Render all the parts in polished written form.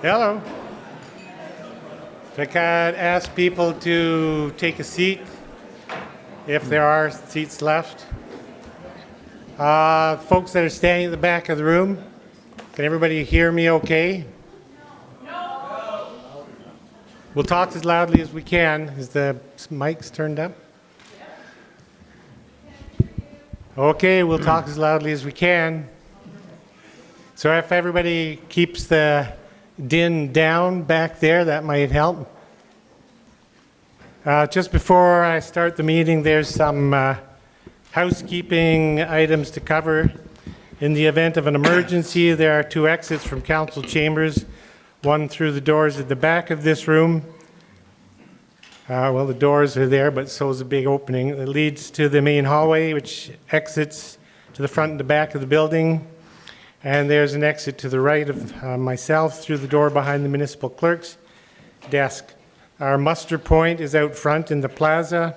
Hello. If I could ask people to take a seat, if there are seats left. Folks that are standing at the back of the room, can everybody hear me okay? No. We'll talk as loudly as we can. Is the mics turned up? Okay, we'll talk as loudly as we can. So if everybody keeps the din down back there, that might help. Just before I start the meeting, there's some housekeeping items to cover. In the event of an emergency, there are 2 exits from council chambers, one through the doors at the back of this room. Well, the doors are there, but so is a big opening. It leads to the main hallway, which exits to the front and the back of the building. And there's an exit to the right of myself through the door behind the municipal clerk's desk. Our muster point is out front in the plaza.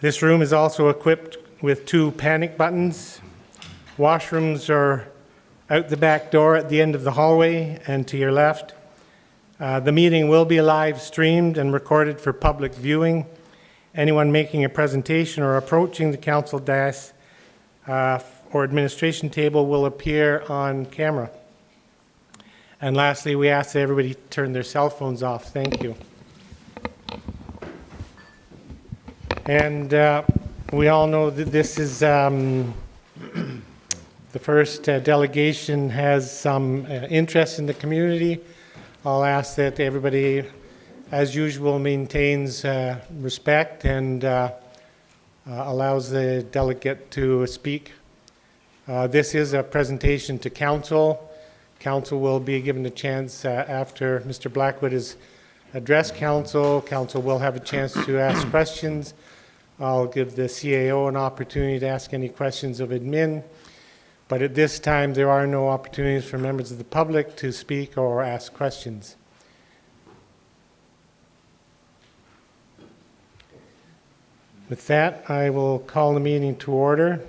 This room is also equipped with 2 panic buttons. Washrooms are out the back door at the end of the hallway and to your left. The meeting will be live streamed and recorded for public viewing. Anyone making a presentation or approaching the council dais or administration table will appear on camera. And lastly, we ask that everybody turn their cell phones off. Thank you. And we all know that this is the first delegation has some interest in the community. I'll ask that everybody, as usual, maintains respect and allows the delegate to speak. This is a presentation to council. Council will be given a chance after Mr. Blackwood has addressed council. Council will have a chance to ask questions. I'll give the CAO an opportunity to ask any questions of admin. But at this time, there are no opportunities for members of the public to speak or ask questions. With that, I will call the meeting to order.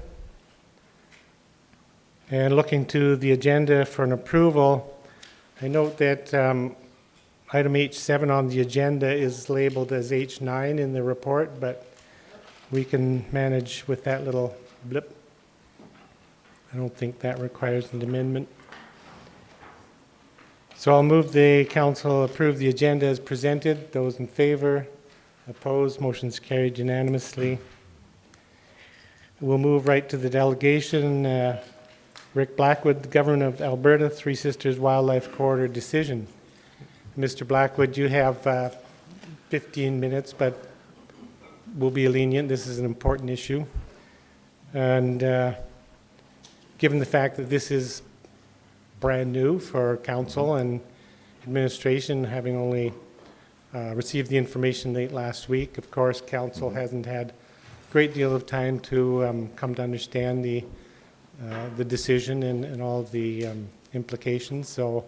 And looking to the agenda for an approval, I note that item H7 on the agenda is labeled as H9 in the report, but we can manage with that little blip. I don't think that requires an amendment. So I'll move the council approve the agenda as presented. Those in favor, opposed, motion's carried unanimously. We'll move right to the delegation. Rick Blackwood, the Government of Alberta, Three Sisters Wildlife Corridor decision. Mr. Blackwood, you have 15 minutes, but we'll be lenient. This is an important issue. And given the fact that this is brand new for council and administration, having only received the information late last week, of course, council hasn't had a great deal of time to come to understand the decision and all of the implications. So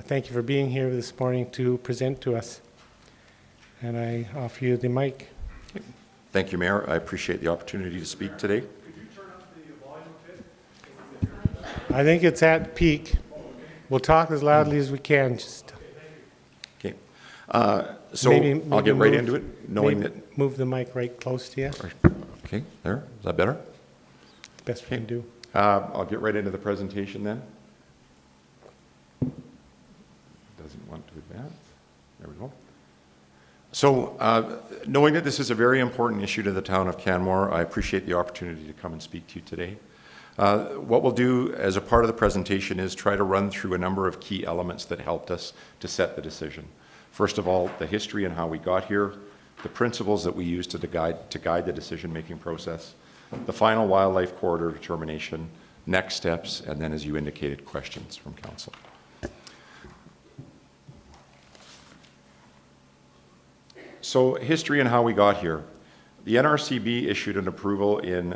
thank you for being here this morning to present to us. And I offer you the mic. Thank you, Mayor. I appreciate the opportunity to speak today. I think it's at peak. We'll talk as loudly as we can. Just okay. So maybe I'll get right into it, knowing that. Move the mic right close to you. Okay, there. Is that better? Best we can do. I'll get right into the presentation then. Doesn't want to advance. There we go. So, knowing that this is a very important issue to the town of Canmore, I appreciate the opportunity to come and speak to you today. What we'll do as a part of the presentation is try to run through a number of key elements that helped us to set the decision. First of all, the history and how we got here, the principles that we use to guide the decision-making process, the final wildlife corridor determination, next steps, and then, as you indicated, questions from council. So, history and how we got here. The NRCB issued an approval in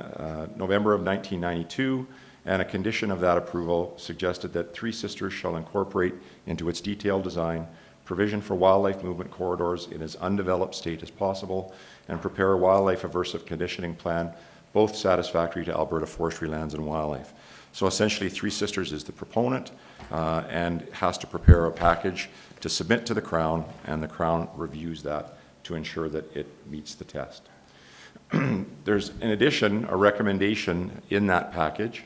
November of 1992, and a condition of that approval suggested that Three Sisters shall incorporate into its detailed design provision for wildlife movement corridors in as undeveloped state as possible, and prepare a wildlife aversive conditioning plan, both satisfactory to Alberta forestry lands and wildlife. So essentially, Three Sisters is the proponent, and has to prepare a package to submit to the Crown, and the Crown reviews that to ensure that it meets the test. There's, in addition, a recommendation in that package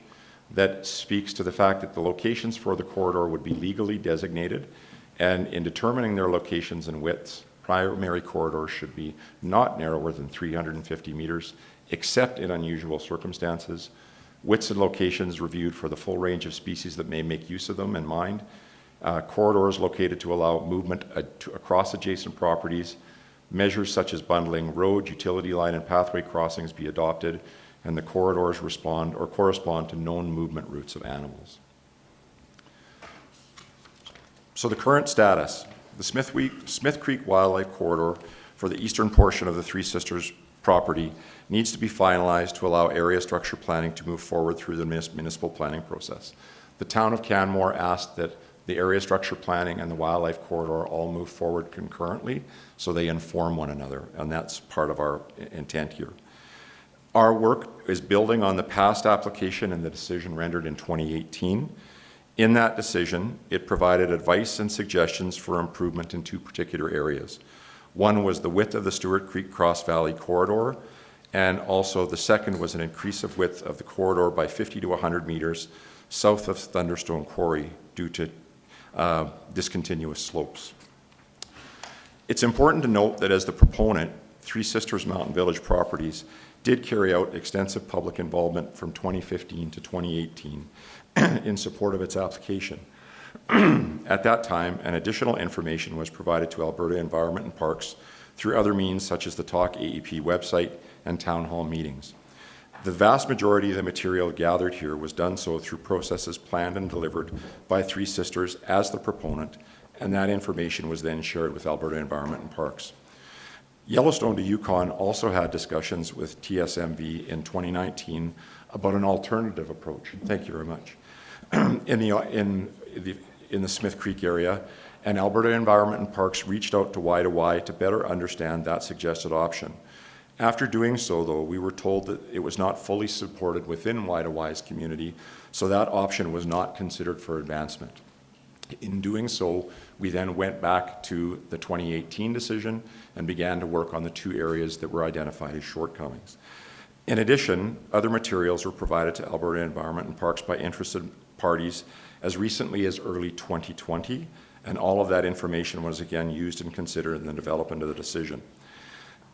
that speaks to the fact that the locations for the corridor would be legally designated, and in determining their locations and widths, primary corridors should be not narrower than 350 meters, except in unusual circumstances. Widths and locations reviewed for the full range of species that may make use of them in mind. Corridors located to allow movement across adjacent properties. Measures such as bundling road, utility line, and pathway crossings be adopted, and the corridors respond or correspond to known movement routes of animals. So the current status, the Smith Creek Wildlife Corridor for the eastern portion of the Three Sisters property needs to be finalized to allow area structure planning to move forward through the municipal planning process. The town of Canmore asked that the area structure planning and the wildlife corridor all move forward concurrently, so they inform one another, and that's part of our intent here. Our work is building on the past application and the decision rendered in 2018. In that decision, it provided advice and suggestions for improvement in two particular areas. One was the width of the Stewart Creek Cross Valley corridor, and also the second was an increase of width of the corridor by 50 to 100 meters south of Thunderstone Quarry due to discontinuous slopes. It's important to note that as the proponent, Three Sisters Mountain Village Properties did carry out extensive public involvement from 2015 to 2018 in support of its application. At that time, an additional information was provided to Alberta Environment and Parks through other means such as the Talk AEP website and town hall meetings. The vast majority of the material gathered here was done so through processes planned and delivered by Three Sisters as the proponent, and that information was then shared with Alberta Environment and Parks. Yellowstone to Yukon also had discussions with TSMV in 2019 about an alternative approach. Thank you very much. In the Smith Creek area, and Alberta Environment and Parks reached out to Y2Y to better understand that suggested option. After doing so, though, we were told that it was not fully supported within Y2Y's community, so that option was not considered for advancement. In doing so, we then went back to the 2018 decision and began to work on the two areas that were identified as shortcomings. In addition, other materials were provided to Alberta Environment and Parks by interested parties as recently as early 2020, and all of that information was again used and considered in the development of the decision.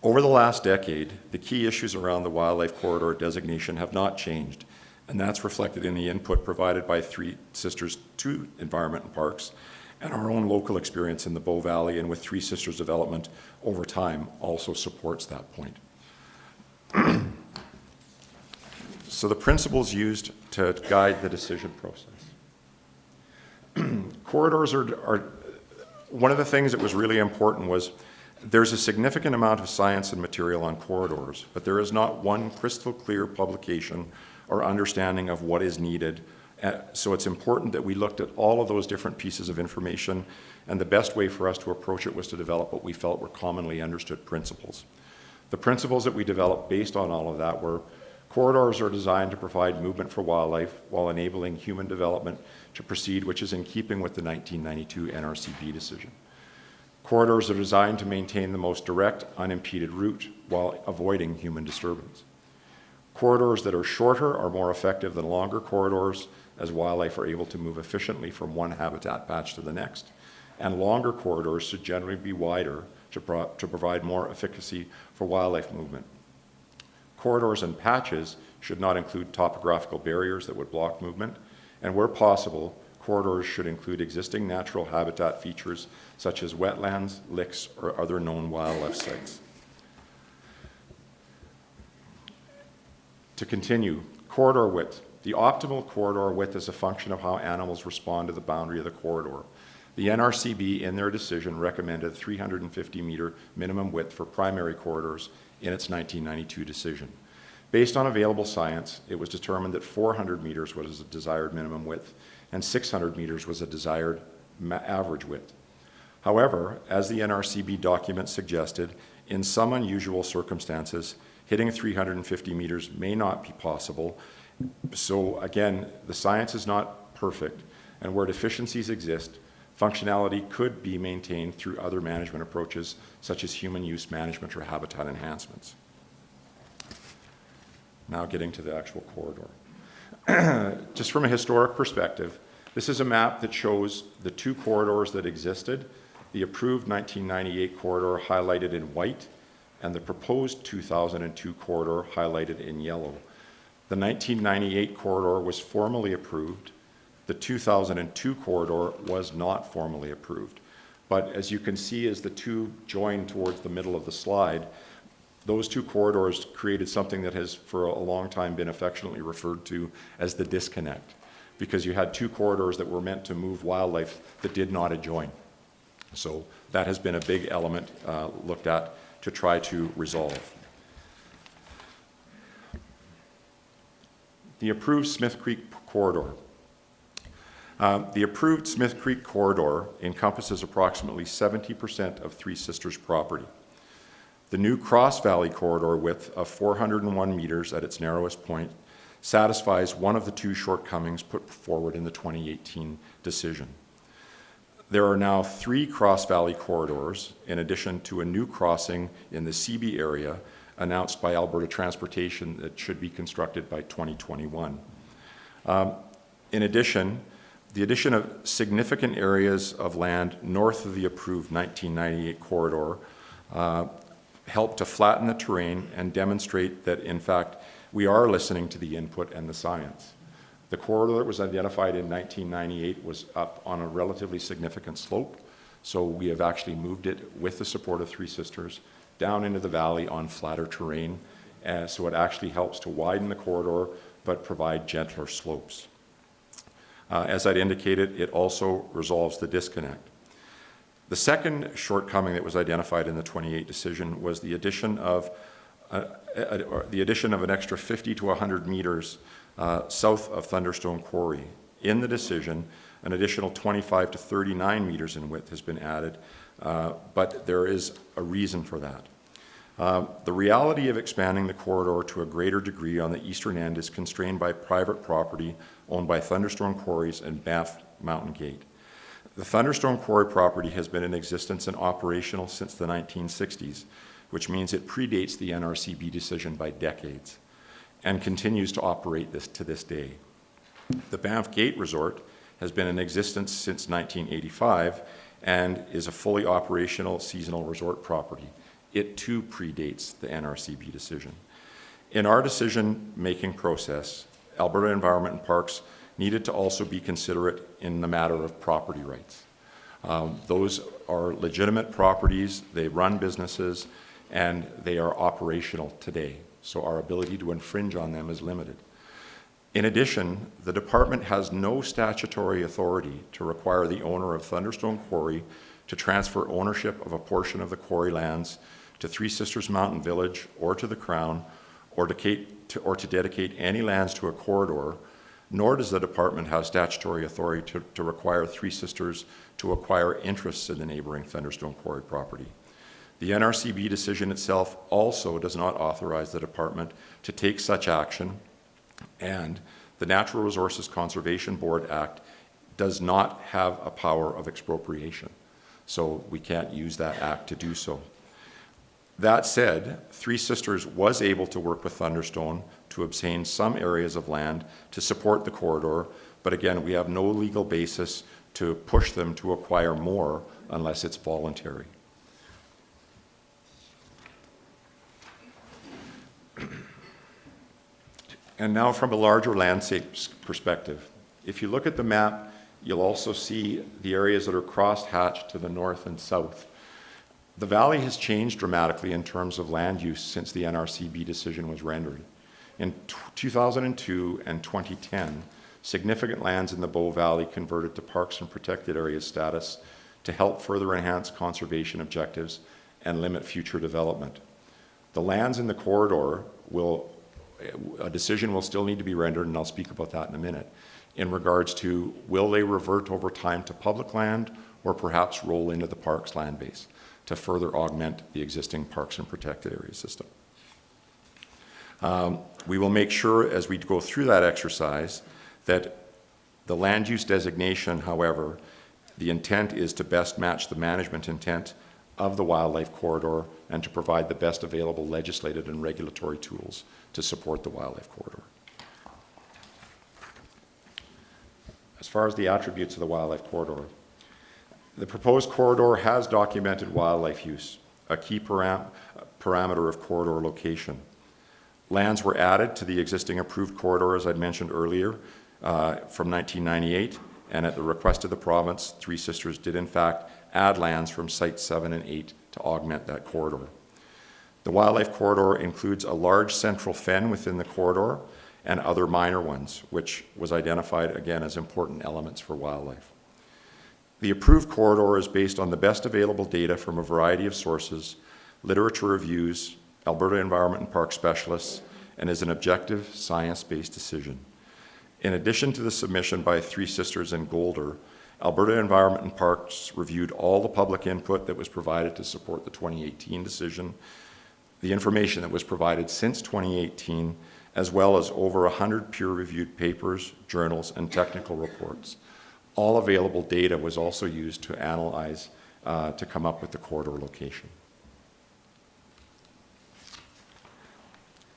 Over the last decade, the key issues around the wildlife corridor designation have not changed, and that's reflected in the input provided by Three Sisters to Environment and Parks, and our own local experience in the Bow Valley and with Three Sisters development over time also supports that point. So the principles used to guide the decision process. Corridors are one of the things that was really important was there's a significant amount of science and material on corridors, but there is not one crystal clear publication or understanding of what is needed. So it's important that we looked at all of those different pieces of information, and the best way for us to approach it was to develop what we felt were commonly understood principles. The principles that we developed based on all of that were corridors are designed to provide movement for wildlife while enabling human development to proceed, which is in keeping with the 1992 NRCB decision. Corridors are designed to maintain the most direct, unimpeded route while avoiding human disturbance. Corridors that are shorter are more effective than longer corridors, as wildlife are able to move efficiently from one habitat patch to the next. And longer corridors should generally be wider to provide more efficacy for wildlife movement. Corridors and patches should not include topographical barriers that would block movement, and where possible, corridors should include existing natural habitat features such as wetlands, licks, or other known wildlife sites. To continue, corridor width. The optimal corridor width is a function of how animals respond to the boundary of the corridor. The NRCB, in their decision, recommended 350-meter minimum width for primary corridors in its 1992 decision. Based on available science, it was determined that 400 meters was a desired minimum width, and 600 meters was a desired average width. However, as the NRCB document suggested, in some unusual circumstances, hitting 350 meters may not be possible. So again, the science is not perfect, and where deficiencies exist, functionality could be maintained through other management approaches, such as human use management or habitat enhancements. Now getting to the actual corridor. Just from a historic perspective, this is a map that shows the two corridors that existed, the approved 1998 corridor highlighted in white, and the proposed 2002 corridor highlighted in yellow. The 1998 corridor was formally approved. The 2002 corridor was not formally approved. But as you can see, as the two join towards the middle of the slide, those two corridors created something that has for a long time been affectionately referred to as the disconnect, because you had two corridors that were meant to move wildlife that did not adjoin. So that has been a big element looked at to try to resolve. The approved Smith Creek corridor. The approved Smith Creek corridor encompasses approximately 70% of Three Sisters property. The new Cross Valley corridor width of 401 meters at its narrowest point satisfies one of the two shortcomings put forward in the 2018 decision. There are now 3 Cross Valley corridors, in addition to a new crossing in the CB area announced by Alberta Transportation that should be constructed by 2021. In addition, the addition of significant areas of land north of the approved 1998 corridor helped to flatten the terrain and demonstrate that, in fact, we are listening to the input and the science. The corridor that was identified in 1998 was up on a relatively significant slope, so we have actually moved it with the support of Three Sisters down into the valley on flatter terrain, so it actually helps to widen the corridor but provide gentler slopes. As I'd indicated, it also resolves the disconnect. The second shortcoming that was identified in the 28 decision was the addition of an extra 50 to 100 meters south of Thunderstone Quarry. In the decision, an additional 25 to 39 meters in width has been added, but there is a reason for that. The reality of expanding the corridor to a greater degree on the eastern end is constrained by private property owned by Thunderstone Quarries and Banff Mountain Gate. The Thunderstone Quarry property has been in existence and operational since the 1960s, which means it predates the NRCB decision by decades and continues to operate to this day. The Banff Gate Resort has been in existence since 1985 and is a fully operational seasonal resort property. It too predates the NRCB decision. In our decision-making process, Alberta Environment and Parks needed to also be considerate in the matter of property rights. Those are legitimate properties, they run businesses, and they are operational today. So our ability to infringe on them is limited. In addition, the department has no statutory authority to require the owner of Thunderstone Quarry to transfer ownership of a portion of the quarry lands to Three Sisters Mountain Village or to the Crown, or to dedicate any lands to a corridor, nor does the department have statutory authority to require Three Sisters to acquire interests in the neighboring Thunderstone Quarry property. The NRCB decision itself also does not authorize the department to take such action, and the Natural Resources Conservation Board Act does not have a power of expropriation, so we can't use that act to do so. That said, Three Sisters was able to work with Thunderstone to obtain some areas of land to support the corridor, but again, we have no legal basis to push them to acquire more unless it's voluntary. And now from a larger landscape perspective, if you look at the map, you'll also see the areas that are cross-hatched to the north and south. The valley has changed dramatically in terms of land use since the NRCB decision was rendered. In 2002 and 2010, significant lands in the Bow Valley converted to parks and protected areas status to help further enhance conservation objectives and limit future development. The lands in the corridor a decision will still need to be rendered, and I'll speak about that in a minute, in regards to will they revert over time to public land or perhaps roll into the parks land base to further augment the existing parks and protected area system. We will make sure as we go through that exercise that The land use designation, however, the intent is to best match the management intent of the wildlife corridor and to provide the best available legislative and regulatory tools to support the wildlife corridor. As far as the attributes of the wildlife corridor, the proposed corridor has documented wildlife use, a key parameter of corridor location. Lands were added to the existing approved corridor, as I mentioned earlier, from 1998, and at the request of the province, Three Sisters did in fact add lands from Sites 7 and 8 to augment that corridor. The wildlife corridor includes a large central fen within the corridor and other minor ones, which was identified again as important elements for wildlife. The approved corridor is based on the best available data from a variety of sources, literature reviews, Alberta Environment and Park specialists, and is an objective, science-based decision. In addition to the submission by Three Sisters and Golder, Alberta Environment and Parks reviewed all the public input that was provided to support the 2018 decision, the information that was provided since 2018, as well as over 100 peer-reviewed papers, journals, and technical reports. All available data was also used to analyze, to come up with the corridor location.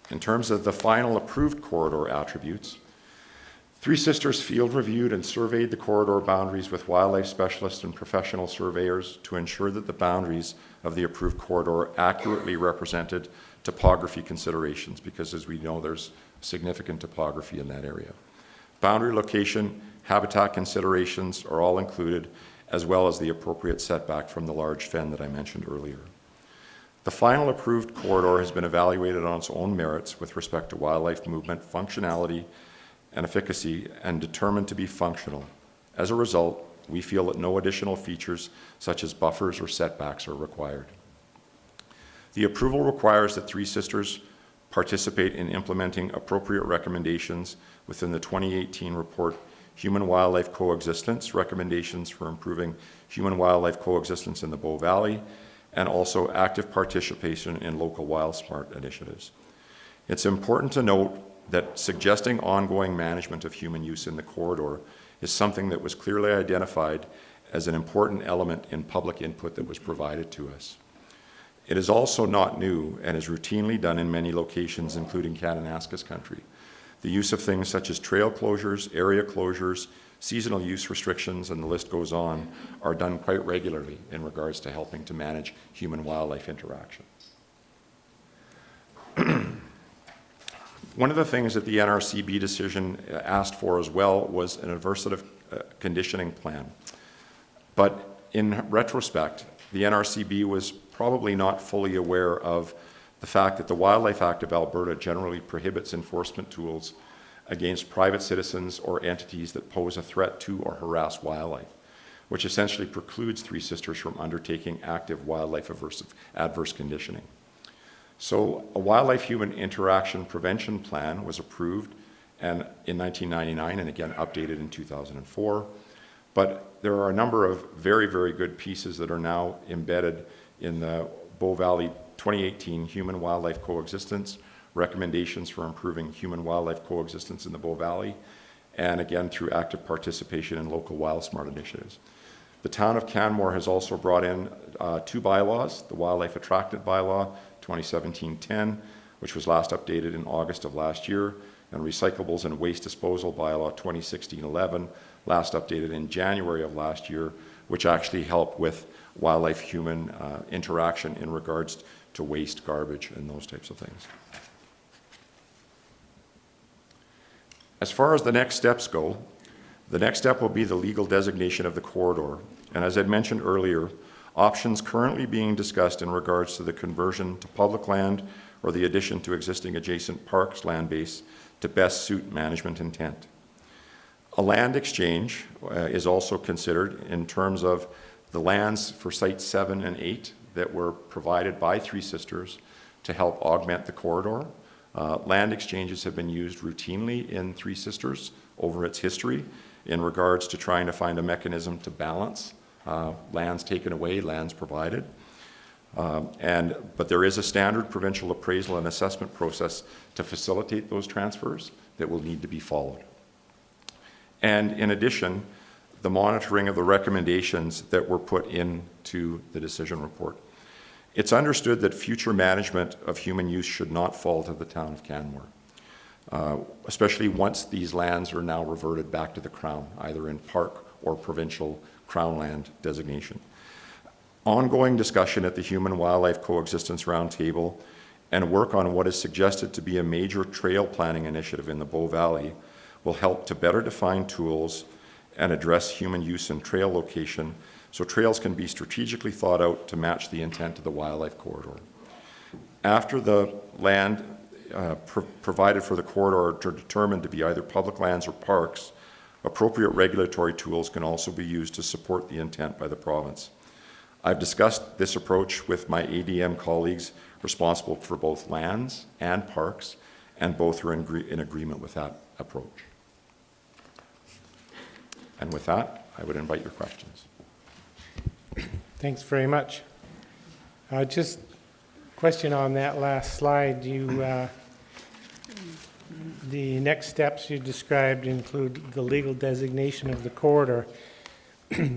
In terms of the final approved corridor attributes, Three Sisters field reviewed and surveyed the corridor boundaries with wildlife specialists and professional surveyors to ensure that the boundaries of the approved corridor accurately represented topography considerations, because as we know, there's significant topography in that area. Boundary location, habitat considerations are all included, as well as the appropriate setback from the large fen that I mentioned earlier. The final approved corridor has been evaluated on its own merits with respect to wildlife movement, functionality, and efficacy, and determined to be functional. As a result, we feel that no additional features such as buffers or setbacks are required. The approval requires that Three Sisters participate in implementing appropriate recommendations within the 2018 report, Human-Wildlife Coexistence, recommendations for improving human-wildlife coexistence in the Bow Valley, and also active participation in local WildSmart initiatives. It's important to note that suggesting ongoing management of human use in the corridor is something that was clearly identified as an important element in public input that was provided to us. It is also not new and is routinely done in many locations, including Kananaskis country. The use of things such as trail closures, area closures, seasonal use restrictions, and the list goes on, are done quite regularly in regards to helping to manage human-wildlife interaction. One of the things that the NRCB decision asked for as well was an aversive conditioning plan. But in retrospect, the NRCB was probably not fully aware of the fact that the Wildlife Act of Alberta generally prohibits enforcement tools against private citizens or entities that pose a threat to or harass wildlife, which essentially precludes Three Sisters from undertaking active wildlife adverse conditioning. So a wildlife-human interaction prevention plan was approved and in 1999 and again updated in 2004. But there are a number of very, very good pieces that are now embedded in the Bow Valley 2018 Human-Wildlife Coexistence, recommendations for improving human-wildlife coexistence in the Bow Valley, and again through active participation in local WildSmart initiatives. The town of Canmore has also brought in two bylaws, the Wildlife Attractant Bylaw 2017-10, which was last updated in August of last year, and Recyclables and Waste Disposal Bylaw 2016-11, last updated in January of last year, which actually help with wildlife-human interaction in regards to waste, garbage, and those types of things. As far as the next steps go, the next step will be the legal designation of the corridor. And as I mentioned earlier, options currently being discussed in regards to the conversion to public land or the addition to existing adjacent parks land base to best suit management intent. A land exchange is also considered in terms of the lands for Sites 7 and 8 that were provided by Three Sisters to help augment the corridor. Land exchanges have been used routinely in Three Sisters over its history in regards to trying to find a mechanism to balance lands taken away, lands provided. But there is a standard provincial appraisal and assessment process to facilitate those transfers that will need to be followed. And in addition, the monitoring of the recommendations that were put into the decision report. It's understood that future management of human use should not fall to the town of Canmore, especially once these lands are now reverted back to the Crown, either in park or provincial Crown land designation. Ongoing discussion at the Human-Wildlife Coexistence Roundtable and work on what is suggested to be a major trail planning initiative in the Bow Valley will help to better define tools and address human use and trail location so trails can be strategically thought out to match the intent of the wildlife corridor. After the land provided for the corridor are determined to be either public lands or parks, appropriate regulatory tools can also be used to support the intent by the province. I've discussed this approach with my ADM colleagues responsible for both lands and parks, and both are in agreement with that approach. And with that, I would invite your questions. Thanks very much. Just question on that last slide. The next steps you described include the legal designation of the corridor.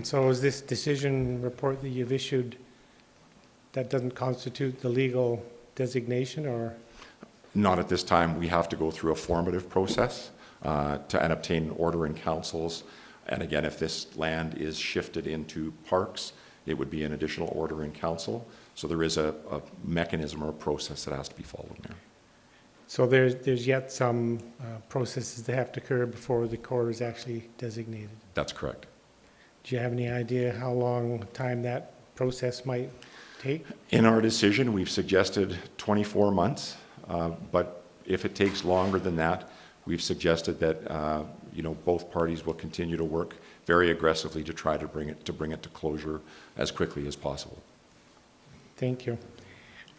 So is this decision report that you've issued, that doesn't constitute the legal designation, or? Not at this time. We have to go through a formative process and obtain order in councils. And again, if this land is shifted into parks, it would be an additional order in council. So there is a mechanism or a process that has to be followed there. So there's yet some processes that have to occur before the corridor is actually designated? That's correct. Do you have any idea how long time that process might take? In our decision, we've suggested 24 months, but if it takes longer than that, we've suggested that both parties will continue to work very aggressively to try to bring it to closure as quickly as possible. Thank you.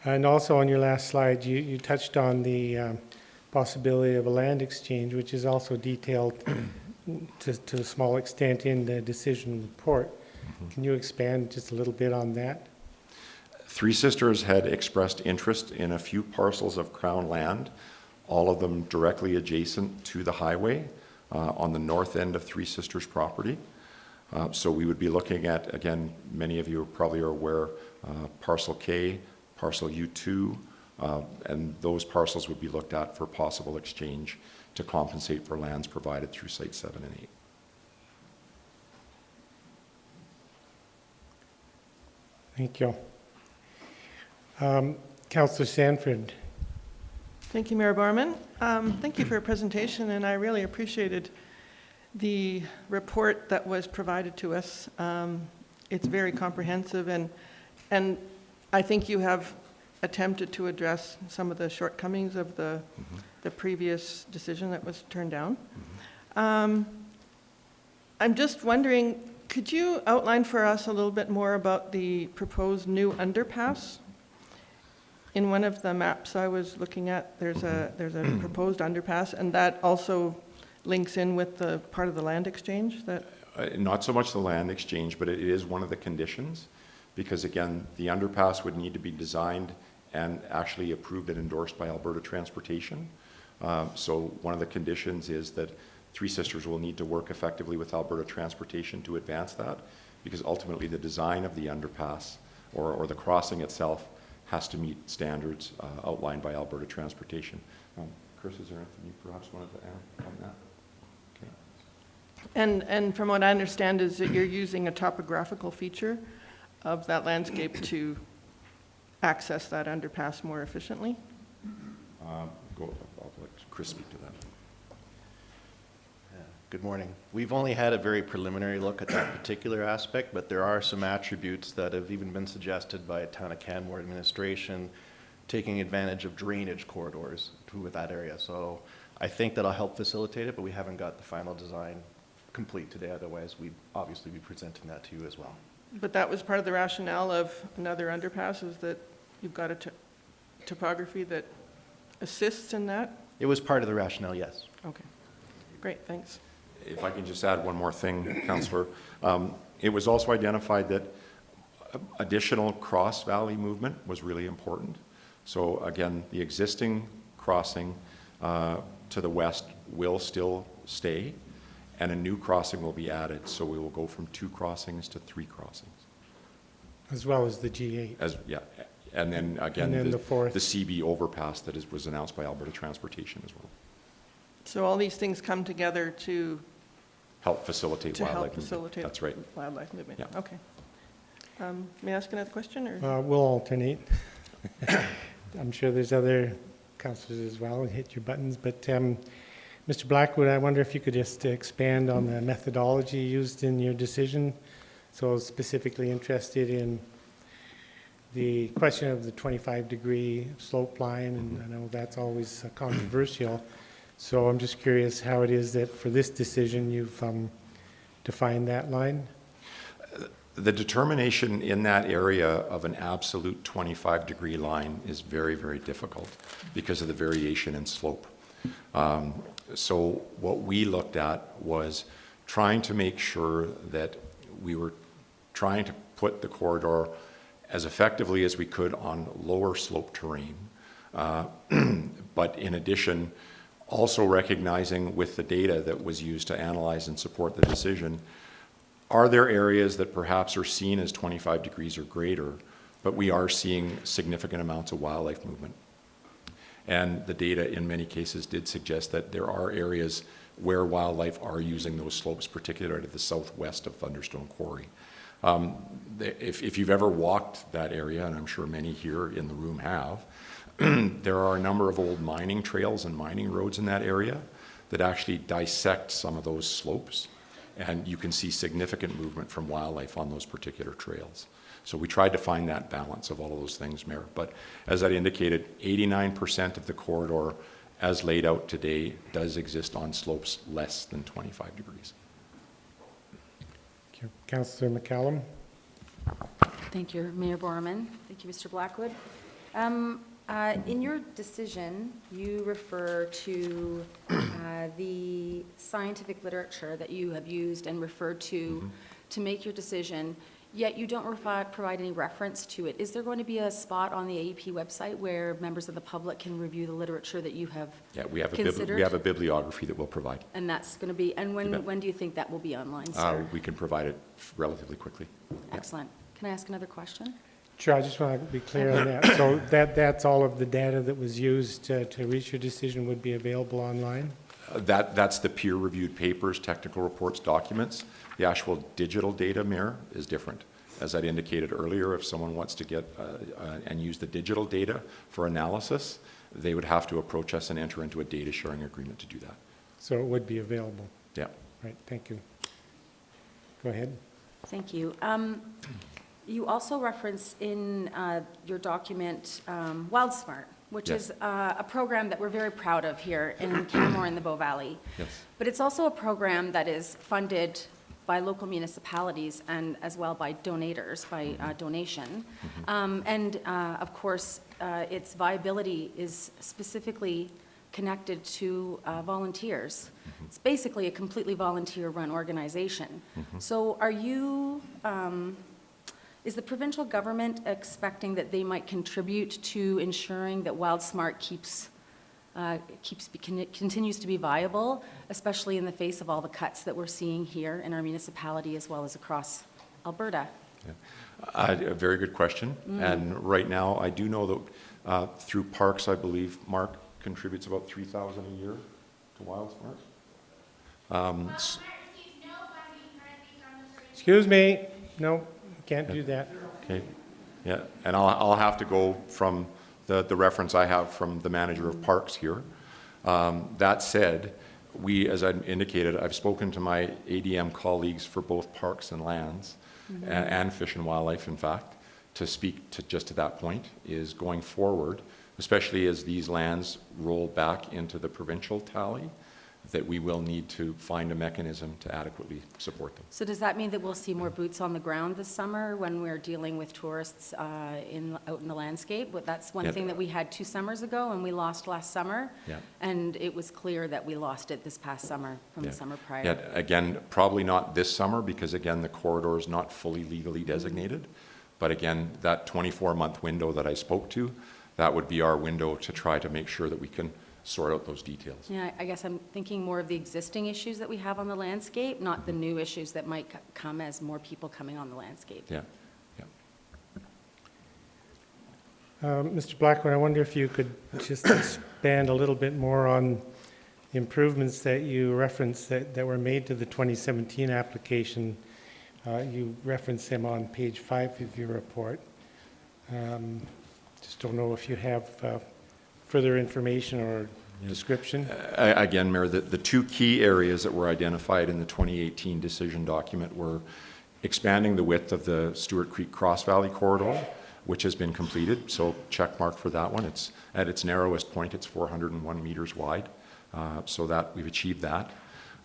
And also on your last slide, you touched on the possibility of a land exchange, which is also detailed to a small extent in the decision report. Mm-hmm. Can you expand just a little bit on that? Three Sisters had expressed interest in a few parcels of Crown land, all of them directly adjacent to the highway on the north end of Three Sisters property. So we would be looking at, again, many of you probably are aware, Parcel K, Parcel U2, and those parcels would be looked at for possible exchange to compensate for lands provided through Site 7 and 8. Thank you. Councillor Sanford. Thank you, Mayor Barman. Thank you for your presentation, and I really appreciated the report that was provided to us. It's very comprehensive, and I think you have attempted to address some of the shortcomings of the previous decision that was turned down. I'm just wondering, could you outline for us a little bit more about the proposed new underpass? In one of the maps I was looking at, there's a proposed underpass, and that also links in with the part of the land exchange that. Not so much the land exchange, but it is one of the conditions, because again, the underpass would need to be designed and actually approved and endorsed by Alberta Transportation. So one of the conditions is that Three Sisters will need to work effectively with Alberta Transportation to advance that, because ultimately the design of the underpass or the crossing itself has to meet standards outlined by Alberta Transportation. Chris, is there anything you perhaps wanted to add on that? Okay. And from what I understand is that you're using a topographical feature of that landscape to access that underpass more efficiently? I'll let Chris speak to that. Good morning. We've only had a very preliminary look at that particular aspect, but there are some attributes that have even been suggested by Town of Canmore administration taking advantage of drainage corridors with that area. So I think that'll help facilitate it, but we haven't got the final design complete today. Otherwise, we'd obviously be presenting that to you as well. But that was part of the rationale of another underpass, is that you've got a topography that assists in that? It was part of the rationale, yes. Okay, great, thanks. If I can just add one more thing, Councillor. It was also identified that additional cross-valley movement was really important. So again, the existing crossing to the west will still stay, and a new crossing will be added. So we will go from 2 crossings to 3 crossings. As well as the G8. And then again, And then the fourth. the CB overpass that was announced by Alberta Transportation as well. So all these things come together to Help facilitate wildlife help movement. facilitate That's right. wildlife movement? Yeah. Okay. May I ask another question, or? We'll alternate. I'm sure there's other councillors as well, hit your buttons, but Mr. Blackwood, I wonder if you could just expand on the methodology used in your decision. So I was specifically interested in the question of the 25-degree slope line, and I know that's always controversial. So I'm just curious how it is that for this decision you've defined that line. The determination in that area of an absolute 25-degree line is very, very difficult because of the variation in slope. So what we looked at was trying to make sure that we were trying to put the corridor as effectively as we could on lower slope terrain, but in addition, also recognizing with the data that was used to analyze and support the decision, are there areas that perhaps are seen as 25 degrees or greater, but we are seeing significant amounts of wildlife movement? And the data in many cases did suggest that there are areas where wildlife are using those slopes, particularly to the southwest of Thunderstone Quarry. If you've ever walked that area, and I'm sure many here in the room have, there are a number of old mining trails and mining roads in that area that actually dissect some of those slopes. And you can see significant movement from wildlife on those particular trails. So we tried to find that balance of all of those things, Mayor. But as I indicated, 89% of the corridor as laid out today does exist on slopes less than 25 degrees. Thank you. Councillor McCallum. Thank you, Mayor Borman. Thank you, Mr. Blackwood. In your decision, you refer to the scientific literature that you have used and referred to make your decision, yet you don't provide any reference to it. Is there going to be a spot on the AEP website where members of the public can review the literature that you have considered? We have a bibliography that we'll provide. And that's going to be, and when do you think that will be online, sir? We can provide it relatively quickly. Excellent. Can I ask another question? Sure, I just want to be clear on that. So that's all of the data that was used to reach your decision would be available online? That's the peer-reviewed papers, technical reports, documents. The actual digital data, Mayor, is different. As I'd indicated earlier, if someone wants to get and use the digital data for analysis, they would have to approach us and enter into a data sharing agreement to do that. So it would be available? Yeah. Right, thank you. Go ahead. Thank you. You also reference in your document WildSmart, which Yes. is a program that we're very proud of here in Canmore and the Bow Valley. Yes. But it's also a program that is funded by local municipalities and as well by donators, by donation. Of course, its viability is specifically connected to volunteers. It's basically a completely volunteer-run organization. So are you... is the provincial government expecting that they might contribute to ensuring that WildSmart continues to be viable, especially in the face of all the cuts that we're seeing here in our municipality as well as across Alberta? Yeah. A very good question. And right now, I do know that through parks, I believe Mark contributes about $3,000 a year to WildSmart. Excuse me, no, can't do that. Okay, yeah, and I'll have to go from the reference I have from the manager of parks here. That said, as I indicated, I've spoken to my ADM colleagues for both parks and lands, and fish and wildlife, in fact, to speak to just to that point, is going forward, especially as these lands roll back into the provincial tally, that we will need to find a mechanism to adequately support them. So does that mean that we'll see more boots on the ground this summer when we're dealing with tourists out in the landscape? But that's one thing that we had 2 summers ago and we lost last summer. Yeah. And it was clear that we lost it this past summer from the summer prior. Yeah, again, probably not this summer because, again, the corridor is not fully legally designated. But again, that 24-month window that I spoke to, that would be our window to try to make sure that we can sort out those details. Yeah, I guess I'm thinking more of the existing issues that we have on the landscape, not the new issues that might come as more people coming on the landscape. Yeah, yeah. Mr. Blackwood, I wonder if you could just expand a little bit more on the improvements that you referenced that were made to the 2017 application. You referenced them on page 5 of your report. Just don't know if you have further information or description. Again, Mayor, the two key areas that were identified in the 2018 decision document were expanding the width of the Stewart Creek Cross Valley corridor, which has been completed, so check mark for that one. It's at its narrowest point, it's 401 meters wide, so that we've achieved that.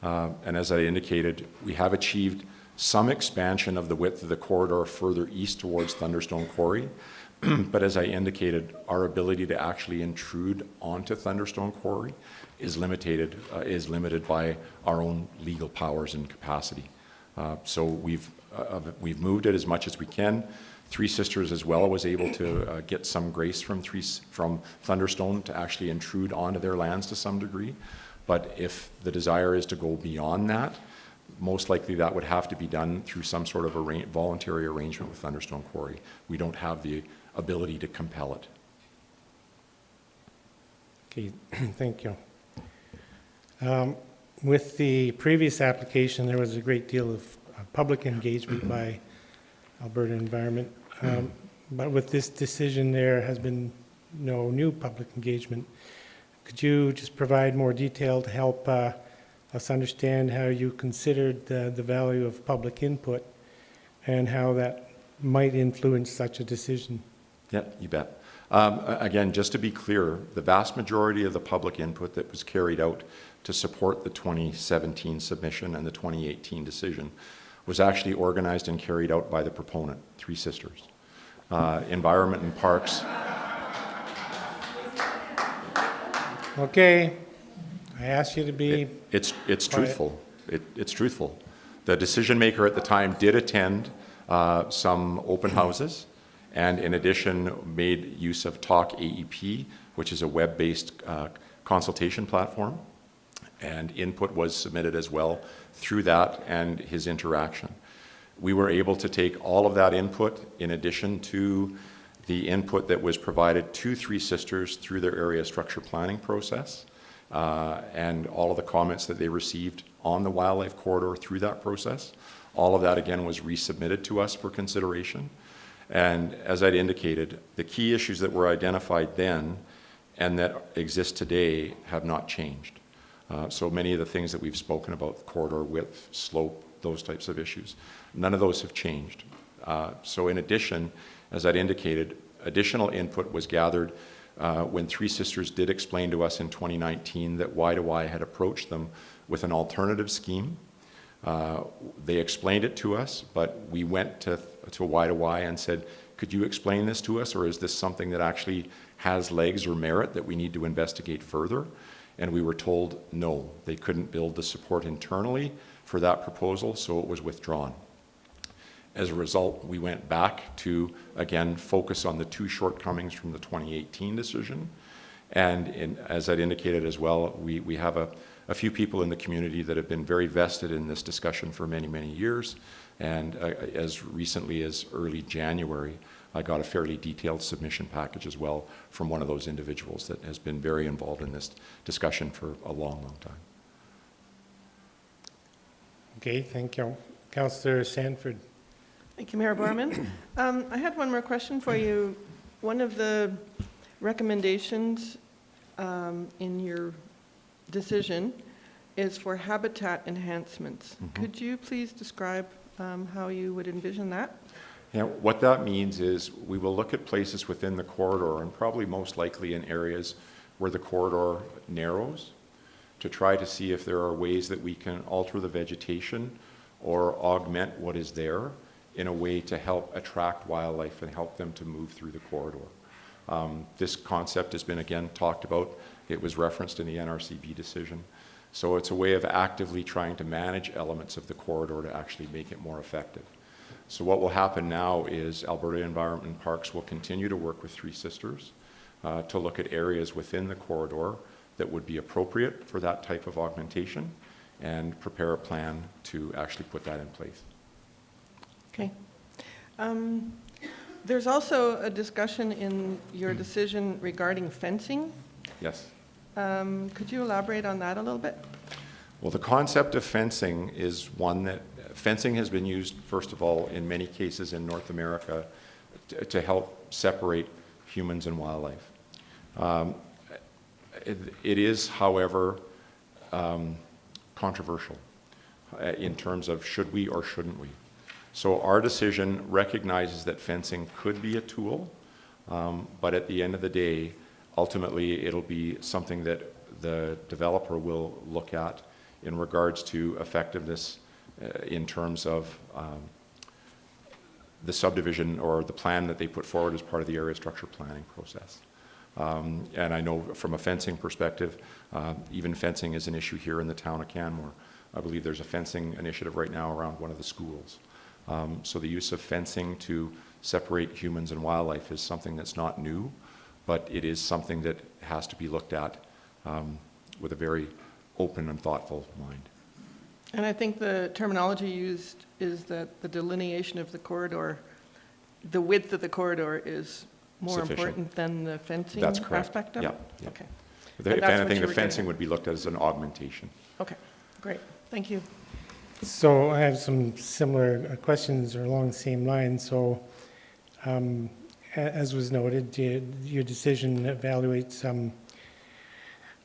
And as I indicated, we have achieved some expansion of the width of the corridor further east towards Thunderstone Quarry. But as I indicated, our ability to actually intrude onto Thunderstone Quarry is limited by our own legal powers and capacity. So we've moved it as much as we can. Three Sisters as well was able to get some grace from Thunderstone to actually intrude onto their lands to some degree. But if the desire is to go beyond that, most likely that would have to be done through some sort of voluntary arrangement with Thunderstone Quarry. We don't have the ability to compel it. Okay, thank you. With the previous application, there was a great deal of public engagement by Alberta Environment, but with this decision, there has been no new public engagement. Could you just provide more detail to help us understand how you considered the value of public input and how that might influence such a decision? Yeah, you bet. Again, just to be clear, the vast majority of the public input that was carried out to support the 2017 submission and the 2018 decision was actually organized and carried out by the proponent, Three Sisters. Environment and Parks. Okay, I asked you to be... It's truthful. It's truthful. The decision maker at the time did attend some open houses, and in addition made use of Talk AEP, which is a web-based consultation platform, and input was submitted as well through that and his interaction. We were able to take all of that input in addition to the input that was provided to Three Sisters through their area structure planning process, and all of the comments that they received on the wildlife corridor through that process. All of that again was resubmitted to us for consideration. And as I'd indicated, the key issues that were identified then and that exist today have not changed. So many of the things that we've spoken about, corridor width, slope, those types of issues, none of those have changed. So in addition, as I'd indicated, additional input was gathered when Three Sisters did explain to us in 2019 that Y2Y had approached them with an alternative scheme. They explained it to us, but we went to Y2Y and said, could you explain this to us, or is this something that actually has legs or merit that we need to investigate further? And we were told no, they couldn't build the support internally for that proposal, so it was withdrawn. As a result, we went back to, again, focus on the two shortcomings from the 2018 decision. And as I'd indicated as well, we have a few people in the community that have been very vested in this discussion for many, many years. And as recently as early January, I got a fairly detailed submission package as well from one of those individuals that has been very involved in this discussion for a long, long time. Okay, thank you. Councillor Sanford. Thank you, Mayor Barman. I had one more question for you. One of the recommendations in your decision is for habitat enhancements. Mm-hmm. Could you please describe how you would envision that? Yeah, what that means is we will look at places within the corridor, and probably most likely in areas where the corridor narrows, to try to see if there are ways that we can alter the vegetation or augment what is there in a way to help attract wildlife and help them to move through the corridor. This concept has been again talked about. It was referenced in the NRCB decision. So it's a way of actively trying to manage elements of the corridor to actually make it more effective. So what will happen now is Alberta Environment and Parks will continue to work with Three Sisters to look at areas within the corridor that would be appropriate for that type of augmentation and prepare a plan to actually put that in place. Okay. There's also a discussion in your decision regarding fencing. Yes. Could you elaborate on that a little bit? Well, the concept of fencing is one that fencing has been used, first of all, in many cases in North America to help separate humans and wildlife. It is, however, controversial in terms of should we or shouldn't we. So our decision recognizes that fencing could be a tool, but at the end of the day, ultimately it'll be something that the developer will look at in regards to effectiveness in terms of the subdivision or the plan that they put forward as part of the area structure planning process. And I know from a fencing perspective, even fencing is an issue here in the town of Canmore. I believe there's a fencing initiative right now around one of the schools. So the use of fencing to separate humans and wildlife is something that's not new, but it is something that has to be looked at with a very open and thoughtful mind. And I think the terminology used is that the delineation of the corridor, the width of the corridor is more Sufficient. important than the fencing That's correct. aspect of Yeah, it? yeah. Okay. If And that's what anything, you the were getting fencing at. would be looked at as an augmentation. Okay, great. Thank you. So I have some similar questions or along the same lines. So as was noted, your decision evaluates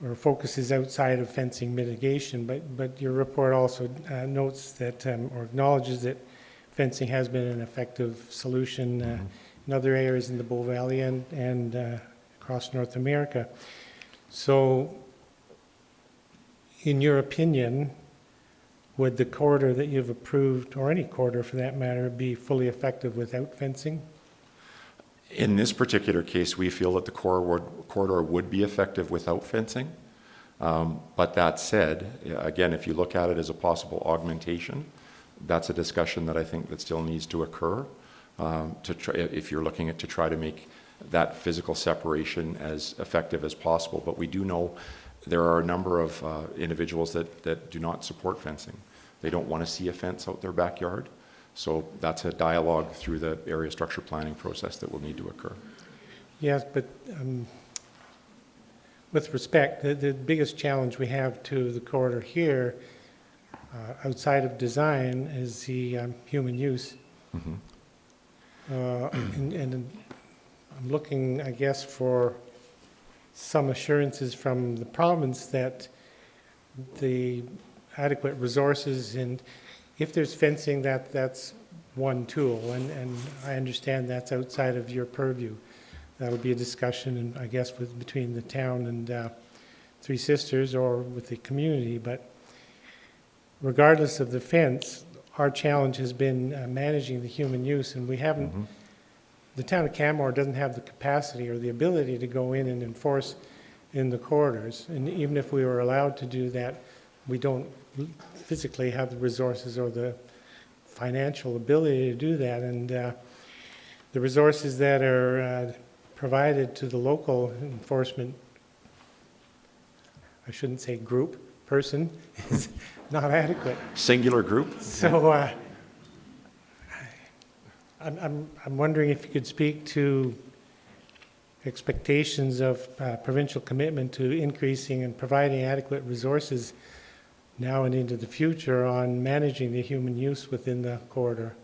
or focuses outside of fencing mitigation, but your report also notes that or acknowledges that fencing has been an effective solution in other areas in the Bow Valley and across North America. So in your opinion, would the corridor that you've approved, or any corridor for that matter, be fully effective without fencing? In this particular case, we feel that the corridor would be effective without fencing. But that said, again, if you look at it as a possible augmentation, that's a discussion that I think that still needs to occur if you're looking at to try to make that physical separation as effective as possible. But we do know there are a number of individuals that do not support fencing. They don't want to see a fence out their backyard. So that's a dialogue through the area structure planning process that will need to occur. Yes, but with respect, the biggest challenge we have to the corridor here, outside of design, is the human use. Mm-hmm. And I'm looking, I guess, for some assurances from the province that the adequate resources, and if there's fencing, that's one tool, and I understand that's outside of your purview. That would be a discussion, and I guess between the town and Three Sisters or with the community. But regardless of the fence, our challenge has been managing the human use, and we haven't. Mm-hmm. The town of Canmore doesn't have the capacity or the ability to go in and enforce in the corridors, and even if we were allowed to do that, we don't physically have the resources or the financial ability to do that. And the resources that are provided to the local enforcement, I shouldn't say group, person, is not adequate. Singular group? So I'm wondering if you could speak to expectations of provincial commitment to increasing and providing adequate resources now and into the future on managing the human use within the corridor.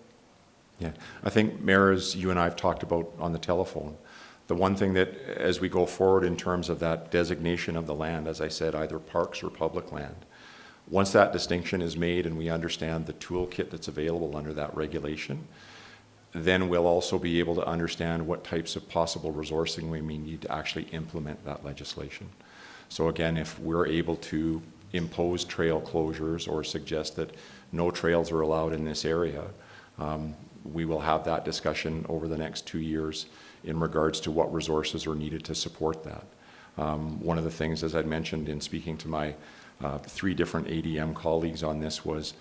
Yeah, I think, Mayor, as you and I have talked about on the telephone, the one thing that as we go forward in terms of that designation of the land, as I said, either parks or public land, once that distinction is made and we understand the toolkit that's available under that regulation, then we'll also be able to understand what types of possible resourcing we may need to actually implement that legislation. So again, if we're able to impose trail closures or suggest that no trails are allowed in this area, we will have that discussion over the next 2 years in regards to what resources are needed to support that. One of the things, as I mentioned in speaking to my 3 different ADM colleagues on this, was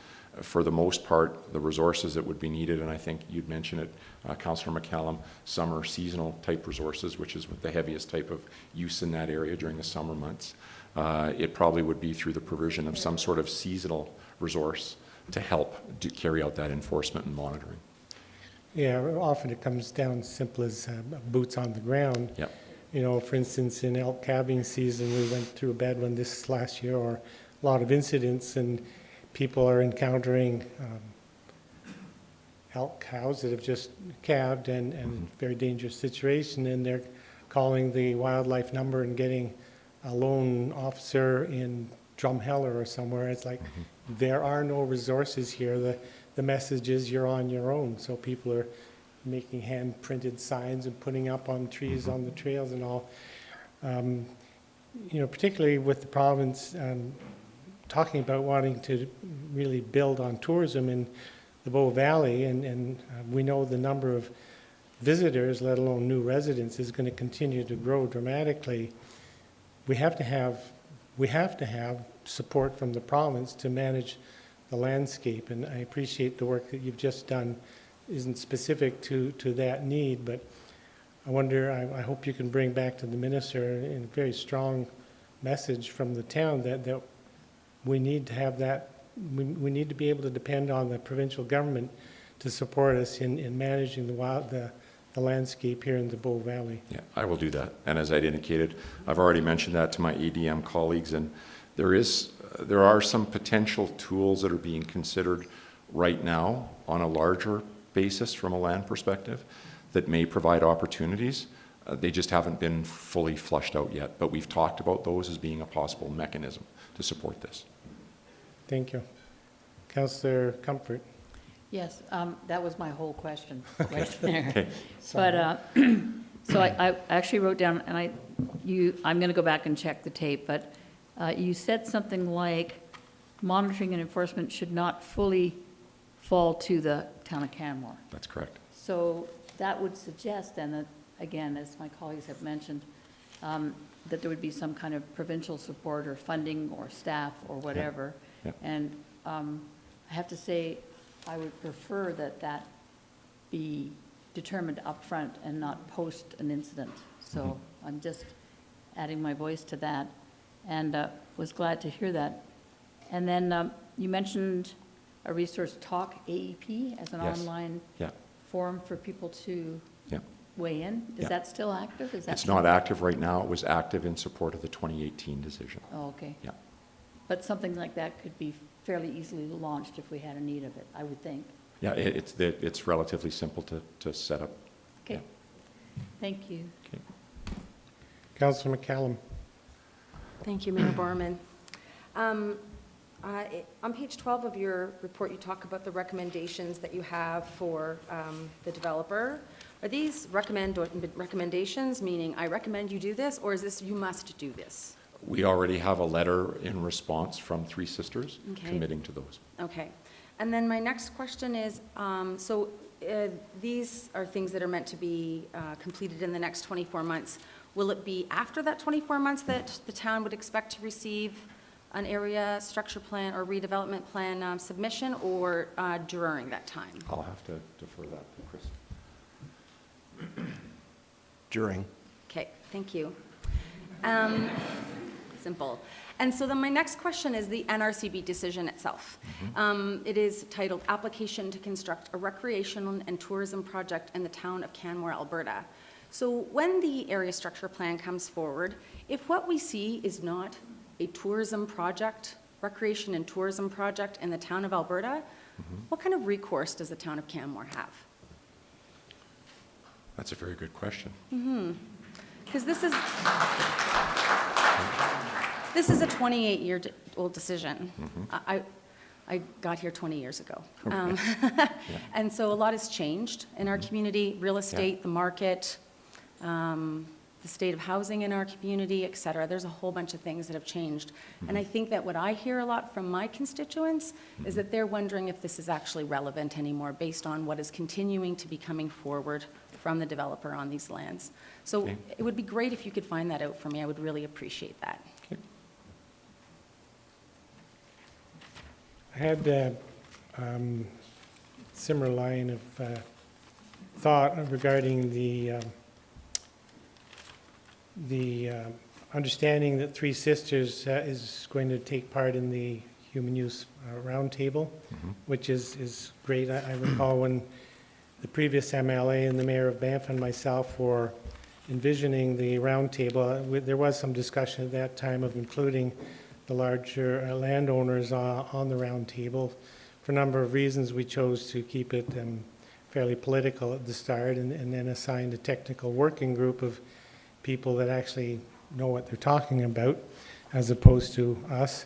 for the most part, the resources that would be needed, and I think you'd mentioned it, Councillor McCallum, summer seasonal type resources, which is the heaviest type of use in that area during the summer months. It probably would be through the provision of some sort of seasonal resource to help carry out that enforcement and monitoring. Yeah, often it comes down simple as boots on the ground. Yep. You know, for instance, in elk calving season, we went through a bad one this last year, or a lot of incidents, and people are encountering elk cows that have just calved and very dangerous situation, and they're calling the wildlife number and getting a lone officer in Drumheller or somewhere. It's like, there are no resources here. The message is you're on your own. So people are making hand-printed signs and putting up on trees on the trails and all. You know, particularly with the province talking about wanting to really build on tourism in the Bow Valley, and we know the number of visitors, let alone new residents, is going to continue to grow dramatically. We have to have support from the province to manage the landscape, and I appreciate the work that you've just done. Isn't specific to that need, but I wonder, I hope you can bring back to the minister a very strong message from the town that we need to have that, we need to be able to depend on the provincial government to support us in managing the landscape here in the Bow Valley. Yeah, I will do that. And as I'd indicated, I've already mentioned that to my ADM colleagues, and there are some potential tools that are being considered right now on a larger basis from a land perspective that may provide opportunities. They just haven't been fully flushed out yet, but we've talked about those as being a possible mechanism to support this. Thank you. Councillor Comfort. Yes, that was my whole question right there. Okay. But so I actually wrote down, and I'm going to go back and check the tape, but you said something like monitoring and enforcement should not fully fall to the town of Canmore. That's correct. So that would suggest then that, again, as my colleagues have mentioned, that there would be some kind of provincial support or funding or staff or whatever. Yeah. And I have to say, I would prefer that be determined upfront and not post an incident. So I'm just adding my voice to that, and was glad to hear that. And then you mentioned a resource talk, AEP, as an Yes. online Yeah. forum for people to weigh in. Is Yeah. that still active? Is that It's not active right now. It was active in support of the 2018 decision. Oh, okay. Yeah. But something like that could be fairly easily launched if we had a need of it, I would think. Yeah, it's relatively simple to set up. Okay. Yeah. Thank you. Okay. Councillor McCallum. Thank you, Mayor Borman. On page 12 of your report, you talk about the recommendations that you have for the developer. Are these recommendations, meaning I recommend you do this, or is this you must do this? We already have a letter in response from Three Sisters Okay. committing to those. Okay. And then my next question is, these are things that are meant to be completed in the next 24 months. Will it be after that 24 months that the town would expect to receive an area structure plan or redevelopment plan submission, or during that time? I'll have to defer that to Chris. During. Okay, thank you. Simple. And so then my next question is the NRCB decision itself. It is titled Application to Construct a Recreational and Tourism Project in the Town of Canmore, Alberta. So when the area structure plan comes forward, if what we see is not a tourism project, recreation and tourism project in the town of Alberta, what kind of recourse does the town of Canmore have? That's a very good question. Because this is a 28-year-old decision. I got here 20 years ago. And so a lot has changed in our community, real estate, the market, the state of housing in our community, et cetera. There's a whole bunch of things that have changed. And I think that what I hear a lot from my constituents is that they're wondering if this is actually relevant anymore based on what is continuing to be coming forward from the developer on these lands. So it would be great if you could find that out for me. I would really appreciate that. Okay. I had similar line of thought regarding the understanding that Three Sisters is going to take part in the human use roundtable, which is great. I recall when the previous MLA and the mayor of Banff and myself were envisioning the roundtable, there was some discussion at that time of including the larger landowners on the roundtable. For a number of reasons, we chose to keep it fairly political at the start, and then assigned a technical working group of people that actually know what they're talking about, as opposed to us.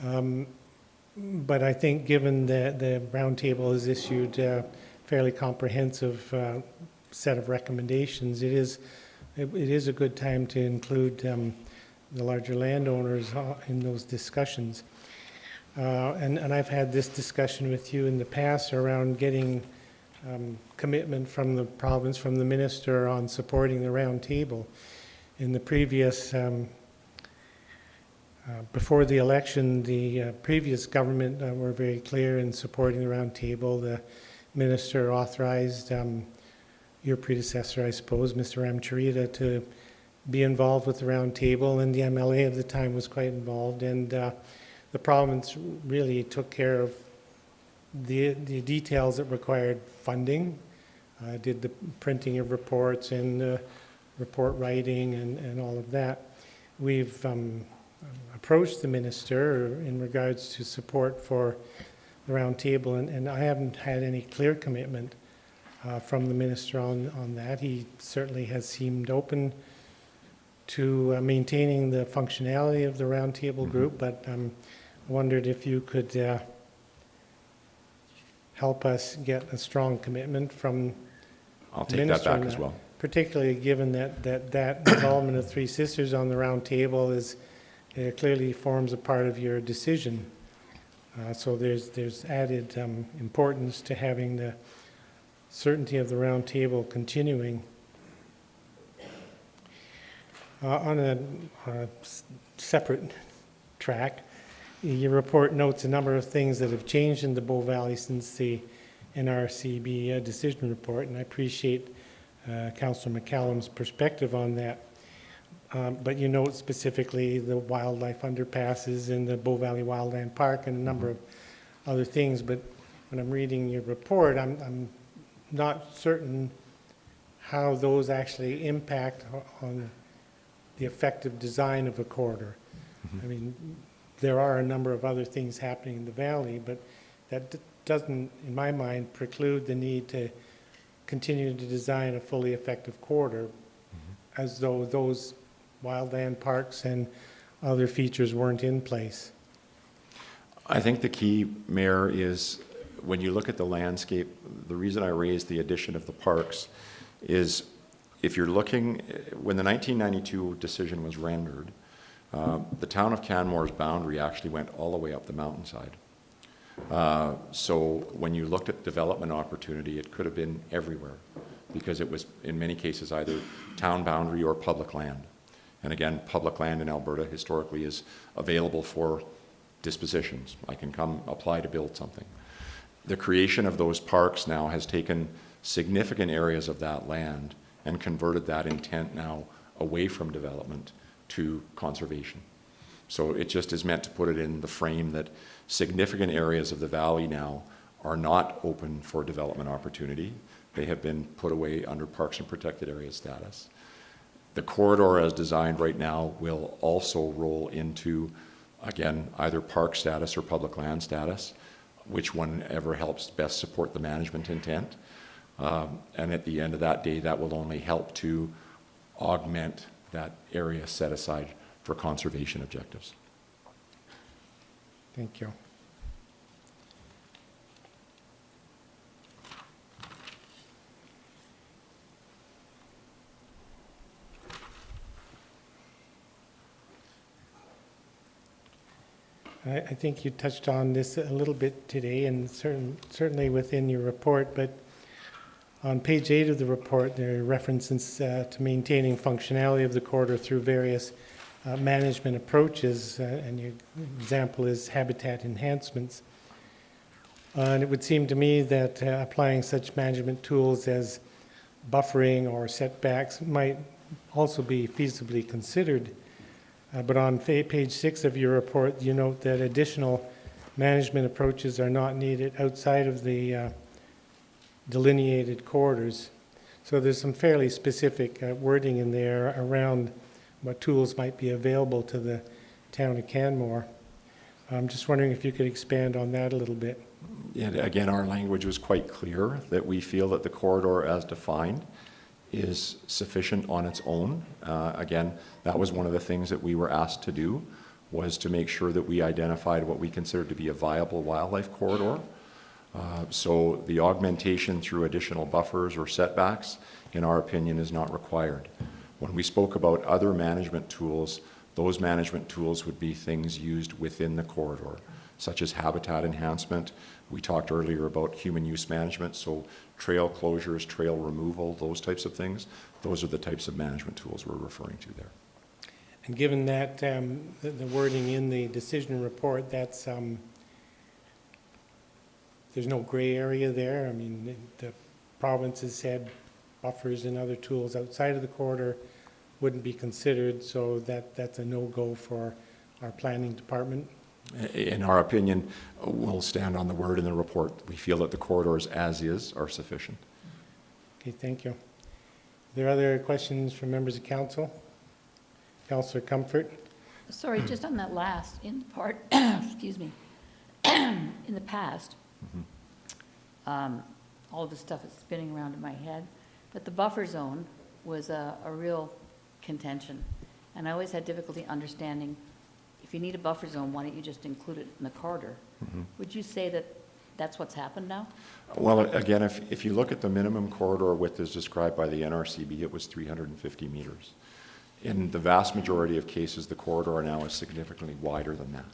But I think given the roundtable has issued a fairly comprehensive set of recommendations, it is a good time to include the larger landowners in those discussions. And I've had this discussion with you in the past around getting commitment from the province, from the minister, on supporting the roundtable. In the previous before the election, the previous government were very clear in supporting the roundtable. The minister authorized your predecessor, I suppose, Mr. Ramcharita, to be involved with the roundtable, and the MLA of the time was quite involved. And the province really took care of the details that required funding, did the printing of reports and report writing and all of that. We've approached the minister in regards to support for the roundtable, and I haven't had any clear commitment from the minister on that. He certainly has seemed open to maintaining the functionality of the roundtable group, but I wondered if you could help us get a strong commitment from I'll the take that minister back on as well. Particularly given that involvement of Three Sisters on the roundtable is clearly forms a part of your decision. So there's added importance to having the certainty of the roundtable continuing. On a separate track, your report notes a number of things that have changed in the Bow Valley since the NRCB decision report, and I appreciate Councillor McCallum's perspective on that. But you note specifically the wildlife underpasses in the Bow Valley Wildland Park and a number of other things. But when I'm reading your report, I'm not certain how those actually impact on the effective design of a corridor. I mean, there are a number of other things happening in the valley, but that doesn't, in my mind, preclude the need to continue to design a fully effective corridor, as though those wildland parks and other features weren't in place. I think the key, Mayor, is when you look at the landscape, the reason I raised the addition of the parks is if you're looking, when the 1992 decision was rendered, the town of Canmore's boundary actually went all the way up the mountainside. So when you looked at development opportunity, it could have been everywhere because it was in many cases either town boundary or public land. And again, public land in Alberta historically is available for dispositions. I can come apply to build something. The creation of those parks now has taken significant areas of that land and converted that intent now away from development to conservation. So it just is meant to put it in the frame that significant areas of the valley now are not open for development opportunity. They have been put away under Parks and Protected Areas status. The corridor as designed right now will also roll into, again, either park status or public land status, which one ever helps best support the management intent. And at the end of that day, that will only help to augment that area set aside for conservation objectives. Thank you. I think you touched on this a little bit today, and certainly within your report, but on page 8 of the report, there are references to maintaining functionality of the corridor through various management approaches, and your example is habitat enhancements. And it would seem to me that applying such management tools as buffering or setbacks might also be feasibly considered. But on page 6 of your report, you note that additional management approaches are not needed outside of the delineated corridors. So there's some fairly specific wording in there around what tools might be available to the town of Canmore. I'm just wondering if you could expand on that a little bit. Yeah, again, our language was quite clear that we feel that the corridor as defined is sufficient on its own. Again, that was one of the things that we were asked to do, was to make sure that we identified what we considered to be a viable wildlife corridor. So the augmentation through additional buffers or setbacks, in our opinion, is not required. When we spoke about other management tools, those management tools would be things used within the corridor, such as habitat enhancement. We talked earlier about human use management, so trail closures, trail removal, those types of things. Those are the types of management tools we're referring to there. And given that the wording in the decision report, that's there's no gray area there. I mean, the province has said buffers and other tools outside of the corridor wouldn't be considered, so that's a no-go for our planning department. In our opinion, we'll stand on the word in the report. We feel that the corridors as is are sufficient. Okay, thank you. Are there other questions from members of council? Councillor Comfort? Sorry, just on that last, in the part, excuse me, in the past, all of this stuff is spinning around in my head, but the buffer zone was a real contention. And I always had difficulty understanding, if you need a buffer zone, why don't you just include it in the corridor? Would you say that that's what's happened now? Well, again, if you look at the minimum corridor width as described by the NRCB, it was 350 meters. In the vast majority of cases, the corridor now is significantly wider than that.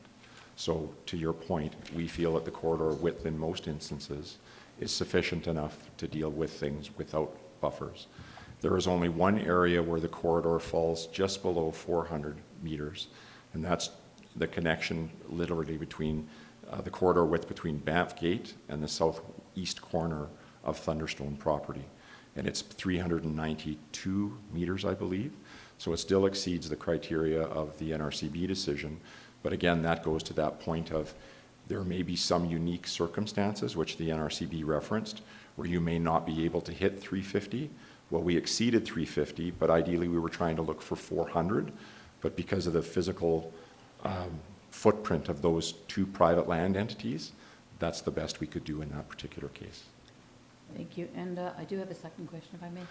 So to your point, we feel that the corridor width in most instances is sufficient enough to deal with things without buffers. There is only one area where the corridor falls just below 400 meters, and that's the connection literally between the corridor width between Banff Gate and the southeast corner of Thunderstone property. And it's 392 meters, I believe. So it still exceeds the criteria of the NRCB decision. But again, that goes to that point of there may be some unique circumstances, which the NRCB referenced, where you may not be able to hit 350. Well, we exceeded 350, but ideally we were trying to look for 400. But because of the physical footprint of those two private land entities, that's the best we could do in that particular case. Thank you. And I do have a second question, if I may.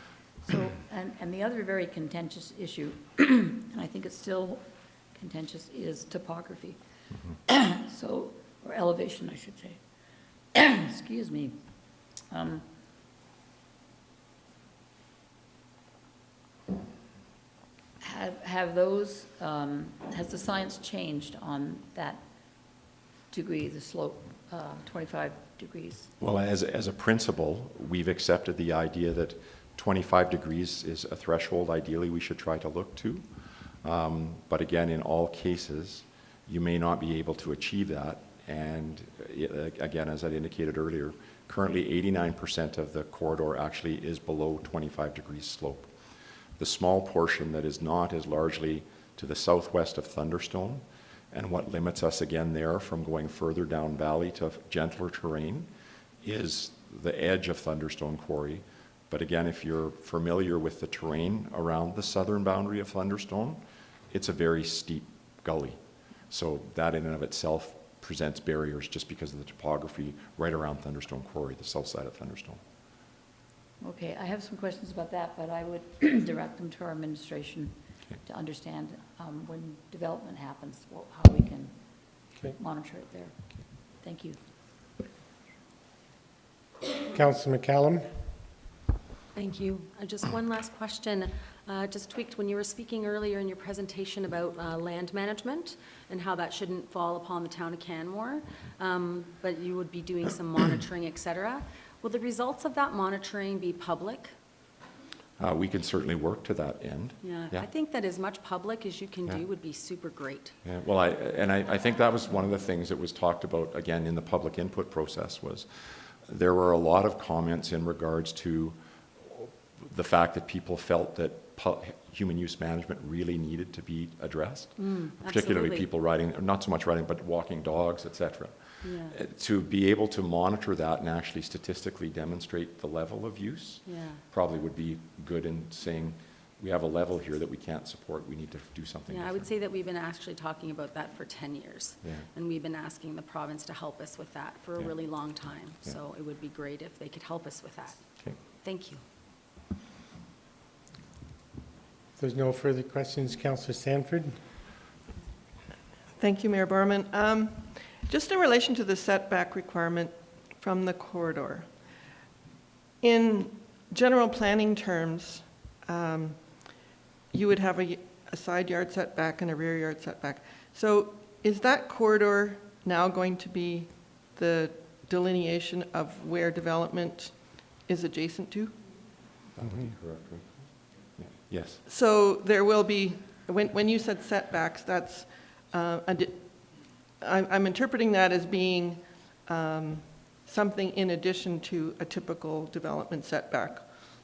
So, and the other very contentious issue, and I think it's still contentious, is topography. So, or elevation, I should say. Excuse me. Have those, has the science changed on that degree, the slope, 25 degrees? Well, as a principle, we've accepted the idea that 25 degrees is a threshold ideally we should try to look to. But again, in all cases, you may not be able to achieve that. And again, as I indicated earlier, currently 89% of the corridor actually is below 25 degrees slope. The small portion that is not is largely to the southwest of Thunderstone. And what limits us again there from going further down valley to gentler terrain is the edge of Thunderstone Quarry. But again, if you're familiar with the terrain around the southern boundary of Thunderstone, it's a very steep gully. So that in and of itself presents barriers just because of the topography right around Thunderstone Quarry, the south side of Thunderstone. Okay, I have some questions about that, but I would direct them to our administration to understand when development happens, how we can monitor it there. Thank you. Councillor McCallum? Thank you. Just one last question. Just tweaked when you were speaking earlier in your presentation about land management and how that shouldn't fall upon the town of Canmore, but you would be doing some monitoring, et cetera. Will the results of that monitoring be public? we can certainly work to that end. Yeah, Yeah. I think that as much public as you can Yeah. do would be super great. Yeah, well, I think that was one of the things that was talked about, again, in the public input process, was there were a lot of comments in regards to the fact that people felt that human use management really needed to be addressed, particularly absolutely. people riding, not so much riding, but walking dogs, et cetera. Yeah. To be able to monitor that and actually statistically demonstrate the level of use Yeah. probably would be good in saying, we have a level here that we can't support, we need to do something Yeah, I different. would say that we've been actually talking about that for 10 years. Yeah. And we've been asking the province to help us with that for a Yeah. really long time. Yeah. So it would be great if they could help us with that. Okay. Thank you. If there's no further questions, Councillor Sanford? Thank you, Mayor Borman. Just in relation to the setback requirement from the corridor, in general planning terms, you would have a side yard setback and a rear yard setback. So is that corridor now going to be the delineation of where development is adjacent to? That would be correct, right? Yeah. Yes. So there will be, when you said setbacks, that's, I'm interpreting that as being something in addition to a typical development setback,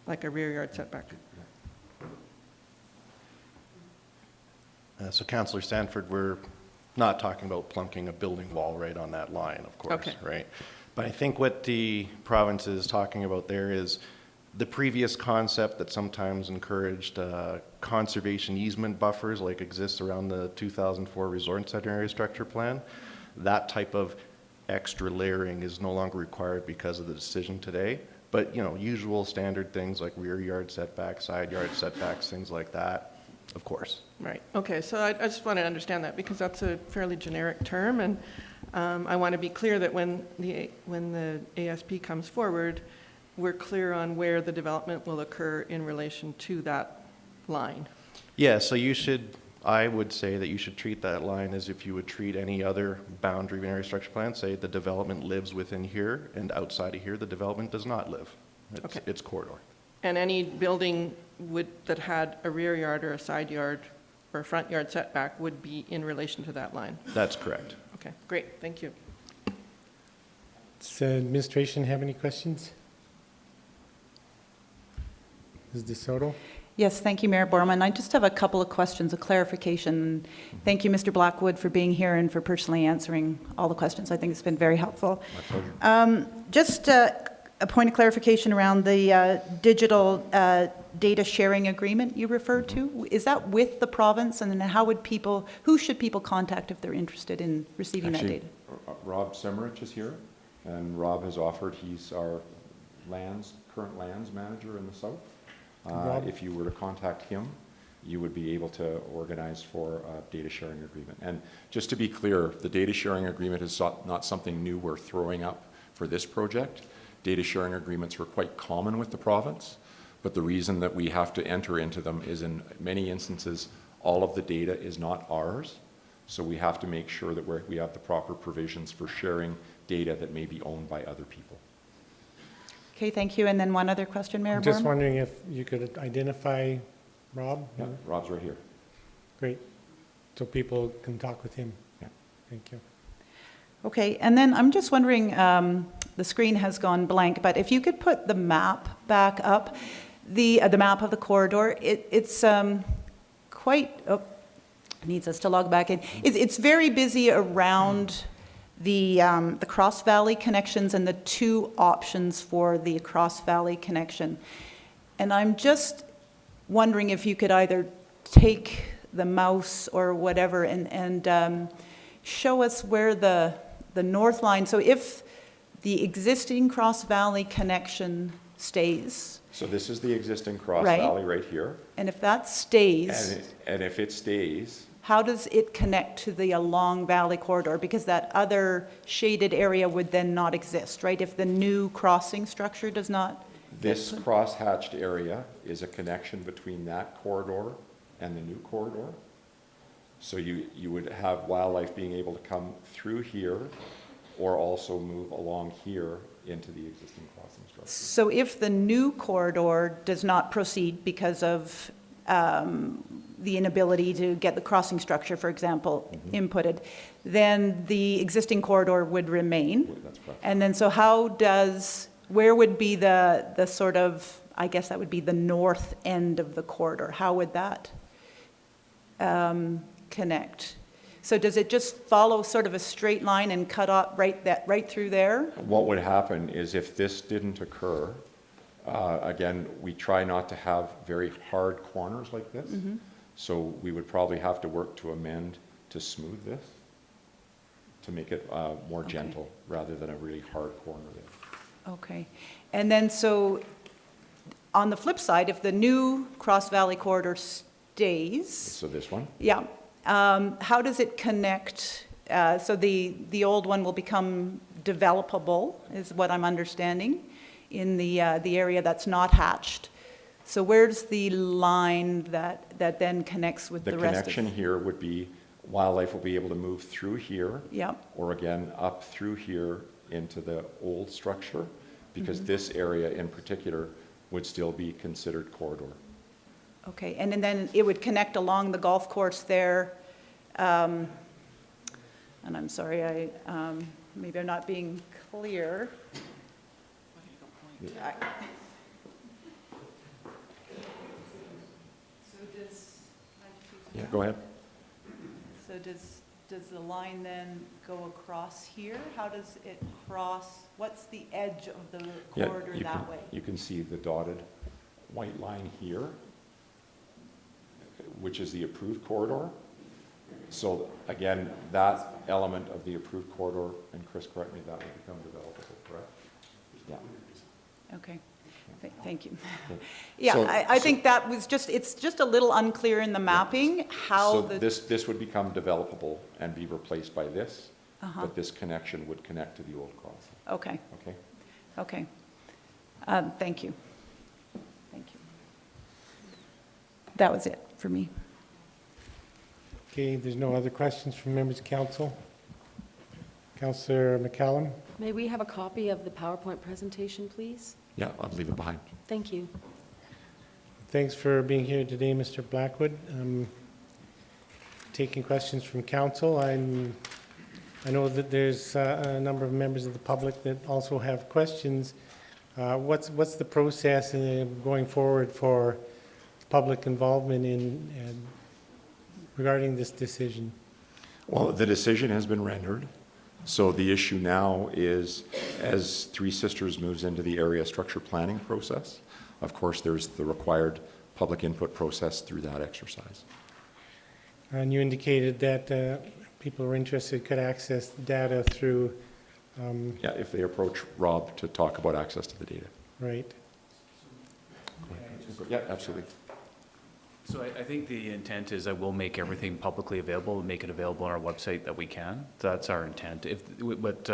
like a rear yard setback. So Councillor Sanford, we're not talking about plunking a building wall right on that line, of course, Okay. right? But I think what the province is talking about there is the previous concept that sometimes encouraged conservation easement buffers like exists around the 2004 Resort Center Area Structure Plan. That type of extra layering is no longer required because of the decision today. But, usual standard things like rear yard setbacks, side yard setbacks, things like that, of course. Right, okay, so I just want to understand that because that's a fairly generic term, and I want to be clear that when the ASP comes forward, we're clear on where the development will occur in relation to that line. Yeah, so I would say that you should treat that line as if you would treat any other boundary of an area structure plan. Say the development lives within here, and outside of here, the development does not live. Okay. It's corridor. And any building that had a rear yard or a side yard or a front yard setback would be in relation to that line. That's correct. Okay, great, thank you. Does administration have any questions? Ms. DeSoto? Yes, thank you, Mayor Borman. I just have a couple of questions, a clarification. Thank you, Mr. Blackwood, for being here and for personally answering all the questions. I think it's been very helpful. My pleasure. Just a point of clarification around the digital data sharing agreement you referred to. Is that with the province, and then who should people contact if they're interested in receiving that Actually, data? Rob Semmerich is here, and Rob has offered, he's our current lands manager in the south. Rob? If you were to contact him, you would be able to organize for a data sharing agreement. And just to be clear, the data sharing agreement is not something new we're throwing up for this project. Data sharing agreements are quite common with the province, but the reason that we have to enter into them is in many instances, all of the data is not ours. So we have to make sure that we have the proper provisions for sharing data that may be owned by other people. Okay, thank you. And then one other question, Mayor Just Borman? wondering if you could identify Rob? Yeah, Rob's right here. Great. So people can talk with him. Yeah. Thank you. Okay, and then I'm just wondering, the screen has gone blank, but if you could put the map back up, the map of the corridor, it's quite, needs us to log back in. It's very busy around the Cross Valley connections and the two options for the Cross Valley connection. And I'm just wondering if you could either take the mouse or whatever and show us where the north line, so if the existing Cross Valley connection stays. So this is the existing Cross Right. Valley right here. And if that stays, And if it stays, how does it connect to the Long Valley corridor? Because that other shaded area would then not exist, right? If the new crossing structure does not. this cross-hatched area is a connection between that corridor and the new corridor. So you would have wildlife being able to come through here or also move along here into the existing crossing structure. So if the new corridor does not proceed because of the inability to get the crossing structure, for example, inputted, then the existing corridor would remain? That's correct. And then so where would be the sort of, I guess that would be the north end of the corridor? How would that connect? So does it just follow sort of a straight line and cut off right through there? What would happen is if this didn't occur, again, we try not to have very hard corners like this. So we would probably have to work to amend to smooth this, to make it more gentle rather than a really hard corner there. Okay. And then so on the flip side, if the new Cross Valley corridor stays, So this one? yeah, how does it connect? So the old one will become developable, is what I'm understanding, in the area that's not hatched. So where's the line that then connects with the rest of? The connection here would be wildlife will be able to move through here. Yep. Or again, up through here into the old structure, because this area in particular would still be considered corridor. Okay, and then it would connect along the golf course there. And I'm sorry, maybe I'm not being clear. Yeah, go ahead. So does the line then go across here? How does it cross? What's the edge of the Yeah, corridor that way? You can see the dotted white line here, which is the approved corridor. So again, that element of the approved corridor, and Chris, correct me, that would become developable, correct? Yeah. Okay, thank you. Okay. Yeah, So- I think that was it's just a little unclear in the mapping how So the. this would become developable and be replaced by this, but this connection would connect to the old crossing, Okay, okay? okay. Thank you. Thank you. That was it for me. Okay, there's no other questions from members of council. Councillor McCallum? May we have a copy of the PowerPoint presentation, please? Yeah, I'll leave it behind. Thank you. Thanks for being here today, Mr. Blackwood. Taking questions from council. I know that there's a number of members of the public that also have questions. What's the process going forward for public involvement in regarding this decision? Well, the decision has been rendered. So the issue now is, as Three Sisters moves into the area structure planning process, of course, there's the required public input process through that exercise. And you indicated that people who are interested could access the data through, Yeah, if they approach Rob to talk about access to the data. right? Yeah, absolutely. So I think the intent is that we'll make everything publicly available, make it available on our website that we can. That's our intent. If what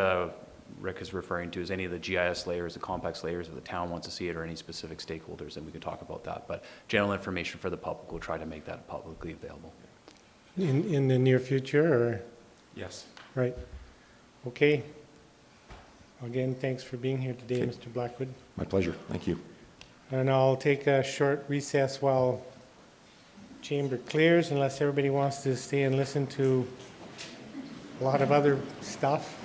Rick is referring to is any of the GIS layers, the complex layers, if the town wants to see it or any specific stakeholders, then we can talk about that. But general information for the public, we'll try to make that publicly available. In the near future, or? Yes. Right. Okay. Again, thanks for being here today, Okay. Mr. Blackwood. My pleasure. Thank you. And I'll take a short recess while chamber clears, unless everybody wants to stay and listen to a lot of other stuff.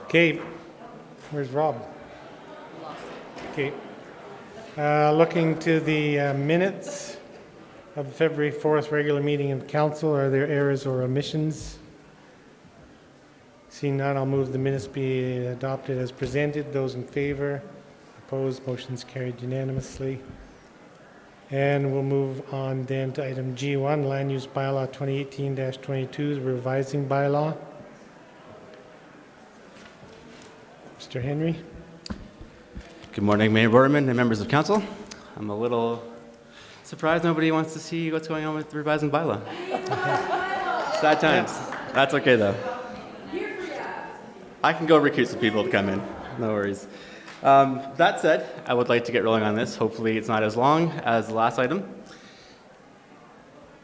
Okay, where's Rob? Okay. Looking to the minutes of the February 4th regular meeting of council, are there errors or omissions? Seeing none, I'll move the minutes be adopted as presented. Those in favor? Opposed? Motion's carried unanimously. And we'll move on then to item G1, Land Use Bylaw 2018-22, revising bylaw. Mr. Henry? Good morning, Mayor Borman and members of council. I'm a little surprised nobody wants to see what's going on with the revising bylaw. Sad times. That's okay though. I can go recruit some people to come in. No worries. That said, I would like to get rolling on this. Hopefully it's not as long as the last item.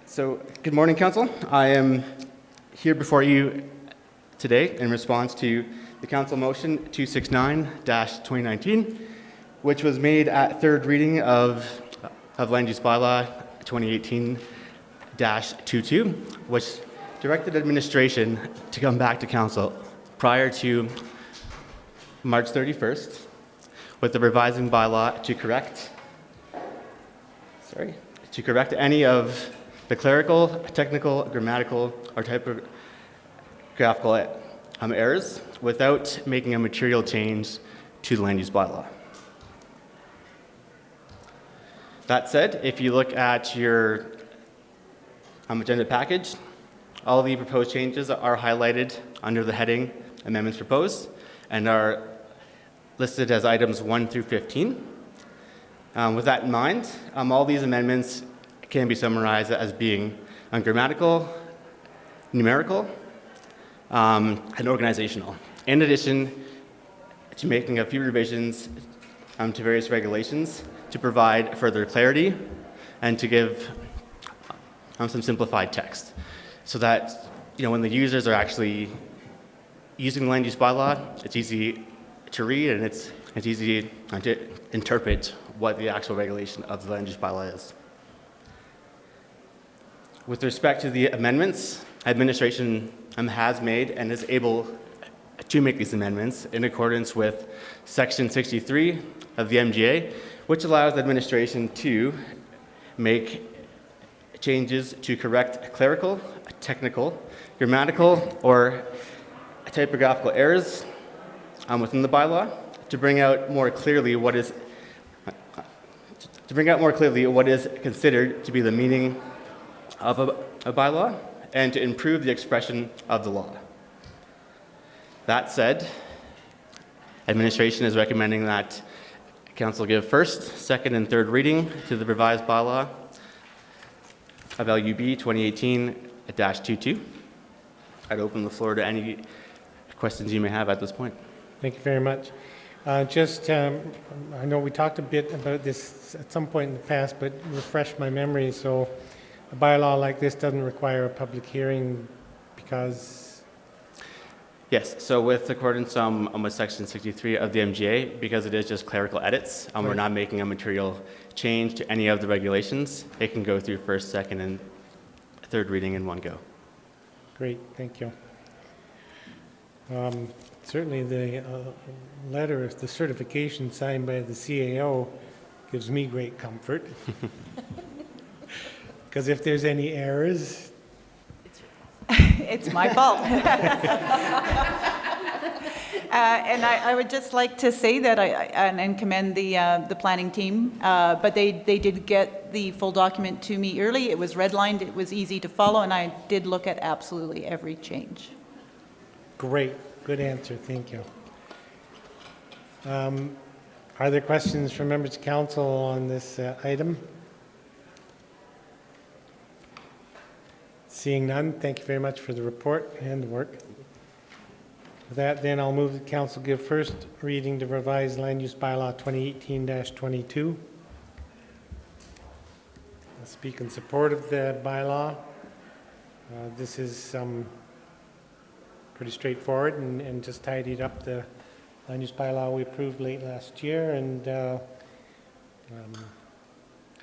So, good morning, council. I am here before you today in response to the council motion 269-2019, which was made at third reading of Land Use Bylaw 2018-22, which directed administration to come back to council prior to March 31st with the revising bylaw to correct any of the clerical, technical, grammatical, or typographical errors without making a material change to the land use bylaw. That said, if you look at your agenda package, all the proposed changes are highlighted under the heading Amendments Proposed and are listed as items 1 through 15. With that in mind, all these amendments can be summarized as being ungrammatical, numerical, and organizational. In addition to making a few revisions to various regulations to provide further clarity and to give some simplified text so that when the users are actually using the land use bylaw, it's easy to read and it's easy to interpret what the actual regulation of the land use bylaw is. With respect to the amendments, administration has made and is able to make these amendments in accordance with Section 63 of the MGA, which allows administration to make changes to correct clerical, technical, grammatical, or typographical errors within the bylaw to bring out more clearly what is considered to be the meaning of a bylaw and to improve the expression of the law. That said, administration is recommending that council give first, second, and third reading to the revised bylaw of LUB 2018-22. I'd open the floor to any questions you may have at this point. Thank you very much. I know we talked a bit about this at some point in the past, but refresh my memory. So a bylaw like this doesn't require a public hearing because... Yes, so with accordance with Section 63 of the MGA, because it is just clerical edits, we're not making a material change to any of the regulations. It can go through first, second, and third reading in one go. Great, thank you. Certainly the letter, the certification signed by the CAO gives me great comfort. Because if there's any errors... It's my fault. And I would just like to say that and commend the planning team, but they did get the full document to me early. It was redlined, it was easy to follow, and I did look at absolutely every change. Great, good answer, thank you. Are there questions from members of council on this item? Seeing none, thank you very much for the report and the work. With that, then I'll move the council give first reading to revised land use bylaw 2018-22. I'll speak in support of the bylaw. This is pretty straightforward and just tidied up the land use bylaw we approved late last year, and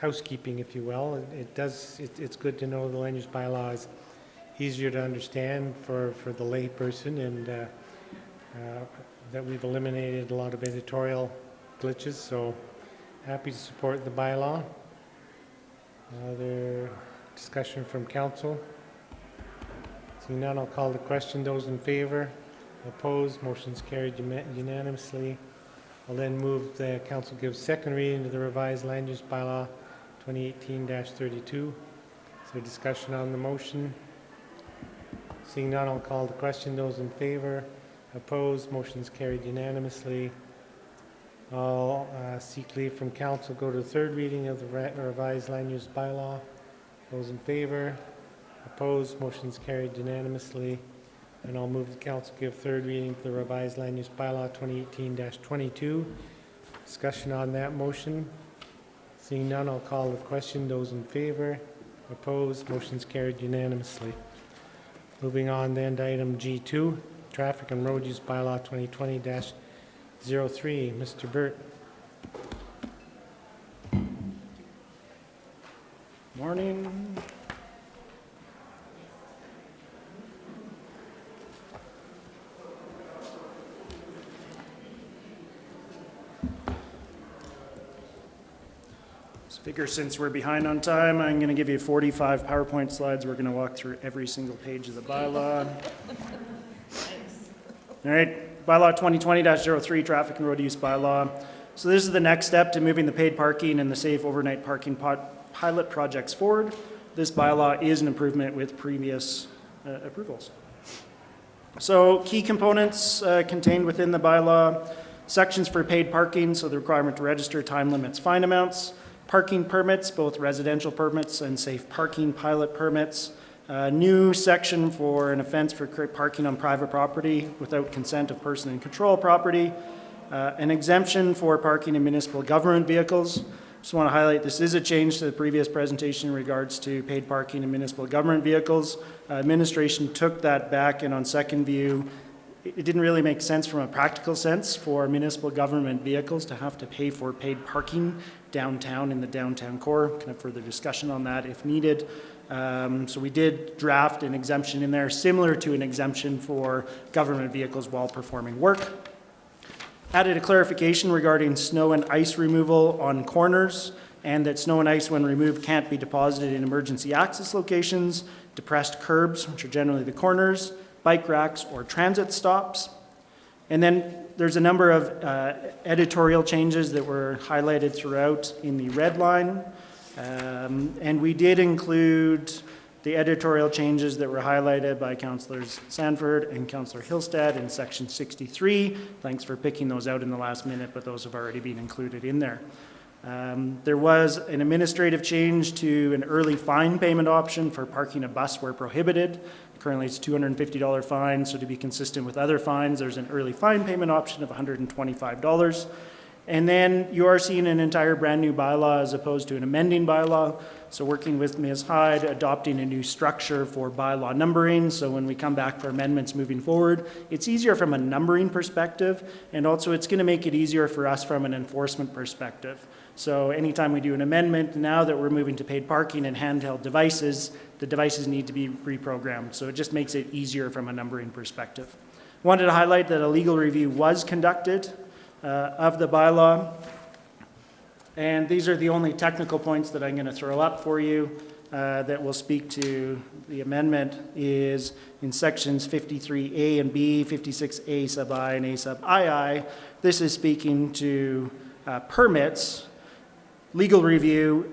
housekeeping, if you will. It's good to know the land use bylaw is easier to understand for the lay person, and that we've eliminated a lot of editorial glitches, so happy to support the bylaw. Other discussion from council? Seeing none, I'll call the question. Those in favor? Opposed? Motion's carried unanimously. I'll then move the council gives second reading to the revised land use bylaw 2018-32. Is there discussion on the motion? Seeing none, I'll call the question. Those in favor? Opposed? Motion's carried unanimously. I'll seek leave from council, go to the third reading of the revised land use bylaw. Those in favor? Opposed? Motion's carried unanimously. And I'll move the council give third reading to the revised land use bylaw 2018-22. Discussion on that motion. Seeing none, I'll call the question. Those in favor? Opposed? Motion's carried unanimously. Moving on then to item G2, traffic and road use bylaw 2020-03. Mr. Burt. Morning. So figure since we're behind on time, I'm going to give you 45 PowerPoint slides. We're going to walk through every single page of the bylaw. All right, bylaw 2020-03, traffic and road use bylaw. So this is the next step to moving the paid parking and the safe overnight parking pilot projects forward. This bylaw is an improvement with previous approvals. So key components contained within the bylaw: sections for paid parking, so the requirement to register, time limits, fine amounts; parking permits, both residential permits and safe parking pilot permits; new section for an offense for parking on private property without consent of person in control property; an exemption for parking in municipal government vehicles. Just want to highlight this is a change to the previous presentation in regards to paid parking in municipal government vehicles. Administration took that back, and on second view, it didn't really make sense from a practical sense for municipal government vehicles to have to pay for paid parking downtown in the downtown core. Can have further discussion on that if needed. So we did draft an exemption in there similar to an exemption for government vehicles while performing work. Added a clarification regarding snow and ice removal on corners, and that snow and ice when removed can't be deposited in emergency access locations, depressed curbs, which are generally the corners, bike racks, or transit stops. And then there's a number of editorial changes that were highlighted throughout in the red line. And we did include the editorial changes that were highlighted by Councillors Sanford and Councillor Hillstead in section 63. Thanks for picking those out in the last minute, but those have already been included in there. There was an administrative change to an early fine payment option for parking a bus where prohibited. Currently it's a $250 fine, so to be consistent with other fines, there's an early fine payment option of $125. And then you are seeing an entire brand new bylaw as opposed to an amending bylaw. So working with Ms. Hyde, adopting a new structure for bylaw numbering. So when we come back for amendments moving forward, it's easier from a numbering perspective, and also it's going to make it easier for us from an enforcement perspective. So anytime we do an amendment, now that we're moving to paid parking and handheld devices, the devices need to be reprogrammed. So it just makes it easier from a numbering perspective. Wanted to highlight that a legal review was conducted of the bylaw. And these are the only technical points that I'm going to throw up for you that will speak to the amendment is in sections 53A and B, 56A sub I and A sub II. This is speaking to permits. Legal review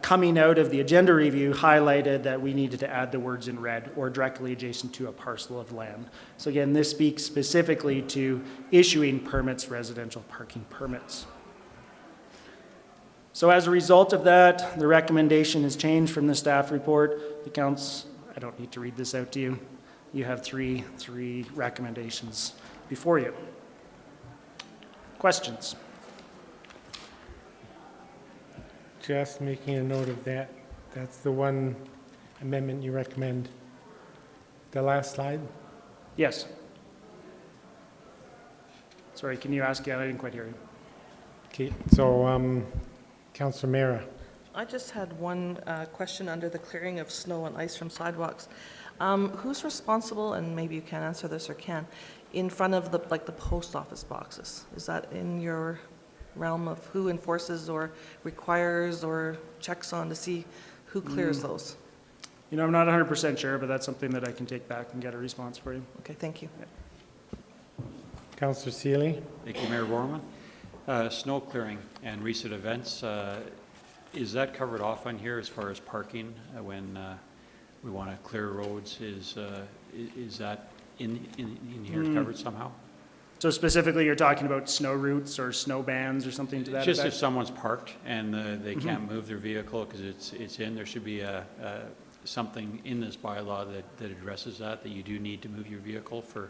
coming out of the agenda review highlighted that we needed to add the words in red or directly adjacent to a parcel of land. So again, this speaks specifically to issuing permits, residential parking permits. So as a result of that, the recommendation has changed from the staff report. The council, I don't need to read this out to you. You have three recommendations before you. Questions? Just making a note of that. That's the one amendment you recommend. The last slide? Yes. Sorry, can you ask again? I didn't quite hear you. Okay, so Councillor Mera. I just had one question under the clearing of snow and ice from sidewalks. Who's responsible, and maybe you can't answer this or can, in front of the, like the post office boxes? Is that in your realm of who enforces or requires or checks on to see who clears those? You know, I'm not 100% sure, but that's something that I can take back and get a response for you. Okay, thank you. Councillor Seeley? Thank you, Mayor Borman. Snow clearing and recent events, is that covered off on here as far as parking when we want to clear roads? Is that in here covered somehow? So specifically, you're talking about snow routes or snow bans or something to that Just effect? if someone's parked and they can't move their vehicle because it's in, there should be something in this bylaw that addresses that you do need to move your vehicle for.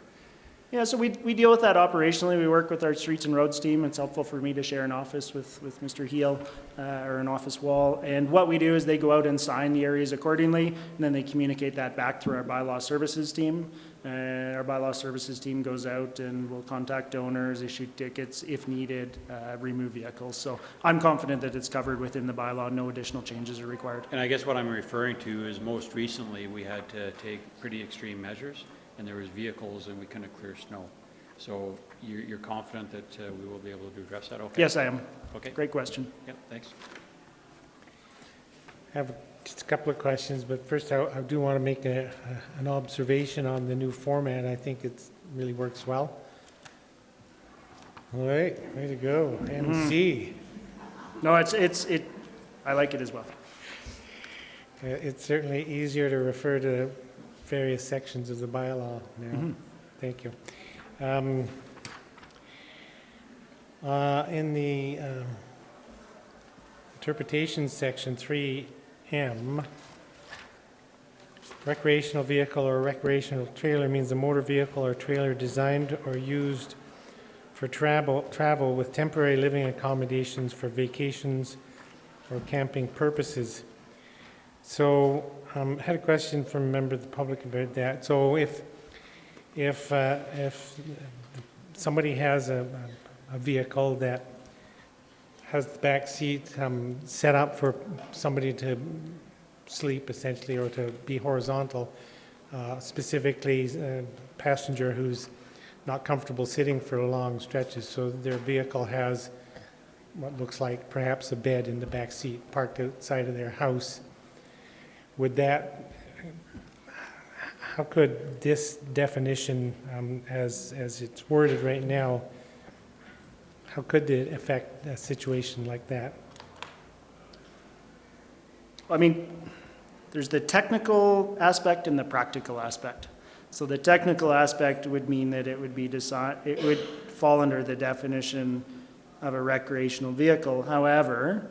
Yeah, so we deal with that operationally. We work with our streets and roads team. It's helpful for me to share an office with Mr. Heel or an office wall. And what we do is they go out and sign the areas accordingly, and then they communicate that back through our bylaw services team. Our bylaw services team goes out and will contact owners, issue tickets if needed, remove vehicles. So I'm confident that it's covered within the bylaw. No additional changes are required. And I guess what I'm referring to is most recently we had to take pretty extreme measures, and there was vehicles and we couldn't clear snow. So you're confident that we will be able to address that? Okay. Yes, I am. Okay. Great question. Yep, thanks. I have just a couple of questions, but first I do want to make an observation on the new format. I think it really works well. All right, way to go. MC. No, I like it as well. It's certainly easier to refer to various sections of the bylaw now. Thank you. In the interpretation section 3M, recreational vehicle or recreational trailer means a motor vehicle or trailer designed or used for travel with temporary living accommodations for vacations or camping purposes. So I had a question from a member of the public about that. So if somebody has a vehicle that has the back seat set up for somebody to sleep essentially or to be horizontal, specifically a passenger who's not comfortable sitting for long stretches, so their vehicle has what looks like perhaps a bed in the back seat parked outside of their house. How could this definition, as it's worded right now, how could it affect a situation like that? I mean, there's the technical aspect and the practical aspect. So the technical aspect would mean that it would fall under the definition of a recreational vehicle. However,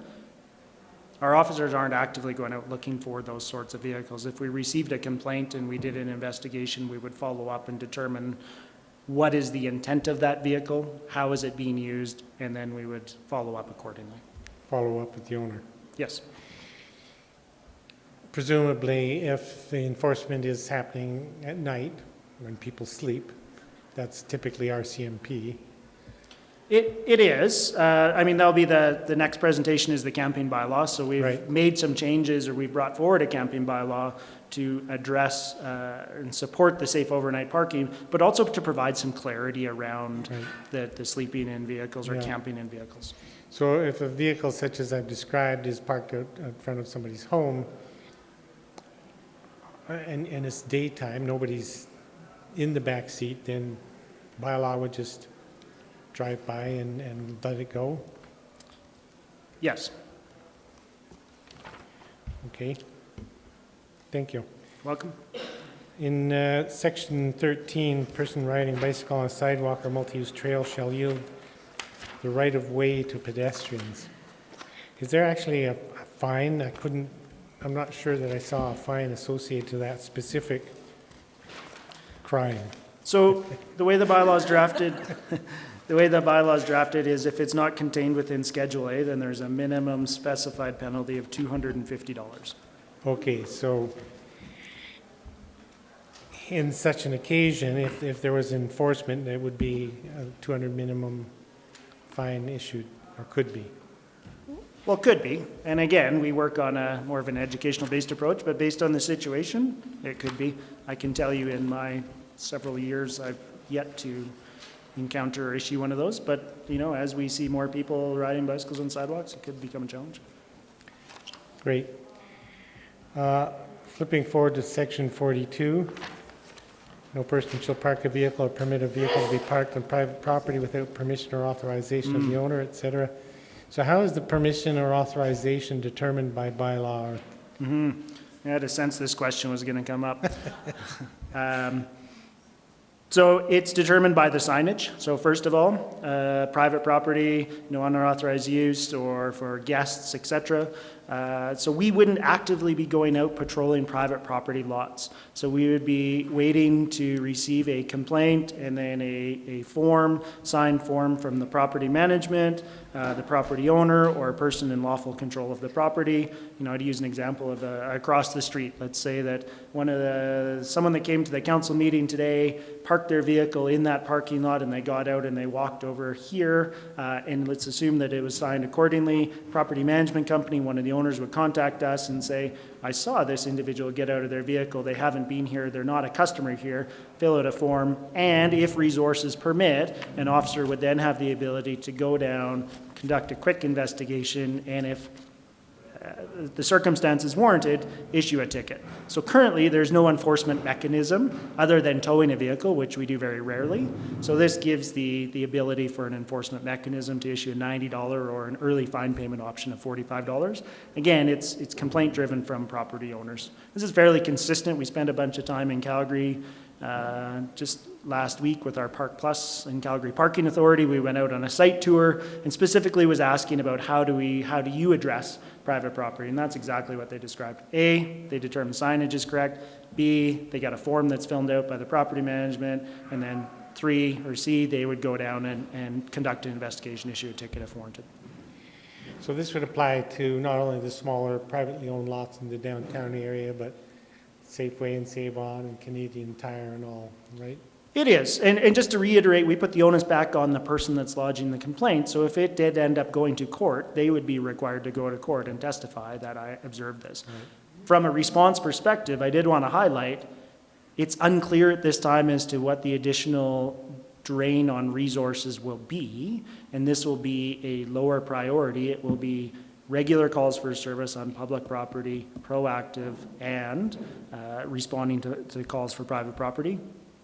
our officers aren't actively going out looking for those sorts of vehicles. If we received a complaint and we did an investigation, we would follow up and determine what is the intent of that vehicle, how is it being used, and then we would follow up accordingly. Follow up with the owner. Yes. Presumably, if the enforcement is happening at night when people sleep, that's typically RCMP. It is. I mean, that'll be the next presentation is the camping bylaw. So we've made some changes, or we've brought forward a camping bylaw to address and support the safe overnight parking, but also to provide some clarity around the sleeping in vehicles or camping in vehicles. So if a vehicle such as I've described is parked out in front of somebody's home, and it's daytime, nobody's in the back seat, then bylaw would just drive by and let it go? Yes. Okay. Thank you. Welcome. In section 13, person riding bicycle on a sidewalk or multi-use trail shall yield the right of way to pedestrians. Is there actually a fine? I'm not sure that I saw a fine associated to that specific crime. So the way the bylaw is drafted, is if it's not contained within Schedule A, then there's a minimum specified penalty of $250. Okay, so in such an occasion, if there was enforcement, there would be a 200 minimum fine issued, or could be. Well, could be. And again, we work on a more of an educational-based approach, but based on the situation, it could be. I can tell you in my several years, I've yet to encounter or issue one of those, but, you know, as we see more people riding bicycles on sidewalks, it could become a challenge. Great. Flipping forward to section 42. No person shall park a vehicle or permit a vehicle to be parked on private property without permission or authorization of the owner, etc. So how is the permission or authorization determined by bylaw? I had a sense this question was going to come up. So it's determined by the signage. So first of all, private property, no unauthorized use or for guests, etc. So we wouldn't actively be going out patrolling private property lots. So we would be waiting to receive a complaint and then a form, signed form from the property management, the property owner, or a person in lawful control of the property. You know, to use an example of across the street, let's say that someone that came to the council meeting today parked their vehicle in that parking lot and they got out and they walked over here, and let's assume that it was signed accordingly. Property management company, one of the owners would contact us and say, I saw this individual get out of their vehicle, they haven't been here, they're not a customer here, fill out a form, and if resources permit, an officer would then have the ability to go down, conduct a quick investigation, and if the circumstances warranted, issue a ticket. So currently, there's no enforcement mechanism other than towing a vehicle, which we do very rarely. So this gives the ability for an enforcement mechanism to issue a $90 or an early fine payment option of $45. Again, it's complaint driven from property owners. This is fairly consistent. We spent a bunch of time in Calgary just last week with our Park Plus and Calgary Parking Authority. We went out on a site tour and specifically was asking about how do you address private property, and that's exactly what they described. A, they determine signage is correct. B, they got a form that's filled out by the property management, and then 3 or C, they would go down and conduct an investigation, issue a ticket if warranted. So this would apply to not only the smaller privately owned lots in the downtown area, but Safeway and Save-On and Canadian Tire and all, right? It is. And just to reiterate, we put the onus back on the person that's lodging the complaint. So if it did end up going to court, they would be required to go to court and testify that I observed this. Right. From a response perspective, I did want to highlight, it's unclear at this time as to what the additional drain on resources will be, and this will be a lower priority. It will be regular calls for service on public property, proactive, and responding to calls for private property,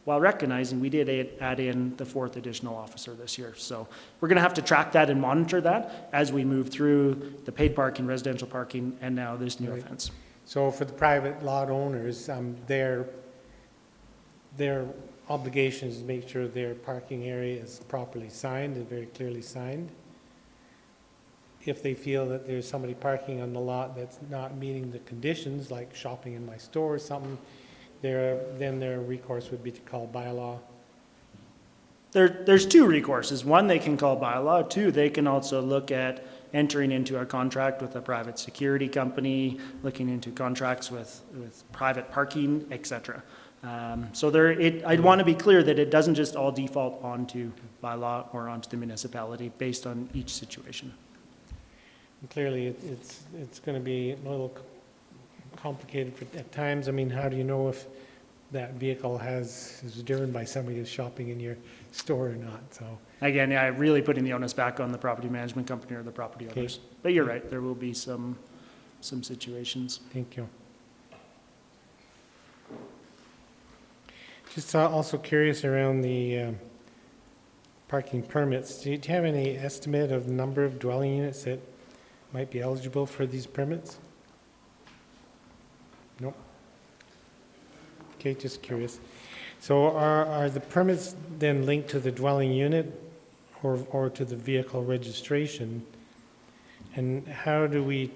while recognizing we did add in the 4th additional officer this year. So we're going to have to track that and monitor that as we move through the paid parking, residential parking, and now this new offense. So for the private lot owners, their obligation is to make sure their parking area is properly signed and very clearly signed. If they feel that there's somebody parking on the lot that's not meeting the conditions, like shopping in my store or something, then their recourse would be to call bylaw. There's 2 recourses. 1, they can call bylaw. 2, they can also look at entering into a contract with a private security company, looking into contracts with private parking, etc. So I'd want to be clear that it doesn't just all default onto bylaw or onto the municipality based on each situation. And clearly, it's going to be a little complicated at times. I mean, how do you know if that vehicle is driven by somebody who's shopping in your store or not? So again, yeah, really putting the onus back on the property management company or the property owners. But you're right, there will be some situations. Thank you. Just also curious around the parking permits. Do you have any estimate of the number of dwelling units that might be eligible for these permits? Nope. Okay, just curious. So are the permits then linked to the dwelling unit or to the vehicle registration? And how do we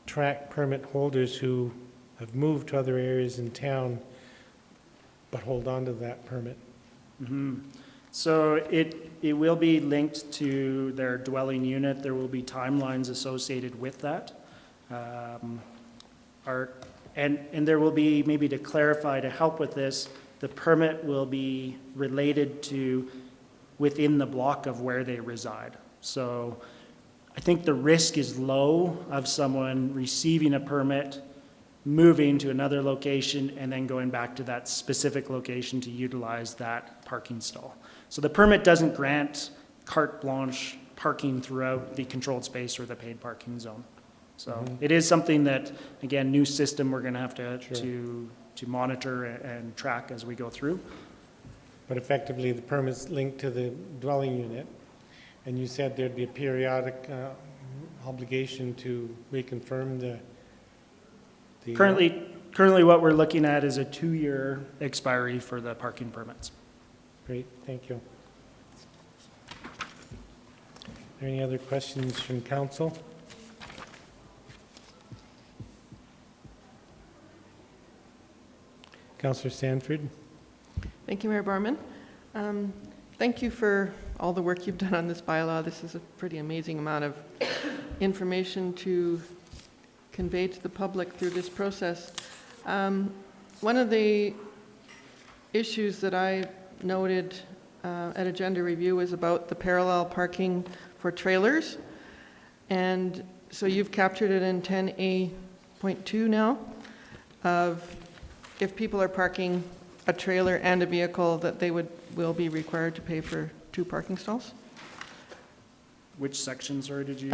track permit holders who have moved to other areas in town but hold on to that permit? Mm-hmm. So it will be linked to their dwelling unit. There will be timelines associated with that. And there will be, maybe to clarify, to help with this, the permit will be related to within the block of where they reside. So I think the risk is low of someone receiving a permit moving to another location and then going back to that specific location to utilize that parking stall. So the permit doesn't grant carte blanche parking throughout the controlled space or the paid parking zone. So it is something that, again, new system we're going to have to monitor and track as we go through. But effectively, the permit's linked to the dwelling unit, and you said there'd be a periodic obligation to reconfirm the Currently, what we're looking at is a 2-year expiry for the parking permits. Great, thank you. Are there any other questions from council? Councillor Sanford. Thank you, Mayor Barman. Thank you for all the work you've done on this bylaw. This is a pretty amazing amount of information to convey to the public through this process. One of the issues that I noted at agenda review was about the parallel parking for trailers. And so you've captured it in 10A.2 now of if people are parking a trailer and a vehicle that they will be required to pay for 2 parking stalls. Which section, sorry, did you?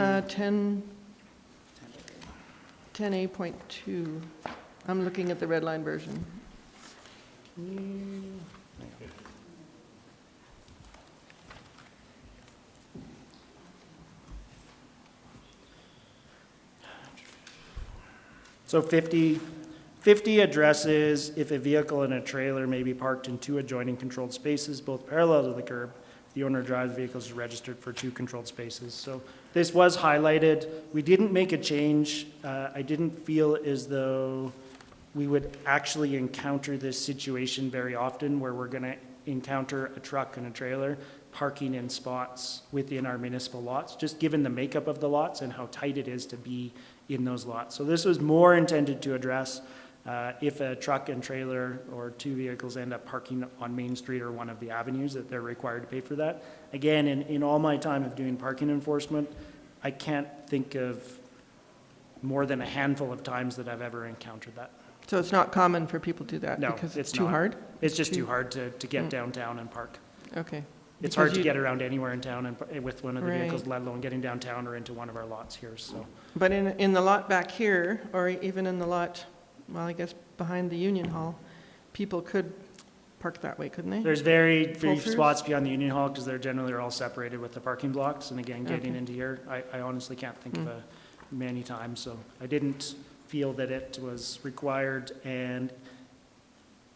10A.2. I'm looking at the red line version. So 50 addresses if a vehicle and a trailer may be parked in 2 adjoining controlled spaces, both parallel to the curb. The owner drives the vehicles is registered for 2 controlled spaces. So this was highlighted. We didn't make a change. I didn't feel as though we would actually encounter this situation very often where we're going to encounter a truck and a trailer parking in spots within our municipal lots, just given the makeup of the lots and how tight it is to be in those lots. So this was more intended to address if a truck and trailer or 2 vehicles end up parking on Main Street or one of the avenues that they're required to pay for that. Again, in all my time of doing parking enforcement, I can't think of more than a handful of times that I've ever encountered that. So it's not common for people to do that? No, because it's too not. hard? It's just too hard to get downtown and park. Okay. It's hard to get around anywhere in town and with one of the vehicles, Right. let alone getting downtown or into one of our lots here, so. But in the lot back here, or even in the lot, well, I guess behind the Union Hall, people could park that way, couldn't they? There's very few Pull-throughs? spots beyond the Union Hall because they're generally all separated with the parking blocks. And again, getting Okay. into here, I honestly can't think of many times. So I didn't feel that it was required. And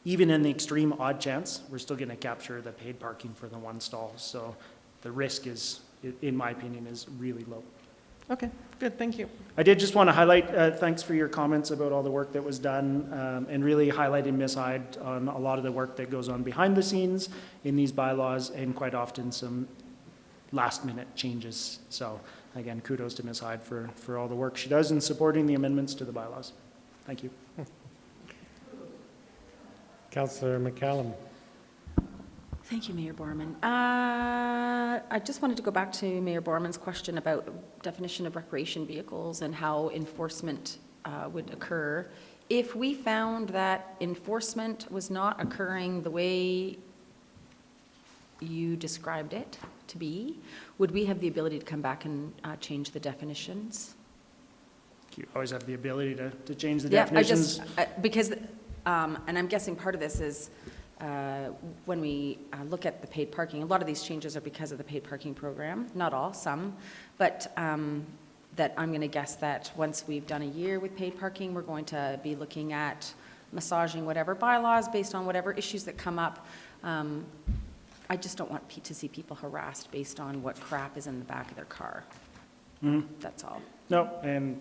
even in the extreme odd chance, we're still going to capture the paid parking for the 1 stall. So the risk is, in my opinion, is really low. Okay, good, thank you. I did just want to highlight, thanks for your comments about all the work that was done, and really highlighting Ms. Hyde on a lot of the work that goes on behind the scenes in these bylaws, and quite often some last-minute changes. So again, kudos to Ms. Hyde for all the work she does in supporting the amendments to the bylaws. Thank you. Councillor McCallum. Thank you, Mayor Borman. I just wanted to go back to Mayor Borman's question about definition of recreation vehicles and how enforcement would occur. If we found that enforcement was not occurring the way you described it to be, would we have the ability to come back and change the definitions? You always have the ability to change the definitions. Because, and I'm guessing part of this is when we look at the paid parking, a lot of these changes are because of the paid parking program, not all, some, but that I'm going to guess that once we've done a year with paid parking, we're going to be looking at massaging whatever bylaws based on whatever issues that come up. I just don't want to see people harassed based on what crap is in the back of their car. That's all. No, and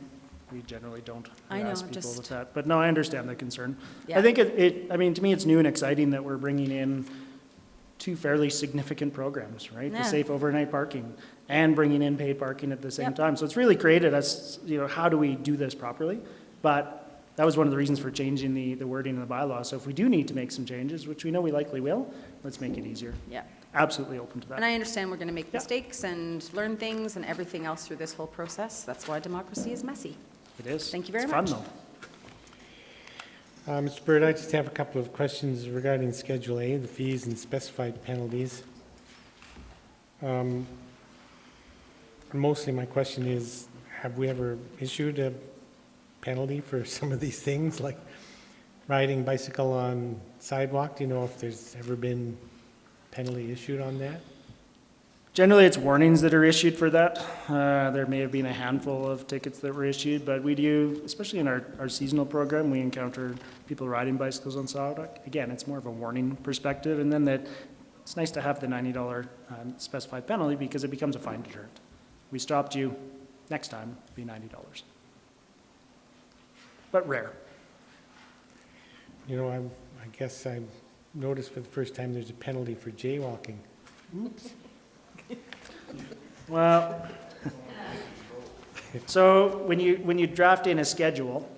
we generally don't harass people just- with that. But no, I understand the concern. Yeah. I think I mean, to me, it's new and exciting that we're bringing in 2 fairly significant programs, right? Yeah. The safe overnight parking and bringing in paid parking at the same Yep. time. So it's really created us, how do we do this properly? But that was one of the reasons for changing the wording in the bylaw. So if we do need to make some changes, which we know we likely will, let's make it easier. Yeah. Absolutely open to that. And I understand we're going to make Yeah. mistakes and learn things and everything else through this whole process. That's why democracy is messy. It is. Thank you very It's much. fun, though. Mr. Bird, I just have a couple of questions regarding Schedule A, the fees and specified penalties. Mostly my question is, have we ever issued a penalty for some of these things, like riding bicycle on sidewalk? Do you know if there's ever been penalty issued on that? Generally, it's warnings that are issued for that. There may have been a handful of tickets that were issued, but we do, especially in our seasonal program, we encounter people riding bicycles on sidewalk. Again, it's more of a warning perspective, and then it's nice to have the $90 specified penalty because it becomes a fine deterrent. We stopped you, next time, it'll be $90. But rare. You know, I guess I noticed for the first time there's a penalty for jaywalking. Oops. Well, so when you draft in a schedule,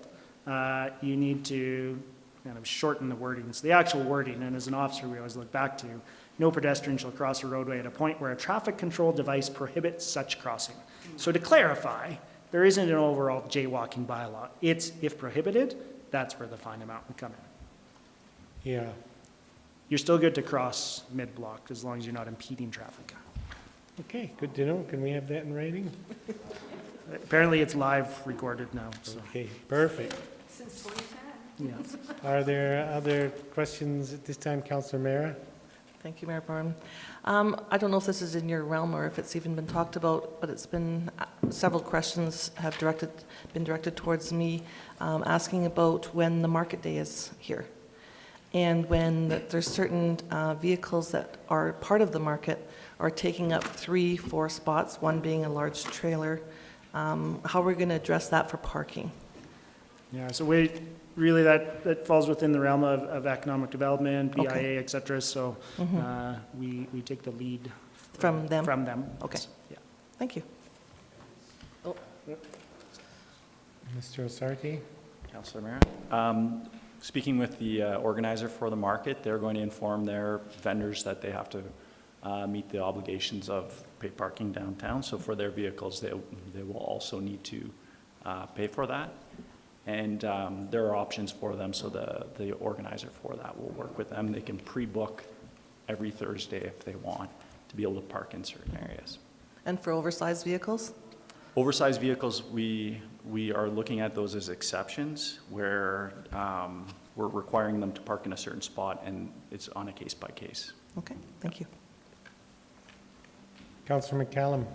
you need to kind of shorten the wording. It's the actual wording, and as an officer, we always look back to, no pedestrian shall cross a roadway at a point where a traffic control device prohibits such crossing. So to clarify, there isn't an overall jaywalking bylaw. It's if prohibited, that's where the fine amount would come in. Yeah. You're still good to cross mid-block as long as you're not impeding traffic. Okay, good to know. Can we have that in writing? Apparently, it's live recorded now. So. Okay, perfect. Since 2010. Yes. Are there other questions at this time, Councillor Mara? Thank you, Mayor Barn. I don't know if this is in your realm or if it's even been talked about, but it's been, several questions have been directed towards me, asking about when the market day is here. And when there's certain vehicles that are part of the market are taking up 3-4 spots, one being a large trailer. How are we going to address that for parking? Yeah, so really that falls within the realm of economic development, BIA, Okay. et cetera. So we take the lead From them? From them. Okay. Yes. Yeah. Thank you. Mr. Osarty? Councillor Mayor. Speaking with the organizer for the market, they're going to inform their vendors that they have to meet the obligations of paid parking downtown. So for their vehicles, they will also need to pay for that. And there are options for them, so the organizer for that will work with them. They can pre-book every Thursday if they want to be able to park in certain areas. And for oversized vehicles? Oversized vehicles, we are looking at those as exceptions where we're requiring them to park in a certain spot, and it's on a case by case. Okay, thank you. Councillor McCallum?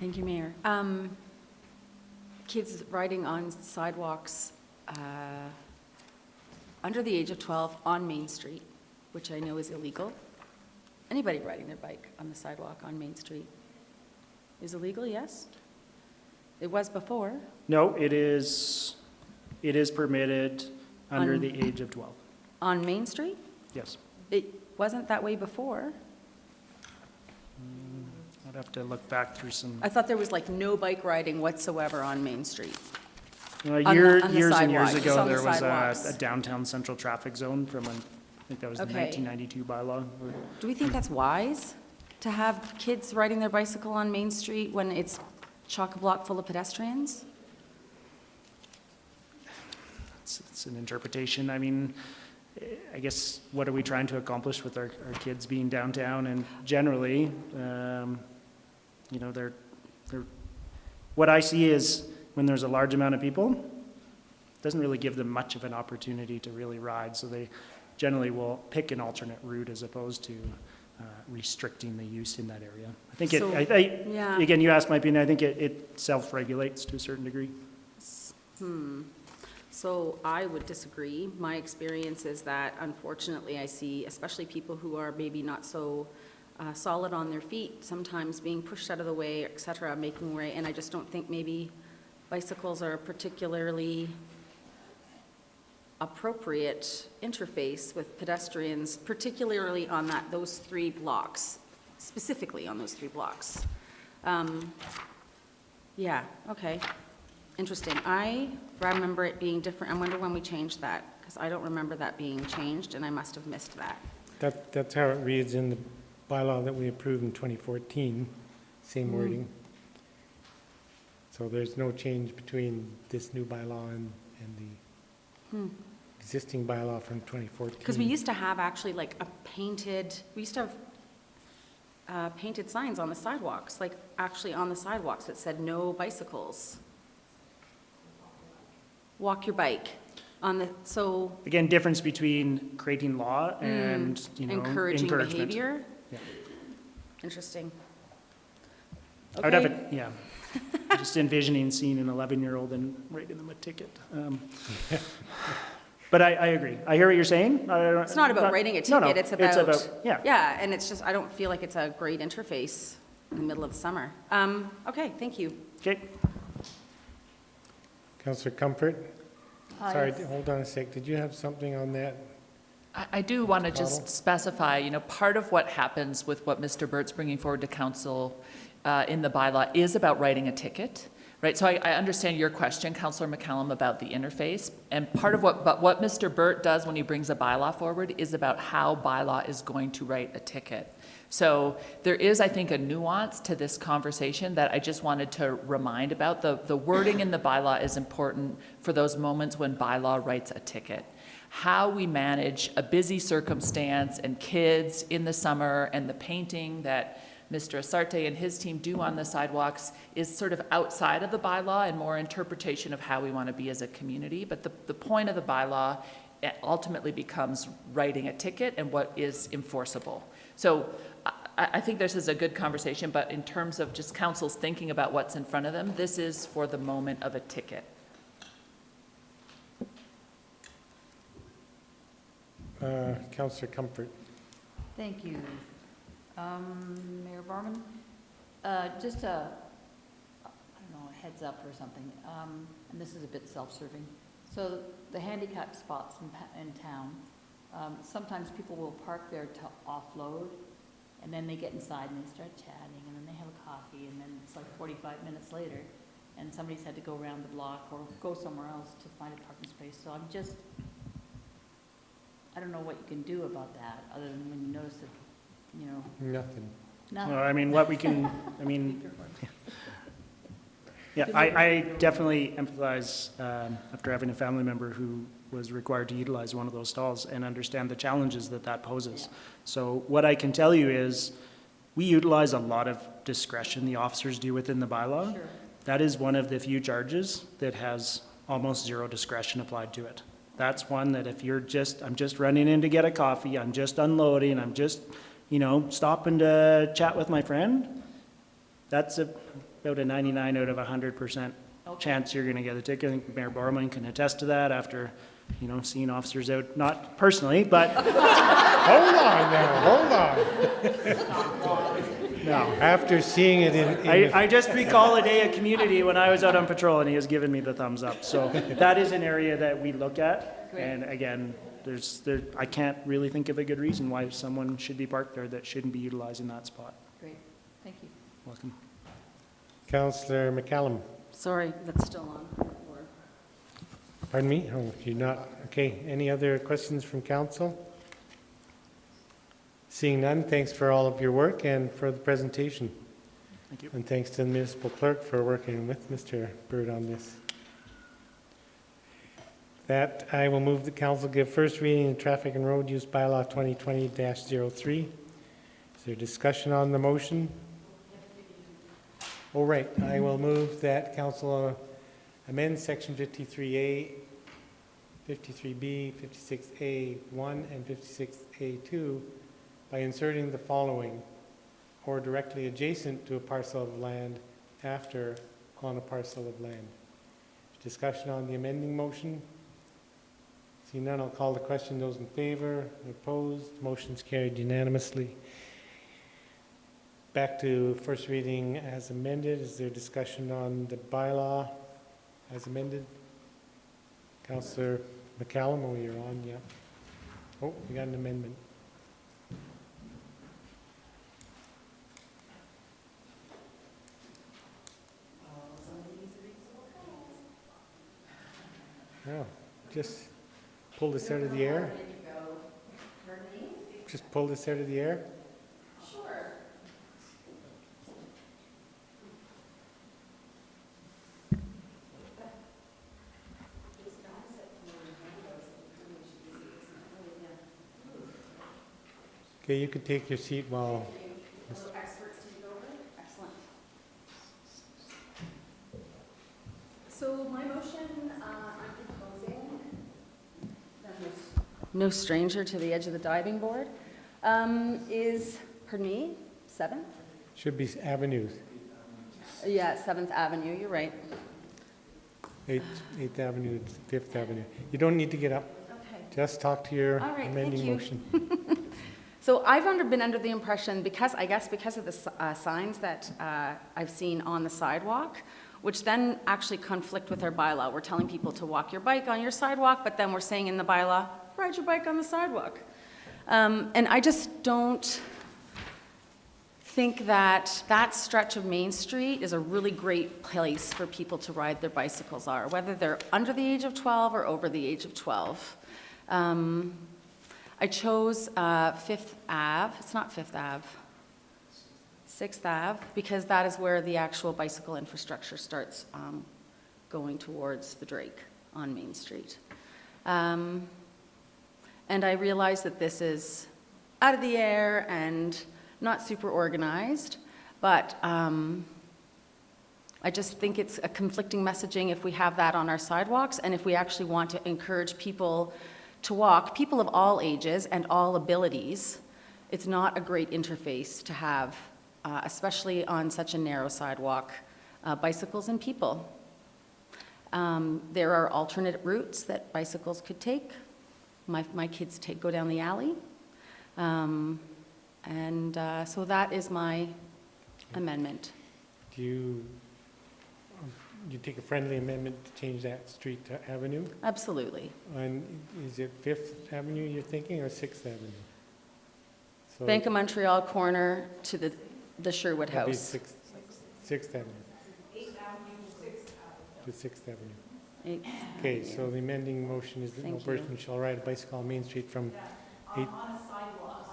Thank you, Mayor. Kids riding on sidewalks under the age of 12 on Main Street, which I know is illegal. Anybody riding their bike on the sidewalk on Main Street is illegal, yes? It was before. No, it is permitted under the age of 12. On Main Street? Yes. It wasn't that way before. I'd have to look back through some. I thought there was like no bike riding whatsoever on Main Street. Years and years ago, there was a downtown central traffic zone from, I think that was the 1992 bylaw. Do we think that's wise to have kids riding their bicycle on Main Street when it's chock-a-block full of pedestrians? It's an interpretation. I mean, I guess, what are we trying to accomplish with our kids being downtown? And generally, you know, what I see is when there's a large amount of people, it doesn't really give them much of an opportunity to really ride. So they generally will pick an alternate route as opposed to restricting the use in that area. I think yeah. Again, you asked my opinion, I think it self-regulates to a certain degree. So I would disagree. My experience is that unfortunately I see, especially people who are maybe not so solid on their feet, sometimes being pushed out of the way, et cetera, making way, and I just don't think maybe bicycles are a particularly appropriate interface with pedestrians, particularly on those 3 blocks, specifically on those 3 blocks. Yeah, okay. Interesting. I remember it being different. I wonder when we changed that, because I don't remember that being changed, and I must have missed that. That's how it reads in the bylaw that we approved in 2014, same wording. So there's no change between this new bylaw and the existing bylaw from 2014. Because we used to have actually like we used to have painted signs on the sidewalks, like actually on the sidewalks that said no bicycles. Walk your bike on the, so. Again, difference between creating law and, Encouraging encouragement. behavior. Yeah. Interesting. I would have Okay. it, yeah. Just envisioning seeing an 11-year-old and writing them a ticket. But I agree. I hear what you're saying. It's not about writing a ticket, No, it's about. yeah. Yeah, and it's just, I don't feel like it's a great interface in the middle of summer. Okay, thank you. Okay. Councillor Comfort? Hi, Sorry, yes. hold on a sec. Did you have something on that? I do want to Connell? just specify, part of what happens with what Mr. Burt's bringing forward to council in the bylaw is about writing a ticket, right? So I understand your question, Councillor McCallum, about the interface. And part of what Mr. Burt does when he brings a bylaw forward is about how bylaw is going to write a ticket. So there is, I think, a nuance to this conversation that I just wanted to remind about. The wording in the bylaw is important for those moments when bylaw writes a ticket. How we manage a busy circumstance and kids in the summer and the painting that Mr. Asarte and his team do on the sidewalks is sort of outside of the bylaw and more interpretation of how we want to be as a community. But the point of the bylaw ultimately becomes writing a ticket and what is enforceable. So I think this is a good conversation, but in terms of just councils thinking about what's in front of them, this is for the moment of a ticket. Councillor Comfort. Thank you. Mayor Barman, just a, I don't know, a heads up or something, and this is a bit self-serving. So the handicap spots in town, sometimes people will park there to offload, and then they get inside and they start chatting, and then they have a coffee, and then it's like 45 minutes later, and somebody's had to go around the block or go somewhere else to find a parking space. So I don't know what you can do about that, other than when you notice that, Nothing. nothing. Well, I mean, yeah, I definitely empathize after having a family member who was required to utilize one of those stalls and understand the challenges that poses. So what I can tell you is we utilize a lot of discretion, the officers do within the bylaw. Sure. That is one of the few charges that has almost zero discretion applied to it. That's one that if I'm just running in to get a coffee, I'm just unloading, I'm just, stopping to chat with my friend, that's about a 99 out of 100% chance you're going to get a ticket. I think Mayor Borman can attest to that after, seeing officers out, not personally, but. Hold on now, hold on. No, after seeing it I just recall a day of community when I was out on patrol and he was giving me the thumbs up. So that is an area that we look at. Great. And again, I can't really think of a good reason why someone should be parked there that shouldn't be utilizing that spot. Great, thank you. Welcome. Councillor McCallum. Sorry, that's still on. Pardon me? Oh, you're not. Okay, any other questions from council? Seeing none, thanks for all of your work and for the presentation. Thank you. And thanks to the municipal clerk for working with Mr. Bird on this. That I will move the council give first reading of Traffic and Road Use Bylaw 2020-03. Is there discussion on the motion? Oh, right. I will move that council amend section 53A, 53B, 56A1, and 56A2 by inserting the following: or directly adjacent to a parcel of land after on a parcel of land. Discussion on the amending motion? Seeing none, I'll call the question. Those in favor, opposed, motion's carried unanimously. Back to first reading as amended. Is there discussion on the bylaw as amended? Councillor McCallum, oh, you're on, yeah. Oh, we got an amendment. No, just pull this out of the air. Just pull this out of the air. Okay, you could take your seat while, Will experts take over? Excellent. So my motion, I'm proposing, no stranger to the edge of the diving board, is, pardon me, 7th? should be avenues, Yeah, 7th Avenue, you're right. 8th Avenue, 5th Avenue. You don't need to get up. Okay. Just talk to your All right, thank amending you. motion. So I've been under the impression, because of the signs that I've seen on the sidewalk, which then actually conflict with our bylaw. We're telling people to walk your bike on your sidewalk, but then we're saying in the bylaw, ride your bike on the sidewalk. And I just don't think that that stretch of Main Street is a really great place for people to ride their bicycles are, whether they're under the age of 12 or over the age of 12. I chose 5th Ave, it's not 5th Ave, 6th Ave, because that is where the actual bicycle infrastructure starts going towards the Drake on Main Street. And I realize that this is out of the air and not super organized, but I just think it's a conflicting messaging if we have that on our sidewalks, and if we actually want to encourage people to walk, people of all ages and all abilities. It's not a great interface to have, especially on such a narrow sidewalk, bicycles and people. There are alternate routes that bicycles could take. My kids go down the alley. So that is my amendment. Do you take a friendly amendment to change that street to Avenue? Absolutely. And is it 5th Avenue you're thinking, or 6th Avenue? So Bank of Montreal corner to the Sherwood that'd be House. 6th Avenue. 8th Avenue to 6th Avenue. 8th Okay, Avenue. so the amending motion is that no Thank you. person shall ride a bicycle on Main Street from 8. On a sidewalk.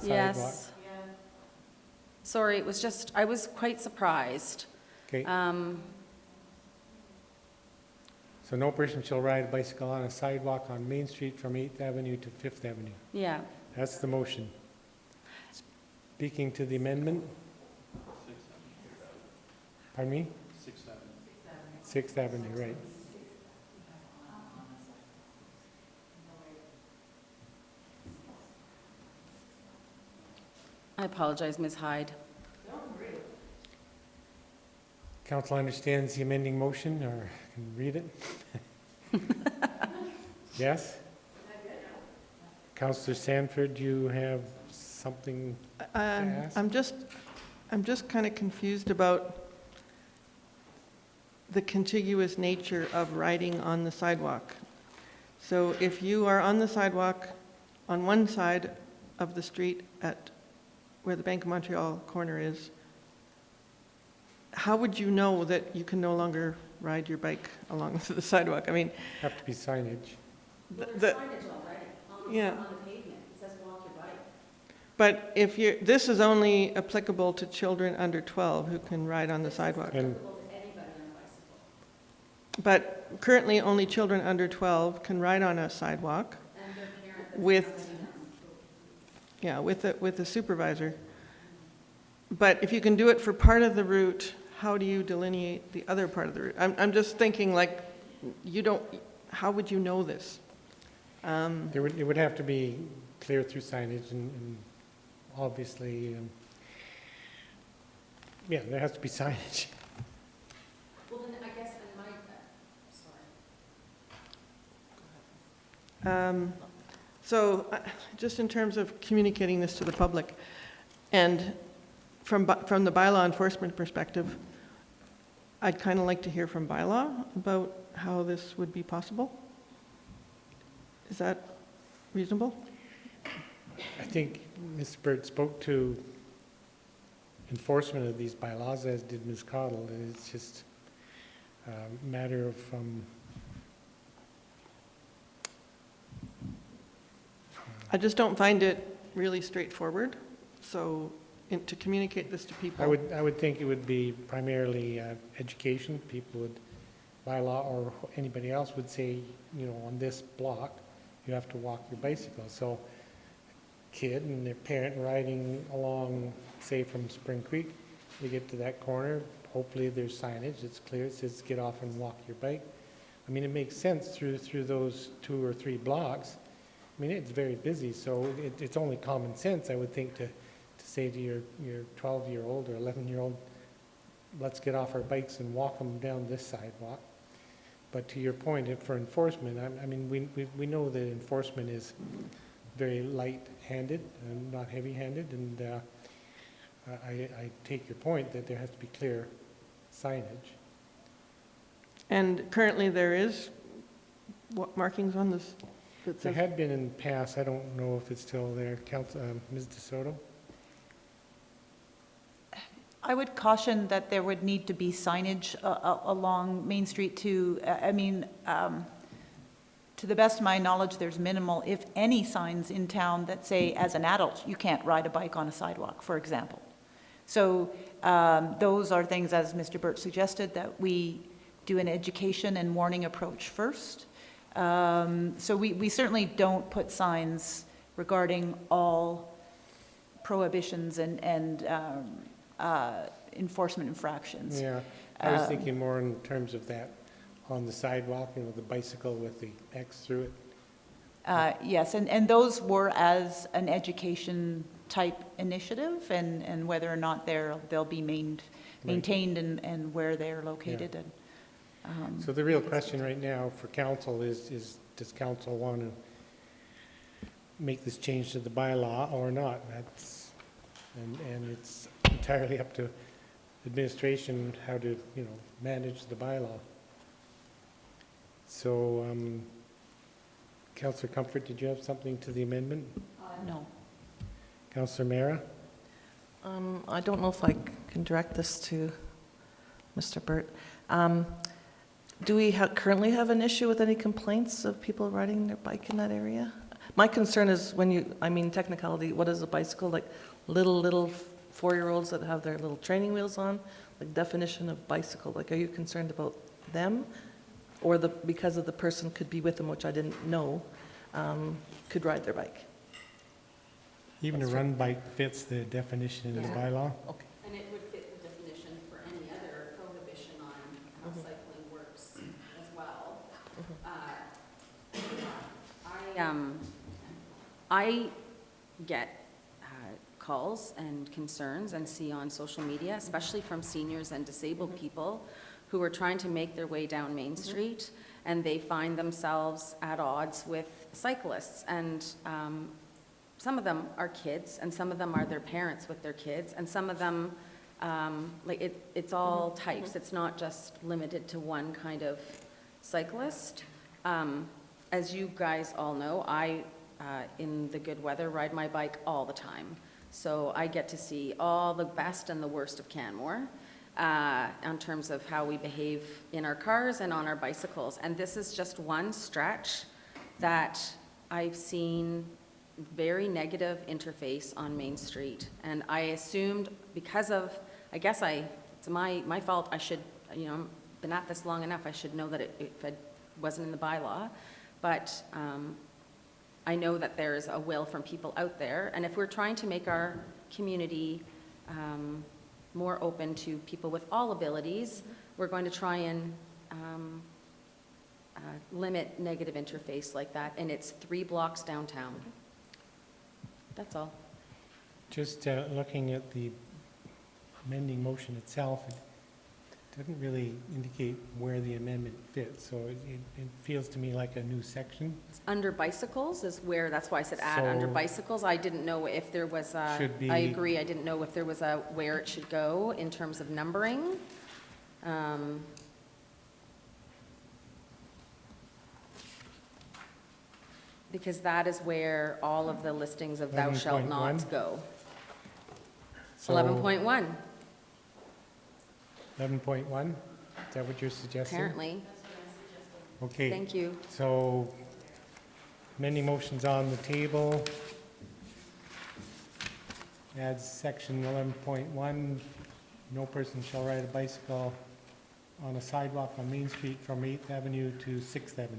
Yes. Sorry, it was just, I was quite surprised. Okay. So no person shall ride a bicycle on a sidewalk on Main Street from 8th Avenue to 5th Avenue. Yeah. That's the motion. Speaking to the amendment? Pardon me? 6th Avenue, right. I apologize, Ms. Hyde. Council understands the amending motion, or can read it? Yes? Councillor Sanford, do you have something to ask? I'm just kind of confused about the contiguous nature of riding on the sidewalk. So if you are on the sidewalk on one side of the street at where the Bank of Montreal corner is, how would you know that you can no longer ride your bike along the sidewalk? I mean, Have to be signage. Well, The- there's signage already Yeah. on the pavement. It says walk your bike. but if this is only applicable to children under 12 who can ride on the sidewalk. And Applicable to anybody on a bicycle. But currently, only children under 12 can ride on a sidewalk And their parent that's with, accompanying them. with a supervisor. But if you can do it for part of the route, how do you delineate the other part of the route? I'm just thinking, like, how would you know this? it would have to be clear through signage, and obviously, yeah, there has to be signage. Well, then I guess in my, sorry. So, just in terms of communicating this to the public, and from the bylaw enforcement perspective, I'd kind of like to hear from bylaw about how this would be possible. Is that reasonable? I think Ms. Burt spoke to enforcement of these bylaws, as did Ms. Cottle, and it's just a matter of I just don't find it really straightforward, so to communicate this to people. I would think it would be primarily education. People would, bylaw or anybody else would say, on this block, you have to walk your bicycle. So kid and their parent riding along, say from Spring Creek, they get to that corner, hopefully there's signage, it's clear, it says get off and walk your bike. I mean, it makes sense through those 2 or 3 blocks. I mean, it's very busy, so it's only common sense, I would think, to say to your 12-year-old or 11-year-old, let's get off our bikes and walk them down this sidewalk. But to your point, for enforcement, I mean, we know that enforcement is very light-handed and not heavy-handed, and I take your point that there has to be clear signage. And currently there is what markings on this? that There says- had been in the past, I don't know if it's still there, Ms. DeSoto? I would caution that there would need to be signage along Main Street to, to the best of my knowledge, there's minimal, if any, signs in town that say, as an adult, you can't ride a bike on a sidewalk, for example. So those are things, as Mr. Burt suggested, that we do an education and warning approach first. So we certainly don't put signs regarding all prohibitions and enforcement infractions. Yeah, I was thinking more in terms of that on the sidewalk, you know, the bicycle with the X through it. Yes, and those were as an education type initiative, and whether or not they'll be maintained and where they're located. Yeah. And, So the real question right now for council is does council want to make this change to the bylaw or not? That's, and it's entirely up to administration how to, you know, manage the bylaw. So, Councillor Comfort, did you have something to the amendment? no. Councillor Mara? I don't know if I can direct this to Mr. Burt. Do we currently have an issue with any complaints of people riding their bike in that area? My concern is when you, I mean, technicality, what is a bicycle? Like little 4-year-olds that have their little training wheels on? Like definition of bicycle, like are you concerned about them? Or because of the person could be with them, which I didn't know, could ride their bike? Even a run bike fits the definition in the bylaw? Okay. And it would fit the definition for any other prohibition on how cycling works as well. I get calls and concerns and see on social media, especially from seniors and disabled people who are trying to make their way down Main Street, and they find themselves at odds with cyclists. And some of them are kids, and some of them are their parents with their kids, and some of them, it's all types. It's not just limited to one kind of cyclist. As you guys all know, I, in the good weather, ride my bike all the time. So I get to see all the best and the worst of Canmore in terms of how we behave in our cars and on our bicycles. And this is just one stretch that I've seen very negative interface on Main Street. And I assumed because of, I guess it's my fault, I should, you know, been at this long enough, I should know that it wasn't in the bylaw. But I know that there's a will from people out there. And if we're trying to make our community more open to people with all abilities, we're going to try and limit negative interface like that. And it's 3 blocks downtown. That's all. Just looking at the amending motion itself, it doesn't really indicate where the amendment fits, so it feels to me like a new section. Under bicycles is where, that's why I said add under So- bicycles. I didn't know if there was a, Should be- I agree, I didn't know if there was a, where it should go in terms of numbering. Because that is where all of the listings of thou shalt 11.1. nots go. So 11.1, 11.1, is that what you're suggesting? apparently. Okay. Thank you. So, many motions on the table. Adds section 11.1, no person shall ride a bicycle on a sidewalk on Main Street from 8th Avenue to 6th Avenue.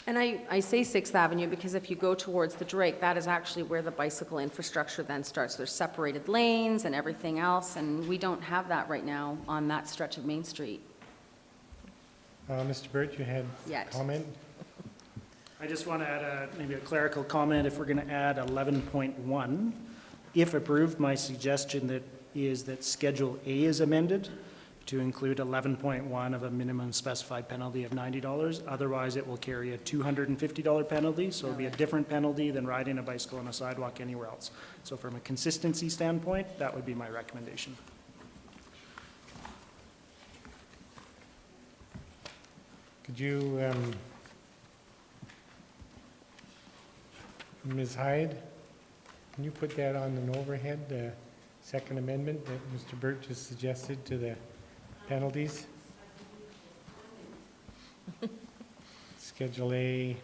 And I say 6th Avenue because if you go towards the Drake, that is actually where the bicycle infrastructure then starts. There's separated lanes and everything else, and we don't have that right now on that stretch of Main Street. Mr. Burt, you had a comment? I just want to add maybe a clerical comment. If we're going to add 11.1, if approved, my suggestion is that Schedule A is amended to include 11.1 of a minimum specified penalty of $90. Otherwise, it will carry a $250 penalty, so it'll be a different penalty than riding a bicycle on a sidewalk anywhere else. So from a consistency standpoint, that would be my recommendation. Could you, Ms. Hyde, can you put that on an overhead, the second amendment that Mr. Burt just suggested to the penalties? Schedule A.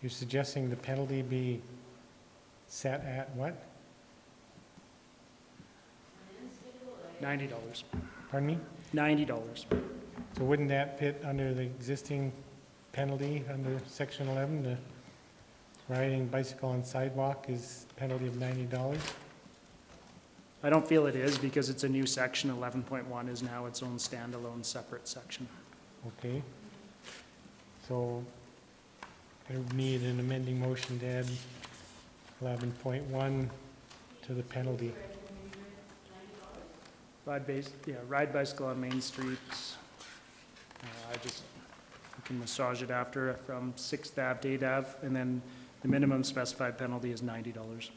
You're suggesting the penalty be set at what? $90. Pardon me? $90. So wouldn't that fit under the existing penalty under Section 11? The riding bicycle on sidewalk is penalty of $90? I don't feel it is because it's a new section. 11.1 is now its own standalone separate section. Okay. So I would need an amending motion to add 11.1 to the penalty. Ride bicycle on Main Street. You can massage it after from 6th Ave to 8th Ave, and then the minimum specified penalty is $90.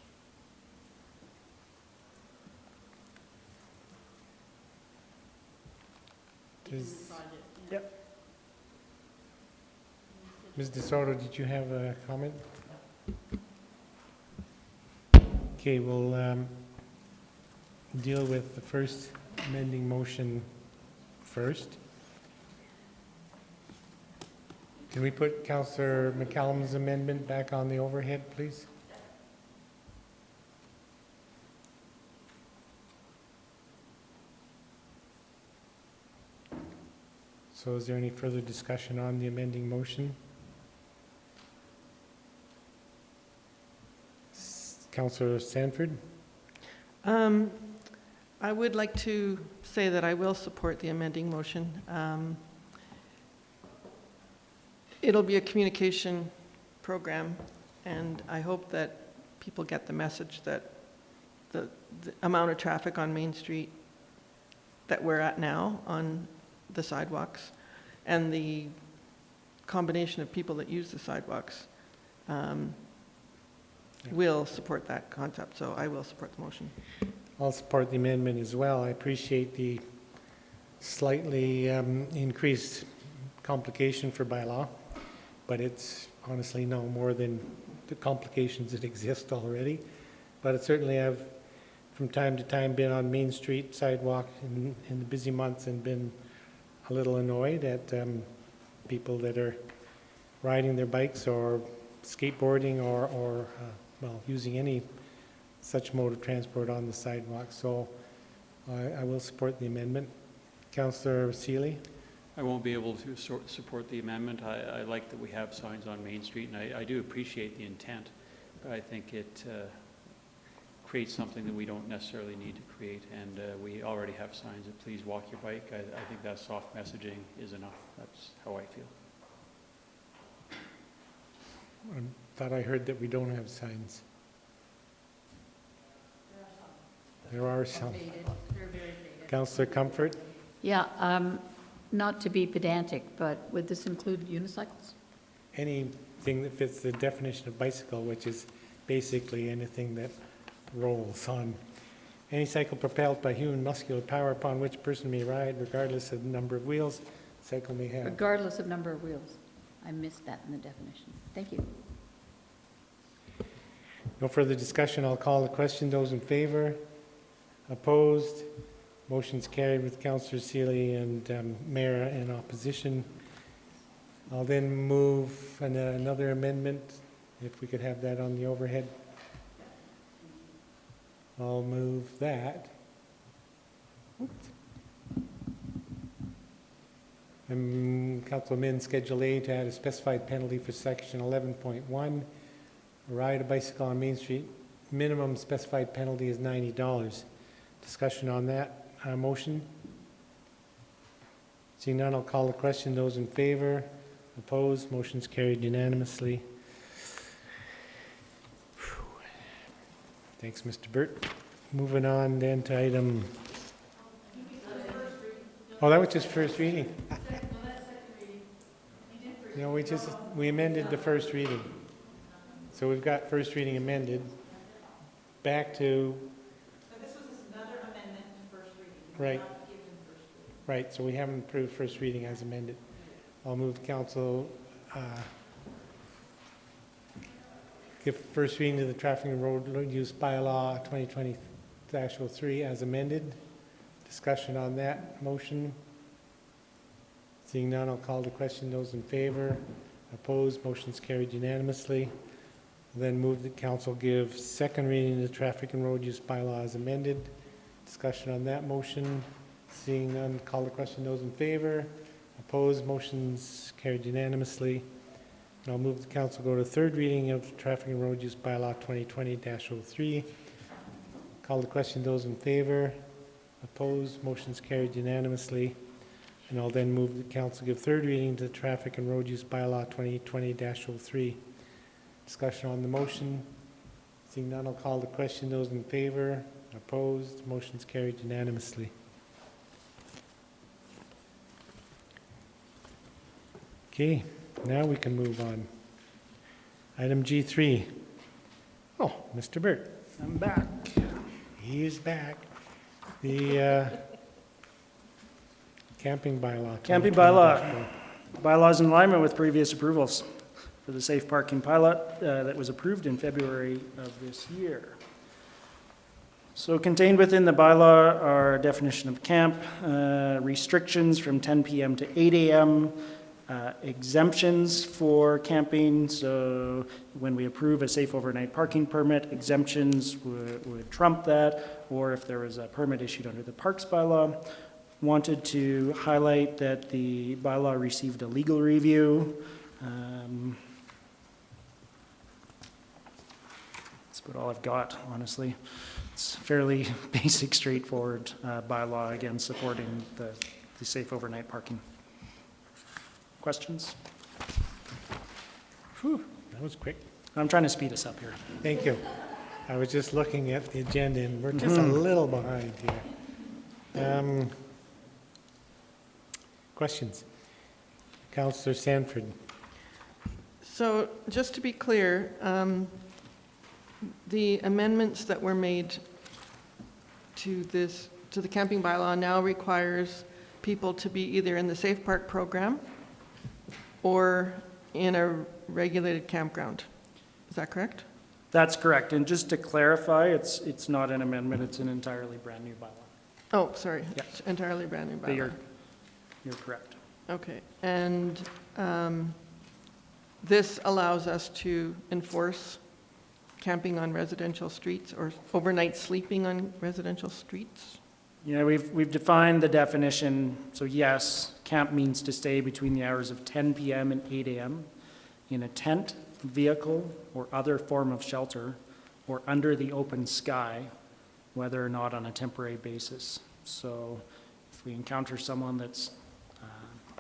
Yep. Ms. DeSoto, did you have a comment? Okay, we'll deal with the first amending motion first. Can we put Councillor McCallum's amendment back on the overhead, please? So is there any further discussion on the amending motion? Councillor Sanford? I would like to say that I will support the amending motion. It'll be a communication program, and I hope that people get the message that the amount of traffic on Main Street that we're at now on the sidewalks and the combination of people that use the sidewalks will support that concept, so I will support the motion. I'll support the amendment as well. I appreciate the slightly increased complication for bylaw, but it's honestly no more than the complications that exist already. But I certainly have, from time to time, been on Main Street sidewalk in the busy months and been a little annoyed at people that are riding their bikes or skateboarding or using any such mode of transport on the sidewalk. So I will support the amendment. Councillor Seeley? I won't be able to support the amendment. I like that we have signs on Main Street, and I do appreciate the intent, but I think it creates something that we don't necessarily need to create, and we already have signs that please walk your bike. I think that soft messaging is enough. That's how I feel. I thought I heard that we don't have signs. There are some. Councillor Comfort? Yeah, not to be pedantic, but would this include unicycles? Anything that fits the definition of bicycle, which is basically anything that rolls on. Any cycle propelled by human muscular power upon which a person may ride, regardless of the number of wheels the cycle may have. Regardless of number of wheels. I missed that in the definition. Thank you. No further discussion. I'll call the question. Those in favor? Opposed? Motion's carried with Councillor Seeley and Mayor in opposition. I'll then move another amendment, if we could have that on the overhead. I'll move that. Oops. Council amend Schedule A to add a specified penalty for Section 11.1. Ride a bicycle on Main Street. Minimum specified penalty is $90. Discussion on that motion? Seeing none, I'll call the question. Those in favor? Opposed? Motion's carried unanimously. Thanks, Mr. Burt. Moving on then to item... Oh, that was just first reading. No, we amended the first reading. So we've got first reading amended. Back to... So this was another amendment to first reading. Right. Right, so we haven't approved first reading as amended. I'll move the council give first reading to the Traffic and Road Use Bylaw 2020-03 as amended. Discussion on that motion. Seeing none, I'll call the question. Those in favor? Opposed? Motion's carried unanimously. Then move that council give second reading to the Traffic and Road Use Bylaw as amended. Discussion on that motion. Seeing none, call the question. Those in favor? Opposed? Motion's carried unanimously. And I'll move the council go to third reading of the Traffic and Road Use Bylaw 2020-03. Call the question. Those in favor? Opposed? Motion's carried unanimously. And I'll then move the council give third reading to the Traffic and Road Use Bylaw 2020-03. Discussion on the motion. Seeing none, I'll call the question. Those in favor? Opposed? Motion's carried unanimously. Okay, now we can move on. Item G3. Oh, Mr. Burt. I'm back. He is back. The Camping Bylaw. Camping Bylaw. Bylaws in alignment with previous approvals for the safe parking pilot that was approved in February of this year. So contained within the bylaw are definition of camp, restrictions from 10 p.m. to 8 a.m., exemptions for camping. So when we approve a safe overnight parking permit, exemptions would trump that, or if there was a permit issued under the Parks Bylaw. Wanted to highlight that the bylaw received a legal review. That's about all I've got, honestly. It's fairly basic, straightforward bylaw, again, supporting the safe overnight parking. Questions? Whew, that was quick. I'm trying to speed us up here. Thank you. I was just looking at the agenda and we're just a little behind here. Questions? Councillor Sanford. So just to be clear, the amendments that were made to the camping bylaw now requires people to be either in the Safe Park program or in a regulated campground. Is that correct? That's correct. And just to clarify, it's not an amendment, it's an entirely brand new bylaw. Oh, sorry. Yeah. Entirely brand new bylaw. But you're correct. Okay. And this allows us to enforce camping on residential streets or overnight sleeping on residential streets? Yeah, we've defined the definition. So yes, camp means to stay between the hours of 10 p.m. and 8 a.m. in a tent, vehicle, or other form of shelter, or under the open sky, whether or not on a temporary basis. So if we encounter someone that's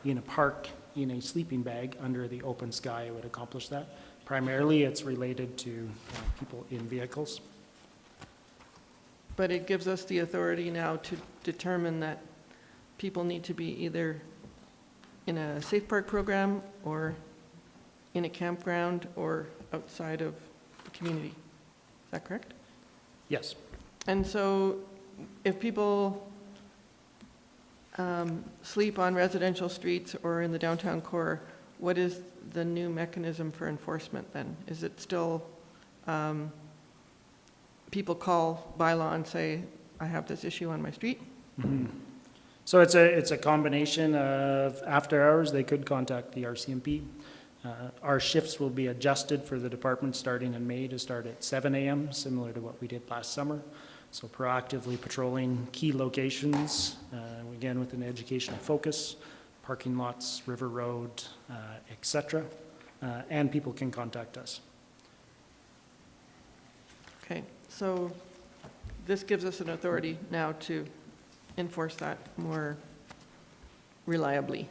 in a park in a sleeping bag under the open sky, it would accomplish that. Primarily, it's related to people in vehicles. But it gives us the authority now to determine that people need to be either in a safe park program or in a campground or outside of the community. Is that correct? Yes. And so if people sleep on residential streets or in the downtown core, what is the new mechanism for enforcement then? Is it still people call bylaw and say, I have this issue on my street? Mm-hmm. So it's a combination of after hours, they could contact the RCMP. Our shifts will be adjusted for the department starting in May to start at 7 a.m., similar to what we did last summer. So proactively patrolling key locations, again with an educational focus, parking lots, River Road, et cetera, and people can contact us. Okay, so this gives us an authority now to enforce that more reliably.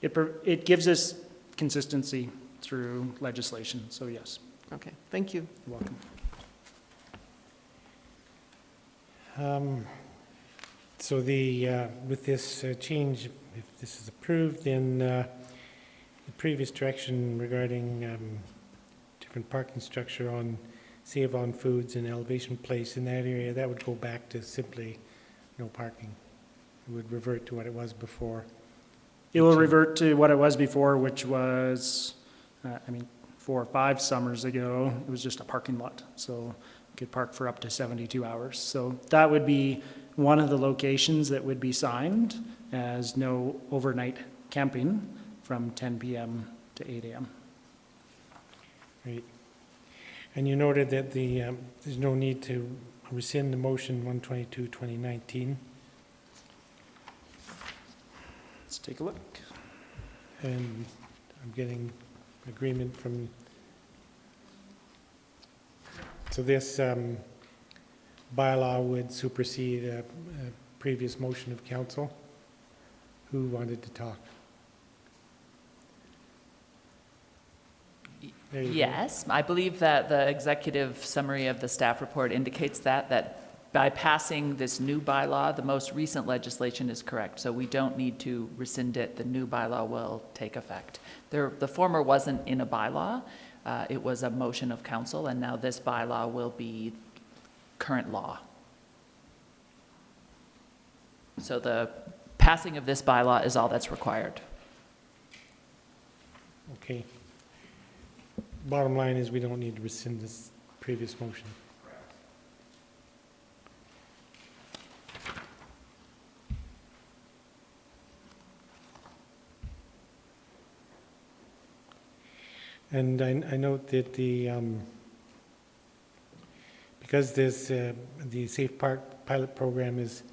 It gives us consistency through legislation, so yes. Okay, thank you. You're welcome. So with this change, if this is approved, then the previous direction regarding different parking structure on Save On Foods and Elevation Place in that area, that would go back to simply no parking. It would revert to what it was before. It will revert to what it was before, which was, 4 or 5 summers ago, it was just a parking lot. So you could park for up to 72 hours. So that would be one of the locations that would be signed as no overnight camping from 10 p.m. to 8 a.m. Right. And you noted that there's no need to rescind the motion 122-2019. Let's take a look. And I'm getting agreement from, so this bylaw would supersede a previous motion of council. Who wanted to talk? There you go. Yes, I believe that the executive summary of the staff report indicates that by passing this new bylaw, the most recent legislation is correct. So we don't need to rescind it. The new bylaw will take effect. The former wasn't in a bylaw. It was a motion of council, and now this bylaw will be current law. So the passing of this bylaw is all that's required. Okay. Bottom line is we don't need to rescind this previous motion. And I note that because this the Safe Park pilot program is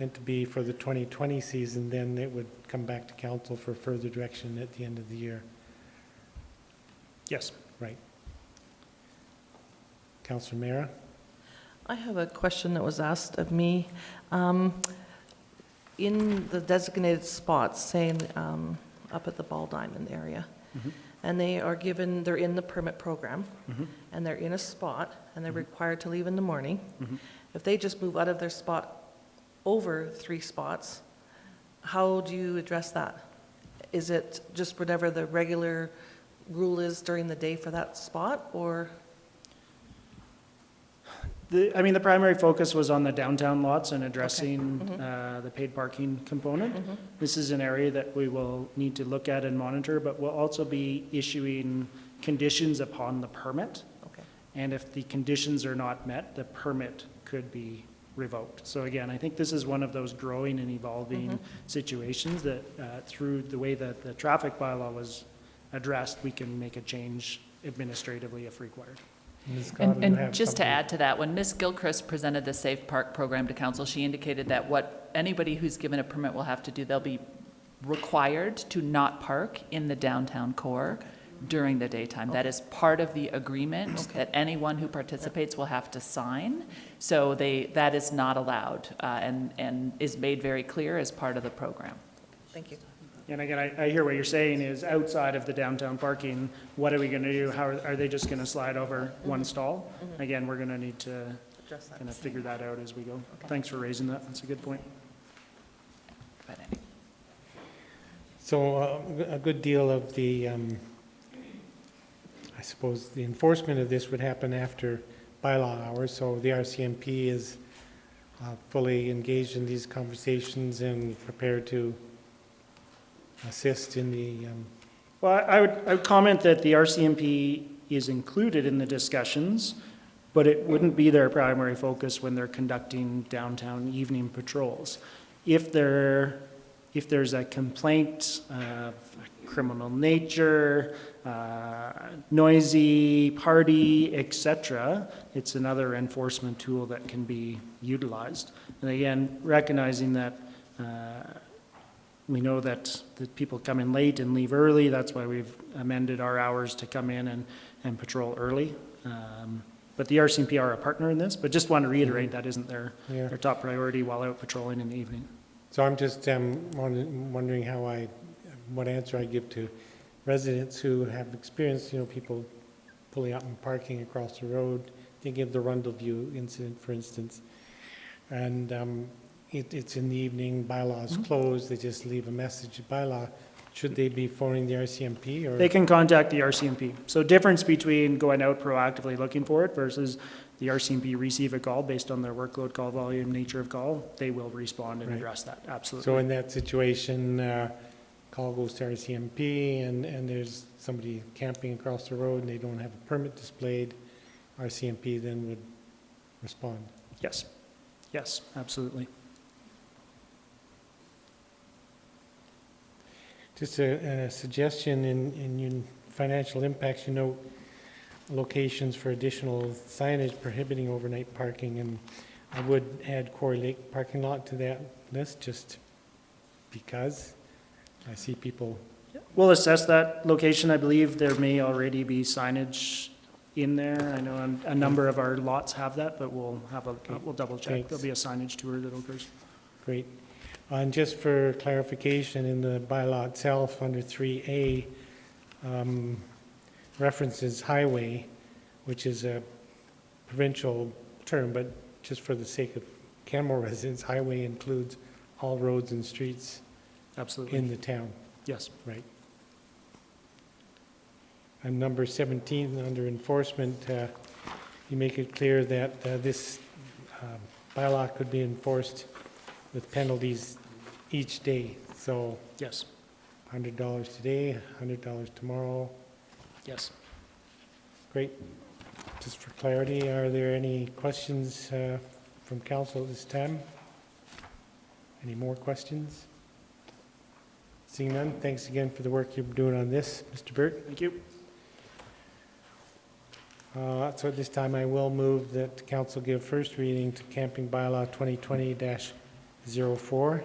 meant to be for the 2020 season, then it would come back to council for further direction at the end of the year. Yes. Right. Councillor Mera? I have a question that was asked of me. In the designated spots, saying up at the Ball Diamond area, and they're in the permit program, and they're in a spot, and they're required to leave in the morning. If they just move out of their spot over 3 spots, how do you address that? Is it just whatever the regular rule is during the day for that spot, or? The primary focus was on the downtown lots and addressing the paid parking component. This is an area that we will need to look at and monitor, but we'll also be issuing conditions upon the permit. Okay. And if the conditions are not met, the permit could be revoked. So again, I think this is one of those growing and evolving situations that through the way that the traffic bylaw was addressed, we can make a change administratively if required. And just to add to that, when Ms. Gilchrist presented the Safe Park program to council, she indicated that what anybody who's given a permit will have to do, they'll be required to not park in the downtown core during the daytime. That is part of the agreement that anyone who participates will have to sign. So that is not allowed and is made very clear as part of the program. Thank you. And again, I hear what you're saying is outside of the downtown parking, what are we going to do? How are they just going to slide over one stall? Again, we're going to need to kind of figure that out as we go. Okay. Thanks for raising that. That's a good point. So a good deal of the, I suppose, the enforcement of this would happen after bylaw hours. So the RCMP is fully engaged in these conversations and prepared to assist in the... Well, I would comment that the RCMP is included in the discussions, but it wouldn't be their primary focus when they're conducting downtown evening patrols. If there's a complaint of criminal nature, noisy party, etc., it's another enforcement tool that can be utilized. And again, recognizing that We know that people come in late and leave early. That's why we've amended our hours to come in and patrol early. But the RCMP are a partner in this, but just want to reiterate that isn't their top priority while out patrolling in the evening. So I'm just wondering what answer I give to residents who have experienced, people pulling up and parking across the road. Thinking of the Rundleview incident, for instance. And it's in the evening, bylaw's closed, they just leave a message at bylaw. Should they be phoning the RCMP or? They can contact the RCMP. So difference between going out proactively looking for it versus the RCMP receive a call based on their workload, call volume, nature of call, they will respond and address that, absolutely. So in that situation, call goes to RCMP and there's somebody camping across the road and they don't have a permit displayed, RCMP then would respond? Yes. Yes, absolutely. Just a suggestion in financial impacts, locations for additional signage prohibiting overnight parking, and I would add Quarry Lake parking lot to that list just because I see people. We'll assess that location. I believe there may already be signage in there. I know a number of our lots have that, but we'll double check. Thanks. There'll be a signage tour that occurs. Great. And just for clarification, in the bylaw itself, under 3A, references highway, which is a provincial term, but just for the sake of Canmore residents, highway includes all roads and streets Absolutely. in the town. Yes. Right. And number 17, under enforcement, you make it clear that this bylaw could be enforced with penalties each day. So yes, $100 today, $100 tomorrow. Yes. Great. Just for clarity, are there any questions from council at this time? Any more questions? Seeing none, thanks again for the work you're doing on this, Mr. Burt. Thank you. So at this time, I will move that council give first reading to Camping Bylaw 2020-04.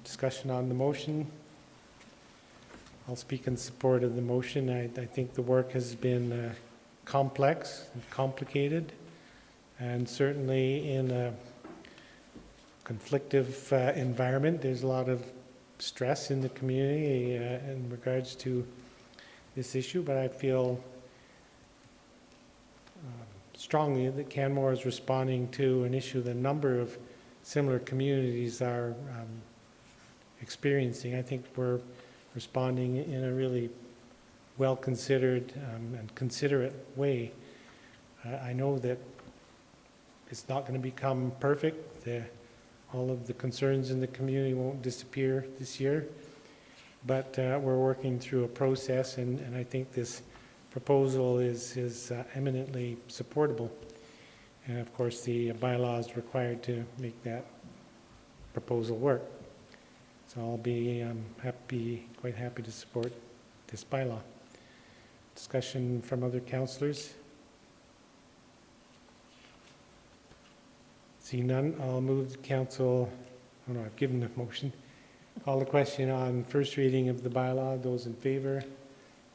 Discussion on the motion. I'll speak in support of the motion. I think the work has been complex and complicated, and certainly in a conflictive environment. There's a lot of stress in the community in regards to this issue, but I feel strongly that Canmore is responding to an issue that a number of similar communities are experiencing. I think we're responding in a really well-considered and considerate way. I know that it's not going to become perfect. All of the concerns in the community won't disappear this year, but we're working through a process, and I think this proposal is eminently supportable. And of course, the bylaw is required to make that proposal work. So I'll be quite happy to support this bylaw. Discussion from other councillors? Seeing none, I'll move the council. Oh no, I've given the motion. Call the question on first reading of the bylaw. Those in favor?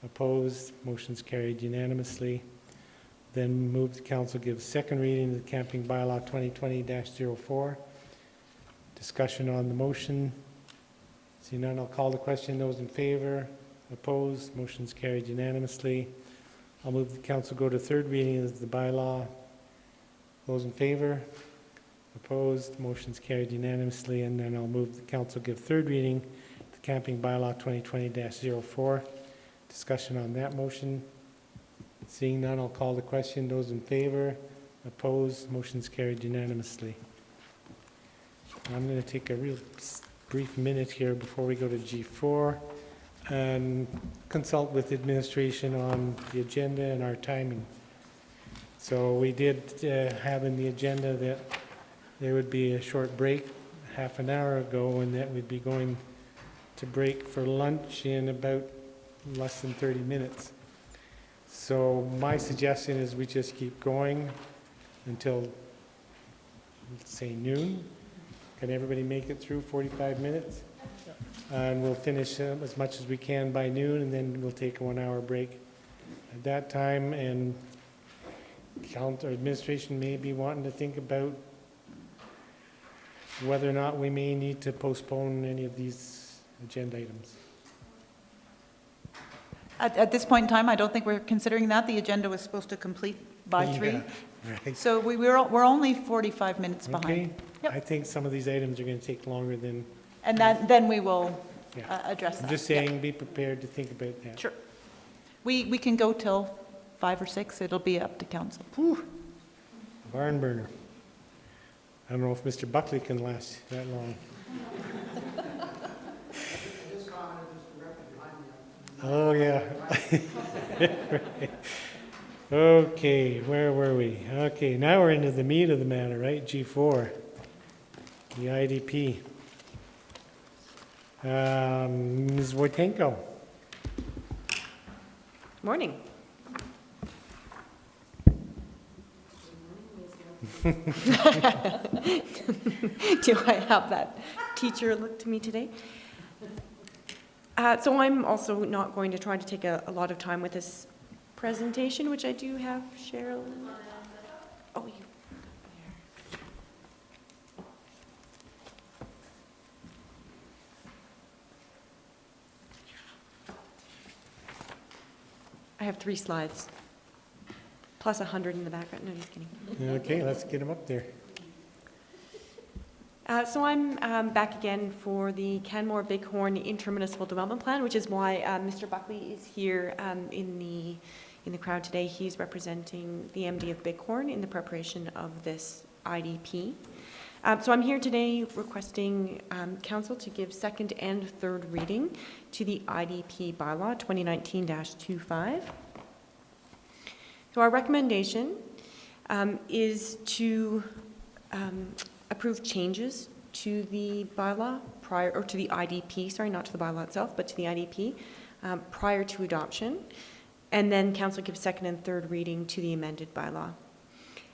Opposed? Motion's carried unanimously. Then move the council give second reading of the Camping Bylaw 2020-04. Discussion on the motion. Seeing none, I'll call the question. Those in favor? Opposed? Motion's carried unanimously. I'll move the council go to third reading of the bylaw. Those in favor? Opposed? Motion's carried unanimously. And then I'll move the council give third reading the Camping Bylaw 2020-04. Discussion on that motion. Seeing none, I'll call the question. Those in favor? Opposed? Motion's carried unanimously. I'm going to take a real brief minute here before we go to G4 and consult with administration on the agenda and our timing. So we did have in the agenda that there would be a short break half an hour ago, and that we'd be going to break for lunch in about less than 30 minutes. So my suggestion is we just keep going until, let's say, noon. Can everybody make it through 45 minutes? And we'll finish as much as we can by noon, and then we'll take a 1-hour break at that time. And administration may be wanting to think about whether or not we may need to postpone any of these agenda items. At this point in time, I don't think we're considering that. The agenda was supposed to complete by 3. Yeah, right. So we're only 45 minutes behind. Okay. Yep. I think some of these items are going to take longer than, And then we will Yeah. address that. I'm just Yeah. saying, be prepared to think about that. Sure. We can go till 5 or 6. It'll be up to council. Barn burner. I don't know if Mr. Buckley can last that long. Oh, yeah. Right. Okay, where were we? Okay, now we're into the meat of the matter, right? G4, the IDP. Ms. Wojtenko. Morning. Do I have that teacher look to me today? So I'm also not going to try to take a lot of time with this presentation, which I do have Cheryl. Oh, you. I have 3 slides, plus 100 in the background. No, just kidding. Okay, let's get him up there. So I'm back again for the Canmore-Bighorn Intermunicipal Development Plan, which is why Mr. Buckley is here in the crowd today. He's representing the MD of Bighorn in the preparation of this IDP. So I'm here today requesting Council to give second and third reading to the IDP bylaw 2019-25. So our recommendation is to approve changes to the bylaw to the IDP, sorry, not to the bylaw itself, but to the IDP prior to adoption. And then Council gives second and third reading to the amended bylaw.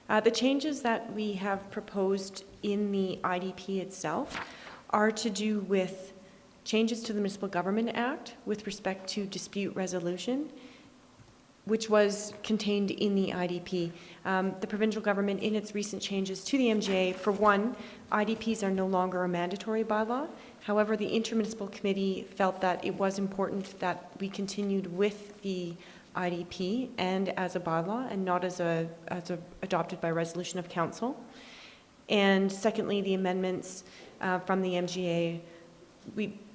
The changes that we have proposed in the IDP itself are to do with changes to the Municipal Government Act with respect to dispute resolution, which was contained in the IDP. The provincial government, in its recent changes to the MGA, for one, IDPs are no longer a mandatory bylaw. However, the Intermunicipal Committee felt that it was important that we continued with the IDP and as a bylaw and not as a adopted by resolution of council. And secondly, the amendments from the MGA,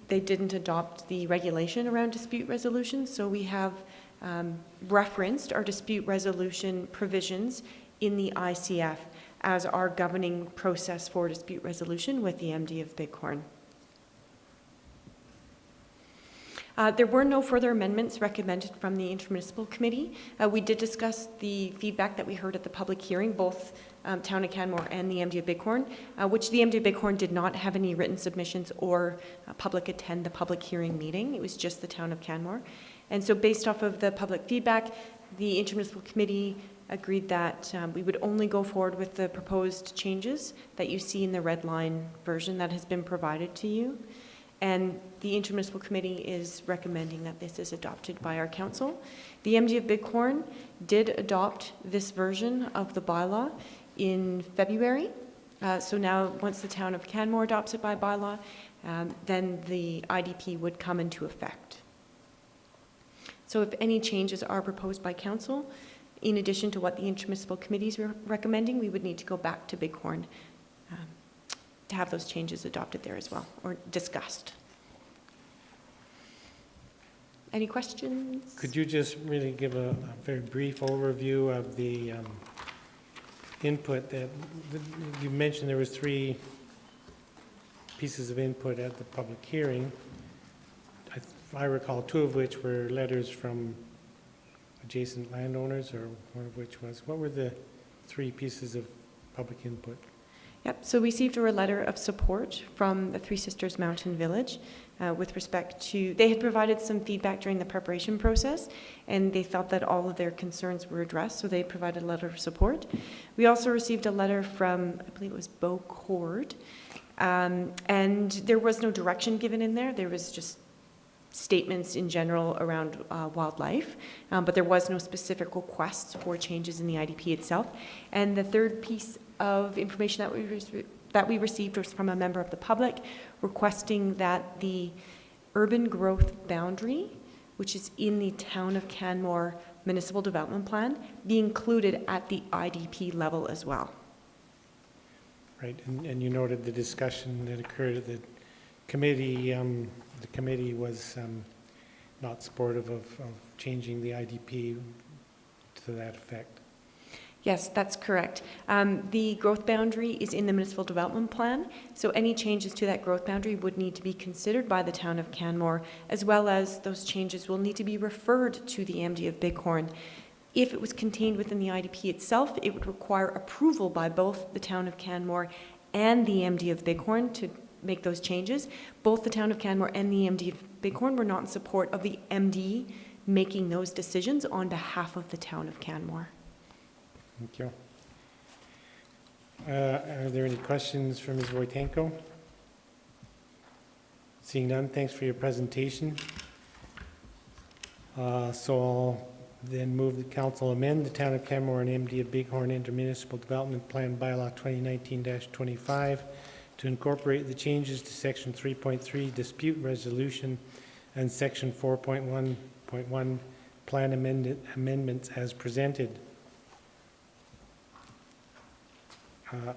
they didn't adopt the regulation around dispute resolution, so we have referenced our dispute resolution provisions in the ICF as our governing process for dispute resolution with the MD of Bighorn. There were no further amendments recommended from the Intermunicipal Committee. We did discuss the feedback that we heard at the public hearing, both Town of Canmore and the MD of Bighorn, which the MD of Bighorn did not have any written submissions or public attend the public hearing meeting. It was just the Town of Canmore. And so based off of the public feedback, the Intermunicipal Committee agreed that we would only go forward with the proposed changes that you see in the red line version that has been provided to you. And the Intermunicipal Committee is recommending that this is adopted by our council. The MD of Bighorn did adopt this version of the bylaw in February. So now, once the Town of Canmore adopts it by bylaw, then the IDP would come into effect. So if any changes are proposed by council, in addition to what the Intermunicipal Committee is recommending, we would need to go back to Bighorn to have those changes adopted there as well, or discussed. Any questions? Could you just really give a very brief overview of the input that you mentioned? There was 3 pieces of input at the public hearing. I recall 2 of which were letters from adjacent landowners, or one of which was, what were the 3 pieces of public input? Yep, so we received a letter of support from the Three Sisters Mountain Village with respect to, they had provided some feedback during the preparation process, and they felt that all of their concerns were addressed, so they provided a letter of support. We also received a letter from, I believe it was Beau Cord, And there was no direction given in there. There was just statements in general around wildlife, but there was no specific requests for changes in the IDP itself. And the third piece of information that we received was from a member of the public requesting that the urban growth boundary, which is in the Town of Canmore Municipal Development Plan, be included at the IDP level as well. Right, and you noted the discussion that occurred at the committee. The committee was not supportive of changing the IDP to that effect. Yes, that's correct. The growth boundary is in the Municipal Development Plan, so any changes to that growth boundary would need to be considered by the Town of Canmore, as well as those changes will need to be referred to the MD of Bighorn. If it was contained within the IDP itself, it would require approval by both the Town of Canmore and the MD of Bighorn to make those changes. Both the Town of Canmore and the MD of Bighorn were not in support of the MD making those decisions on behalf of the Town of Canmore. Thank you. Are there any questions for Ms. Wojtenko? Seeing none, thanks for your presentation. So I'll then move the council amend the Town of Canmore and MD of Bighorn Intermunicipal Development Plan Bylaw 2019-25 to incorporate the changes to Section 3.3 Dispute Resolution and Section 4.1.1 Plan Amendments as presented.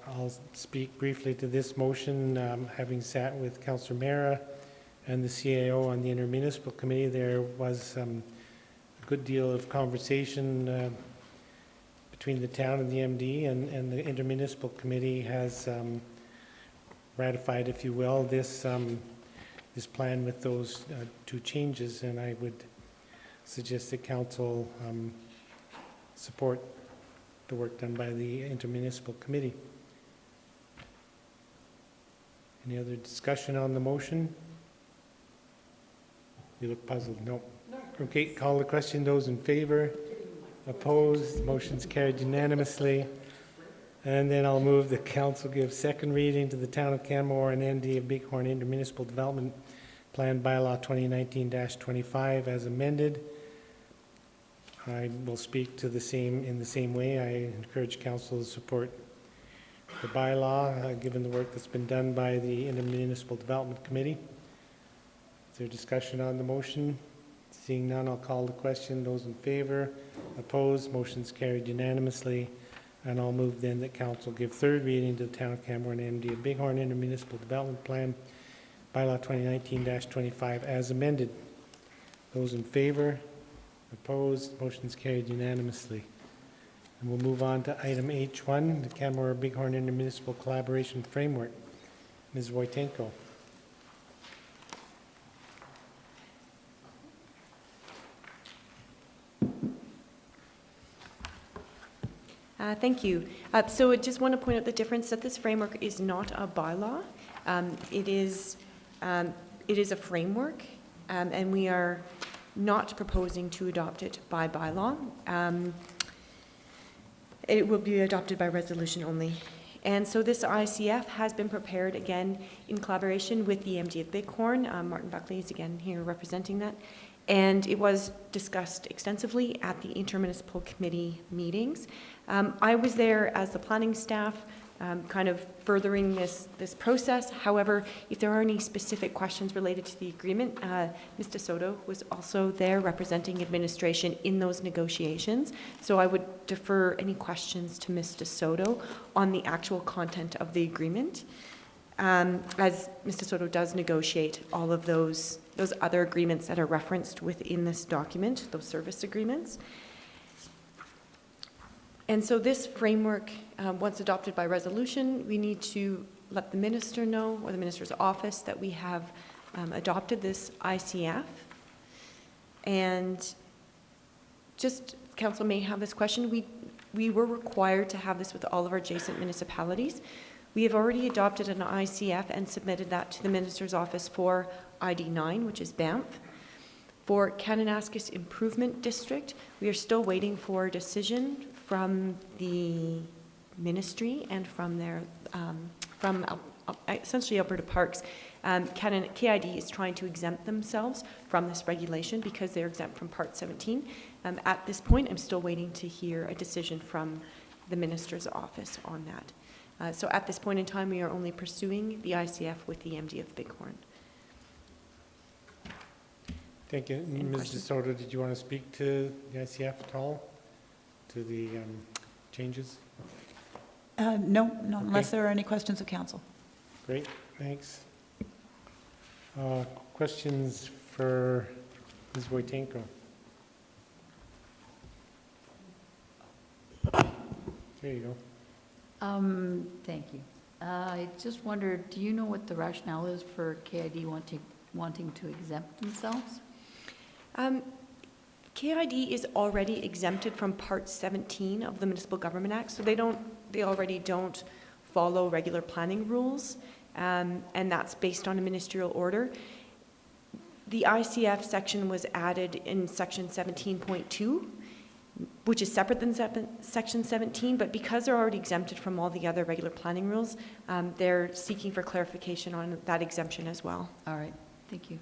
I'll speak briefly to this motion. Having sat with Councillor Mera and the CAO on the Intermunicipal Committee, there was a good deal of conversation between the town and the MD, and the Intermunicipal Committee has ratified, if you will, this plan with those two changes, and I would suggest that Council support the work done by the Intermunicipal Committee. Any other discussion on the motion? You look puzzled. No. Okay, call the question. Those in favor? Opposed? Motion's carried unanimously. And then I'll move the council give second reading to the Town of Canmore and MD of Bighorn Intermunicipal Development Plan Bylaw 2019-25 as amended. I will speak to in the same way. I encourage council to support the bylaw, given the work that's been done by the Intermunicipal Development Committee. Is there discussion on the motion? Seeing none, I'll call the question. Those in favor? Opposed? Motion's carried unanimously. And I'll move then that council give third reading to the Town of Canmore and MD of Bighorn Intermunicipal Development Plan Bylaw 2019-25 as amended. Those in favor? Opposed? Motion's carried unanimously. And we'll move on to item H1, the Canmore-Bighorn Intermunicipal Collaboration Framework. Ms. Wojtenko. Thank you. So I just want to point out the difference that this framework is not a bylaw. It is a framework, and we are not proposing to adopt it by bylaw. It will be adopted by resolution only. And so this ICF has been prepared again in collaboration with the MD of Bighorn. Martin Buckley is again here representing that. And it was discussed extensively at the Intermunicipal Committee meetings. I was there as the planning staff, kind of furthering this process. However, if there are any specific questions related to the agreement, Ms. DeSoto was also there representing administration in those negotiations. So I would defer any questions to Ms. DeSoto on the actual content of the agreement, as Ms. DeSoto does negotiate all of those other agreements that are referenced within this document, those service agreements. And so this framework, once adopted by resolution, we need to let the minister know, or the minister's office, that we have adopted this ICF. And just, council may have this question, we were required to have this with all of our adjacent municipalities. We have already adopted an ICF and submitted that to the minister's office for ID9, which is Banff. For Kananaskis Improvement District, we are still waiting for a decision from the ministry and from their from essentially Alberta Parks, KID is trying to exempt themselves from this regulation because they're exempt from Part 17. At this point, I'm still waiting to hear a decision from the Minister's office on that. So at this point in time, we are only pursuing the ICF with the MD of Bighorn. Thank you. Any Ms. questions? DeSoto, did you want to speak to the ICF at all, to the changes? No, not unless Okay. there are any questions of council. Great, thanks. Questions for Ms. Wojtenko? There you go. Thank you. I just wondered, do you know what the rationale is for KID wanting to exempt themselves? KID is already exempted from Part 17 of the Municipal Government Act, so they already don't follow regular planning rules, and that's based on a ministerial order. The ICF section was added in Section 17.2, which is separate than Section 17, but because they're already exempted from all the other regular planning rules, they're seeking for clarification on that exemption as well. All right, thank you.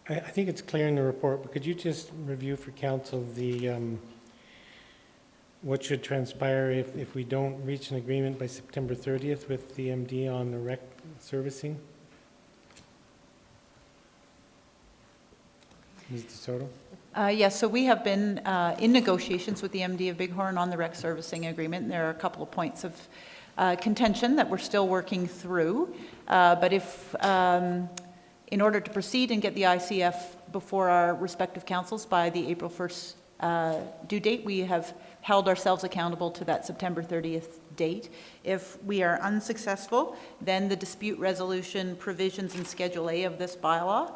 I think it's clear in the report, but could you just review for council the what should transpire if we don't reach an agreement by September 30th with the MD on the rec servicing? Ms. DeSoto? Yes, so we have been in negotiations with the MD of Bighorn on the rec servicing agreement. And there are a couple of points of contention that we're still working through. But if, in order to proceed and get the ICF before our respective councils by the April 1st due date, we have held ourselves accountable to that September 30th date. If we are unsuccessful, then the dispute resolution provisions in Schedule A of this bylaw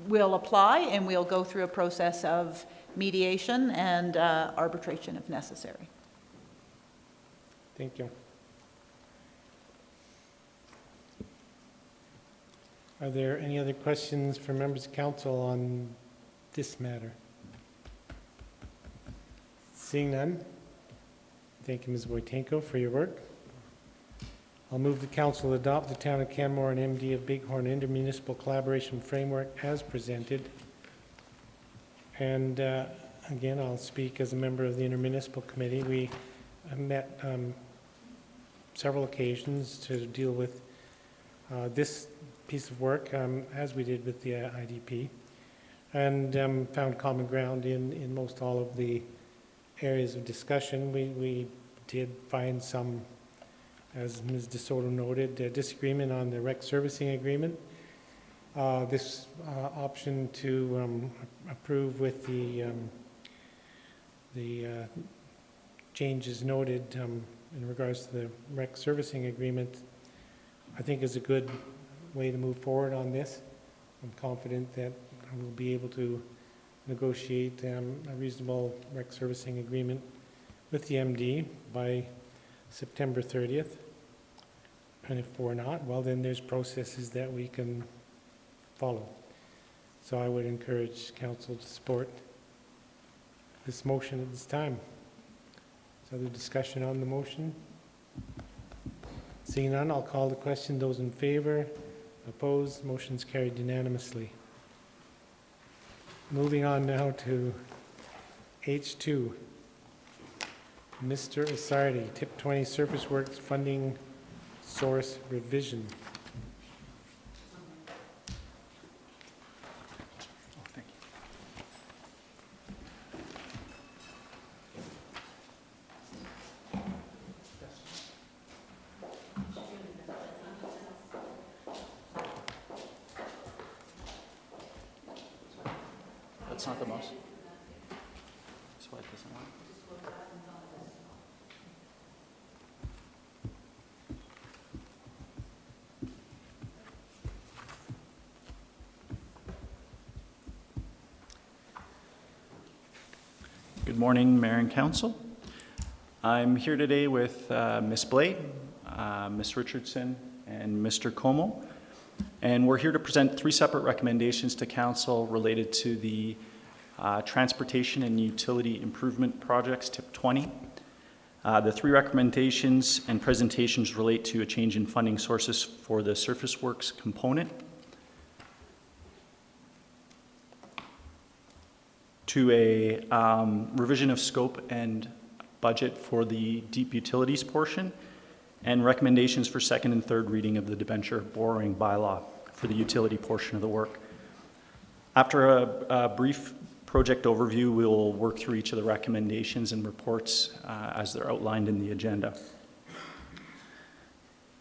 will apply, and we'll go through a process of mediation and arbitration if necessary. Thank you. Are there any other questions from members of council on this matter? Seeing none, thank you, Ms. Wojtenko, for your work. I'll move the council adopt the Town of Canmore and MD of Bighorn Intermunicipal Collaboration Framework as presented. And again, I'll speak as a member of the Intermunicipal Committee. We have met several occasions to deal with this piece of work, as we did with the IDP, and found common ground in most all of the areas of discussion. We did find some, as Ms. DeSoto noted, disagreement on the rec servicing agreement. This option to approve with the changes noted in regards to the rec servicing agreement, I think is a good way to move forward on this. I'm confident that we'll be able to negotiate a reasonable rec servicing agreement with the MD by September 30th. And if we're not, well, then there's processes that we can follow. So I would encourage council to support this motion at this time. Is there other discussion on the motion? Seeing none, I'll call the question. Those in favor, opposed, motion's carried unanimously. Moving on now to H2. Mr. Asardi, Tip 20 Surface Works Funding Source Revision. That's not the most. That's why it doesn't work. Good morning, Mayor and Council. I'm here today with Ms. Blake, Ms. Richardson, and Mr. Como, and we're here to present three separate recommendations to Council related to the Transportation and Utility Improvement Projects, TIP 20. The three recommendations and presentations relate to a change in funding sources for the surface works component, to a revision of scope and budget for the deep utilities portion, and recommendations for second and third reading of the debenture borrowing bylaw for the utility portion of the work. After a brief project overview, we will work through each of the recommendations and reports as they're outlined in the agenda.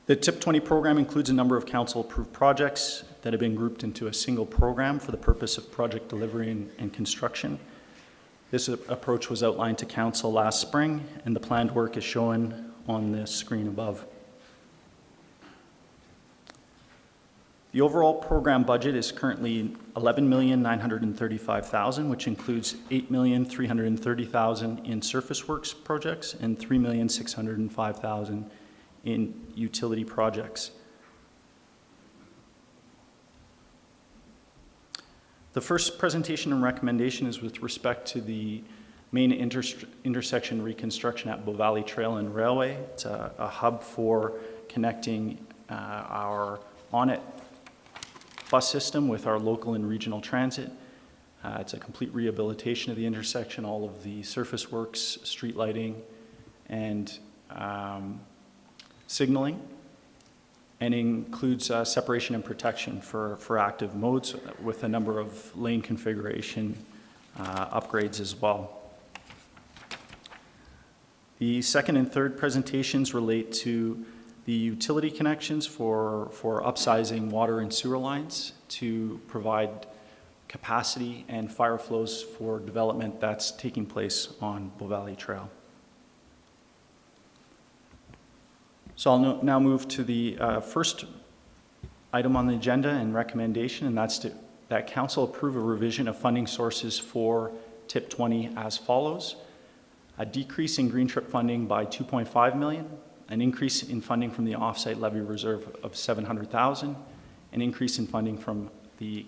The TIP 20 program includes a number of council-approved projects that have been grouped into a single program for the purpose of project delivery and construction. This approach was outlined to council last spring, and the planned work is shown on the screen above. The overall program budget is currently $11,935,000, which includes $8,330,000 in surface works projects and $3,605,000 in utility projects. The first presentation and recommendation is with respect to the main intersection reconstruction at Bow Valley Trail and Railway. It's a hub for connecting our on-it bus system with our local and regional transit. It's a complete rehabilitation of the intersection, all of the surface works, street lighting, and signaling, and includes separation and protection for active modes with a number of lane configuration upgrades as well. The second and third presentations relate to the utility connections for upsizing water and sewer lines to provide capacity and fire flows for development that's taking place on Bow Valley Trail. So I'll now move to the first item on the agenda and recommendation, and that's that council approve a revision of funding sources for TIP 20 as follows. A decrease in green trip funding by $2.5 million, an increase in funding from the offsite levy reserve of $700,000, an increase in funding from the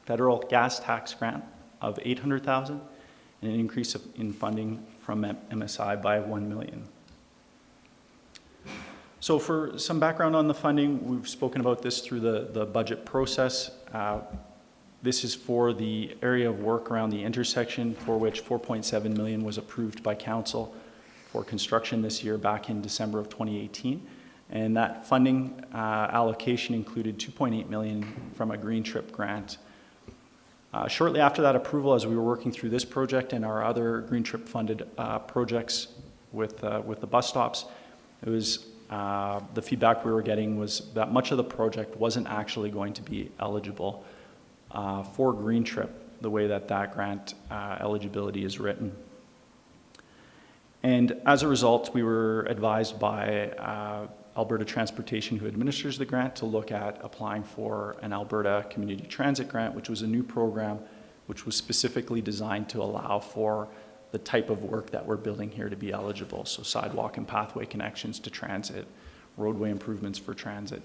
federal gas tax grant of $800,000, and an increase in funding from MSI by $1 million. So for some background on the funding, we've spoken about this through the budget process. This is for the area of work around the intersection for which $4.7 million was approved by council for construction this year back in December of 2018. And that funding allocation included $2.8 million from a green trip grant. Shortly after that approval, as we were working through this project and our other green trip funded projects with the bus stops, it was the feedback we were getting was that much of the project wasn't actually going to be eligible for green trip, the way that grant eligibility is written. And as a result, we were advised by Alberta Transportation, who administers the grant, to look at applying for an Alberta Community Transit Grant, which was a new program which was specifically designed to allow for the type of work that we're building here to be eligible. So sidewalk and pathway connections to transit, roadway improvements for transit.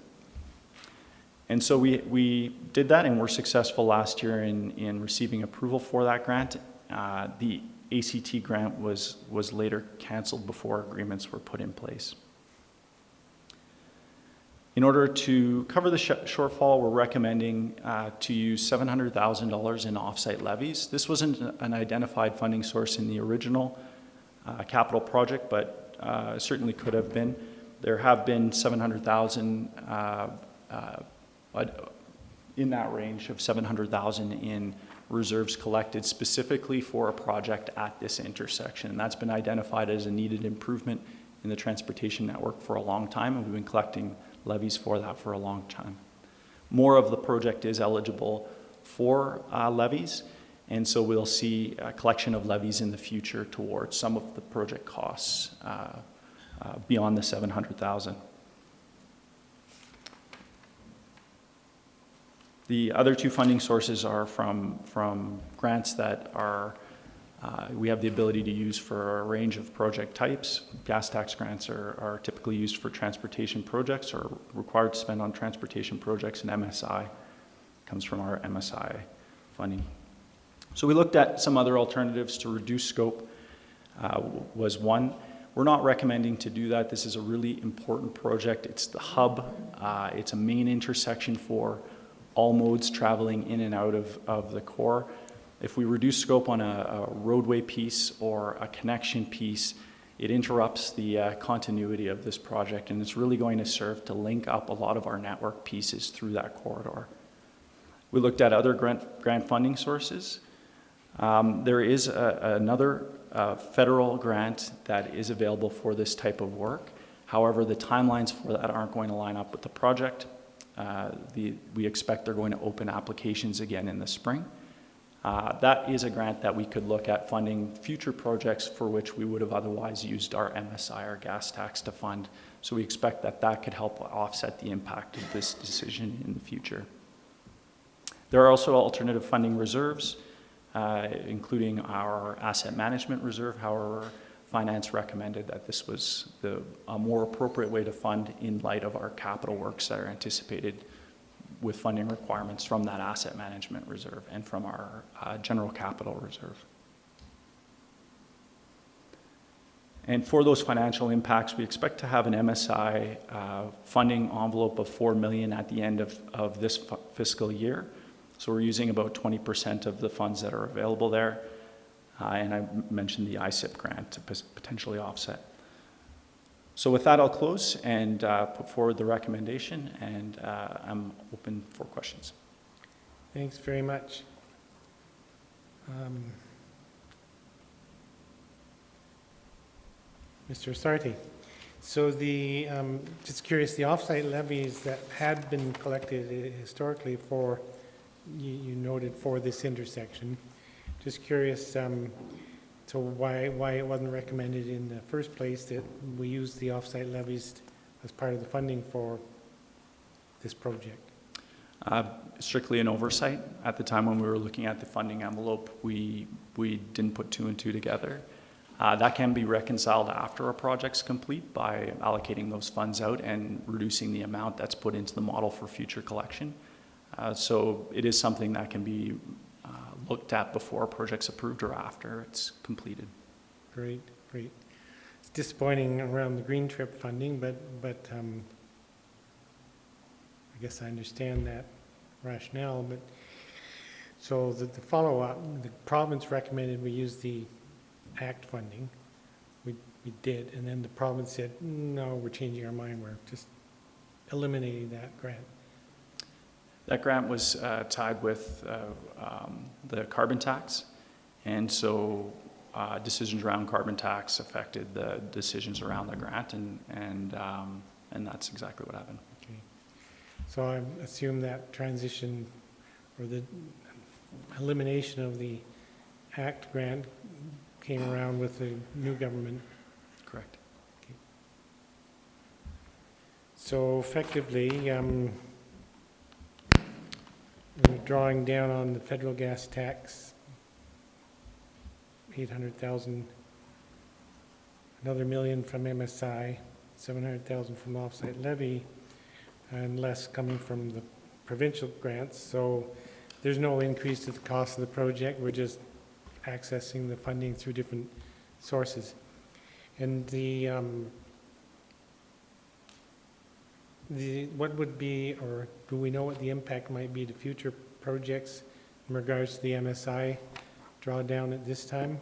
And so we did that and were successful last year in receiving approval for that grant. The ACT grant was later canceled before agreements were put in place. In order to cover the shortfall, we're recommending to use $700,000 in offsite levies. This wasn't an identified funding source in the original capital project, but certainly could have been. There have been $700,000 in that range of $700,000 in reserves collected specifically for a project at this intersection. And that's been identified as a needed improvement in the transportation network for a long time, and we've been collecting levies for that for a long time. More of the project is eligible for levies, and so we'll see a collection of levies in the future towards some of the project costs beyond the $700,000. The other two funding sources are from grants that are we have the ability to use for a range of project types. Gas tax grants are typically used for transportation projects or required to spend on transportation projects, and MSI comes from our MSI funding So we looked at some other alternatives to reduce scope. Was one. We're not recommending to do that. This is a really important project. It's the hub. It's a main intersection for all modes traveling in and out of the core. If we reduce scope on a roadway piece or a connection piece, it interrupts the continuity of this project, and it's really going to serve to link up a lot of our network pieces through that corridor. We looked at other grant funding sources. There is another federal grant that is available for this type of work. However, the timelines for that aren't going to line up with the project. We expect they're going to open applications again in the spring. That is a grant that we could look at funding future projects for which we would have otherwise used our MSI, our gas tax, to fund. So we expect that that could help offset the impact of this decision in the future. There are also alternative funding reserves, including our asset management reserve. However, Finance recommended that this was a more appropriate way to fund in light of our capital works that are anticipated with funding requirements from that asset management reserve and from our general capital reserve. And for those financial impacts, we expect to have an MSI funding envelope of $4 million at the end of this fiscal year. So we're using about 20% of the funds that are available there. And I mentioned the ISIP grant to potentially offset. So with that, I'll close and put forward the recommendation, and I'm open for questions. Thanks very much. Mr. Sarti. So just curious, the offsite levies that had been collected historically for, you noted for this intersection, just curious, so why it wasn't recommended in the first place that we use the offsite levies as part of the funding for this project? Strictly an oversight. At the time when we were looking at the funding envelope, we didn't put two and two together. That can be reconciled after a project's complete by allocating those funds out and reducing the amount that's put into the model for future collection. So it is something that can be looked at before a project's approved or after it's completed. Great, great. It's disappointing around the green trip funding, but I guess I understand that rationale. But so the follow-up, the province recommended we use the ACT funding. We did, and then the province said, no, we're changing our mind. We're just eliminating that grant. That grant was tied with the carbon tax, and so decisions around carbon tax affected the decisions around the grant, and that's exactly what happened. Okay. So I assume that transition or the elimination of the ACT grant came around with the new government. Correct. Okay. So effectively, we're drawing down on the federal gas tax, 800,000, another $1 million from MSI, 700,000 from offsite levy, and less coming from the provincial grants. So there's no increase to the cost of the project. We're just accessing the funding through different sources. And what would be, or do we know what the impact might be to future projects in regards to the MSI drawdown at this time?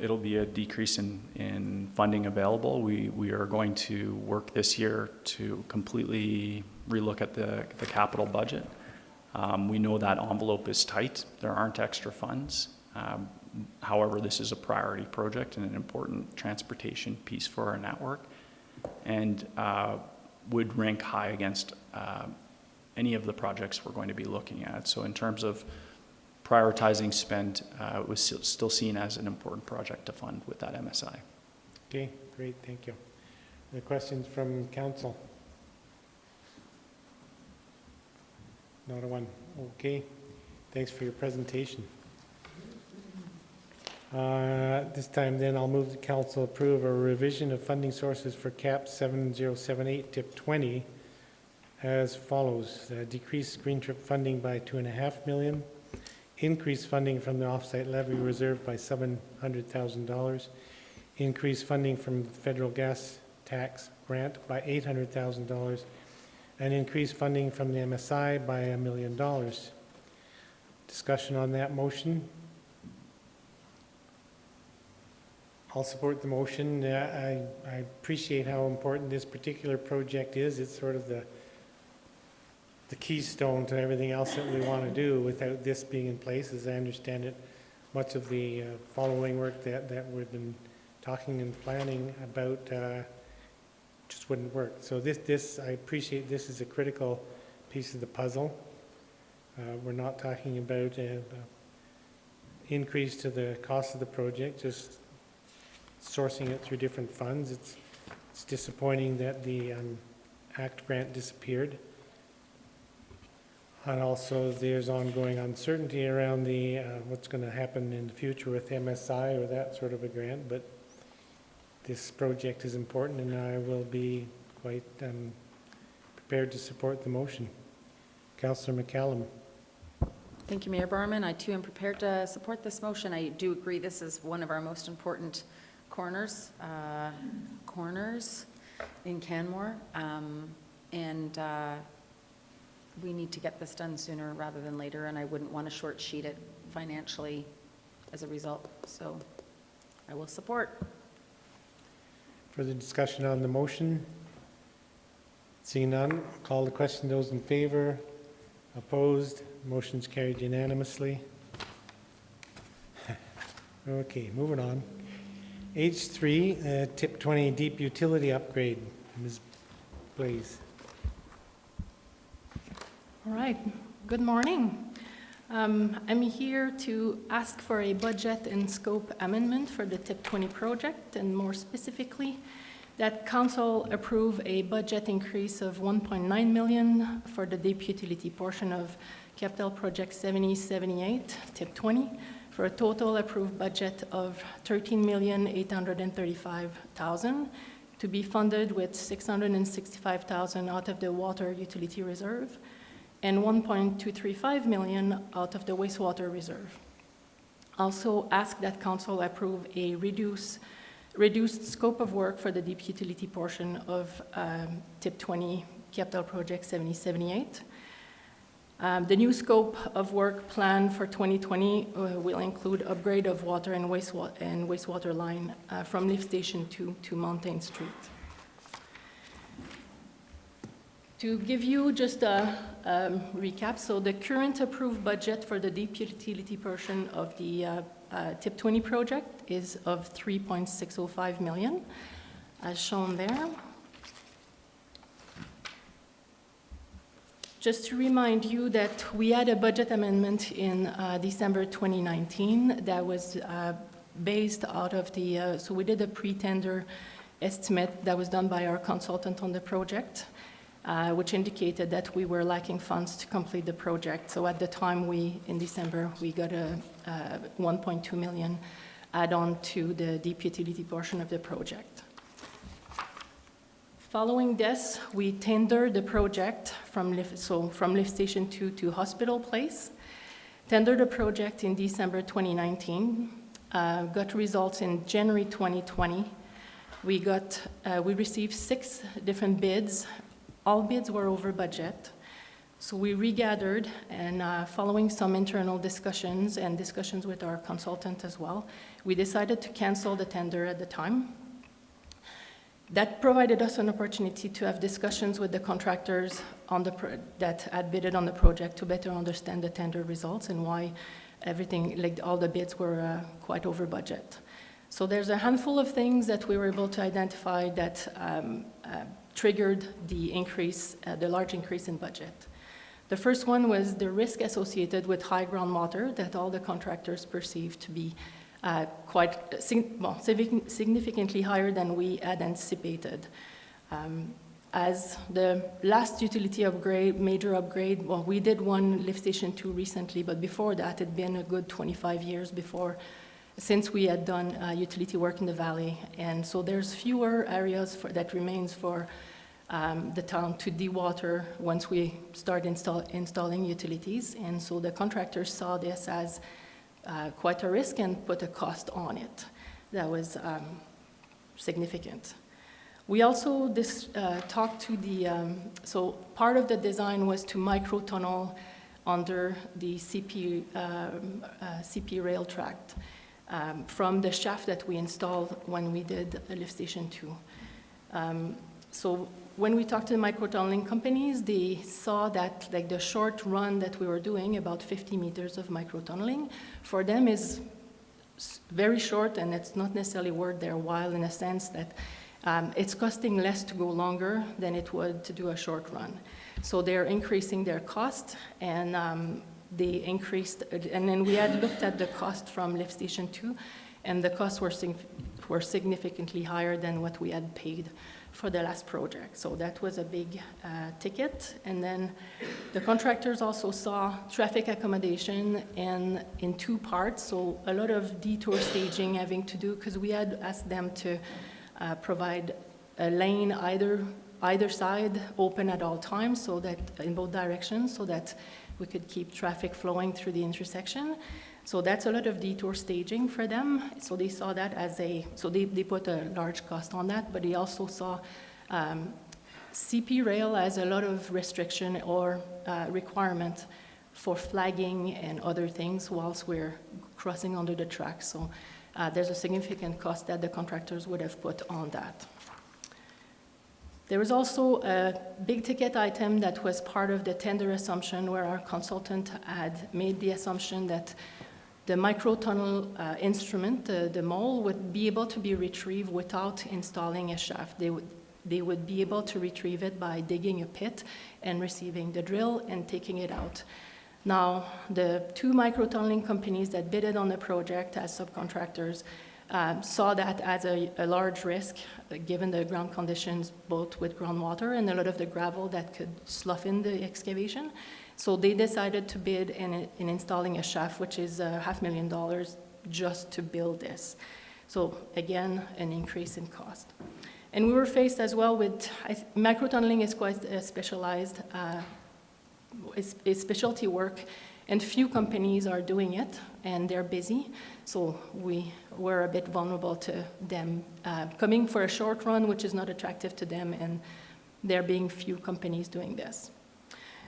It'll be a decrease in funding available. We are going to work this year to completely relook at the capital budget. We know that envelope is tight. There aren't extra funds. However, this is a priority project and an important transportation piece for our network, and would rank high against any of the projects we're going to be looking at. So in terms of prioritizing spend, it was still seen as an important project to fund with that MSI. Okay, great, thank you. Any questions from council? Not a one. Okay, thanks for your presentation. This time then I'll move the council approve a revision of funding sources for CAP 7078 tip 20 as follows. Decrease green trip funding by $2.5 million, increase funding from the offsite levy reserve by $700,000, increase funding from the federal gas tax grant by $800,000, and increase funding from the MSI by $1 million. Discussion on that motion. I'll support the motion. I appreciate how important this particular project is. It's sort of the keystone to everything else that we want to do. Without this being in place, as I understand it, much of the following work that we've been talking and planning about just wouldn't work. So this, I appreciate this is a critical piece of the puzzle. We're not talking about an increase to the cost of the project, just sourcing it through different funds. It's disappointing that the ACT grant disappeared. And also there's ongoing uncertainty around the what's going to happen in the future with MSI or that sort of a grant, but this project is important and I will be quite prepared to support the motion. Councillor McCallum. Thank you, Mayor Barman. I too am prepared to support this motion. I do agree this is one of our most important corners in Canmore, and we need to get this done sooner rather than later, and I wouldn't want to short sheet it financially as a result. So I will support. Further discussion on the motion? Seeing none, I'll call the question. Those in favor? Opposed? Motion's carried unanimously. Okay, moving on. H3, tip 20 deep utility upgrade. Ms. Blaze. All right, good morning. I'm here to ask for a budget and scope amendment for the TIP 20 project, and more specifically, that council approve a budget increase of $1.9 million for the deep utility portion of Capital Project 7078, TIP 20, for a total approved budget of $13,835,000 to be funded with $665,000 out of the water utility reserve and $1.235 million out of the wastewater reserve. Also ask that council approve a reduced scope of work for the deep utility portion of TIP 20 Capital Project 7078. The new scope of work plan for 2020 will include upgrade of water and wastewater line from lift station 2 to Mountain Street. To give you just a recap, so the current approved budget for the deep utility portion of the TIP 20 project is of $3.605 million, as shown there. Just to remind you that we had a budget amendment in December 2019 that was based out of the, so we did a pre-tender estimate that was done by our consultant on the project, which indicated that we were lacking funds to complete the project. So at the time, in December, we got a $1.2 million add-on to the deep utility portion of the project. Following this, we tendered the project from lift station 2 to Hospital Place. Tendered the project in December 2019. Got results in January 2020. We received 6 different bids. All bids were over budget. So we regathered, and following some internal discussions and discussions with our consultant as well, we decided to cancel the tender at the time. That provided us an opportunity to have discussions with the contractors that had bidded on the project to better understand the tender results and why everything, like all the bids were quite over budget. So there's a handful of things that we were able to identify that triggered the increase, the large increase in budget. The first one was the risk associated with high groundwater that all the contractors perceived to be significantly higher than we had anticipated. As the last utility upgrade, major upgrade, well, we did one lift station 2 recently, but before that, it'd been a good 25 years since we had done utility work in the valley. And so there's fewer areas that remains for the town to dewater once we start installing utilities. And so the contractors saw this as quite a risk and put a cost on it. That was significant. We also talked to so part of the design was to micro-tunnel under the CP rail tract from the shaft that we installed when we did Lift Station 2. So when we talked to the micro-tunneling companies, they saw that like the short run that we were doing, about 50 meters of micro-tunneling, for them is very short, and it's not necessarily worth their while in a sense that it's costing less to go longer than it would to do a short run. So they're increasing their cost, and they increased, and then we had looked at the cost from Lift Station 2, and the costs were significantly higher than what we had paid for the last project. So that was a big ticket. And then the contractors also saw traffic accommodation and in two parts, so a lot of detour staging having to do, because we had asked them to provide a lane either side open at all times, so that in both directions, so that we could keep traffic flowing through the intersection. So that's a lot of detour staging for them. So they saw that as so they put a large cost on that, but they also saw CP rail as a lot of restriction or requirement for flagging and other things whilst we're crossing under the tracks. So there's a significant cost that the contractors would have put on that. There was also a big ticket item that was part of the tender assumption, where our consultant had made the assumption that the micro-tunnel instrument, the mole, would be able to be retrieved without installing a shaft. They would be able to retrieve it by digging a pit and receiving the drill and taking it out. Now, the two micro-tunneling companies that bidded on the project as subcontractors saw that as a large risk, given the ground conditions, both with groundwater and a lot of the gravel that could slough in the excavation. So they decided to bid in installing a shaft, which is $500,000 just to build this. So again, an increase in cost. And we were faced as well with, micro-tunneling is quite specialized, it's specialty work, and few companies are doing it, and they're busy. So we were a bit vulnerable to them coming for a short run, which is not attractive to them, and there being few companies doing this.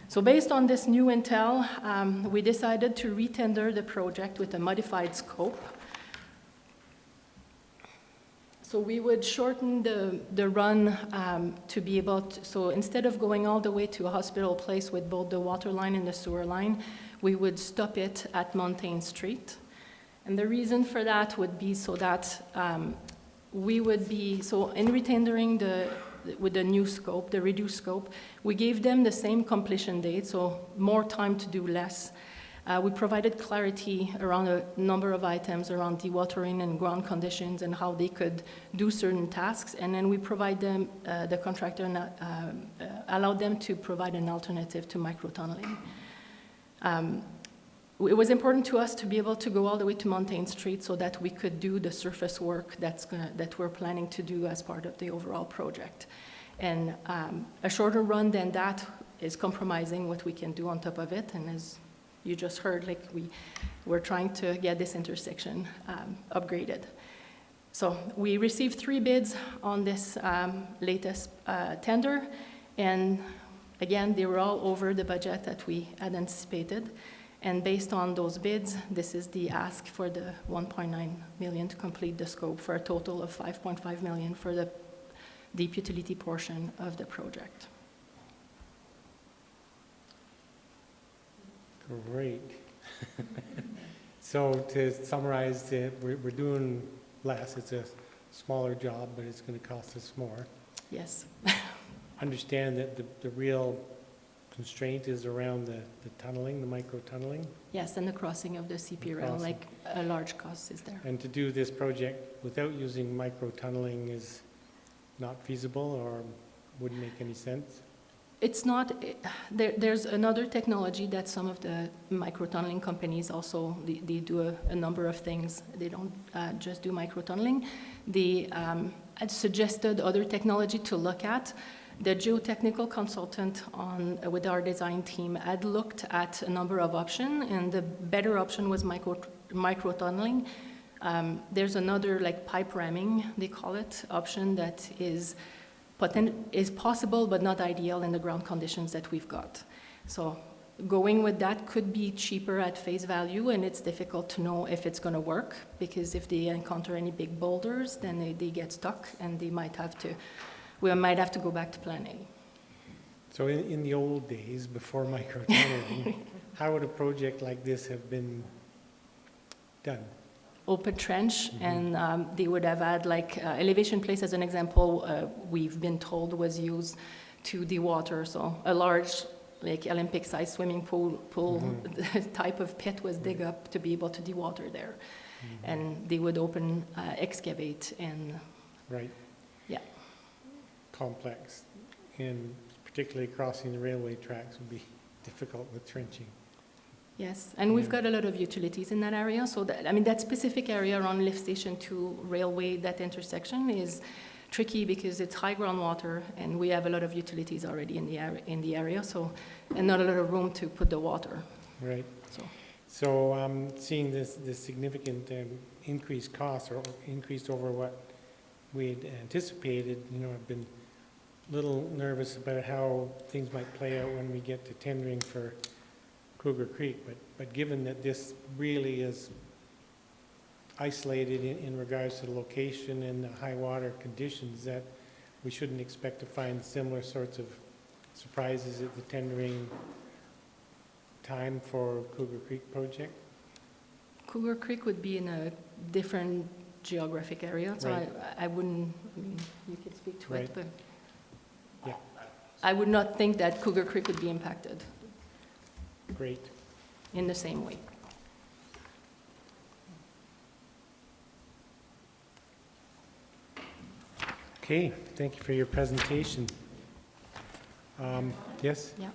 So based on this new intel, we decided to retender the project with a modified scope. So we would shorten the run to be able to, so instead of going all the way to a hospital place with both the water line and the sewer line, we would stop it at Mountain Street. And the reason for that would be so that we would be, so in retendering with the new scope, the reduced scope, we gave them the same completion date, so more time to do less. We provided clarity around a number of items around dewatering and ground conditions and how they could do certain tasks, and then we provide them, the contractor allowed them to provide an alternative to micro-tunneling. It was important to us to be able to go all the way to Mountain Street so that we could do the surface work that we're planning to do as part of the overall project. And a shorter run than that is compromising what we can do on top of it. And as you just heard, like we're trying to get this intersection upgraded. So we received 3 bids on this latest tender. And again, they were all over the budget that we had anticipated. And based on those bids, this is the ask for the $1.9 million to complete the scope, for a total of $5.5 million for the deep utility portion of the project. Great. So to summarize, we're doing less. It's a smaller job, but it's going to cost us more. Yes. Understand that the real constraint is around the tunneling, the micro-tunneling? Yes, and the crossing of the CP rail, like a large cost is there. And to do this project without using micro-tunneling is not feasible or wouldn't make any sense? It's not, there's another technology that some of the micro-tunneling companies also, they do a number of things. They don't just do micro-tunneling. They had suggested other technology to look at. The geotechnical consultant with our design team had looked at a number of options, and the better option was micro-tunneling. There's another, like pipe ramming, they call it, option that is possible but not ideal in the ground conditions that we've got. So going with that could be cheaper at face value, and it's difficult to know if it's going to work, because if they encounter any big boulders, then they get stuck, and we might have to go back to plan A. So in the old days, before micro-tunneling, how would a project like this have been done? Open trench, and they would have had like elevation place, as an example, we've been told was used to dewater. So a large, like Olympic-sized swimming pool type of pit was dig up to be able to dewater there. And they would excavate and... Right. Yeah. Complex. And particularly crossing the railway tracks would be difficult with trenching. Yes, and we've got a lot of utilities in that area. So that specific area around lift station to railway, that intersection is tricky because it's high groundwater, and we have a lot of utilities already in the area. So, and not a lot of room to put the water. Right. So seeing this significant increased cost, or increased over what we had anticipated, I've been a little nervous about how things might play out when we get to tendering for Cougar Creek, but given that this really is isolated in regards to the location and the high water conditions, that we shouldn't expect to find similar sorts of surprises at the tendering time for Cougar Creek project? Cougar Creek would be in a different geographic area, so right. I wouldn't, you could speak to right. it, but yeah. I would not think that Cougar Creek would be impacted. Great. In the same way. Okay, thank you for your presentation. Yes? Yeah.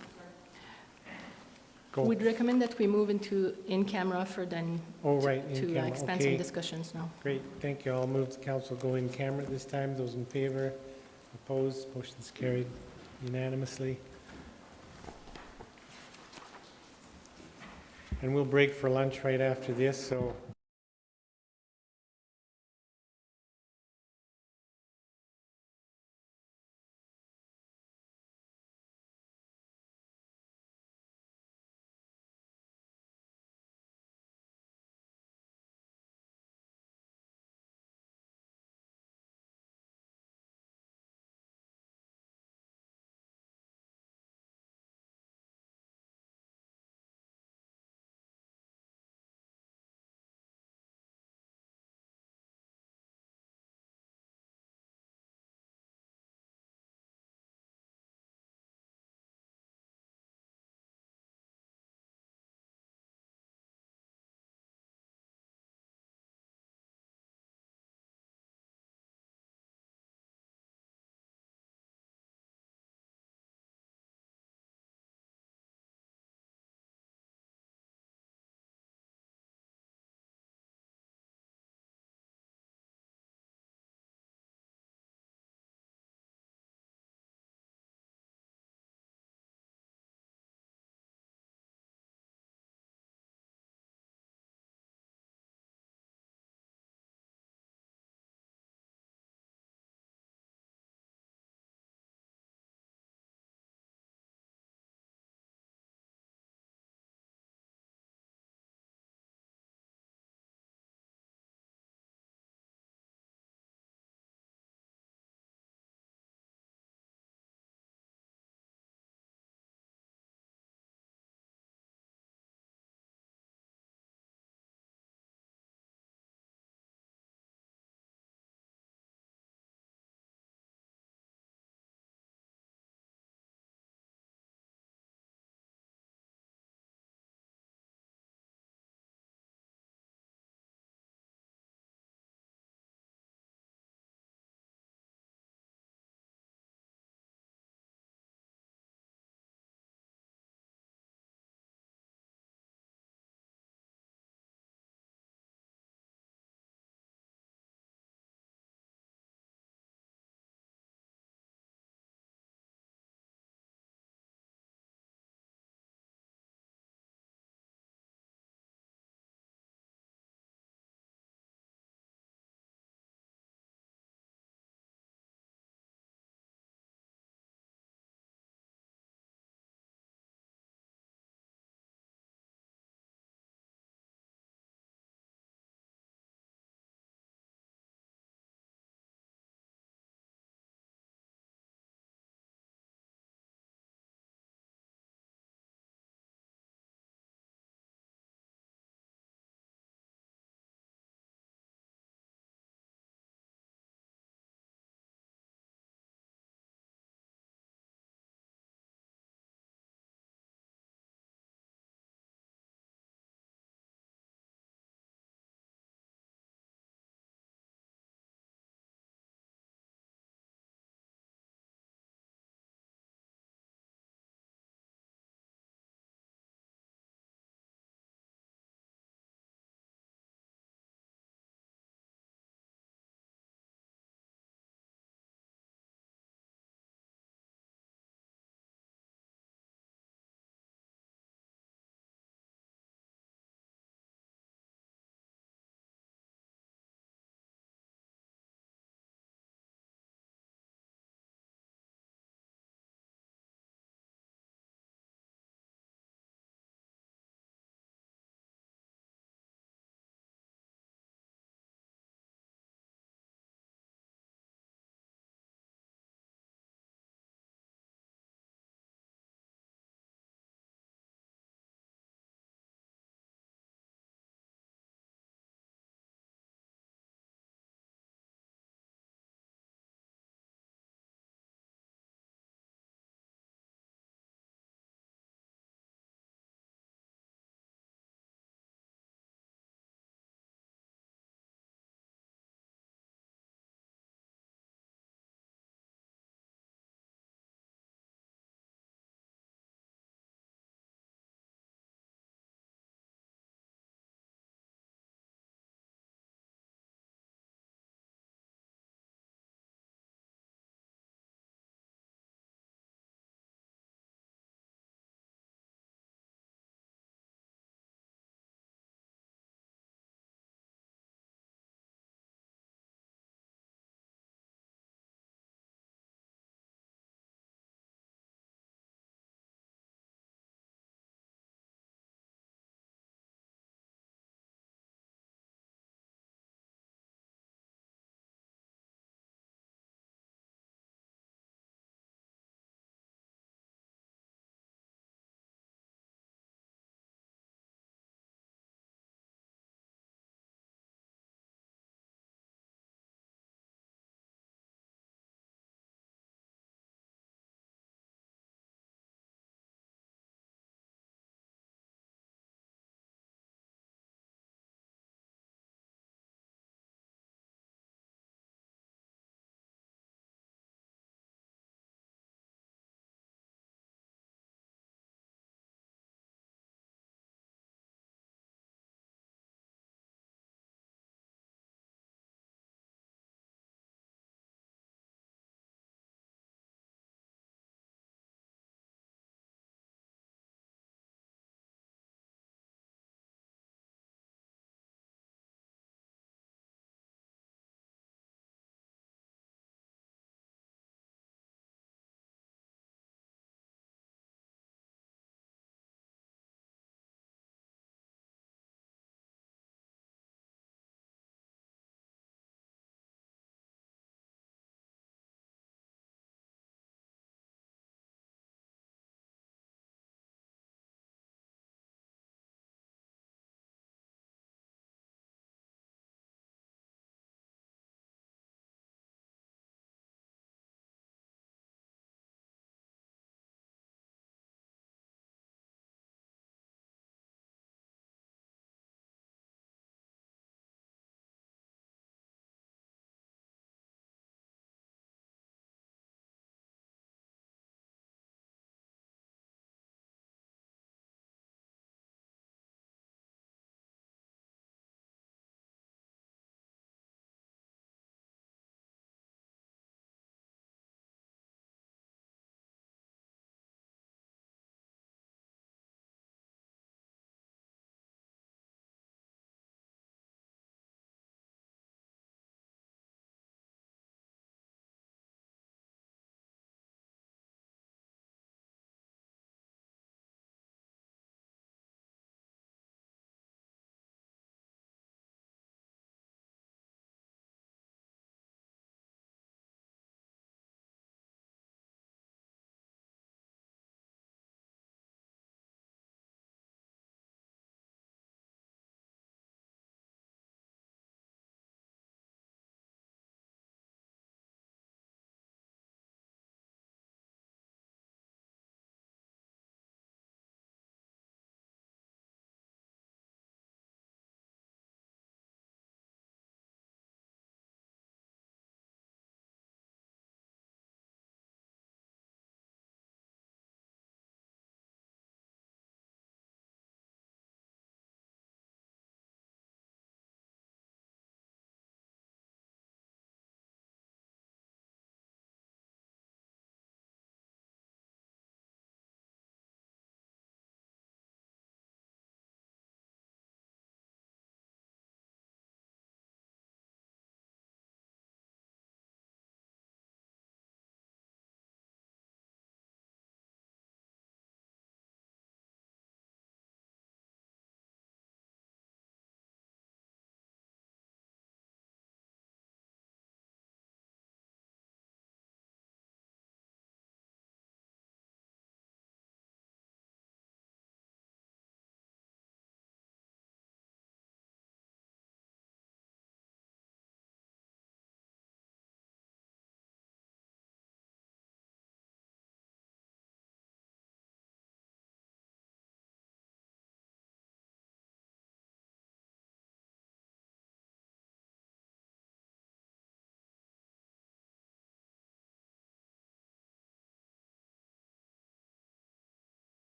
Go. We'd recommend that we move into in-camera for then to expand some discussions now. Great, thank you. I'll move the council go in camera this time. Those in favor, opposed, motion's carried unanimously. And we'll break for lunch right after this, so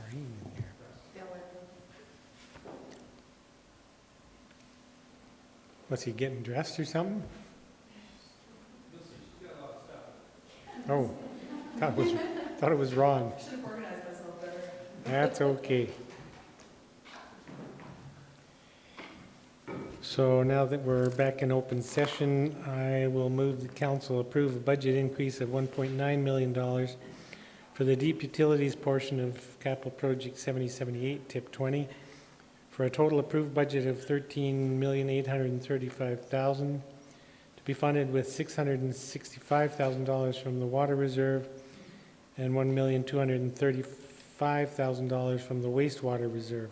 Maureen in here. Was he getting dressed or something? Oh, thought it was Ron. Should have organized myself better. That's okay. So now that we're back in open session, I will move the council approve a budget increase of $1.9 million for the deep utilities portion of capital project 7078 tip 20 for a total approved budget of $13,835,000 to be funded with $665,000 from the water reserve and $1,235,000 from the wastewater reserve.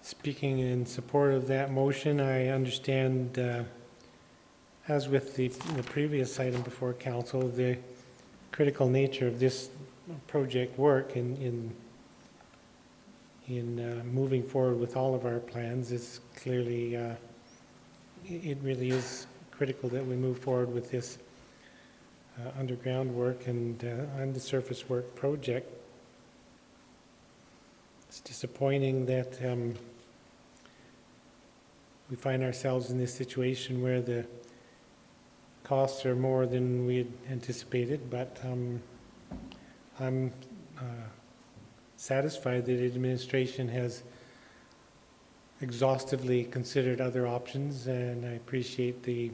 Speaking in support of that motion, I understand, as with the previous item before council, the critical nature of this project work in moving forward with all of our plans is clearly, it really is critical that we move forward with this underground work and the surface work project. It's disappointing that we find ourselves in this situation where the costs are more than we had anticipated, but I'm satisfied that the administration has exhaustively considered other options, and I appreciate the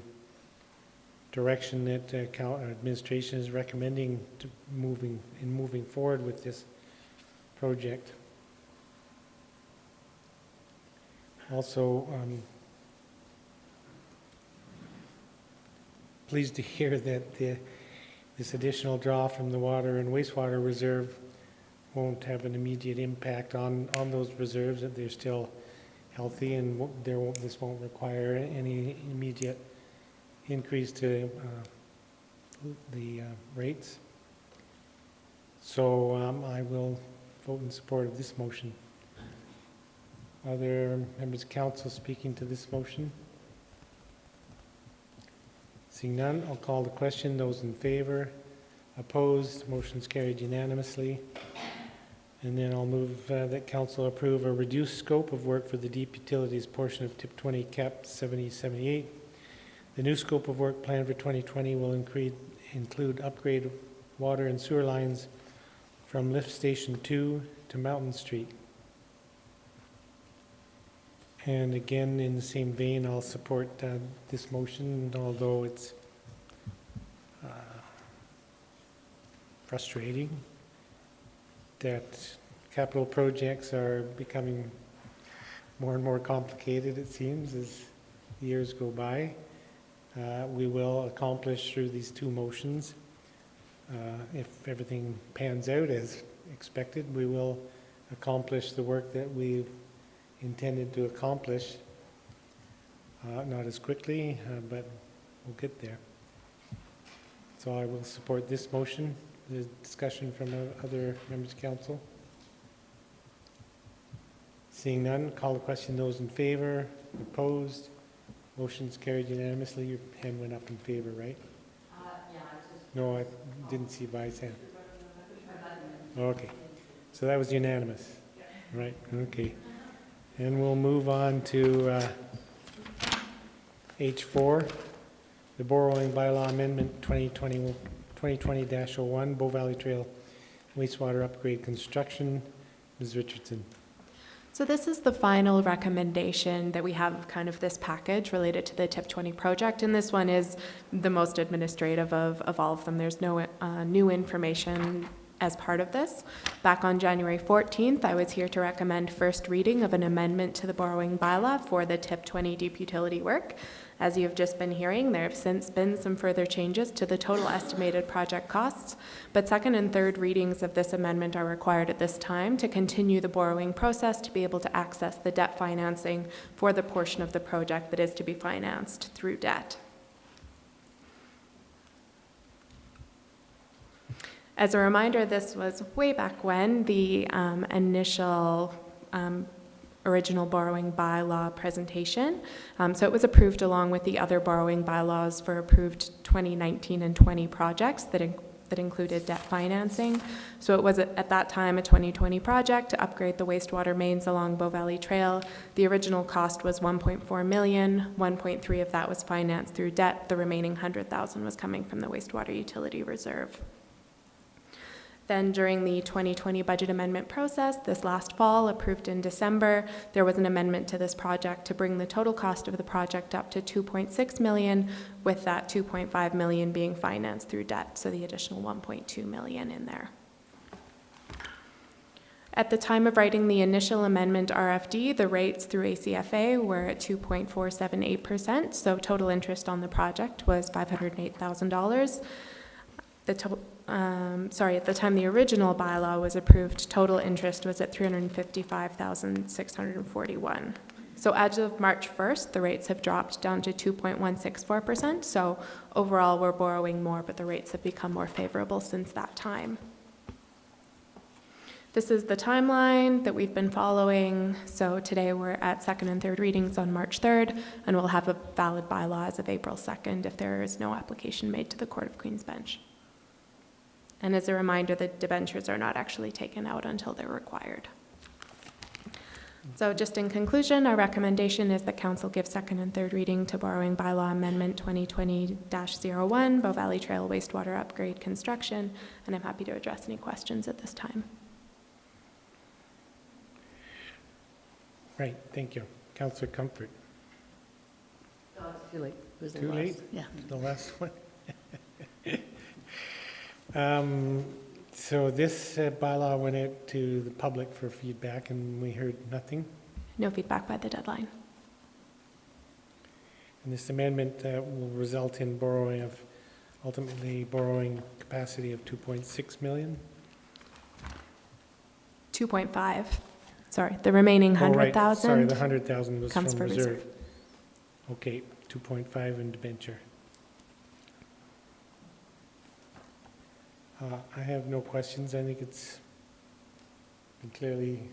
direction that administration is recommending to moving forward with this project. Also, pleased to hear that this additional draw from the water and wastewater reserve won't have an immediate impact on those reserves, that they're still healthy, and this won't require any immediate increase to the rates. So I will vote in support of this motion. Are there members of council speaking to this motion? Seeing none, I'll call the question. Those in favor? Opposed? Motion's carried unanimously. And then I'll move that council approve a reduced scope of work for the deep utilities portion of tip 20 cap 7078. The new scope of work planned for 2020 will include upgrade of water and sewer lines from Lift Station 2 to Mountain Street. And again, in the same vein, I'll support this motion, although it's frustrating that capital projects are becoming more and more complicated, it seems, as years go by. We will accomplish through these two motions, if everything pans out as expected, we will accomplish the work that we've intended to accomplish, not as quickly, but we'll get there. So I will support this motion. There's discussion from other members of council. Seeing none, call the question. Those in favor? Opposed? Motion's carried unanimously. Your hand went up in favor, right? No, I didn't see Vi's hand. Okay, so that was unanimous, right? Okay. And we'll move on to H4, the borrowing bylaw amendment 2020-01, Bow Valley Trail wastewater upgrade construction. Ms. Richardson. So this is the final recommendation that we have of kind of this package related to the TIP 20 project, and this one is the most administrative of all of them. There's no new information as part of this. Back on January 14th, I was here to recommend first reading of an amendment to the borrowing bylaw for the TIP 20 deep utility work. As you have just been hearing, there have since been some further changes to the total estimated project costs, but second and third readings of this amendment are required at this time to continue the borrowing process to be able to access the debt financing for the portion of the project that is to be financed through debt. As a reminder, this was way back when the initial original borrowing bylaw presentation. So it was approved along with the other borrowing bylaws for approved 2019 and 20 projects that that included debt financing. So it was at that time a 2020 project to upgrade the wastewater mains along Bow Valley Trail. The original cost was $1.4 million. 1.3 of that was financed through debt. The remaining $100,000 was coming from the wastewater utility reserve. Then during the 2020 budget amendment process, this last fall, approved in December, there was an amendment to this project to bring the total cost of the project up to $2.6 million, with that $2.5 million being financed through debt, so the additional $1.2 million in there. At the time of writing the initial amendment RFD, the rates through ACFA were at 2.478%, so total interest on the project was $508,000. At the time the original bylaw was approved, total interest was at $355,641. So as of March 1st, the rates have dropped down to 2.164%. So overall, we're borrowing more, but the rates have become more favorable since that time. This is the timeline that we've been following. So today we're at second and third readings on March 3rd, and we'll have a valid bylaw as of April 2nd if there is no application made to the Court of Queen's Bench. And as a reminder, the debentures are not actually taken out until they're required. So just in conclusion, our recommendation is that Council give second and third reading to borrowing bylaw amendment 2020-01, Bow Valley Trail wastewater upgrade construction, and I'm happy to address any questions at this time. Right, thank you. Councillor Comfort. No, it's too late. It was the Too last- late? Yeah. The last one? So this bylaw went out to the public for feedback and we heard nothing. No feedback by the deadline. And this amendment will result in ultimately borrowing capacity of 2.6 million. 2.5. Sorry, the remaining 100,000. Sorry, the 100,000 was from comes for reserve. Okay, 2.5 in debenture. I have no questions. I think it's been clearly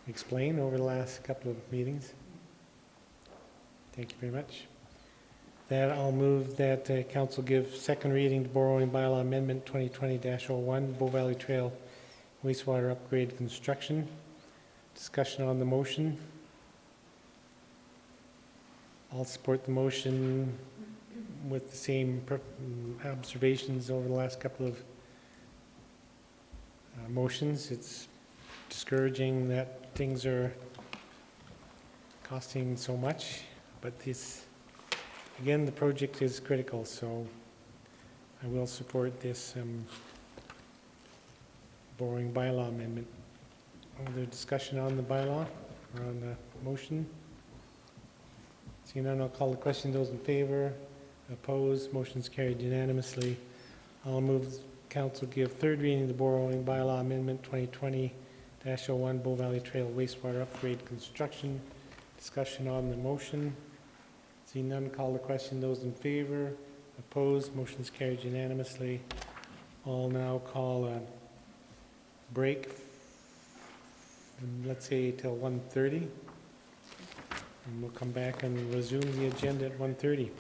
explained over the last couple of meetings. Thank you very much. That I'll move that Council give second reading to borrowing bylaw amendment 2020-01, Bow Valley Trail wastewater upgrade construction. Discussion on the motion. I'll support the motion with the same observations over the last couple of motions. It's discouraging that things are costing so much, but this, again, the project is critical, so I will support this borrowing bylaw amendment. Other discussion on the bylaw or on the motion? Seeing none, I'll call the question. Those in favor? Opposed? Motion's carried unanimously. I'll move Council give third reading to borrowing bylaw amendment 2020-01 Bow Valley Trail wastewater upgrade construction. Discussion on the motion. Seeing none, call the question. Those in favor? Opposed? Motion's carried unanimously. I'll now call a break, let's say till 1:30. And we'll come back and resume the agenda at 1:30.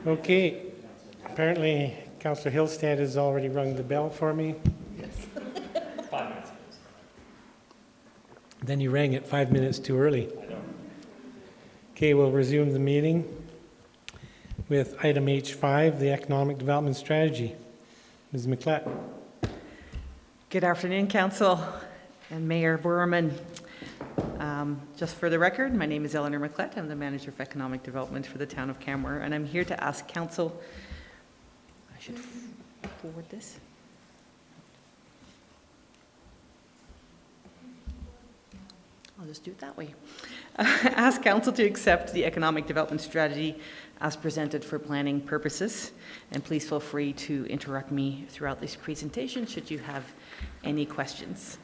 Okay, apparently Councillor Hillstead has already rung the bell for me. Yes. 5 minutes. Then you rang it 5 minutes too early. I know. Okay, we'll resume the meeting with item H5, the Economic Development Strategy. Ms. McLeod. Good afternoon, Council and Mayor Borman. Just for the record, my name is Eleanor McLeod. I'm the Manager of Economic Development for the town of Canmore, and I'm here to ask Council, I should forward this. I'll just do it that way. Ask Council to accept the Economic Development Strategy as presented for planning purposes, and please feel free to interrupt me throughout this presentation should you have any questions.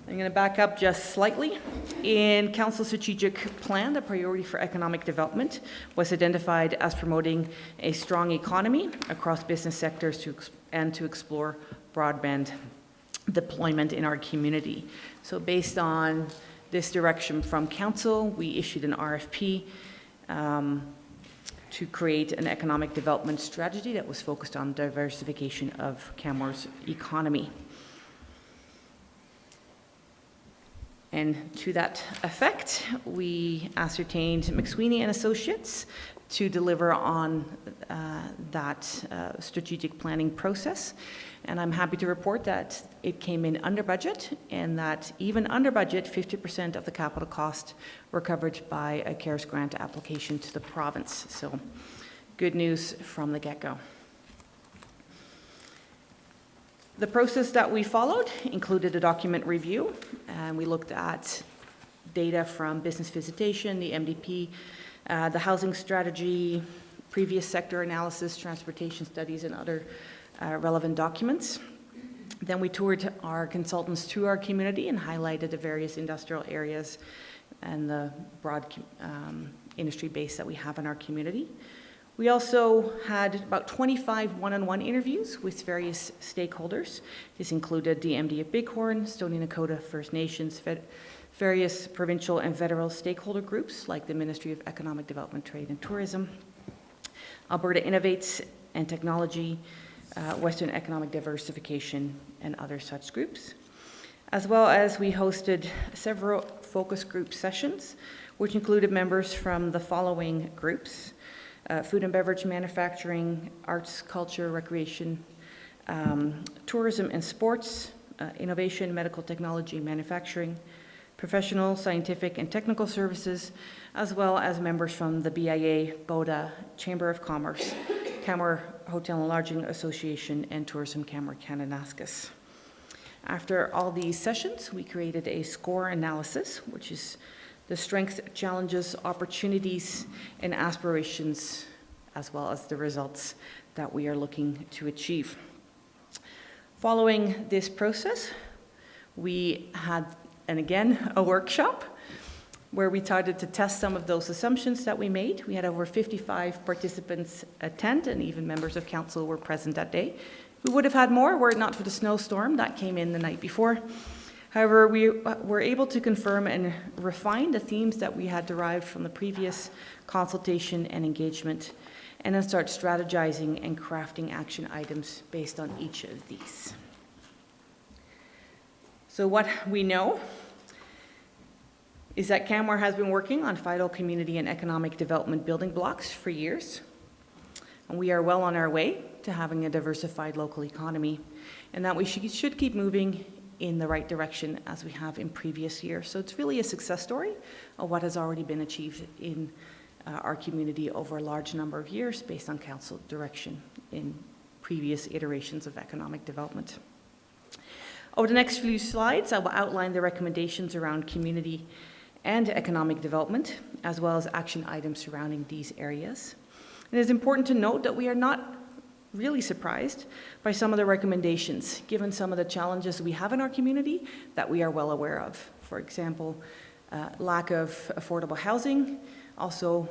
I'm going to back up just slightly. In Council Strategic Plan, the priority for economic development was identified as promoting a strong economy across business sectors and to explore broadband deployment in our community. So based on this direction from Council, we issued an RFP to create an economic development strategy that was focused on diversification of Canmore's economy. And to that effect, we ascertained McSweeney and Associates to deliver on that strategic planning process. And I'm happy to report that it came in under budget, and that even under budget, 50% of the capital cost were covered by a CARES grant application to the province. So good news from the get-go. The process that we followed included a document review, and we looked at data from business visitation, the MDP, the housing strategy, previous sector analysis, transportation studies, and other relevant documents. Then we toured our consultants through our community and highlighted the various industrial areas and the broad industry base that we have in our community. We also had about 25 one-on-one interviews with various stakeholders. This included the MD of Bighorn, Stoney Nakoda First Nations, various provincial and federal stakeholder groups like the Ministry of Economic Development, Trade and Tourism, Alberta Innovates and Technology, Western Economic Diversification, and other such groups. As well as we hosted several focus group sessions, which included members from the following groups: food and beverage manufacturing, arts, culture, recreation, tourism and sports, innovation, medical technology, manufacturing, professional, scientific, and technical services, as well as members from the BIA, BODA, Chamber of Commerce, Canmore Hotel and Lodging Association, and Tourism Canmore Kananaskis. After all these sessions, we created a score analysis, which is the strengths, challenges, opportunities, and aspirations, as well as the results that we are looking to achieve. Following this process, we had, and again, a workshop where we started to test some of those assumptions that we made. We had over 55 participants attend, and even members of council were present that day. We would have had more were it not for the snowstorm that came in the night before. However, we were able to confirm and refine the themes that we had derived from the previous consultation and engagement, and then start strategizing and crafting action items based on each of these. So what we know is that Canmore has been working on vital community and economic development building blocks for years, and we are well on our way to having a diversified local economy, and that we should keep moving in the right direction as we have in previous years. So it's really a success story of what has already been achieved in our community over a large number of years based on council direction in previous iterations of economic development. Over the next few slides, I will outline the recommendations around community and economic development, as well as action items surrounding these areas. It is important to note that we are not really surprised by some of the recommendations, given some of the challenges we have in our community that we are well aware of. For example, lack of affordable housing also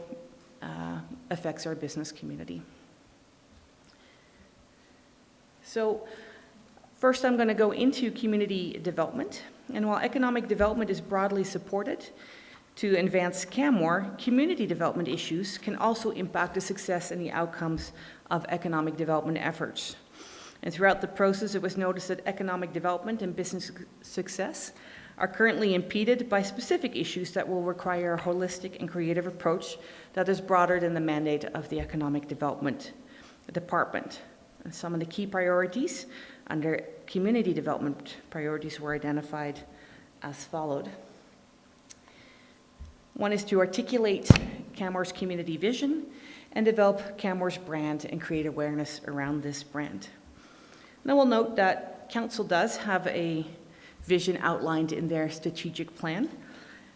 affects our business community. So first I'm going to go into community development. And while economic development is broadly supported, to advance Canmore, community development issues can also impact the success and the outcomes of economic development efforts. And throughout the process, it was noticed that economic development and business success are currently impeded by specific issues that will require a holistic and creative approach that is broader than the mandate of the Economic Development Department. And some of the key priorities under community development priorities were identified as followed. One is to articulate Canmore's community vision and develop Canmore's brand and create awareness around this brand. And I will note that Council does have a vision outlined in their strategic plan,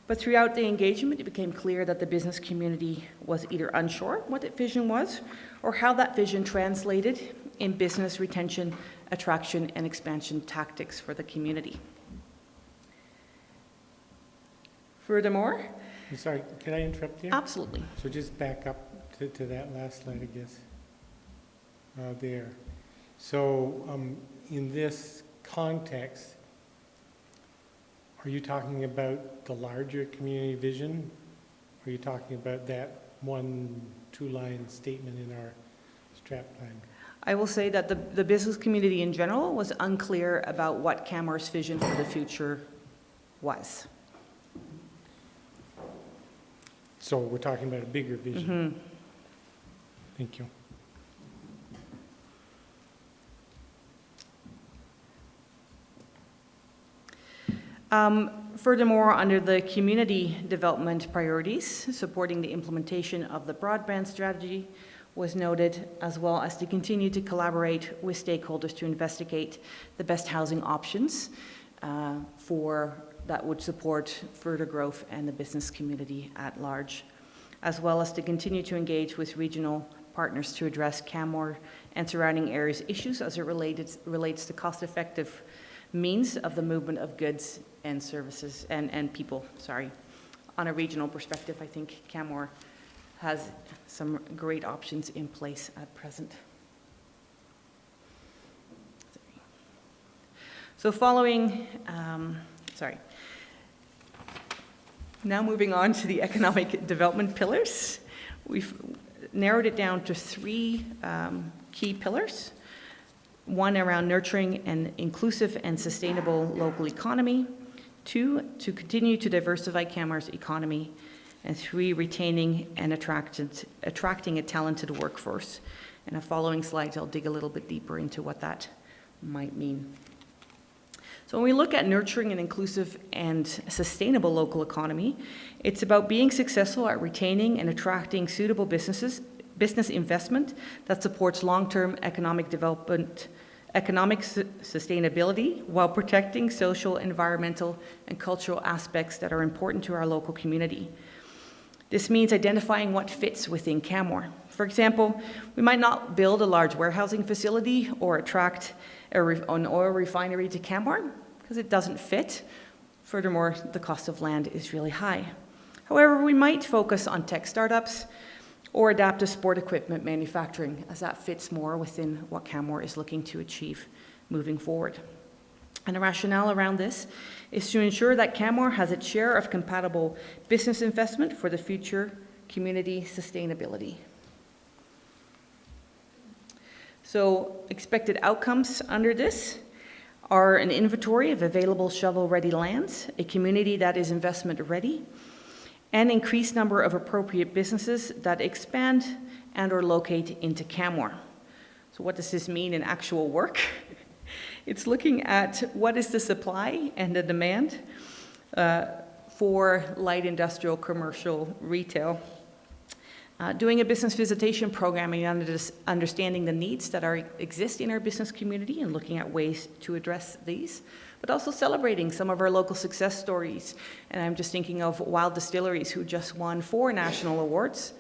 but throughout the engagement, it became clear that the business community was either unsure what that vision was or how that vision translated in business retention, attraction, and expansion tactics for the community. Furthermore, I'm sorry, can I interrupt you? Absolutely. So just back up to that last slide, I guess. There. So in this context, are you talking about the larger community vision? Or are you talking about that 1-2-line statement in our strat plan? I will say that the business community in general was unclear about what Canmore's vision for the future was. So we're talking about a bigger vision. Mm-hmm. Thank you. Furthermore, under the community development priorities, supporting the implementation of the broadband strategy was noted, as well as to continue to collaborate with stakeholders to investigate the best housing options that would support further growth and the business community at large, as well as to continue to engage with regional partners to address Canmore and surrounding areas issues as it relates to cost-effective means of the movement of goods and services and people, On a regional perspective, I think Canmore has some great options in place at present. So following, now moving on to the economic development pillars, we've narrowed it down to 3 key pillars. One around nurturing an inclusive and sustainable local economy. 2, to continue to diversify Canmore's economy. And 3, retaining and attracting a talented workforce. In the following slides, I'll dig a little bit deeper into what that might mean. So when we look at nurturing an inclusive and sustainable local economy, it's about being successful at retaining and attracting suitable business investment that supports long-term economic development, economic sustainability, while protecting social, environmental, and cultural aspects that are important to our local community. This means identifying what fits within Canmore. For example, we might not build a large warehousing facility or attract an oil refinery to Canmore because it doesn't fit. Furthermore, the cost of land is really high. However, we might focus on tech startups or adaptive sport equipment manufacturing, as that fits more within what Canmore is looking to achieve moving forward. And the rationale around this is to ensure that Canmore has its share of compatible business investment for the future community sustainability. So expected outcomes under this are an inventory of available shovel-ready lands, a community that is investment-ready, and increased number of appropriate businesses that expand and or locate into Canmore. So what does this mean in actual work? It's looking at what is the supply and the demand for light industrial, commercial, retail. Doing a business visitation programming on understanding the needs that exist in our business community and looking at ways to address these, but also celebrating some of our local success stories. And I'm just thinking of Wild Distilleries, who just won 4 national awards,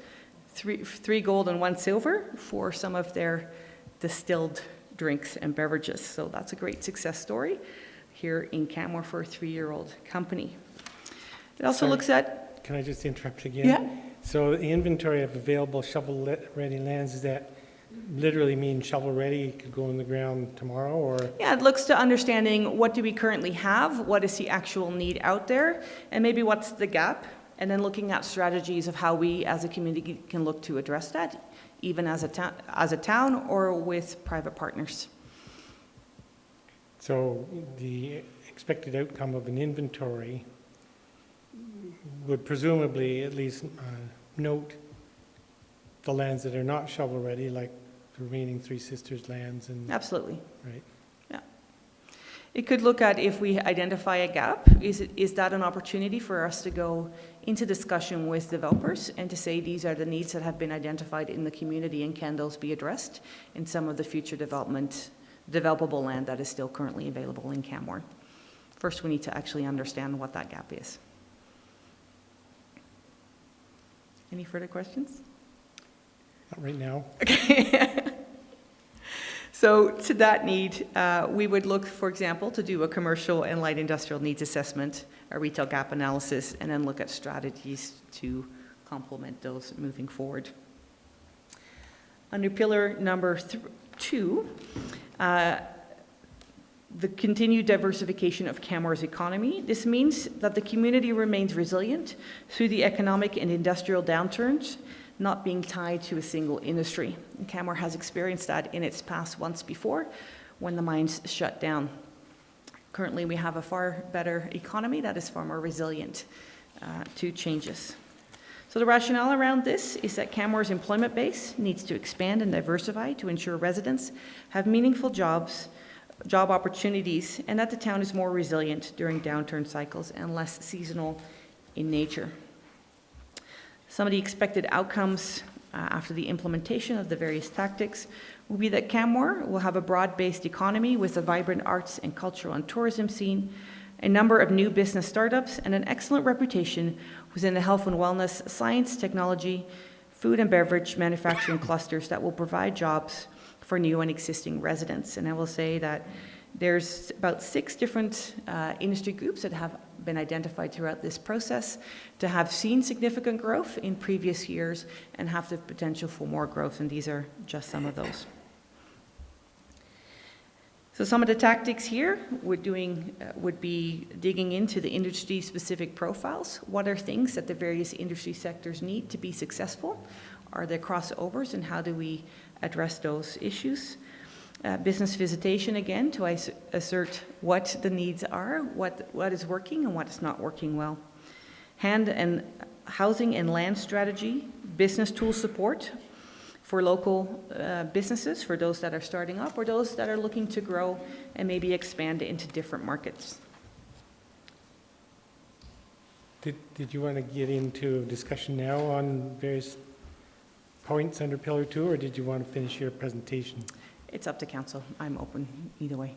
3 gold and 1 silver for some of their distilled drinks and beverages. So that's a great success story here in Canmore for a 3-year-old company. It also looks at... Can I just interrupt again? Yeah. So the inventory of available shovel-ready lands, does that literally mean shovel-ready? It could go in the ground tomorrow, or? Yeah, it looks to understanding what do we currently have, what is the actual need out there, and maybe what's the gap, and then looking at strategies of how we as a community can look to address that, even as a town or with private partners. So the expected outcome of an inventory would presumably at least note the lands that are not shovel-ready, like the remaining Three Sisters lands and... Absolutely. Right. Yeah. It could look at if we identify a gap, is that an opportunity for us to go into discussion with developers and to say these are the needs that have been identified in the community and can those be addressed in some of the future developable land that is still currently available in Canmore. First, we need to actually understand what that gap is. Any further questions? Not right now. Okay. So to that need, we would look, for example, to do a commercial and light industrial needs assessment, a retail gap analysis, and then look at strategies to complement those moving forward. Under pillar number 2, the continued diversification of Canmore's economy. This means that the community remains resilient through the economic and industrial downturns, not being tied to a single industry. And Canmore has experienced that in its past once before when the mines shut down. Currently, we have a far better economy that is far more resilient to changes. So the rationale around this is that Canmore's employment base needs to expand and diversify to ensure residents have meaningful job opportunities, and that the town is more resilient during downturn cycles and less seasonal in nature. Some of the expected outcomes after the implementation of the various tactics will be that Canmore will have a broad-based economy with a vibrant arts and cultural and tourism scene, a number of new business startups, and an excellent reputation within the health and wellness, science, technology, food and beverage manufacturing clusters that will provide jobs for new and existing residents. And I will say that there's about 6 different industry groups that have been identified throughout this process to have seen significant growth in previous years and have the potential for more growth, and these are just some of those. So some of the tactics here would be digging into the industry-specific profiles. What are things that the various industry sectors need to be successful? Are there crossovers, and how do we address those issues? Business visitation, again, to assert what the needs are, what is working and what is not working well. Hand and housing and land strategy, business tool support for local businesses, for those that are starting up or those that are looking to grow and maybe expand into different markets. Did you want to get into a discussion now on various points under Pillar 2, or did you want to finish your presentation? It's up to council. I'm open either way.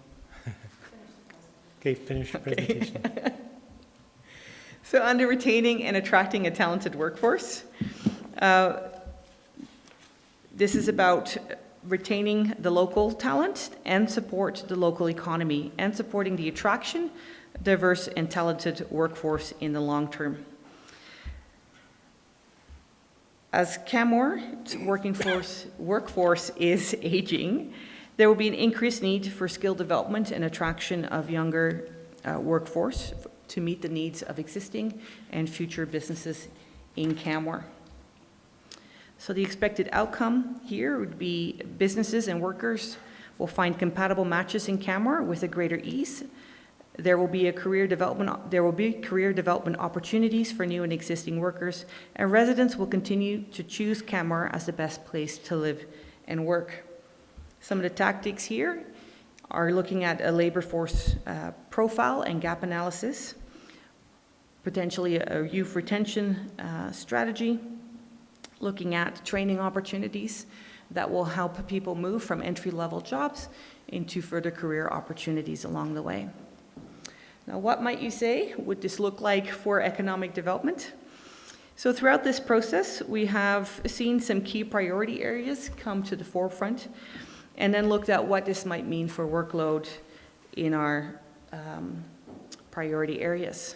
Okay, finish your presentation. So under retaining and attracting a talented workforce, this is about retaining the local talent and support the local economy and supporting the attraction, diverse and talented workforce in the long term. As Canmore's workforce is aging, there will be an increased need for skill development and attraction of younger workforce to meet the needs of existing and future businesses in Canmore. So the expected outcome here would be businesses and workers will find compatible matches in Canmore with a greater ease. There will be career development opportunities for new and existing workers, and residents will continue to choose Canmore as the best place to live and work. Some of the tactics here are looking at a labor force profile and gap analysis, potentially a youth retention strategy, looking at training opportunities that will help people move from entry-level jobs into further career opportunities along the way. Now, what might you say would this look like for economic development? So throughout this process, we have seen some key priority areas come to the forefront and then looked at what this might mean for workload in our priority areas.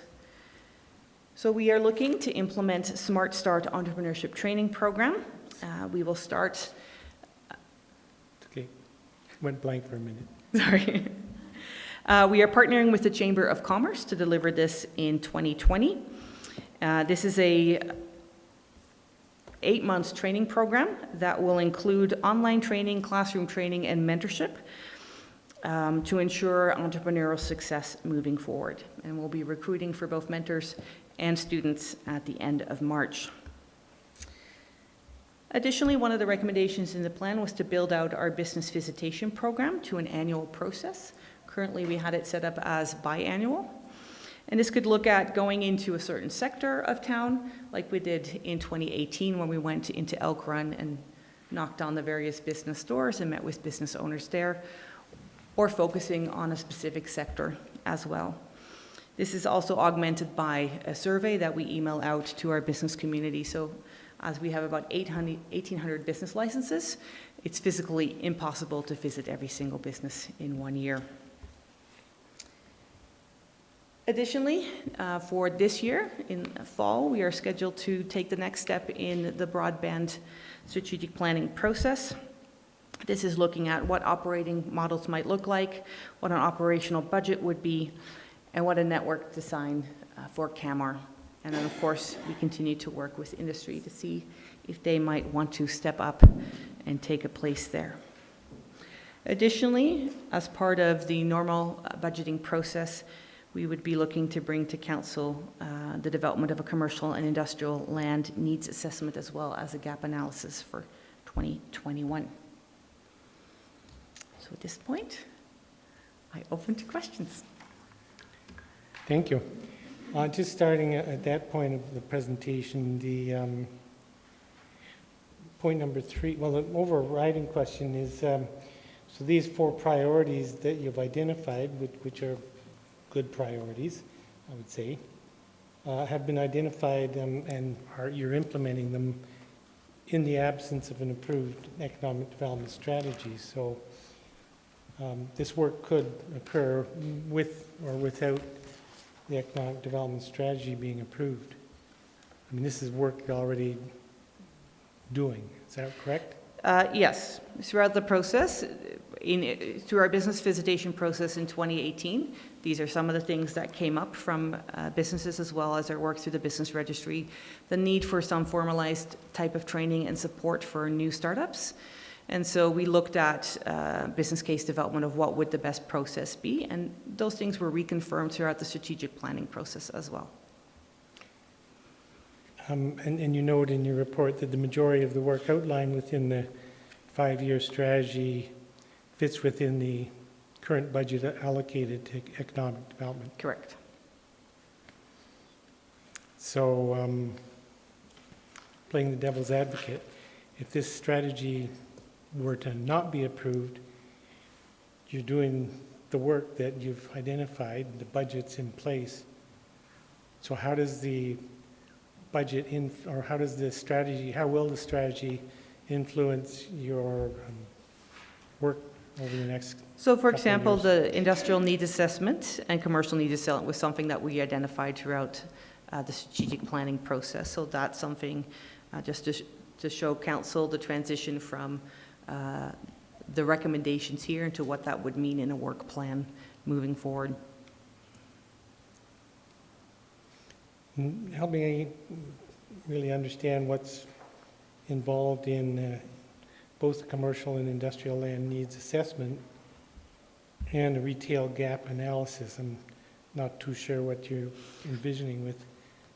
So we are looking to implement Smart Start Entrepreneurship Training Program. We will start... Okay, went blank for a minute. Sorry. We are partnering with the Chamber of Commerce to deliver this in 2020. This is a 8 months training program that will include online training, classroom training, and mentorship to ensure entrepreneurial success moving forward. And we'll be recruiting for both mentors and students at the end of March. Additionally, one of the recommendations in the plan was to build out our business visitation program to an annual process. Currently, we had it set up as biannual. And this could look at going into a certain sector of town, like we did in 2018 when we went into Elk Run and knocked on the various business doors and met with business owners there, or focusing on a specific sector as well. This is also augmented by a survey that we email out to our business community. So as we have about 1,800 business licenses, it's physically impossible to visit every single business in 1 year. Additionally, for this year, in fall, we are scheduled to take the next step in the broadband strategic planning process. This is looking at what operating models might look like, what an operational budget would be, and what a network design for Canmore. And then, of course, we continue to work with industry to see if they might want to step up and take a place there. Additionally, as part of the normal budgeting process, we would be looking to bring to council the development of a commercial and industrial land needs assessment, as well as a gap analysis for 2021. So at this point, I open to questions. Thank you. Just starting at that point of the presentation, the point number 3, well, the overriding question is, so these 4 priorities that you've identified, which are good priorities, I would say, have been identified and you're implementing them in the absence of an approved economic development strategy. So this work could occur with or without the economic development strategy being approved. I mean, this is work you're already doing. Is that correct? Yes. Throughout the process, through our business visitation process in 2018, these are some of the things that came up from businesses, as well as our work through the business registry, the need for some formalized type of training and support for new startups. And so we looked at business case development of what would the best process be, and those things were reconfirmed throughout the strategic planning process as well. And you note in your report that the majority of the work outlined within the 5-year strategy fits within the current budget allocated to economic development. Correct. So, playing the devil's advocate, if this strategy were to not be approved, you're doing the work that you've identified, the budget's in place. So how does the budget or how will the strategy influence your work over the next So for example, the industrial needs assessment and commercial needs assessment was something that we identified throughout the strategic planning process. So that's something just to show council the transition from the recommendations here into what that would mean in a work plan moving forward. Help me really understand what's involved in both the commercial and industrial land needs assessment and a retail gap analysis. I'm not too sure what you're envisioning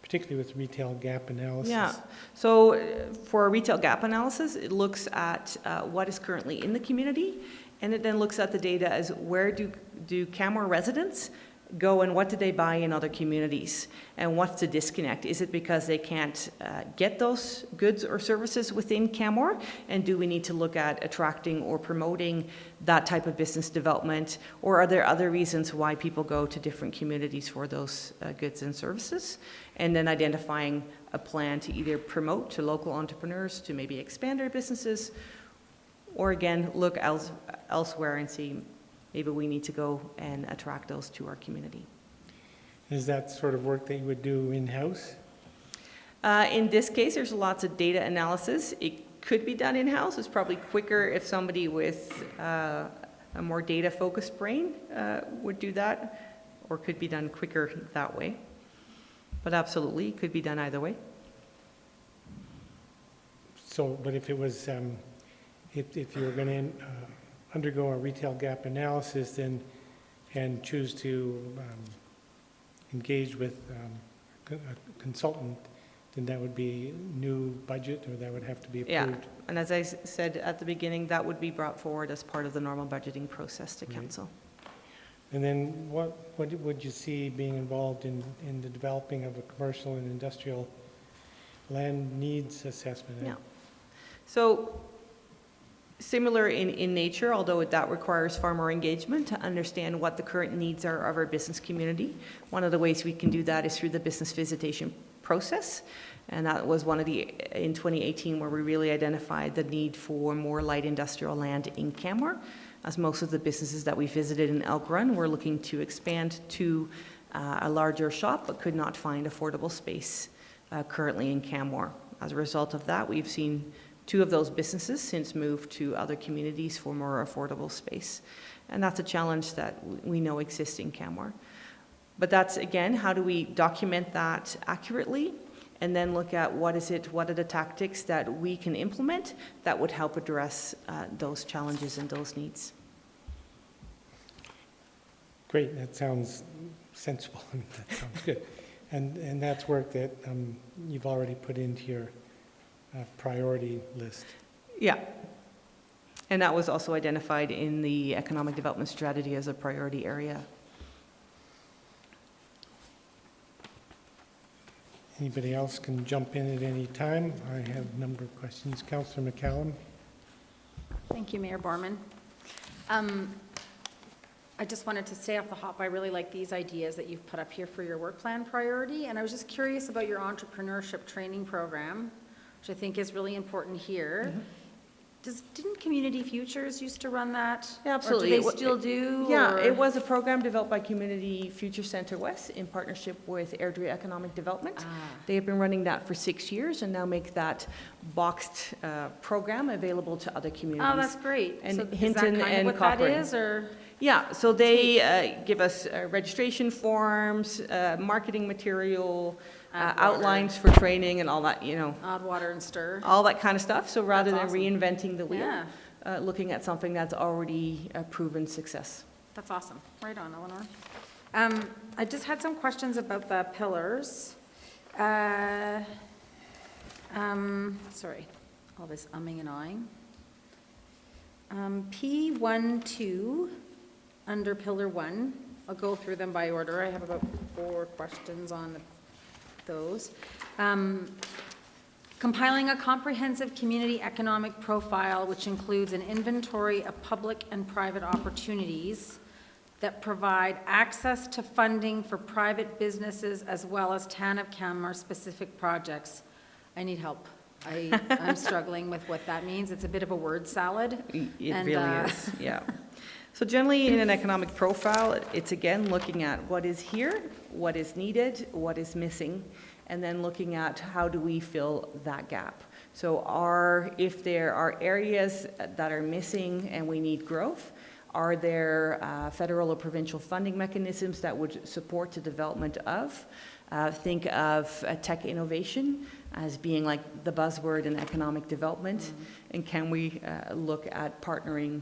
particularly with retail gap analysis. Yeah, so for a retail gap analysis, it looks at what is currently in the community, and it then looks at the data as where do Canmore residents go and what do they buy in other communities, and what's the disconnect? Is it because they can't get those goods or services within Canmore, and do we need to look at attracting or promoting that type of business development, or are there other reasons why people go to different communities for those goods and services? And then identifying a plan to either promote to local entrepreneurs to maybe expand their businesses, or again, look elsewhere and see maybe we need to go and attract those to our community. Is that sort of work that you would do in-house? In this case, there's lots of data analysis. It could be done in-house. It's probably quicker if somebody with a more data-focused brain would do that, or could be done quicker that way. But absolutely, it could be done either way. So, but if it was, if you were going to undergo a retail gap analysis then, and choose to engage with a consultant, then that would be new budget, or that would have to be approved? Yeah, and as I said at the beginning, that would be brought forward as part of the normal budgeting process to Right. council. And then what would you see being involved in the developing of a commercial and industrial land needs assessment? Yeah. So similar in nature, although that requires far more engagement to understand what the current needs are of our business community. One of the ways we can do that is through the business visitation process. And that was one of in 2018 where we really identified the need for more light industrial land in Canmore, as most of the businesses that we visited in Elk Run were looking to expand to a larger shop but could not find affordable space currently in Canmore. As a result of that, we've seen 2 of those businesses since moved to other communities for more affordable space. And that's a challenge that we know exists in Canmore. But that's, again, how do we document that accurately and then look at what are the tactics that we can implement that would help address those challenges and those needs. Great, that sounds sensible. That sounds good. And that's work that you've already put into your priority list. Yeah. And that was also identified in the economic development strategy as a priority area. Anybody else can jump in at any time. I have a number of questions. Councillor McCallum. Thank you, Mayor Borman. I just wanted to say off the hop, I really like these ideas that you've put up here for your work plan priority, and I was just curious about your entrepreneurship training program, which I think is really important here. Mm-hmm. Didn't Community Futures used to run that? Yeah, absolutely. Or do they still do? Yeah, or? it was a program developed by Community Future Centre West in partnership with Airdrie Economic Development. They have been running that for 6 years and now make that boxed program available to other communities. Oh, that's great. And So is that Hinton kind of and what Cochrane. that is, or? Yeah, so they give us registration forms, marketing material, outlines for training and all that, you know. Add water and stir. All that kind of stuff. So rather That's than awesome. reinventing the wheel, Yeah. looking at something that's already a proven success. That's awesome. Right on, Eleanor. I just had some questions about the pillars. Sorry, all this umming and ahhing. P12, under Pillar 1, I'll go through them by order. I have about 4 questions on those. Compiling a comprehensive community economic profile which includes an inventory of public and private opportunities that provide access to funding for private businesses as well as Town of Canmore specific projects. I need help. I'm struggling with what that means. It's a bit of a word salad. It really is, yeah. So generally in an economic profile, it's again looking at what is here, what is needed, what is missing, and then looking at how do we fill that gap. So if there are areas that are missing and we need growth, are there federal or provincial funding mechanisms that would support the development of? Think of tech innovation as being like the buzzword in economic development, mm-hmm. And can we look at partnering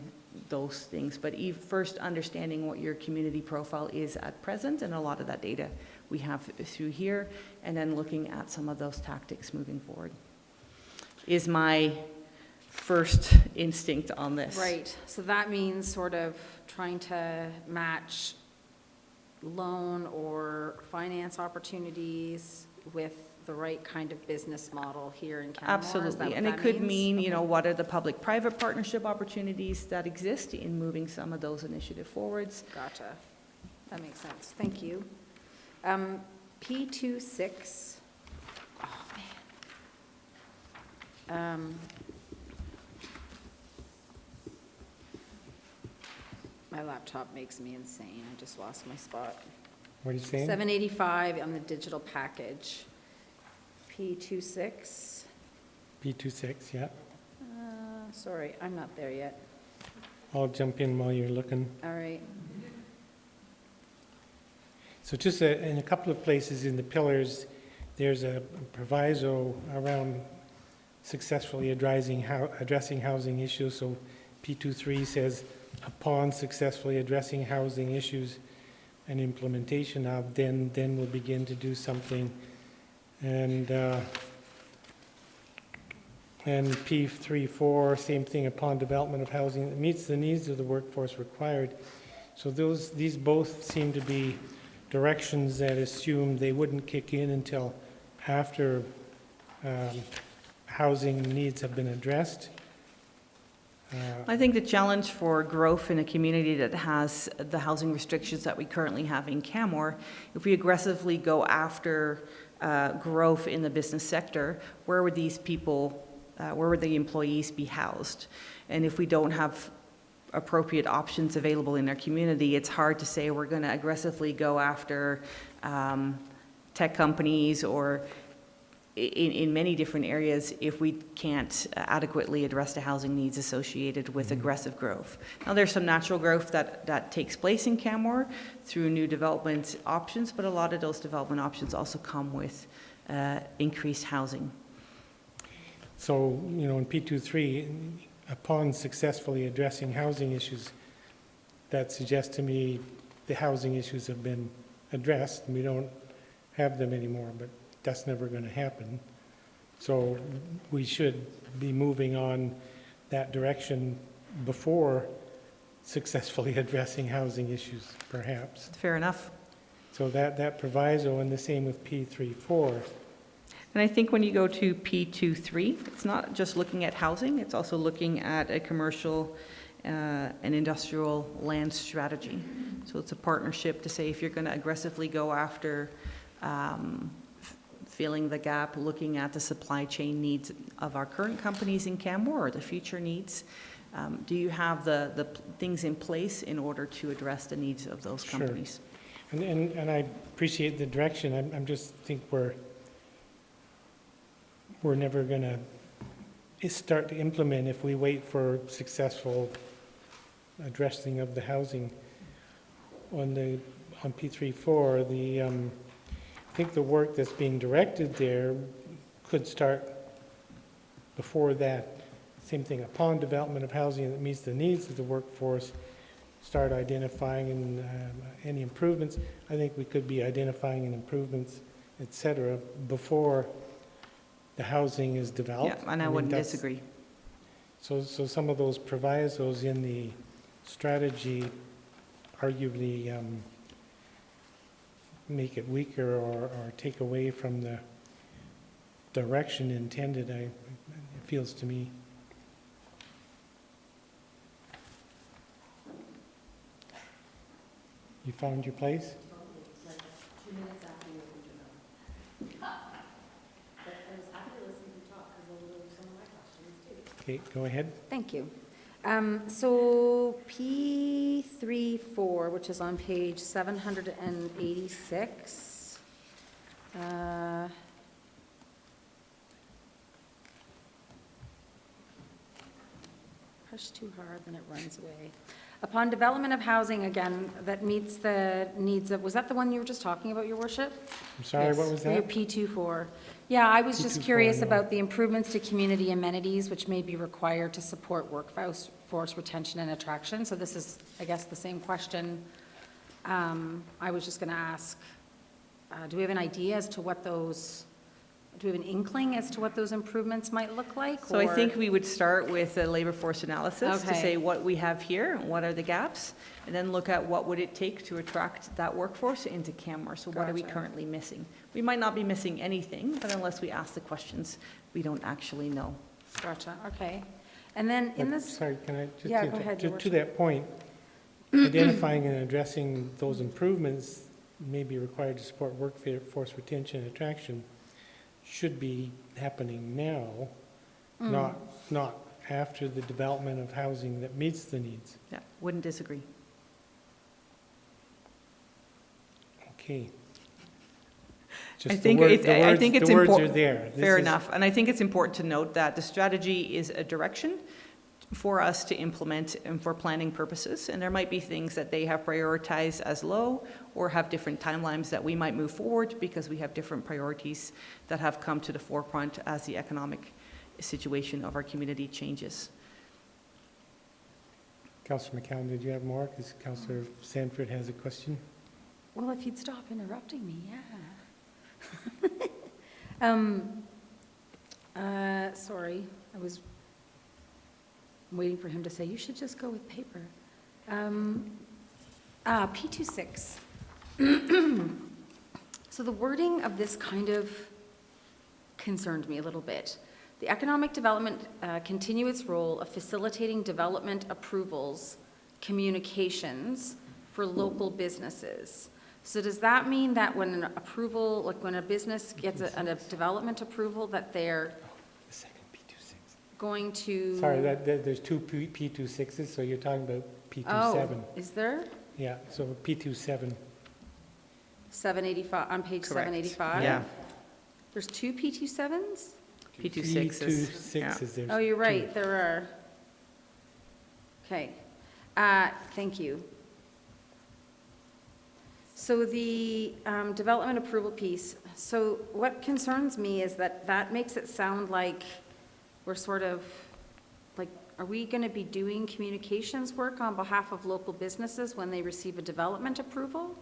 those things? But first understanding what your community profile is at present, and a lot of that data we have through here, and then looking at some of those tactics moving forward is my first instinct on this. Right, so that means sort of trying to match loan or finance opportunities with the right kind of business model here in Canmore. Absolutely, and it could mean, you know, what are the public-private partnership opportunities that exist in moving some of those initiatives forwards. Gotcha, that makes sense, thank you. P26, oh man. My laptop makes me insane. I just lost my spot. What are you saying? 785 on the digital package. P26. P26, yeah. Sorry, I'm not there yet. I'll jump in while you're looking. All right. So just in a couple of places in the pillars, there's a proviso around successfully addressing housing issues. So P23 says, upon successfully addressing housing issues and implementation of, then we'll begin to do something. And P34, same thing, upon development of housing that meets the needs of the workforce required. So these both seem to be directions that assume they wouldn't kick in until after housing needs have been addressed. I think the challenge for growth in a community that has the housing restrictions that we currently have in Canmore, if we aggressively go after growth in the business sector, where would these people, where would the employees be housed? And if we don't have appropriate options available in our community, it's hard to say we're going to aggressively go after tech companies or in many different areas if we can't adequately address the housing needs associated with aggressive growth. Now, there's some natural growth that takes place in Canmore through new development options, but a lot of those development options also come with increased housing. So, in P23, upon successfully addressing housing issues, that suggests to me the housing issues have been addressed and we don't have them anymore, but that's never going to happen. So we should be moving on that direction before successfully addressing housing issues, perhaps. Fair enough. So that proviso, and the same with P34. And I think when you go to P23, it's not just looking at housing, it's also looking at a commercial and industrial land strategy. So it's a partnership to say if you're going to aggressively go after filling the gap, looking at the supply chain needs of our current companies in Canmore or the future needs, do you have the things in place in order to address the needs of those companies? Sure. And I appreciate the direction. I'm just think we're never going to start to implement if we wait for successful addressing of the housing. On P34, I think the work that's being directed there could start before that. Same thing, upon development of housing that meets the needs of the workforce, start identifying any improvements. I think we could be identifying any improvements, et cetera, before the housing is developed. Yeah, and I wouldn't disagree. So some of those provisos in the strategy arguably make it weaker or take away from the direction intended, it feels to me. You found your place? Okay, go ahead. Thank you. So P34, which is on page 786, push too hard, then it runs away. Upon development of housing, again, that meets the needs of, was that the one you were just talking about, Your Worship? I'm sorry, Yes, what was that? Your P24. Yeah, I was just P24, curious yeah. about the improvements to community amenities which may be required to support workforce retention and attraction. So this is, I guess, the same question. I was just going to ask, do we have an idea as to what those, do we have an inkling as to what those improvements might look like? So I think we would start with a labor force analysis to Okay. say what we have here, and what are the gaps, and then look at what would it take to attract that workforce into Canmore. So what are we Gotcha. currently missing? We might not be missing anything, but unless we ask the questions, we don't actually know. Gotcha, okay. And then in But, this, sorry, can I just Yeah, go interrupt? ahead, Your To that point, identifying and addressing those improvements may be required to support workforce retention and attraction should be happening now, not after the development of housing that meets the needs. Yeah, wouldn't disagree. Okay. I Just think the it's words are important. there. Fair enough. And I think it's important to note that the strategy is a direction for us to implement and for planning purposes. And there might be things that they have prioritized as low or have different timelines that we might move forward because we have different priorities that have come to the forefront as the economic situation of our community changes. Councillor McCallum, did you have more? Because Councillor Sanford has a question. Well, if you'd stop interrupting me, yeah. Sorry, I was waiting for him to say, you should just go with paper. P26. So the wording of this kind of concerned me a little bit. The economic development continue its role of facilitating development approvals, communications for local businesses. So does that mean that when an approval, like when a business gets a development approval, that they're going to... Sorry, there's two P26s, so you're talking about P27. Oh, is there? Yeah, so P27. 785, on page Correct. 785? Yeah. There's two P27s? P26 is, P26 there's Oh, you're right, two. there are. Okay, thank you. So the development approval piece, so what concerns me is that makes it sound like we're sort of, like, are we going to be doing communications work on behalf of local businesses when they receive a development approval?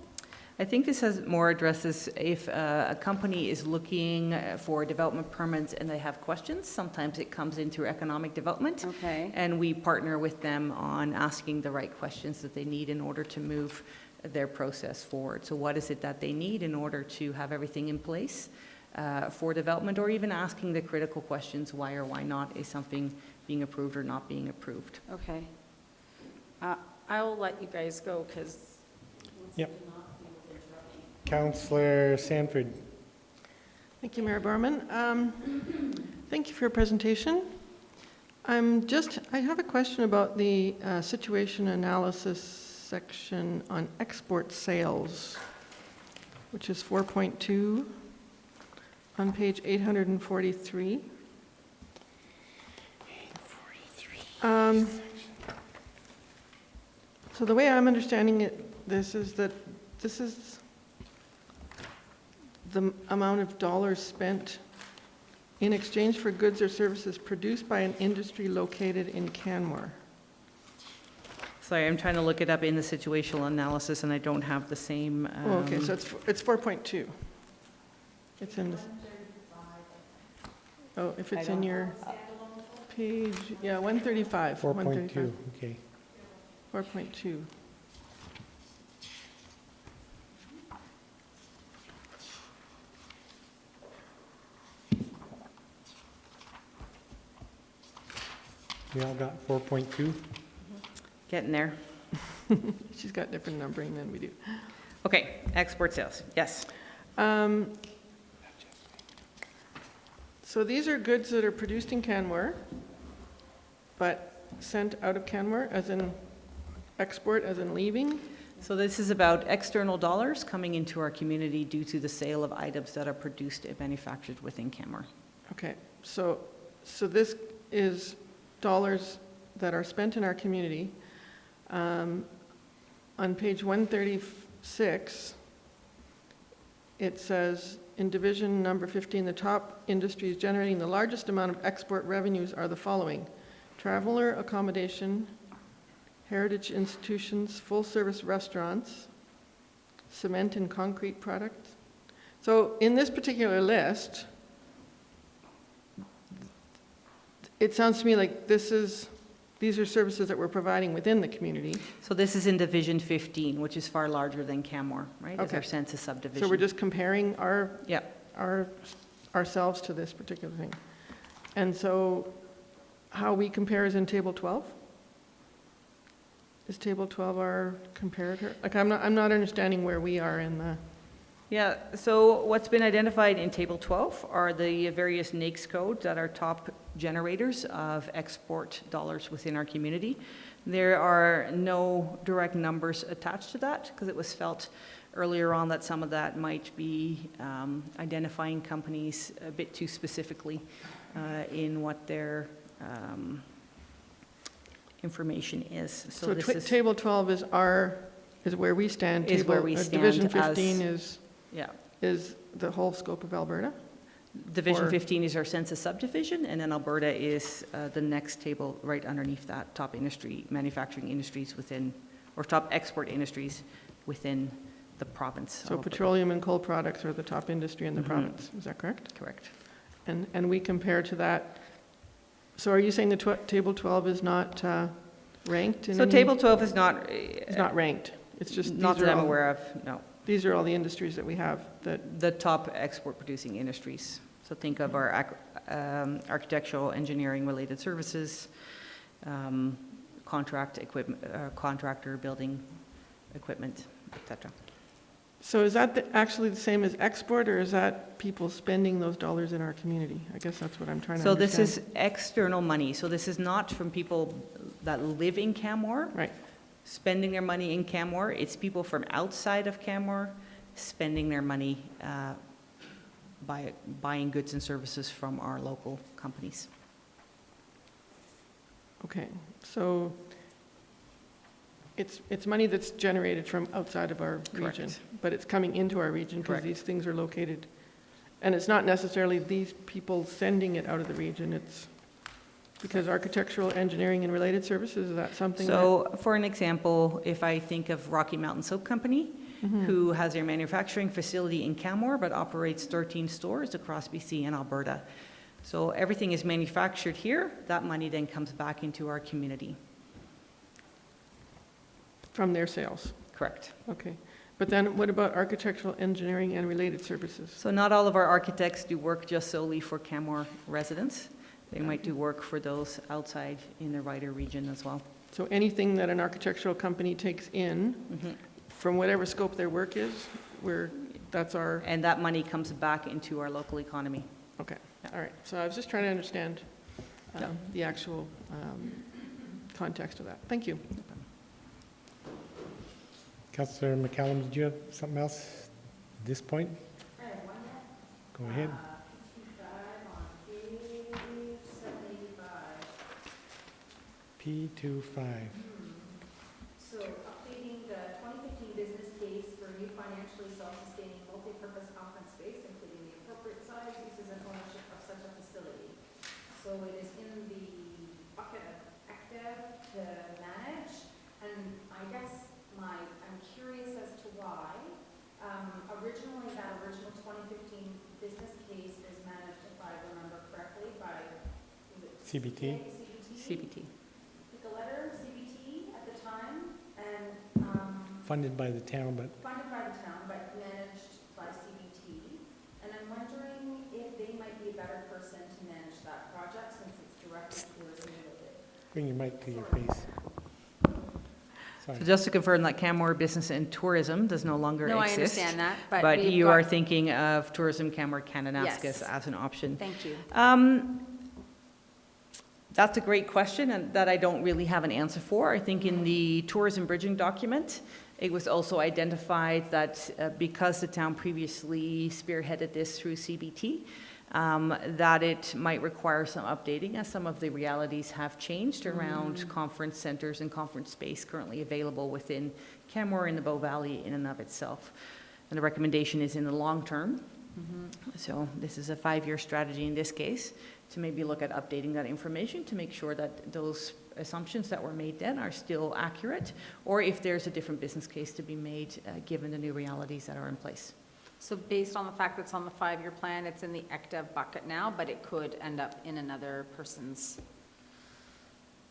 I think this has more addresses if a company is looking for development permits and they have questions. Sometimes it comes in through economic development. Okay. And we partner with them on asking the right questions that they need in order to move their process forward. So what is it that they need in order to have everything in place for development, or even asking the critical questions, why or why not is something being approved or not being approved. Okay. I'll let you guys go because... Yep. Councillor Sanford. Thank you, Mayor Barman. Thank you for your presentation. I have a question about the situation analysis section on export sales, which is 4.2 on page 843. So the way I'm understanding it, this is the amount of dollars spent in exchange for goods or services produced by an industry located in Canmore. Sorry, I'm trying to look it up in the situational analysis and I don't have the same. Oh, okay, so it's 4.2. It's in this. Oh, if it's in your page, yeah, 135. 4.2, okay. 4.2. We all got 4.2? Getting there. She's got different numbering than we do. Okay, export sales, yes. So these are goods that are produced in Canmore, but sent out of Canmore, as in export, as in leaving? So this is about external dollars coming into our community due to the sale of items that are produced and manufactured within Canmore. Okay, so this is dollars that are spent in our community. On page 136, it says, in division number 15, the top industries generating the largest amount of export revenues are the following: traveler accommodation, heritage institutions, full-service restaurants, cement and concrete products. So in this particular list, it sounds to me like these are services that we're providing within the community. So this is in Division 15, which is far larger than Canmore, right? As Okay. our census subdivision. So we're just comparing ourselves to this particular thing. And so how we compare is in Table 12? Is Table 12 our comparator? Like, I'm not understanding where we are in the... Yeah, so what's been identified in Table 12 are the various NAICS codes that are top generators of export dollars within our community. There are no direct numbers attached to that because it was felt earlier on that some of that might be identifying companies a bit too specifically in what their information is. So this is Table 12 is where we stand. Is where we stand Division as- 15 yeah. is the whole scope of Alberta? Division Or- 15 is our census subdivision, and then Alberta is the next table right underneath that, top manufacturing industries within, or top export industries within the province. of So Alberta. petroleum and coal products are the top industry in the Mhm. province, is that correct? Correct. And we compare to that, so are you saying the Table 12 is not ranked? So Table 12 is not... It's not ranked, it's just. Not these are that I'm all- aware of, no. These are all the industries that we have that. The top export-producing industries. So think of our architectural, engineering-related services, contract equipment, contractor, building equipment, etc. So is that actually the same as export, or is that people spending those dollars in our community? I guess that's what I'm trying to So understand. this is external money. So this is not from people that live in Canmore. Right. Spending their money in Canmore. It's people from outside of Canmore spending their money by buying goods and services from our local companies. Okay, so it's money that's generated from outside of our region, Correct. but it's coming into our region because Correct. these things are located. And it's not necessarily these people sending it out of the region, it's because architectural, engineering, and related services, is that something that? So for an example, if I think of Rocky Mountain Soap Company, who has their manufacturing facility in Canmore but operates 13 stores across BC and Alberta. So everything is manufactured here. That money then comes back into our community. From their sales? Correct. Okay. But then what about architectural, engineering, and related services? So not all of our architects do work just solely for Canmore residents. They might do work for those outside in the wider region as well. So anything that an architectural company takes in, from whatever scope their work is, that's our. And that money comes back into our local economy. Okay, all right. So I was just trying to understand the actual context of that. Thank you. Councillor McCallum, did you have something else at this point? Go ahead. P25. So updating the 2015 business case for new financially self-sustaining multi-purpose conference space, including the appropriate size, uses, and ownership of such a facility. So it is in the bucket of active to manage, and I guess I'm curious as to why. Originally, that original 2015 business case was managed, if I remember correctly, by CBT. CBT. The letter, CBT at the time, and Funded by the town, but funded by the town, but managed by CBT. And I'm wondering if they might be a better person to manage that project since it's directly tourism related. bring your mic to your face. Sorry. So just to confirm that Canmore Business and Tourism does no longer No, I exist. understand that, but But we've you got- are thinking of Tourism Canmore Kananaskis Yes. as an option. Thank you. That's a great question, and that I don't really have an answer for. I think in the tourism bridging document, it was also identified that because the town previously spearheaded this through CBT, that it might require some updating as some of the realities have changed around conference centers and conference space currently available within Canmore and the Bow Valley in and of itself. And the recommendation is in the long term. So this is a 5-year strategy in this case, to maybe look at updating that information to make sure that those assumptions that were made then are still accurate, or if there's a different business case to be made given the new realities that are in place. So based on the fact that it's on the 5-year plan, it's in the active bucket now, but it could end up in another person's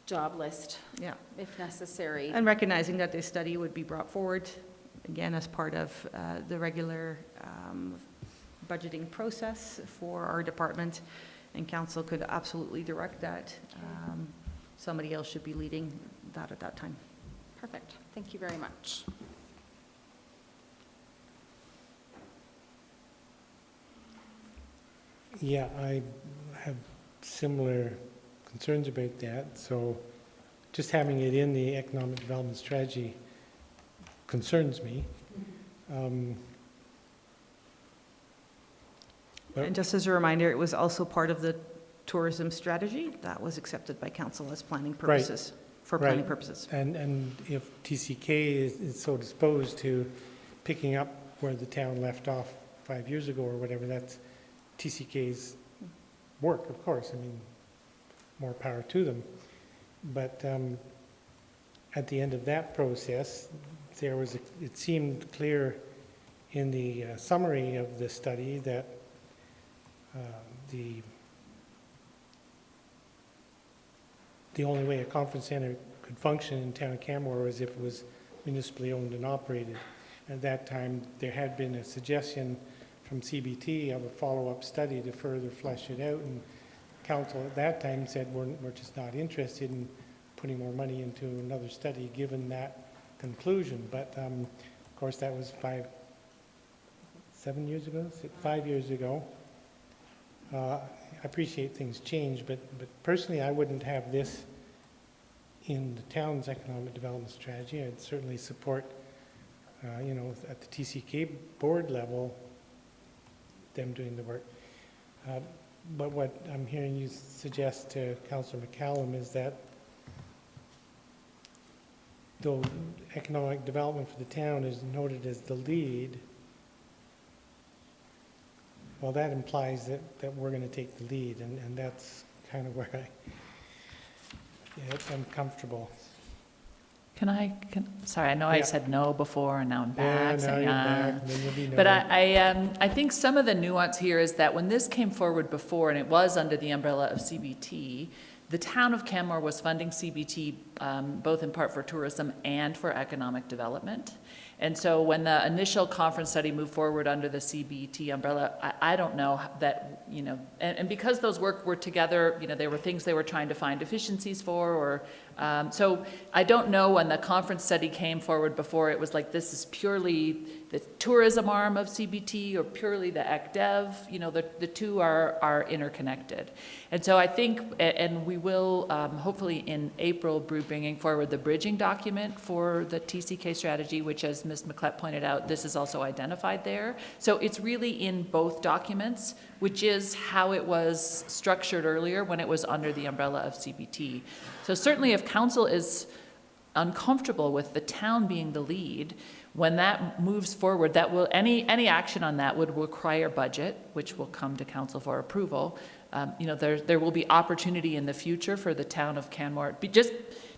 job list, Yeah. if necessary. And recognizing that this study would be brought forward, again, as part of the regular budgeting process for our department, and council could absolutely direct that. Somebody else should be leading that at that time. Perfect. Thank you very much. Yeah, I have similar concerns about that. So just having it in the economic development strategy concerns me. And just as a reminder, it was also part of the tourism strategy that was accepted by council as planning purposes. for planning Right. purposes. And if TCK is so disposed to picking up where the town left off 5 years ago or whatever, that's TCK's work, of course. I mean, more power to them. But at the end of that process, it seemed clear in the summary of the study that the only way a conference center could function in town of Canmore was if it was municipally owned and operated. At that time, there had been a suggestion from CBT of a follow-up study to further flesh it out, and council at that time said we're just not interested in putting more money into another study given that conclusion. But of course, that was 7 years ago, 5 years ago. I appreciate things change, but personally, I wouldn't have this in the town's economic development strategy. I'd certainly support, at the TCK board level, them doing the work. But what I'm hearing you suggest to Councillor McCallum is that though economic development for the town is noted as the lead, well, that implies that we're going to take the lead, and that's kind of where I'm comfortable. Sorry, I know I said no before, and now I'm back. Yeah, now you're back, then you'll be no. But I think some of the nuance here is that when this came forward before, and it was under the umbrella of CBT, the town of Canmore was funding CBT both in part for tourism and for economic development. And so when the initial conference study moved forward under the CBT umbrella, I don't know that, and because those were together, there were things they were trying to find efficiencies for, or so I don't know when the conference study came forward before it was like this is purely the tourism arm of CBT or purely the ECDEV. The two are interconnected. And so I think, and we will hopefully in April be bringing forward the bridging document for the TCK strategy, which, as Ms. McClett pointed out, this is also identified there. So it's really in both documents, which is how it was structured earlier when it was under the umbrella of CBT. So certainly if council is uncomfortable with the town being the lead, when that moves forward, that will any action on that would require budget, which will come to council for approval. There will be opportunity in the future for the town of Canmore. Just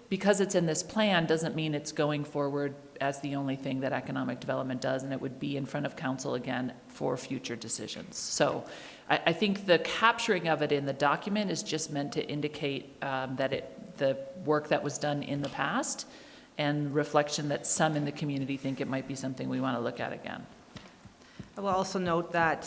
because it's in this plan doesn't mean it's going forward as the only thing that economic development does, and it would be in front of council again for future decisions. So I think the capturing of it in the document is just meant to indicate the work that was done in the past and reflection that some in the community think it might be something we want to look at again. I will also note that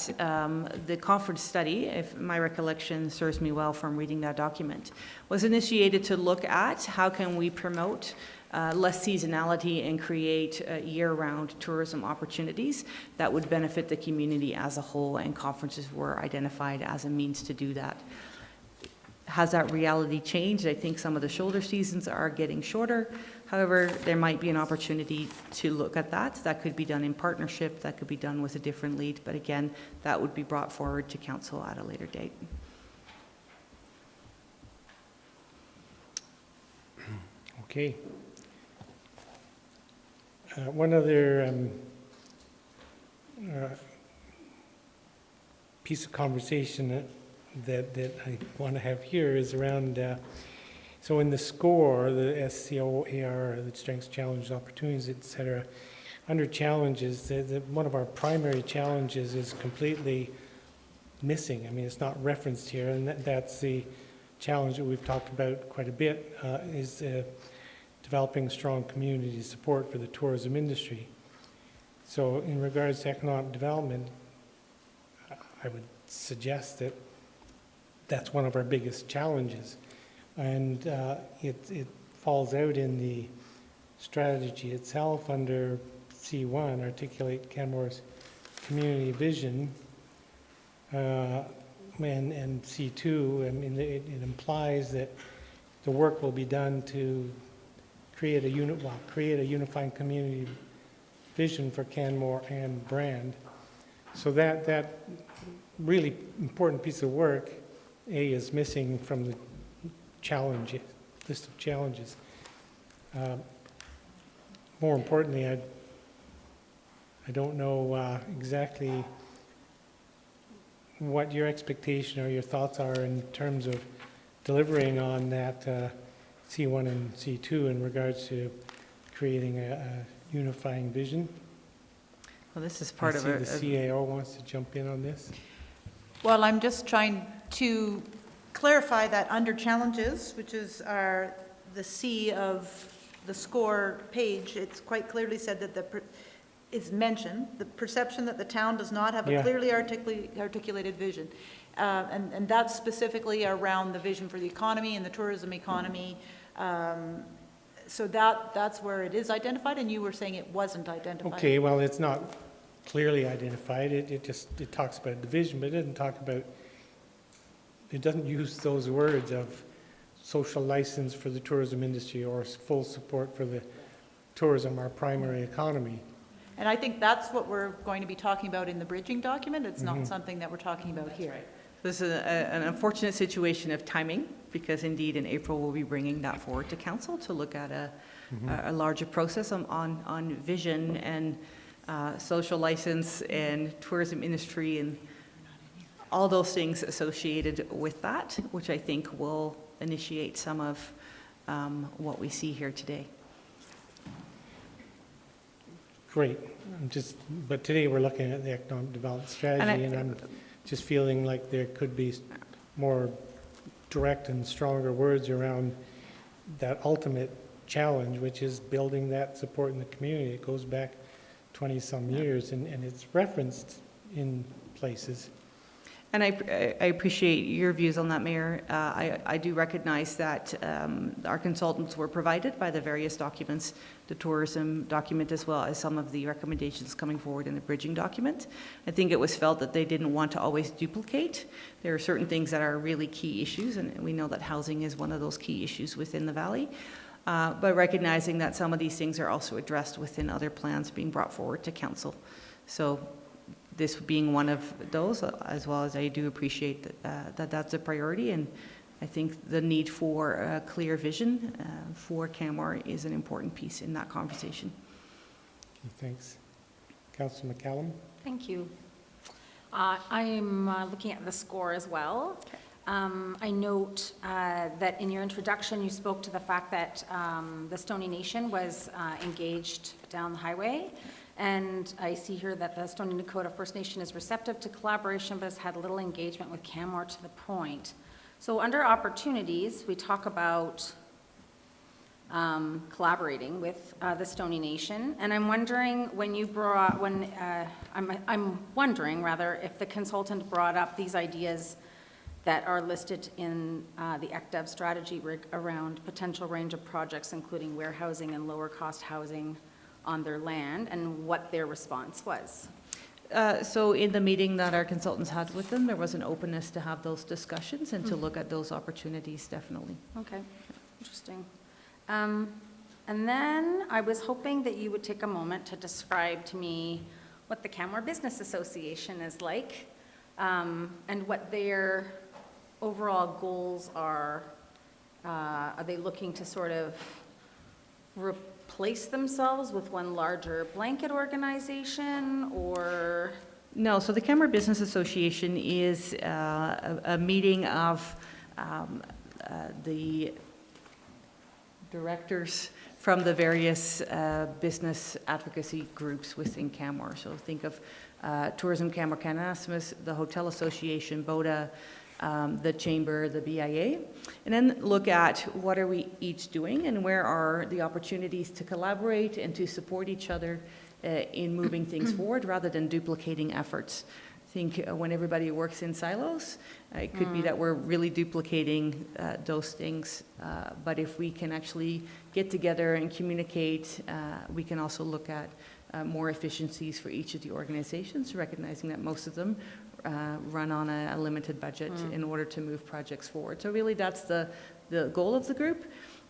the conference study, if my recollection serves me well from reading that document, was initiated to look at how can we promote less seasonality and create year-round tourism opportunities that would benefit the community as a whole, and conferences were identified as a means to do that. Has that reality changed? I think some of the shoulder seasons are getting shorter. However, there might be an opportunity to look at that. That could be done in partnership, that could be done with a different lead, but again, that would be brought forward to council at a later date. Okay. One other piece of conversation that I want to have here is around, so in the score, the SCOAR, the strengths, challenges, opportunities, etc., under challenges, one of our primary challenges is completely missing. I mean, it's not referenced here, and that's the challenge that we've talked about quite a bit, is developing strong community support for the tourism industry. So in regards to economic development, I would suggest that that's one of our biggest challenges. And it falls out in the strategy itself under C1, articulate Canmore's community vision, and C2, I mean, it implies that the work will be done to create a unifying community vision for Canmore and brand. So that really important piece of work, A, is missing from the list of challenges. More importantly, I don't know exactly what your expectation or your thoughts are in terms of delivering on that C1 and C2 in regards to creating a unifying vision. Well, this is part of the CAO wants to jump in on this. Well, I'm just trying to clarify that under challenges, which is the C of the score page, it's quite clearly said that it's mentioned, the perception that the town does not have a clearly articulated vision. And that's specifically around the vision for the economy and the tourism economy. So that's where it is identified, and you were saying it wasn't identified. Okay, well, it's not clearly identified. It talks about division, but it doesn't use those words of social license for the tourism industry or full support for the tourism, our primary economy. And I think that's what we're going to be talking about in the bridging document. It's not something that we're talking about here. This is an unfortunate situation of timing, because indeed in April we'll be bringing that forward to council to look at a larger process on vision and social license and tourism industry and all those things associated with that, which I think will initiate some of what we see here today. Great. But today we're looking at the economic development strategy, and I'm just feeling like there could be more direct and stronger words around that ultimate challenge, which is building that support in the community. It goes back 20-some years, and it's referenced in places. And I appreciate your views on that, Mayor. I do recognize that our consultants were provided by the various documents, the tourism document as well as some of the recommendations coming forward in the bridging document. I think it was felt that they didn't want to always duplicate. There are certain things that are really key issues, and we know that housing is one of those key issues within the valley. But recognizing that some of these things are also addressed within other plans being brought forward to council. So this being one of those, as well as I do appreciate that that's a priority, and I think the need for a clear vision for Canmore is an important piece in that conversation. Thanks. Councillor McCallum? Thank you. I'm looking at the score as well. I note that in your introduction you spoke to the fact that the Stoney Nation was engaged down the highway. And I see here that the Stoney Nakoda First Nation is receptive to collaboration, but has had little engagement with Canmore to the point. So under opportunities, we talk about collaborating with the Stoney Nation. And I'm wondering I'm wondering rather if the consultant brought up these ideas that are listed in the ECDEV strategy around potential range of projects, including warehousing and lower cost housing on their land, and what their response was. So in the meeting that our consultants had with them, there was an openness to have those discussions and to look at those opportunities, definitely. Okay, interesting. And then I was hoping that you would take a moment to describe to me what the Canmore Business Association is like, and what their overall goals are. Are they looking to sort of replace themselves with one larger blanket organization, or? No, so the Canmore Business Association is a meeting of the directors from the various business advocacy groups within Canmore. So think of Tourism Canmore Canasmus, the Hotel Association, BODA, the Chamber, the BIA, and then look at what are we each doing and where are the opportunities to collaborate and to support each other in moving things forward rather than duplicating efforts. I think when everybody works in silos, it could be that we're really duplicating those things, but if we can actually get together and communicate, we can also look at more efficiencies for each of the organizations, recognizing that most of them run on a limited budget in order to move projects forward. So really that's the goal of the group,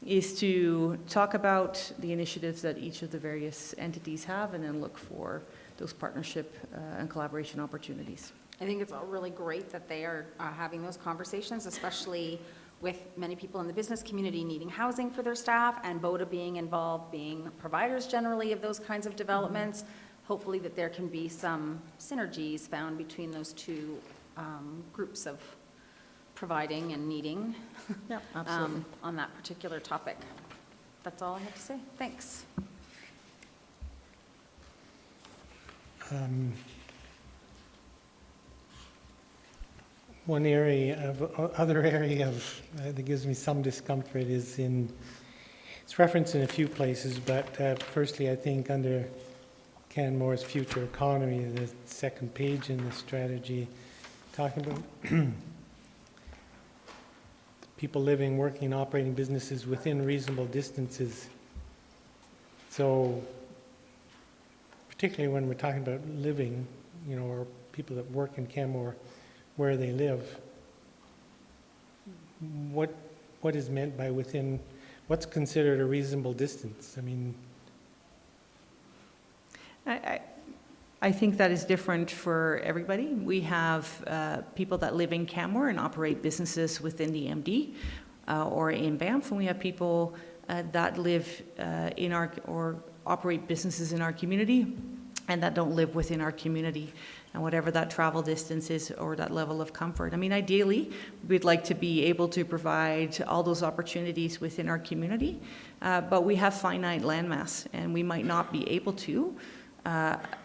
is to talk about the initiatives that each of the various entities have and then look for those partnership and collaboration opportunities. I think it's all really great that they are having those conversations, especially with many people in the business community needing housing for their staff and BOTA being involved, being providers generally of those kinds of developments, hopefully that there can be some synergies found between those two groups of providing and needing on that particular topic. That's all I have to say. Thanks. One other area that gives me some discomfort is it's referenced in a few places, but firstly, I think under Canmore's future economy, the second page in the strategy, talking about people living, working, operating businesses within reasonable distances. So, particularly when we're talking about living, or people that work in Canmore, where they live, what is meant by within, what's considered a reasonable distance? I mean, I think that is different for everybody. We have people that live in Canmore and operate businesses within the MD or in Banff, and we have people that live or operate businesses in our community and that don't live within our community, and whatever that travel distance is or that level of comfort. I mean, ideally, we'd like to be able to provide all those opportunities within our community, but we have finite landmass, and we might not be able to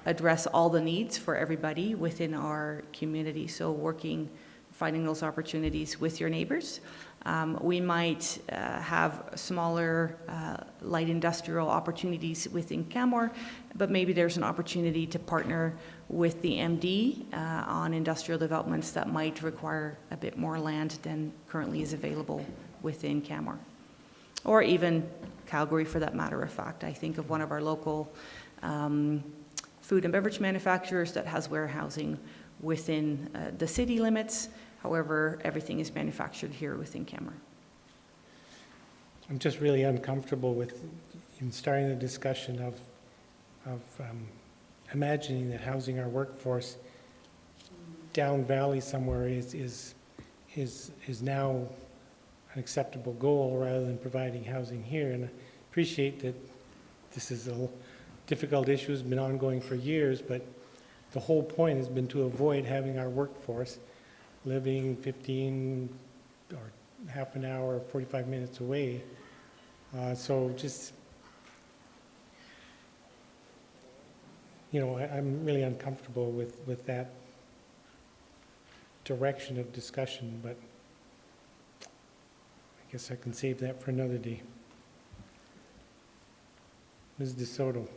address all the needs for everybody within our community. So finding those opportunities with your neighbors. We might have smaller light industrial opportunities within Canmore, but maybe there's an opportunity to partner with the MD on industrial developments that might require a bit more land than currently is available within Canmore. Or even Calgary, for that matter of fact. I think of one of our local food and beverage manufacturers that has warehousing within the city limits. However, everything is manufactured here within Canmore. I'm just really uncomfortable in starting the discussion of imagining that housing our workforce down valley somewhere is now an acceptable goal rather than providing housing here. And I appreciate that this is a difficult issue, has been ongoing for years, but the whole point has been to avoid having our workforce living 15 or half an hour, 45 minutes away. So just, I'm really uncomfortable with that direction of discussion, but I guess I can save that for another day. Ms. DeSoto.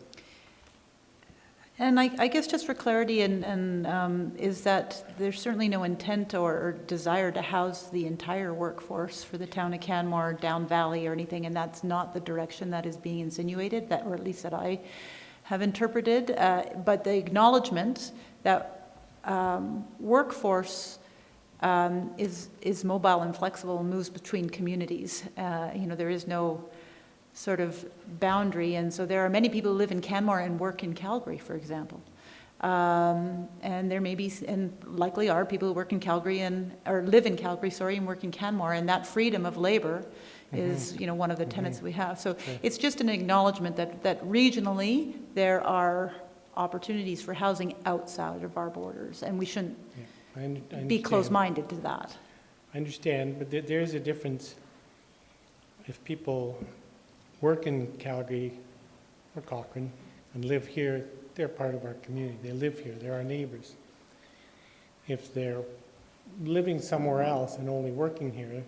And I guess just for clarity, is that there's certainly no intent or desire to house the entire workforce for the town of Canmore, Down Valley, or anything, and that's not the direction that is being insinuated, or at least that I have interpreted. But the acknowledgement that workforce is mobile and flexible and moves between communities. There is no sort of boundary, and so there are many people who live in Canmore and work in Calgary, for example, and there may be, and likely are, people who work in Calgary or live in Calgary, and work in Canmore, and that freedom of labor is, one of the tenets we have. So it's just an acknowledgement that regionally there are opportunities for housing outside of our borders, and we shouldn't be closed-minded to that. I understand, but there is a difference. If people work in Calgary or Cochrane and live here, they're part of our community. They live here. They're our neighbors. If they're living somewhere else and only working here,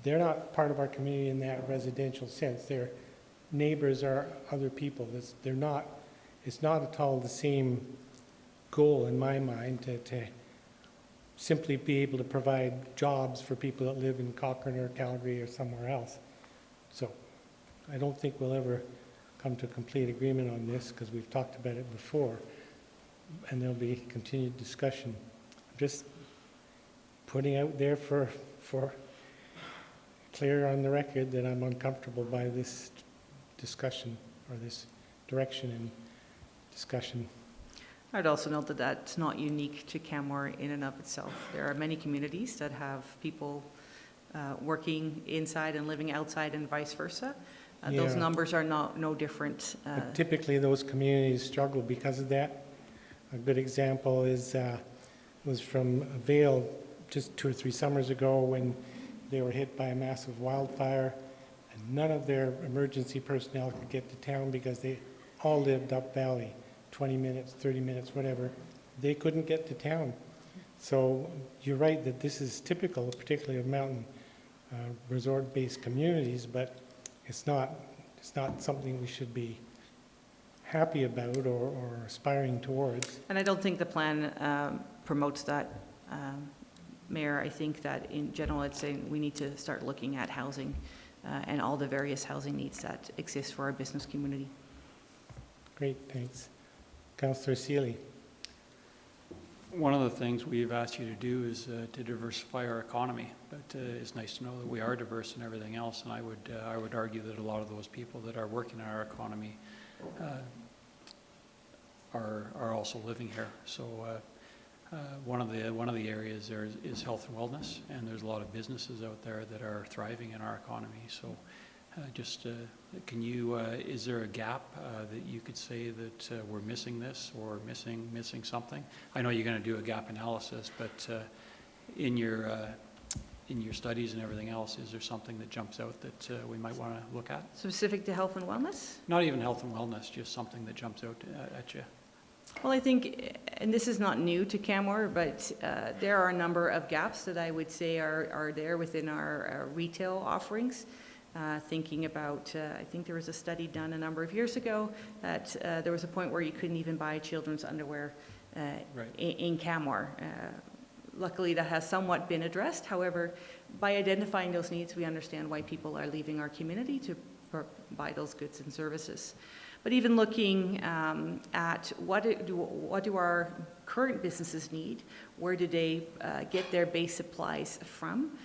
they're not part of our community in that residential sense. Their neighbors are other people. It's not at all the same goal in my mind to simply be able to provide jobs for people that live in Cochrane or Calgary or somewhere else. So I don't think we'll ever come to a complete agreement on this because we've talked about it before, and there'll be continued discussion. I'm just putting out there for clear on the record that I'm uncomfortable by this discussion or this direction in discussion. I'd also note that that's not unique to Canmore in and of itself. There are many communities that have people working inside and living outside and vice versa. Those Yeah. numbers are no different. But typically, those communities struggle because of that. A good example was from Vail just 2 or 3 summers ago when they were hit by a massive wildfire, and none of their emergency personnel could get to town because they all lived up valley, 20 minutes, 30 minutes, whatever. They couldn't get to town. So you're right that this is typical, particularly of mountain resort-based communities, but it's not something we should be happy about or aspiring towards. And I don't think the plan promotes that, Mayor. I think that in general, it's saying we need to start looking at housing and all the various housing needs that exist for our business community. Great, thanks. Councillor Seeley. One of the things we've asked you to do is to diversify our economy, but it's nice to know that we are diverse in everything else, and I would argue that a lot of those people that are working in our economy are also living here. So one of the areas there is health and wellness, and there's a lot of businesses out there that are thriving in our economy. So can you, is there a gap that you could say that we're missing this or missing something? I know you're going to do a gap analysis, but in your studies and everything else, is there something that jumps out that we might want to look at? Specific to health and wellness? Not even health and wellness, just something that jumps out at you. Well, I think, and this is not new to Canmore, but there are a number of gaps that I would say are there within our retail offerings. Thinking about, I think there was a study done a number of years ago that there was a point where you couldn't even buy children's underwear in Canmore. Luckily, that has somewhat been addressed. However, by identifying those needs, we understand why people are leaving our community to buy those goods and services. But even looking at what do our current businesses need, where do they get their base supplies from?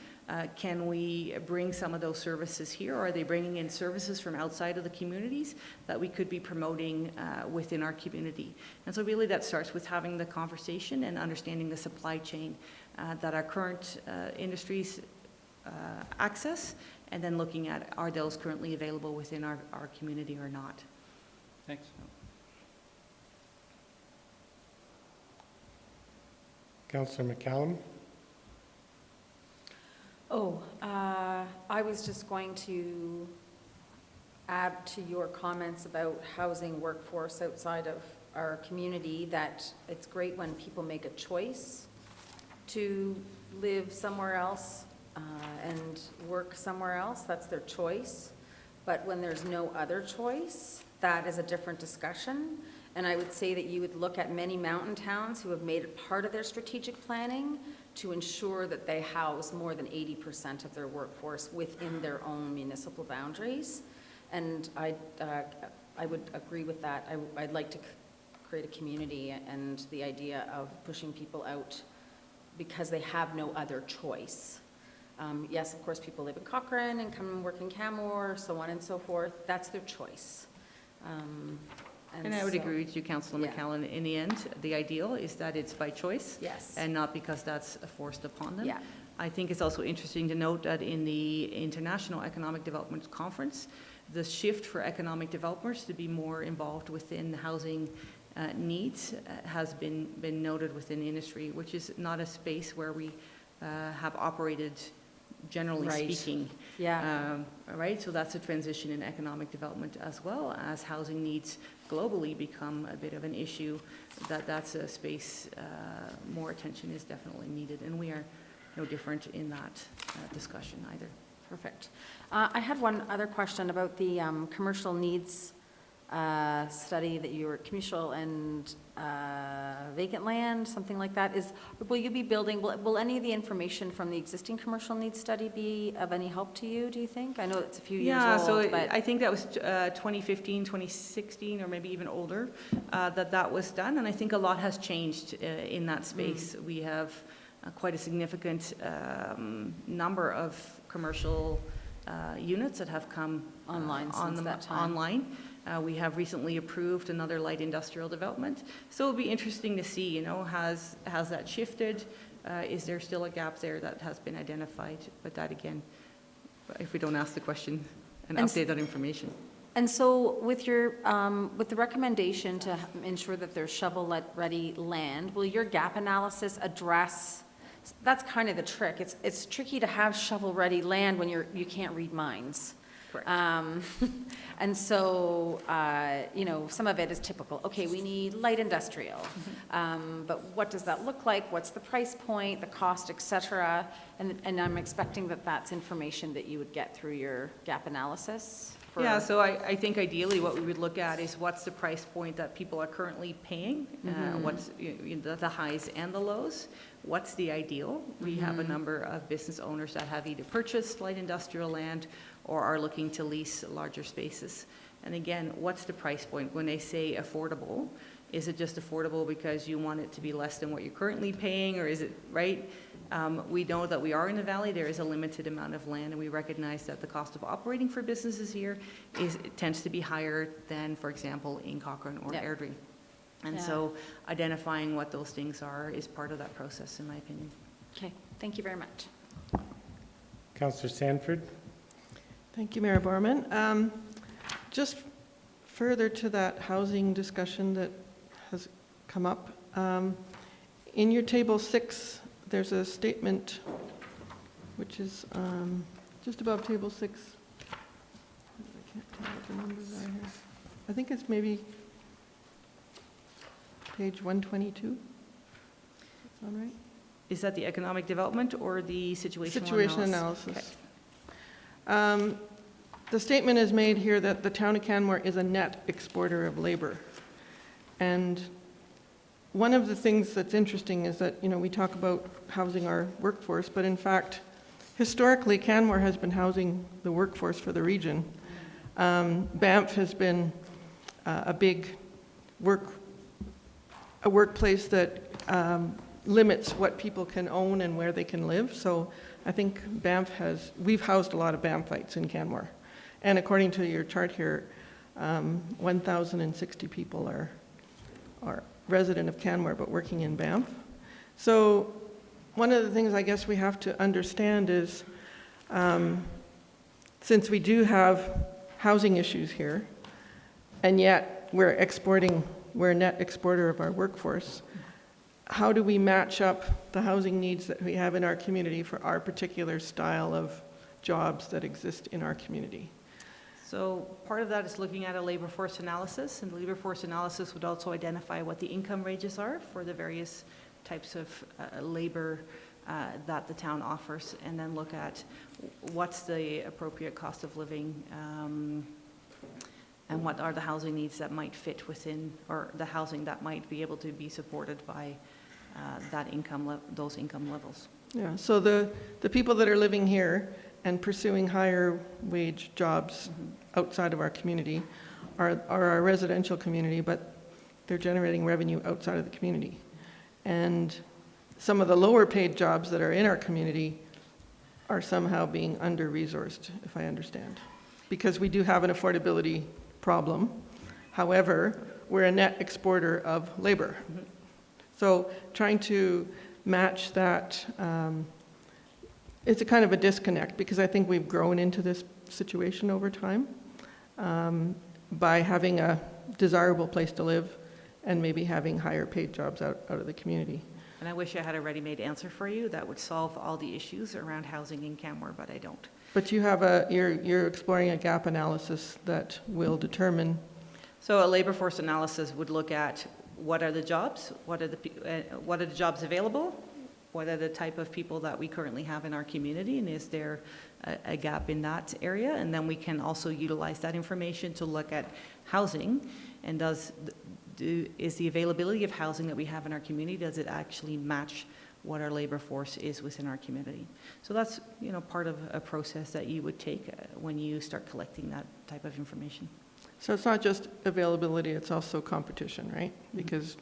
Can we bring some of those services here, or are they bringing in services from outside of the communities that we could be promoting within our community? And so really that starts with having the conversation and understanding the supply chain that our current industries access, and then looking at are those currently available within our community or not. Thanks. Councillor McCallum. I was just going to add to your comments about housing workforce outside of our community that it's great when people make a choice to live somewhere else and work somewhere else. That's their choice. But when there's no other choice, that is a different discussion. And I would say that you would look at many mountain towns who have made it part of their strategic planning to ensure that they house more than 80% of their workforce within their own municipal boundaries. And I would agree with that. I'd like to create a community and the idea of pushing people out because they have no other choice. Yes, of course, people live in Cochrane and come and work in Canmore, so on and so forth. That's their choice. And I would agree with you, Councillor McCallum. In the end, the ideal is that it's by choice, and not because that's forced upon them. Yeah. I think it's also interesting to note that in the International Economic Development Conference, the shift for economic developers to be more involved within housing needs has been noted within the industry, which is not a space where we have operated, generally speaking. Yeah. Right, so that's a transition in economic development as well as housing needs globally become a bit of an issue. That's a space more attention is definitely needed, and we are no different in that discussion either. Perfect. I had one other question about the commercial needs study that you were, commercial and vacant land, something like that. Will you be building, will any of the information from the existing commercial needs study be of any help to you, do you think? I know it's a few years old. Yeah, so I think that was 2015, 2016, or maybe even older, that was done. And I think a lot has changed in that space. We have quite a significant number of commercial units that have come online since that time. Online. We have recently approved another light industrial development. So it'll be interesting to see, has that shifted? Is there still a gap there that has been identified? But that again, if we don't ask the question and update that information. And so with your, with the recommendation to ensure that there's shovel-ready land, will your gap analysis address, that's kind of the trick. It's tricky to have shovel-ready land when you can't read minds. Correct. And so, you know, some of it is typical. Okay, we need light industrial. But what does that look like? What's the price point, the cost, et cetera? And I'm expecting that that's information that you would get through your gap analysis. Yeah, so I think ideally what we would look at is what's the price point that people are currently paying, what's the highs and the lows, what's the ideal. We have a number of business owners that have either purchased light industrial land or are looking to lease larger spaces. And again, what's the price point? When they say affordable, is it just affordable because you want it to be less than what you're currently paying, or is it, right? We know that we are in the valley, there is a limited amount of land, and we recognize that the cost of operating for businesses here tends to be higher than, for example, in Cochrane or Airdrie. And so identifying what those things are is part of that process, in my opinion. Okay, thank you very much. Councillor Sanford. Thank you, Mayor Borman. Just further to that housing discussion that has come up, in your table 6, there's a statement which is just above table 6. I can't tell what the numbers are here. I think it's maybe page 122. That's all right. Is that the economic development or the situation analysis? Okay. The statement is made here that the town of Canmore is a net exporter of labor. And one of the things that's interesting is that, you know, we talk about housing our workforce, but in fact, historically, Canmore has been housing the workforce for the region. Banff has been a big workplace that limits what people can own and where they can live. So I think we've housed a lot of Banffites in Canmore. And according to your chart here, 1,060 people are resident of Canmore but working in Banff. So one of the things I guess we have to understand is, since we do have housing issues here, and yet we're a net exporter of our workforce, how do we match up the housing needs that we have in our community for our particular style of jobs that exist in our community? So part of that is looking at a labor force analysis, and the labor force analysis would also identify what the income ranges are for the various types of labor that the town offers, and then look at what's the appropriate cost of living and what are the housing needs that might fit within, or the housing that might be able to be supported by those income levels. Yeah, so the people that are living here and pursuing higher wage jobs outside of our community are our residential community, but they're generating revenue outside of the community. And some of the lower paid jobs that are in our community are somehow being under-resourced, if I understand, because we do have an affordability problem. However, we're a net exporter of labor. So trying to match that, it's a kind of a disconnect, because I think we've grown into this situation over time by having a desirable place to live and maybe having higher paid jobs out of the community. And I wish I had a ready-made answer for you that would solve all the issues around housing in Canmore, but I don't. But you have you're exploring a gap analysis that will determine. So a labor force analysis would look at what are the jobs, what are the jobs available, what are the type of people that we currently have in our community, and is there a gap in that area? And then we can also utilize that information to look at housing, and is the availability of housing that we have in our community, does it actually match what our labor force is within our community? So that's, you know, part of a process that you would take when you start collecting that type of information. So it's not just availability, it's also competition, right? Because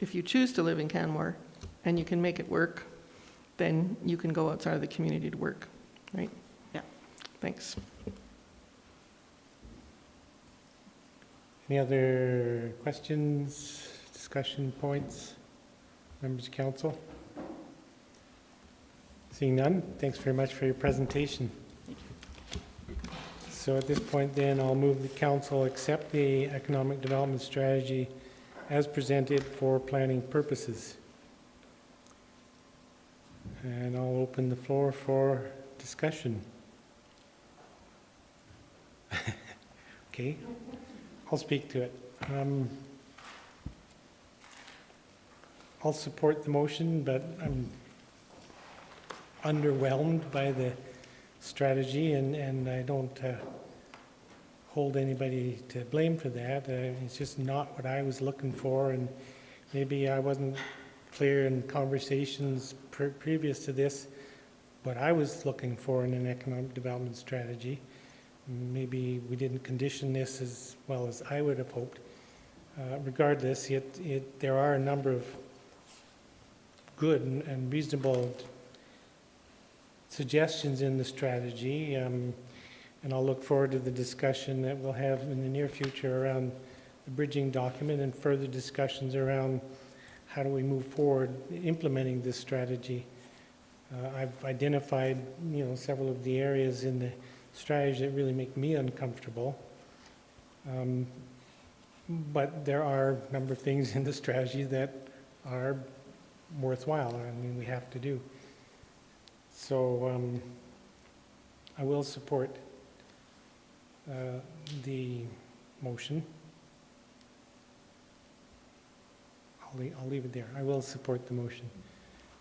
if you choose to live in Canmore and you can make it work, then you can go outside of the community to work, right? Yeah. Thanks. Any other questions, discussion points, members of council? Seeing none, thanks very much for your presentation. So at this point then, I'll move the council accept the economic development strategy as presented for planning purposes. And I'll open the floor for discussion. Okay, I'll speak to it. I'll support the motion, but I'm underwhelmed by the strategy, and I don't hold anybody to blame for that. It's just not what I was looking for, and maybe I wasn't clear in conversations previous to this what I was looking for in an economic development strategy. Maybe we didn't condition this as well as I would have hoped. Regardless, there are a number of good and reasonable suggestions in the strategy, and I'll look forward to the discussion that we'll have in the near future around the bridging document and further discussions around how do we move forward implementing this strategy. I've identified, several of the areas in the strategy that really make me uncomfortable. But there are a number of things in the strategy that are worthwhile, we have to do. So I will support the motion. I'll leave it there. I will support the motion.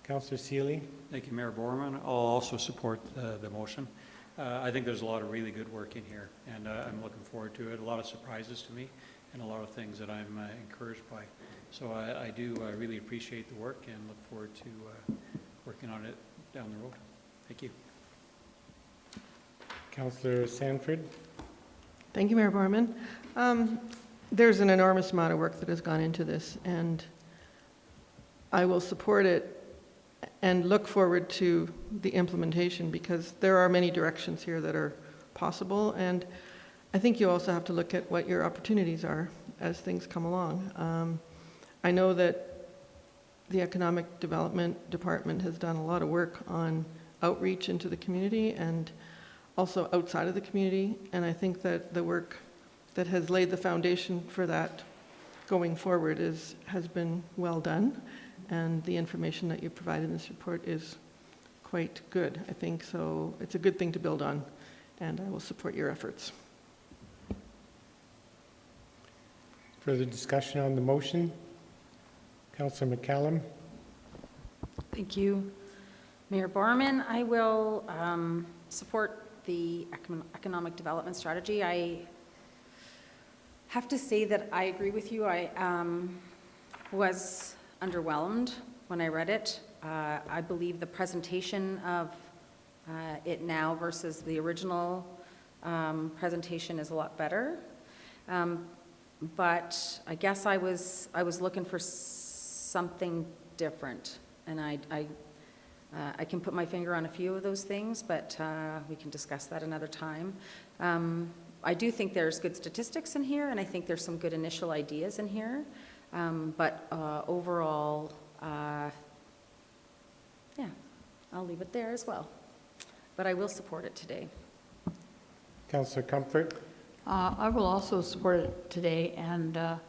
Councillor Seeley. Thank you, Mayor Borman. I'll also support the motion. I think there's a lot of really good work in here, and I'm looking forward to it. A lot of surprises to me, and a lot of things that I'm encouraged by. So I do really appreciate the work and look forward to working on it down the road. Thank you. Councillor Sanford. Thank you, Mayor Borman. There's an enormous amount of work that has gone into this, and I will support it and look forward to the implementation, because there are many directions here that are possible, and I think you also have to look at what your opportunities are as things come along. I know that the Economic Development Department has done a lot of work on outreach into the community and also outside of the community, and I think that the work that has laid the foundation for that going forward has been well done, and the information that you provide in this report is quite good, I think. So it's a good thing to build on, and I will support your efforts. Further discussion on the motion? Councillor McCallum. Thank you, Mayor Borman. I will support the economic development strategy. I have to say that I agree with you. I was underwhelmed when I read it. I believe the presentation of it now versus the original presentation is a lot better. But I guess I was looking for something different, and I can put my finger on a few of those things, but we can discuss that another time. I do think there's good statistics in here, and I think there's some good initial ideas in here, but overall, yeah, I'll leave it there as well. But I will support it today. Councillor Comfort. I will also support it today, and I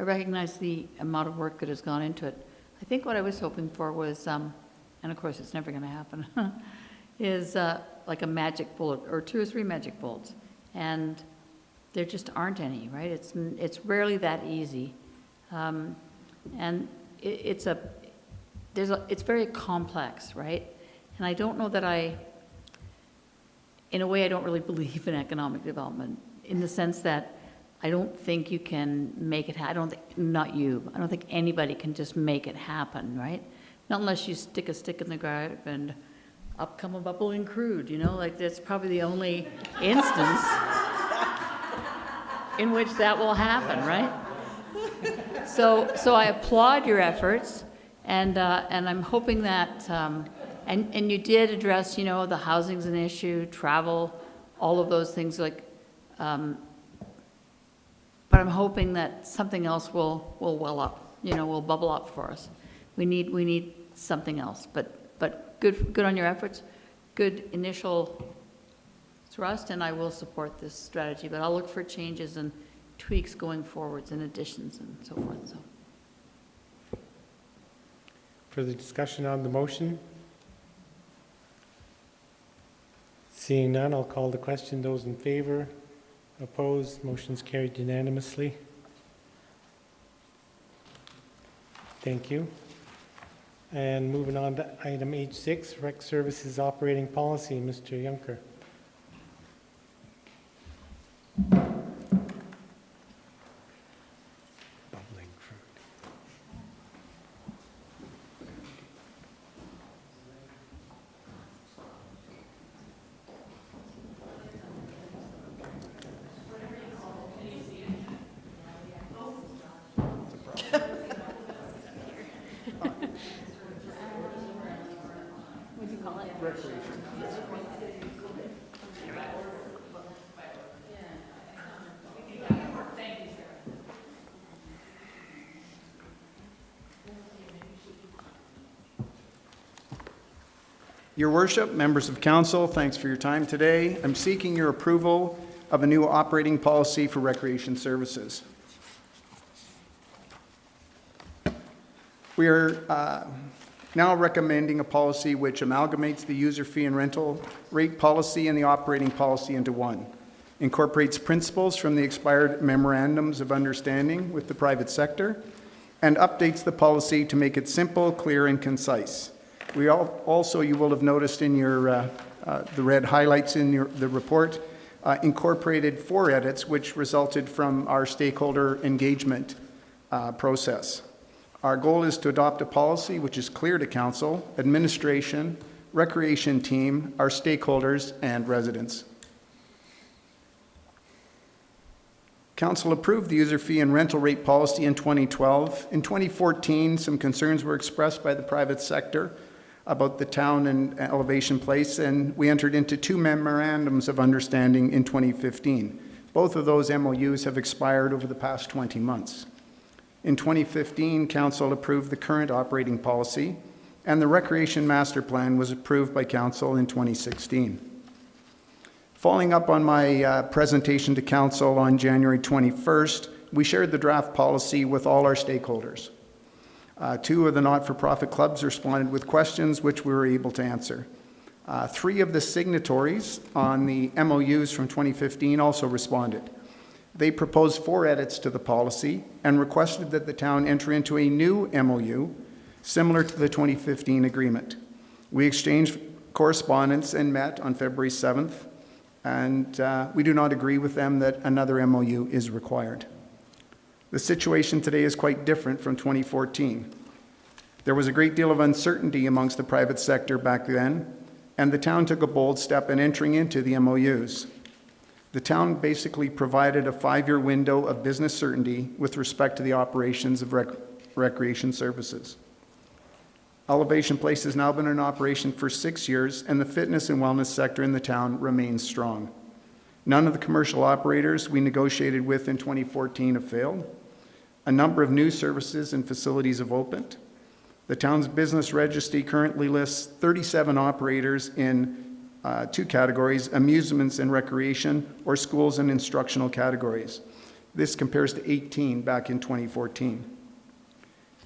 recognize the amount of work that has gone into it. I think what I was hoping for was, and of course it's never going to happen, is like a magic bullet or 2 or 3 magic bullets, and there just aren't any, right? It's rarely that easy, and it's very complex, right? And I don't know that in a way, I don't really believe in economic development, in the sense that I don't think you can make it happen. Not you. I don't think anybody can just make it happen, right? Not unless you stick a stick in the ground and up come a bubbling crude, like that's probably the only instance in which that will happen, right? So I applaud your efforts, and I'm hoping that, and you did address, the housing's an issue, travel, all of those things, but I'm hoping that something else will well up, will bubble up for us. We need something else, but but good on your efforts. Good initial thrust, and I will support this strategy, but I'll look for changes and tweaks going forwards and additions and so forth. So. Further discussion on the motion? Seeing none, I'll call the question. Those in favor? Opposed? Motion's carried unanimously. Thank you. And moving on to item H6, Rec Services Operating Policy, Mr. Juncker. Your Worship, members of council, thanks for your time today. I'm seeking your approval of a new operating policy for recreation services. We are now recommending a policy which amalgamates the user fee and rental rate policy and the operating policy into one, incorporates principles from the expired memorandums of understanding with the private sector, and updates the policy to make it simple, clear, and concise. We also, you will have noticed in your the red highlights in the report, incorporated 4 edits which resulted from our stakeholder engagement process. Our goal is to adopt a policy which is clear to council, administration, recreation team, our stakeholders, and residents. Council approved the user fee and rental rate policy in 2012. In 2014, some concerns were expressed by the private sector about the town and Elevation Place, and we entered into 2 memorandums of understanding in 2015. Both of those MOUs have expired over the past 20 months. In 2015, Council approved the current operating policy, and the Recreation Master Plan was approved by Council in 2016. Following up on my presentation to Council on January 21st, we shared the draft policy with all our stakeholders. 2 of the not-for-profit clubs responded with questions which we were able to answer. 3 of the signatories on the MOUs from 2015 also responded. They proposed 4 edits to the policy and requested that the town enter into a new MOU similar to the 2015 agreement. We exchanged correspondence and met on February 7th, and we do not agree with them that another MOU is required. The situation today is quite different from 2014. There was a great deal of uncertainty amongst the private sector back then, and the town took a bold step in entering into the MOUs. The town basically provided a 5-year window of business certainty with respect to the operations of recreation services. Elevation Place has now been in operation for 6 years, and the fitness and wellness sector in the town remains strong. None of the commercial operators we negotiated with in 2014 have failed. A number of new services and facilities have opened. The town's business registry currently lists 37 operators in 2 categories, amusements and recreation, or schools and instructional categories. This compares to 18 back in 2014.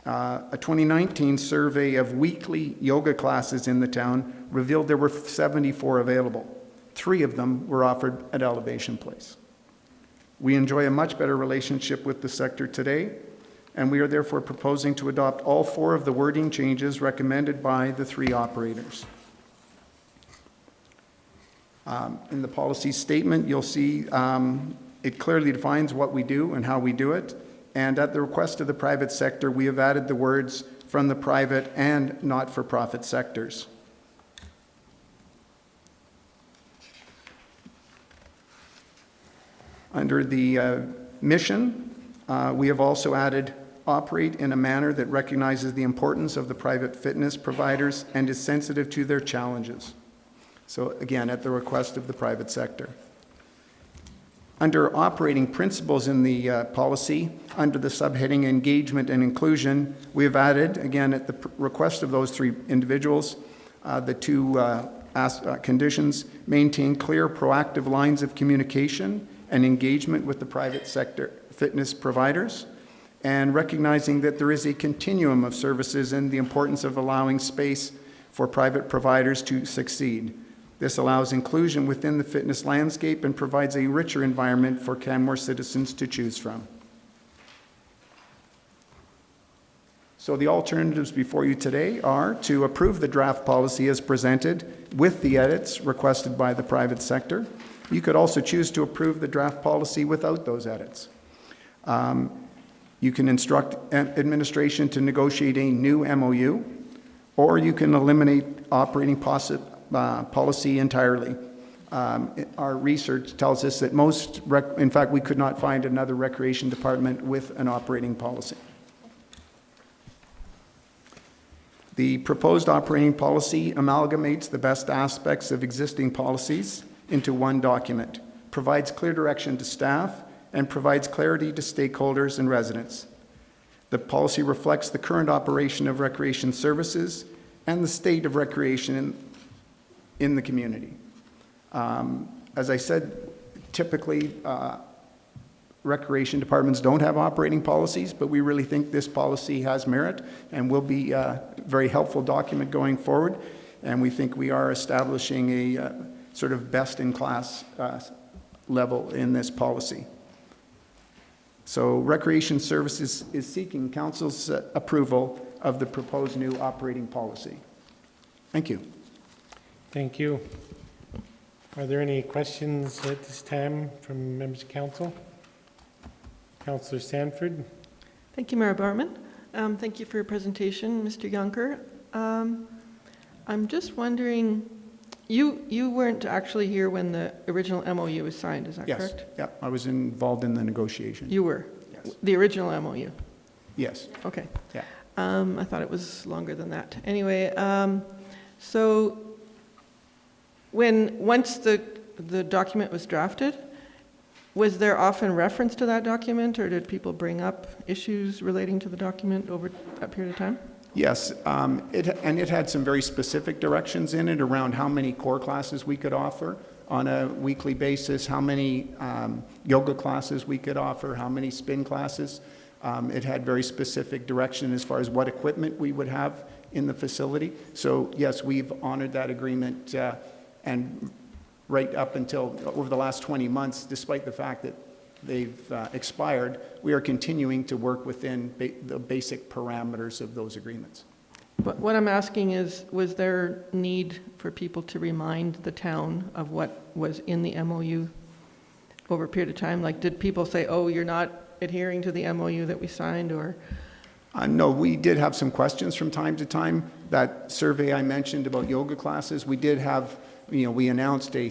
A 2019 survey of weekly yoga classes in the town revealed there were 74 available. 3 of them were offered at Elevation Place. We enjoy a much better relationship with the sector today, and we are therefore proposing to adopt all 4 of the wording changes recommended by the 3 operators. In the policy statement, you'll see it clearly defines what we do and how we do it, and at the request of the private sector, we have added the words from the private and not-for-profit sectors. Under the mission, we have also added operate in a manner that recognizes the importance of the private fitness providers and is sensitive to their challenges. So again, at the request of the private sector. Under operating principles in the policy, under the subheading engagement and inclusion, we have added, again at the request of those 3 individuals, The two conditions: maintain clear, proactive lines of communication and engagement with the private sector fitness providers, and recognizing that there is a continuum of services and the importance of allowing space for private providers to succeed. This allows inclusion within the fitness landscape and provides a richer environment for Canmore citizens to choose from. So the alternatives before you today are to approve the draft policy as presented with the edits requested by the private sector. You could also choose to approve the draft policy without those edits. You can instruct administration to negotiate a new MOU, or you can eliminate operating policy entirely. Our research tells us that in fact, we could not find another recreation department with an operating policy. The proposed operating policy amalgamates the best aspects of existing policies into one document, provides clear direction to staff, and provides clarity to stakeholders and residents. The policy reflects the current operation of recreation services and the state of recreation in the community. As I said, typically recreation departments don't have operating policies, but we really think this policy has merit and will be a very helpful document going forward. And we think we are establishing a sort of best-in-class level in this policy. So Recreation Services is seeking Council's approval of the proposed new operating policy. Thank you. Thank you. Are there any questions at this time from members of Council? Councillor Sanford. Thank you, Mayor Barman. Thank you for your presentation, Mr. Yunker. I'm just wondering, you weren't actually here when the original MOU was signed, is that correct? Yes, I was involved in the negotiation. You were? Yes. The original MOU? Yes. Okay. Yeah. I thought it was longer than that. Anyway, so once the document was drafted, was there often reference to that document, or did people bring up issues relating to the document over that period of time? Yes, it had some very specific directions in it around how many core classes we could offer on a weekly basis, how many yoga classes we could offer, how many spin classes. It had very specific direction as far as what equipment we would have in the facility. So yes, we've honored that agreement and right up until over the last 20 months, despite the fact that they've expired, we are continuing to work within the basic parameters of those agreements. But what I'm asking is, was there need for people to remind the town of what was in the MOU over a period of time? Like, did people say, oh, you're not adhering to the MOU that we signed, or? No, we did have some questions from time to time. That survey I mentioned about yoga classes, we did have, we announced a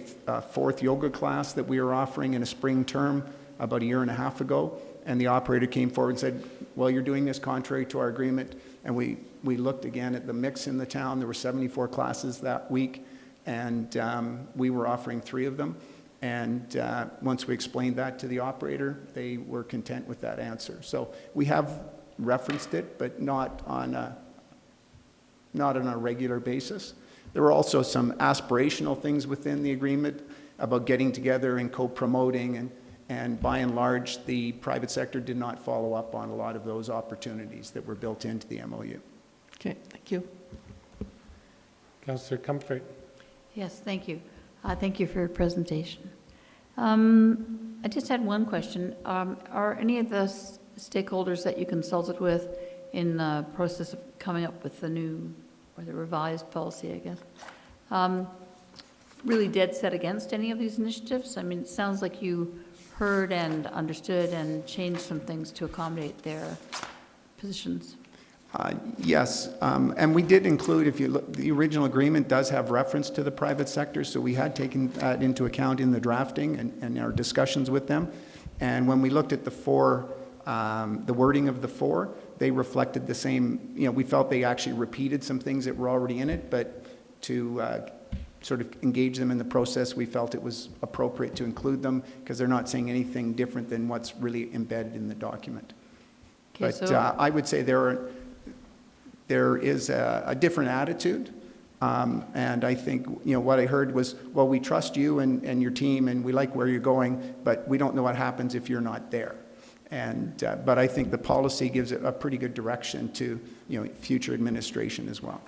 fourth yoga class that we were offering in a spring term about 1.5 years ago, and the operator came forward and said, well, you're doing this contrary to our agreement. And we looked again at the mix in the town. There were 74 classes that week, and we were offering 3 of them. And once we explained that to the operator, they were content with that answer. So we have referenced it, but not on a regular basis. There were also some aspirational things within the agreement about getting together and co-promoting, and by and large, the private sector did not follow up on a lot of those opportunities that were built into the MOU. Okay, thank you. Councillor Comfort. Yes, thank you. Thank you for your presentation. I just had one question. Are any of the stakeholders that you consulted with in the process of coming up with the new or the revised policy, I guess, really dead set against any of these initiatives? I mean, it sounds like you heard and understood and changed some things to accommodate their positions. Yes, and we did include, if you look, the original agreement does have reference to the private sector, so we had taken that into account in the drafting and our discussions with them. And when we looked at the wording of the 4, they reflected the same, we felt they actually repeated some things that were already in it, but to sort of engage them in the process, we felt it was appropriate to include them because they're not saying anything different than what's really embedded in the document. Okay, but I would say there is a different attitude And I think, what I heard was, well, we trust you and your team, and we like where you're going, but we don't know what happens if you're not there. And, but I think the policy gives it a pretty good direction to, future administration as well.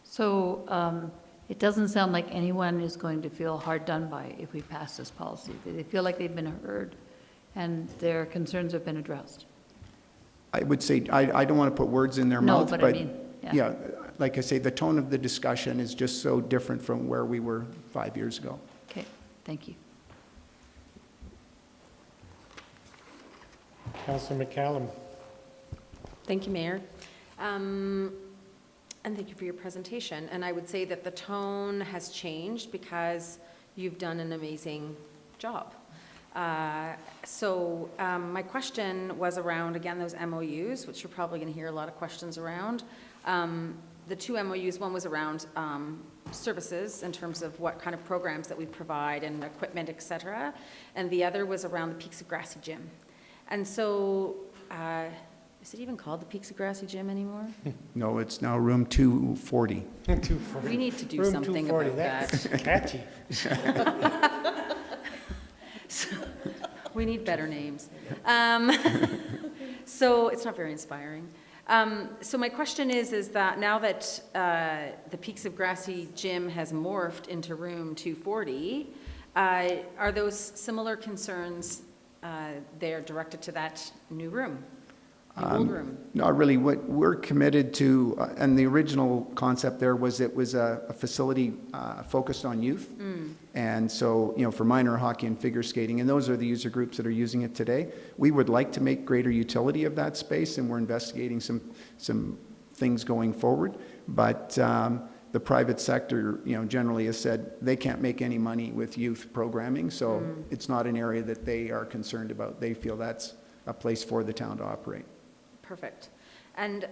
So it doesn't sound like anyone is going to feel hard done by if we pass this policy. They feel like they've been heard and their concerns have been addressed. I would say, I don't want to put words in their mouth, but I mean, yeah, like I say, the tone of the discussion is just so different from where we were 5 years ago. Okay, thank you. Councillor McCallum. Thank you, Mayor. And thank you for your presentation. And I would say that the tone has changed because you've done an amazing job. So my question was around, again, those MOUs, which you're probably going to hear a lot of questions around. The two MOUs, one was around services in terms of what kind of programs that we provide and equipment, et cetera. And the other was around the Peaks of Grassy Gym. And so, is it even called the Peaks of Grassy Gym anymore? No, it's now room 240. 240. We need to do room something about That's that. catchy. So, we need better names. So it's not very inspiring. So my question is that now that the Peaks of Grassy Gym has morphed into room 240, are those similar concerns they're directed to that new room, the old room? Not really. What we're committed to, and the original concept there was it was a facility focused on youth. And so, for minor hockey and figure skating, and those are the user groups that are using it today. We would like to make greater utility of that space, and we're investigating some things going forward. But the private sector, generally has said they can't make any money with youth programming, so it's not an area that they are concerned about. They feel that's a place for the town to operate. Perfect. And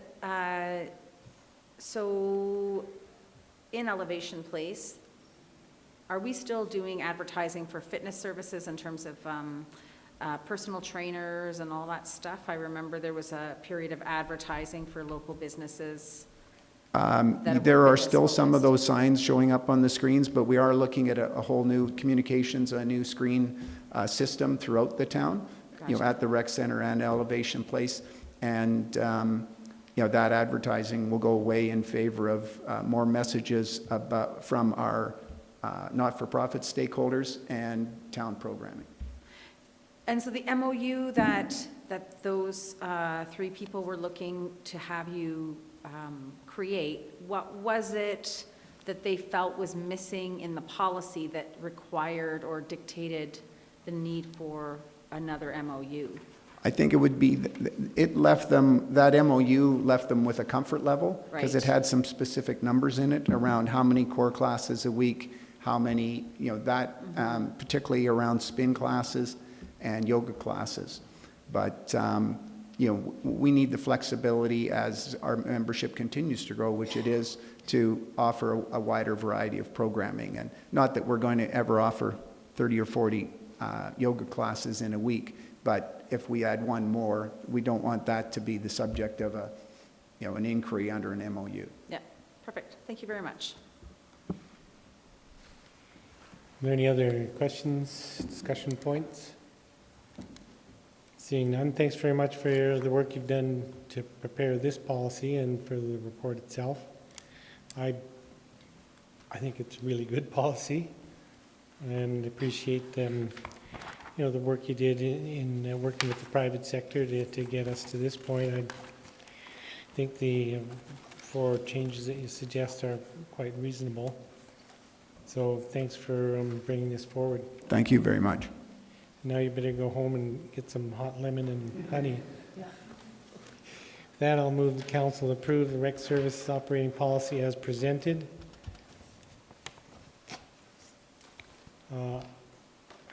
so in Elevation Place, are we still doing advertising for fitness services in terms of personal trainers and all that stuff? I remember there was a period of advertising for local businesses. There are still some of those signs showing up on the screens, but we are looking at a whole new communications, a new screen system throughout the town, Gotcha. At the rec center and Elevation Place. And, that advertising will go away in favor of more messages from our not-for-profit stakeholders and town programming. And so the MOU that those three people were looking to have you create, what was it that they felt was missing in the policy that required or dictated the need for another MOU? I think it would be, that MOU left them with a comfort level, because it Right. had some specific numbers in it around how many core classes a week, how many, particularly around spin classes and yoga classes. But, we need the flexibility as our membership continues to grow, which it is, to offer a wider variety of programming. And not that we're going to ever offer 30 or 40 yoga classes in a week, but if we add one more, we don't want that to be the subject of an inquiry under an MOU. Yeah, perfect. Thank you very much. Are there any other questions, discussion points? Seeing none, thanks very much for the work you've done to prepare this policy and for the report itself. I think it's a really good policy, and appreciate the work you did in working with the private sector to get us to this point. I think the 4 changes that you suggest are quite reasonable. So thanks for bringing this forward. Thank you very much. Now you better go home and get some hot lemon and honey. With that, I'll move the council approve the rec services operating policy as presented.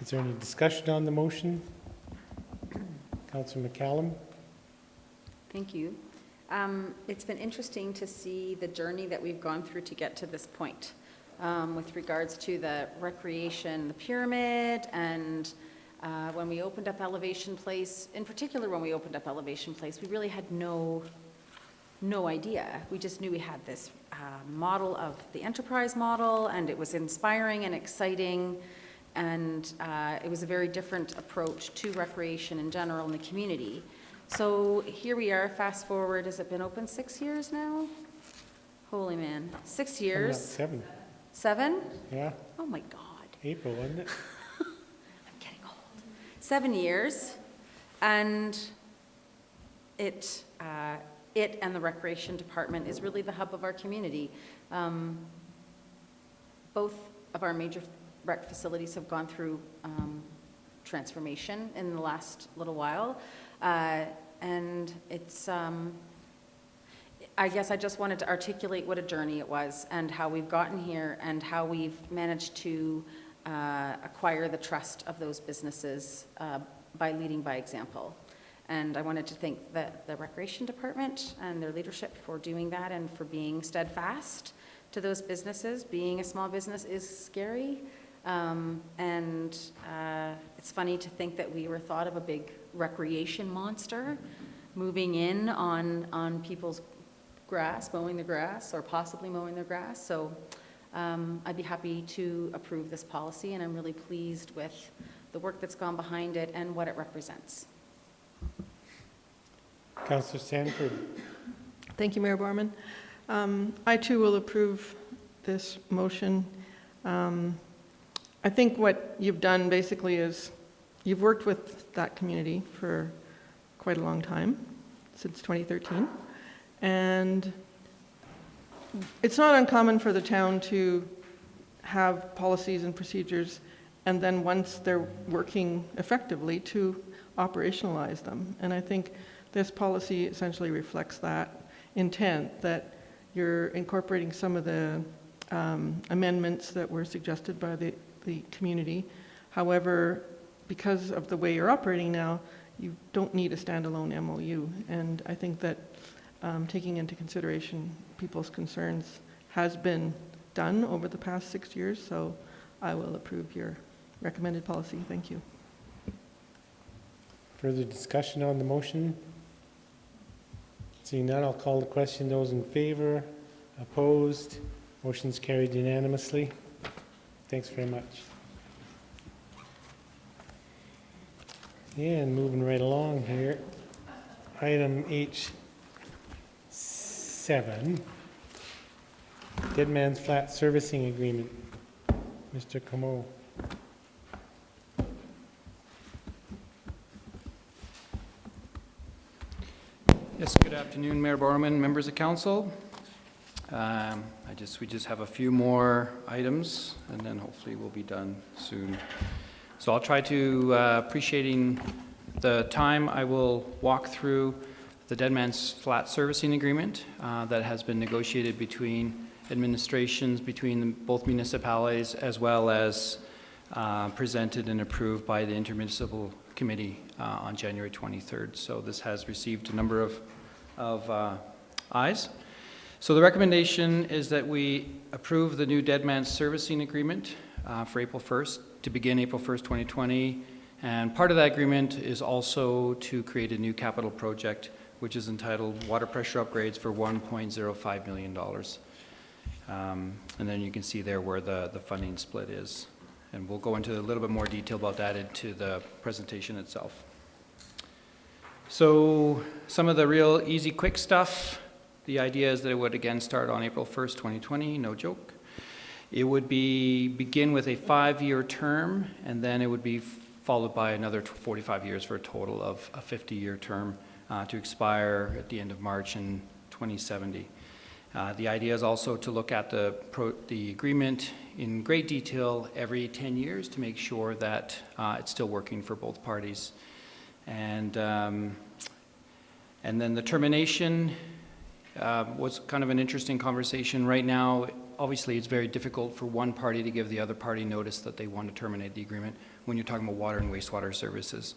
Is there any discussion on the motion? Councillor McCallum? Thank you. It's been interesting to see the journey that we've gone through to get to this point with regards to the recreation, the pyramid, and when we opened up Elevation Place, in particular when we opened up Elevation Place, we really had no no idea. We just knew we had this model of the enterprise model, and it was inspiring and exciting, and it was a very different approach to recreation in general in the community. So here we are, fast forward, has it been open 6 years now? Holy man, 6 years. 7. 7? Yeah. Oh my God. April, wasn't it? 7 years, and it and the recreation department is really the hub of our community. Both of our major rec facilities have gone through transformation in the last little while, and it's, I guess I just wanted to articulate what a journey it was and how we've gotten here and how we've managed to acquire the trust of those businesses by leading by example. And I wanted to thank the Recreation Department and their leadership for doing that and for being steadfast to those businesses. Being a small business is scary, and it's funny to think that we were thought of a big recreation monster moving in on people's grass, mowing the grass, or possibly mowing their grass. So I'd be happy to approve this policy, and I'm really pleased with the work that's gone behind it and what it represents. Councillor Sanford. Thank you, Mayor Barman. I too will approve this motion. I think what you've done basically is you've worked with that community for quite a long time, since 2013, and it's not uncommon for the town to have policies and procedures, and then once they're working effectively, to operationalize them. And I think this policy essentially reflects that intent, that you're incorporating some of the amendments that were suggested by the community. However, because of the way you're operating now, you don't need a standalone MOU. And I think that taking into consideration people's concerns has been done over the past 6 years, so I will approve your recommended policy. Thank you. Further discussion on the motion? Seeing none, I'll call the question. Those in favor? Opposed? Motion's carried unanimously. Thanks very much. And moving right along here, item H7, Deadman's Flat Servicing Agreement. Mr. Comeau. Yes, good afternoon, Mayor Borman, members of council. We just have a few more items, and then hopefully we'll be done soon. So I'll try to, appreciating the time, I will walk through the Deadman's Flat Servicing Agreement that has been negotiated between administrations, between both municipalities, as well as presented and approved by the Intermunicipal Committee on January 23rd. So this has received a number of ayes. So the recommendation is that we approve the new Deadman Servicing Agreement for April 1st, to begin April 1st, 2020. And part of that agreement is also to create a new capital project, which is entitled Water Pressure Upgrades for $1.05 million. And then you can see there where the funding split is. And we'll go into a little bit more detail about that into the presentation itself. So some of the real easy, quick stuff. The idea is that it would again start on April 1st, 2020, no joke. It would begin with a 5-year term, and then it would be followed by another 45 years for a total of a 50-year term to expire at the end of March in 2070. The idea is also to look at the agreement in great detail every 10 years to make sure that it's still working for both parties. And then the termination was kind of an interesting conversation. Right now, obviously, it's very difficult for one party to give the other party notice that they want to terminate the agreement when you're talking about water and wastewater services.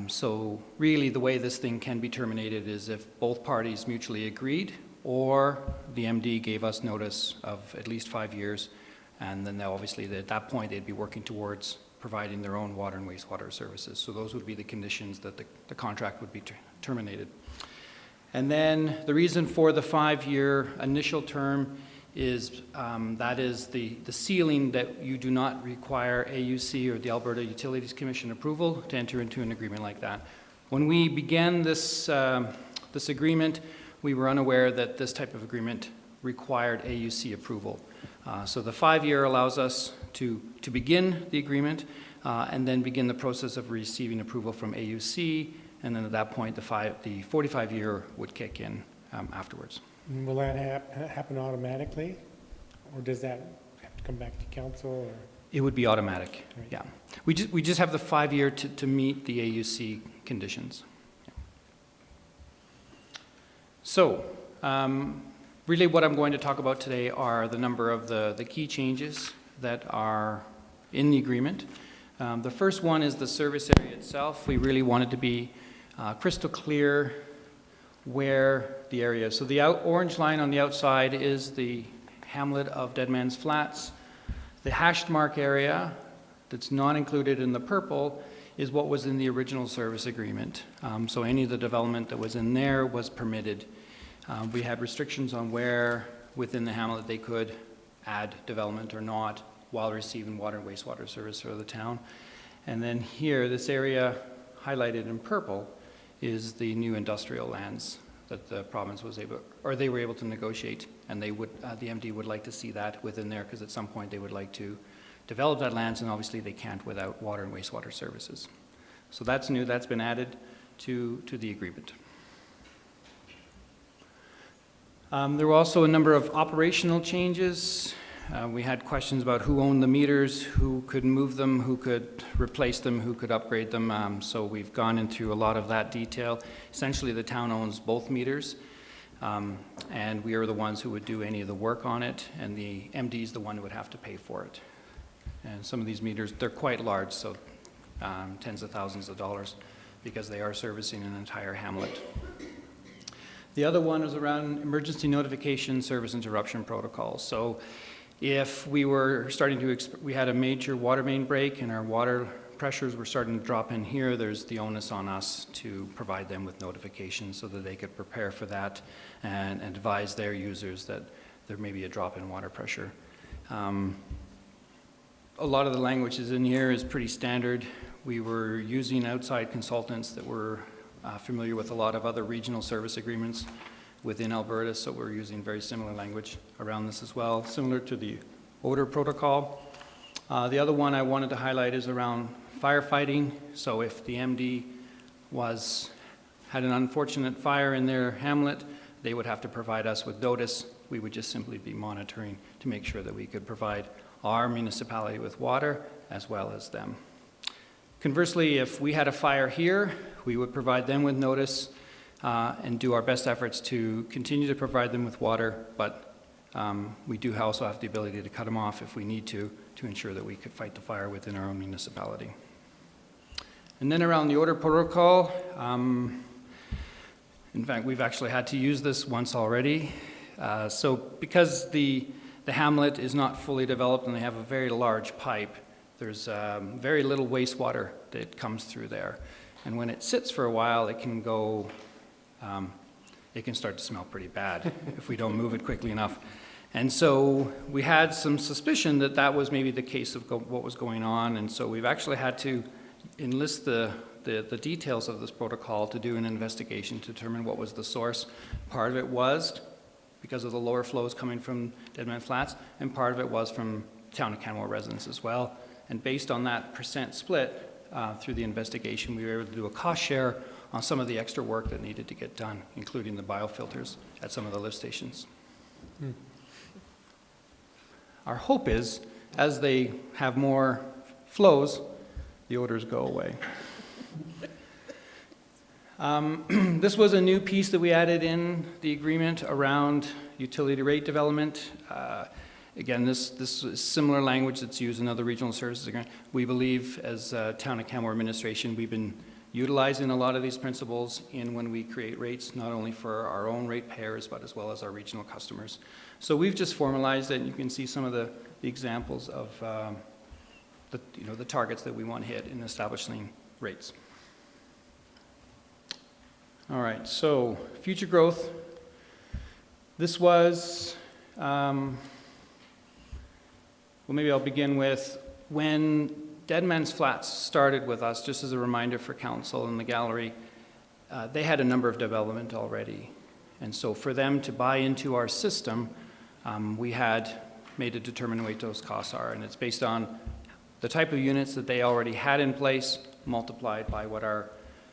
So really, the way this thing can be terminated is if both parties mutually agreed, or the MD gave us notice of at least 5 years, and then obviously at that point they'd be working towards providing their own water and wastewater services. So those would be the conditions that the contract would be terminated. And then the reason for the 5-year initial term is that is the ceiling that you do not require AUC or the Alberta Utilities Commission approval to enter into an agreement like that. When we began this agreement, we were unaware that this type of agreement required AUC approval. So the 5-year allows us to begin the agreement and then begin the process of receiving approval from AUC, and then at that point the 45-year would kick in afterwards. Will that happen automatically, or does that have to come back to council? Or? It would be automatic, right. Yeah. We just have the 5-year to meet the AUC conditions. Yeah. So, really what I'm going to talk about today are the number of the key changes that are in the agreement. The first one is the service area itself. We really wanted to be crystal clear where the area is. So the orange line on the outside is the hamlet of Deadman's Flats. The hashed mark area that's not included in the purple is what was in the original service agreement. So any of the development that was in there was permitted. We had restrictions on where within the hamlet they could add development or not while receiving water and wastewater service for the town. And then here, this area highlighted in purple is the new industrial lands that the province was able, or they were able to negotiate, and they would, the MD would like to see that within there, because at some point they would like to develop that lands, and obviously they can't without water and wastewater services. So that's new, that's been added to the agreement. There were also a number of operational changes. We had questions about who owned the meters, who could move them, who could replace them, who could upgrade them. So we've gone into a lot of that detail. Essentially, the town owns both meters, and we are the ones who would do any of the work on it, and the MD is the one who would have to pay for it. And some of these meters, they're quite large, so tens of thousands of dollars, because they are servicing an entire hamlet. The other one is around emergency notification service interruption protocols. So if we were starting to, we had a major water main break and our water pressures were starting to drop in here, there's the onus on us to provide them with notifications so that they could prepare for that and advise their users that there may be a drop in water pressure. A lot of the language is in here is pretty standard. We were using outside consultants that were familiar with a lot of other regional service agreements within Alberta, so we're using very similar language around this as well, similar to the odor protocol. The other one I wanted to highlight is around firefighting. So if the MD had an unfortunate fire in their hamlet, they would have to provide us with notice. We would just simply be monitoring to make sure that we could provide our municipality with water as well as them. Conversely, if we had a fire here, we would provide them with notice and do our best efforts to continue to provide them with water, but we do also have the ability to cut them off if we need to ensure that we could fight the fire within our own municipality. And then around the odor protocol, in fact, we've actually had to use this once already. So because the hamlet is not fully developed and they have a very large pipe, there's very little wastewater that comes through there. And when it sits for a while, it can go, it can start to smell pretty bad if we don't move it quickly enough. And so we had some suspicion that that was maybe the case of what was going on. And so we've actually had to enlist the details of this protocol to do an investigation to determine what was the source. Part of it was because of the lower flows coming from Deadman Flats, and part of it was from town of Canmore residents as well. And based on that percent split, through the investigation, we were able to do a cost share on some of the extra work that needed to get done, including the biofilters at some of the lift stations. Our hope is, as they have more flows, the odors go away. This was a new piece that we added in the agreement around utility rate development. Again, this is similar language that's used in other regional services. We believe, as Town of Canmore administration, we've been utilizing a lot of these principles in when we create rates, not only for our own ratepayers, but as well as our regional customers. So we've just formalized it, and you can see some of the examples of the targets that we want to hit in establishing rates. All right, so future growth. This was, well, maybe I'll begin with when Deadman's Flats started with us, just as a reminder for council and the gallery, they had a number of development already. And so for them to buy into our system, we had made a determined what those costs are. And it's based on the type of units that they already had in place, multiplied by what our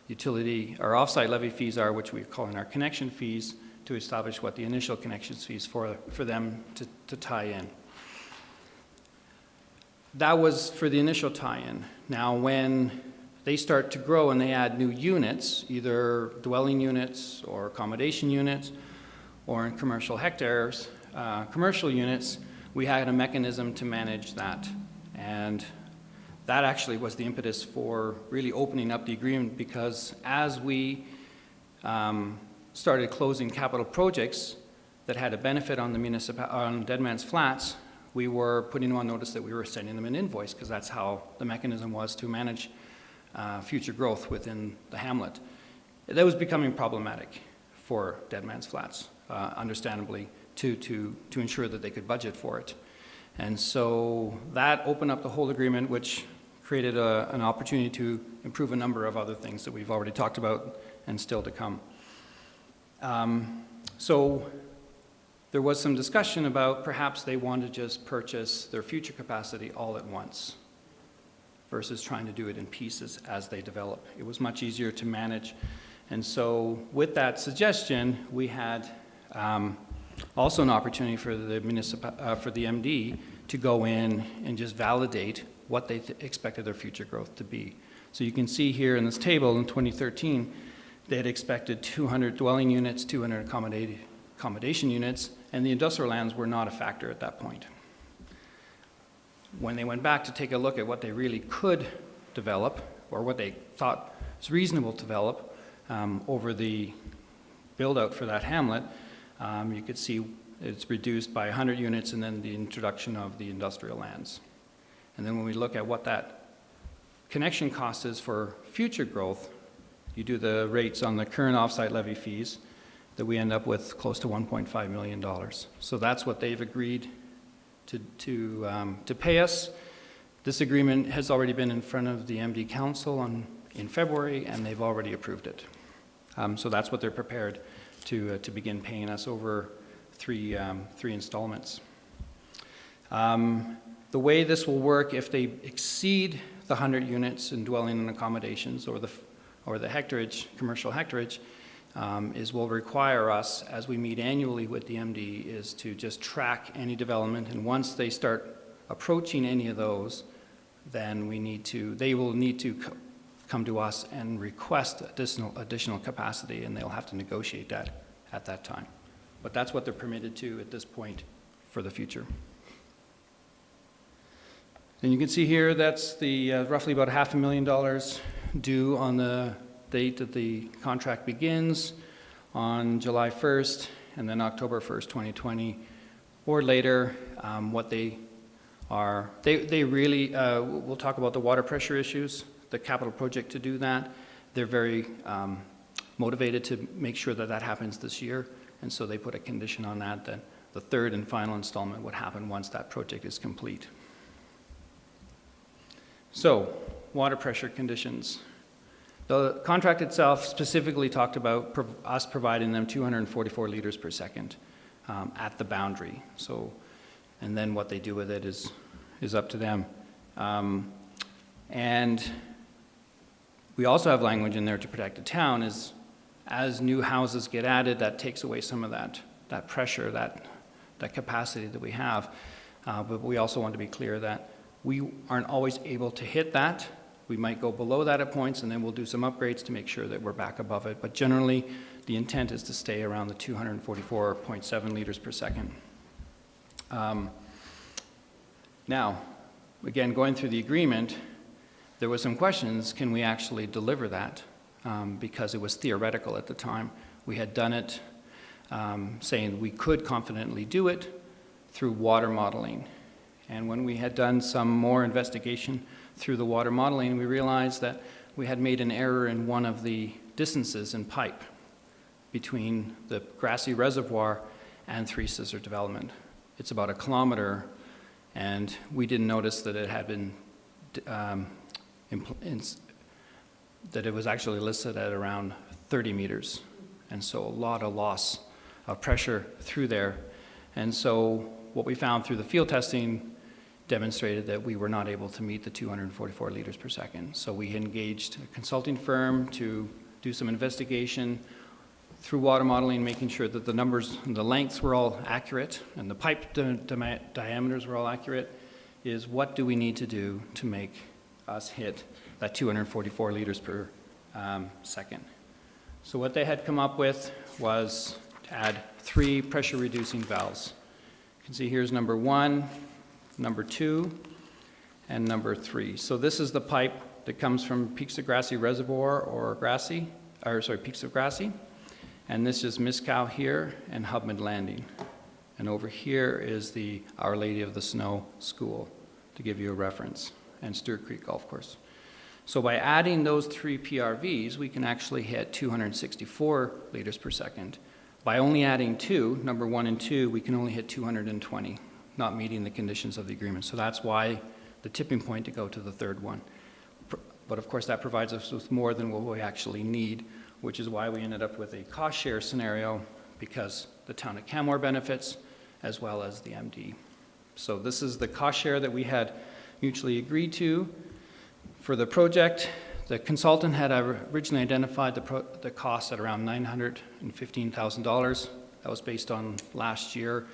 utility, our offsite levy fees are, which we call in our connection fees, to establish what the initial connection fees for them to tie in. That was for the initial tie-in. Now, when they start to grow and they add new units, either dwelling units or accommodation units, or in commercial hectares, commercial units, we had a mechanism to manage that. And that actually was the impetus for really opening up the agreement, because as we started closing capital projects that had a benefit on the on Deadman's Flats, we were putting them on notice that we were sending them an invoice, because that's how the mechanism was to manage future growth within the hamlet. That was becoming problematic for Deadman's Flats, understandably, to ensure that they could budget for it. And so that opened up the whole agreement, which created an opportunity to improve a number of other things that we've already talked about and still to come. So there was some discussion about perhaps they want to just purchase their future capacity all at once versus trying to do it in pieces as they develop. It was much easier to manage. And so with that suggestion, we had also an opportunity for the MD to go in and just validate what they expected their future growth to be. So you can see here in this table in 2013, they had expected 200 dwelling units, 200 accommodation units, and the industrial lands were not a factor at that point. When they went back to take a look at what they really could develop, or what they thought was reasonable to develop over the build-out for that hamlet, you could see it's reduced by 100 units and then the introduction of the industrial lands. And then when we look at what that connection cost is for future growth, you do the rates on the current offsite levy fees, that we end up with close to $1.5 million. So that's what they've agreed to pay us. This agreement has already been in front of the MD Council in February, and they've already approved it. So that's what they're prepared to begin paying us over three installments. The way this will work, if they exceed the 100 units in dwelling and accommodations, or the hectarage, commercial hectarage, is will require us, as we meet annually with the MD, is to just track any development, and once they start approaching any of those, then they will need to come to us and request additional capacity, and they'll have to negotiate that at that time. But that's what they're permitted to at this point for the future. And you can see here that's the roughly about $500,000 due on the date that the contract begins on July 1st and then October 1st, 2020, or later. What they are, they really, we'll talk about the water pressure issues, the capital project to do that. They're very motivated to make sure that that happens this year, and so they put a condition on that the third and final installment would happen once that project is complete. So, water pressure conditions. The contract itself specifically talked about us providing them 244 liters per second at the boundary. So, and then what they do with it is up to them. And we also have language in there to protect the town. As new houses get added, that takes away some of that pressure, that capacity that we have. But we also want to be clear that we aren't always able to hit that. We might go below that at points, and then we'll do some upgrades to make sure that we're back above it. But generally, the intent is to stay around the 244.7 liters per second. Now, again, going through the agreement, there was some questions, can we actually deliver that? Because it was theoretical at the time. We had done it saying we could confidently do it through water modeling. And when we had done some more investigation through the water modeling, we realized that we had made an error in one of the distances in pipe. between the grassy reservoir and Three Sisters development. It's about 1 kilometer, and we didn't notice that it had been, that it was actually listed at around 30 meters. And so a lot of loss of pressure through there. And so what we found through the field testing demonstrated that we were not able to meet the 244 liters per second. So we engaged a consulting firm to do some investigation through water modeling, making sure that the numbers, the lengths were all accurate and the pipe diameters were all accurate, is what do we need to do to make us hit that 244 liters per second. So what they had come up with was to add 3 pressure reducing valves. You can see here's number 1, number 2, and number 3. So this is the pipe that comes from Peaks of Grassy Reservoir or Peaks of Grassy. And this is Miscow here and Hubman Landing. And over here is the Our Lady of the Snow School, to give you a reference, and Stewart Creek Golf Course. So by adding those 3 PRVs, we can actually hit 264 liters per second. By only adding 2, number 1 and 2, we can only hit 220, not meeting the conditions of the agreement. So that's why the tipping point to go to the 3rd one. But of course that provides us with more than what we actually need, which is why we ended up with a cost share scenario, because the town of Canmore benefits as well as the MD. So this is the cost share that we had mutually agreed to for the project. The consultant had originally identified the cost at around $915,000. That was based on last year.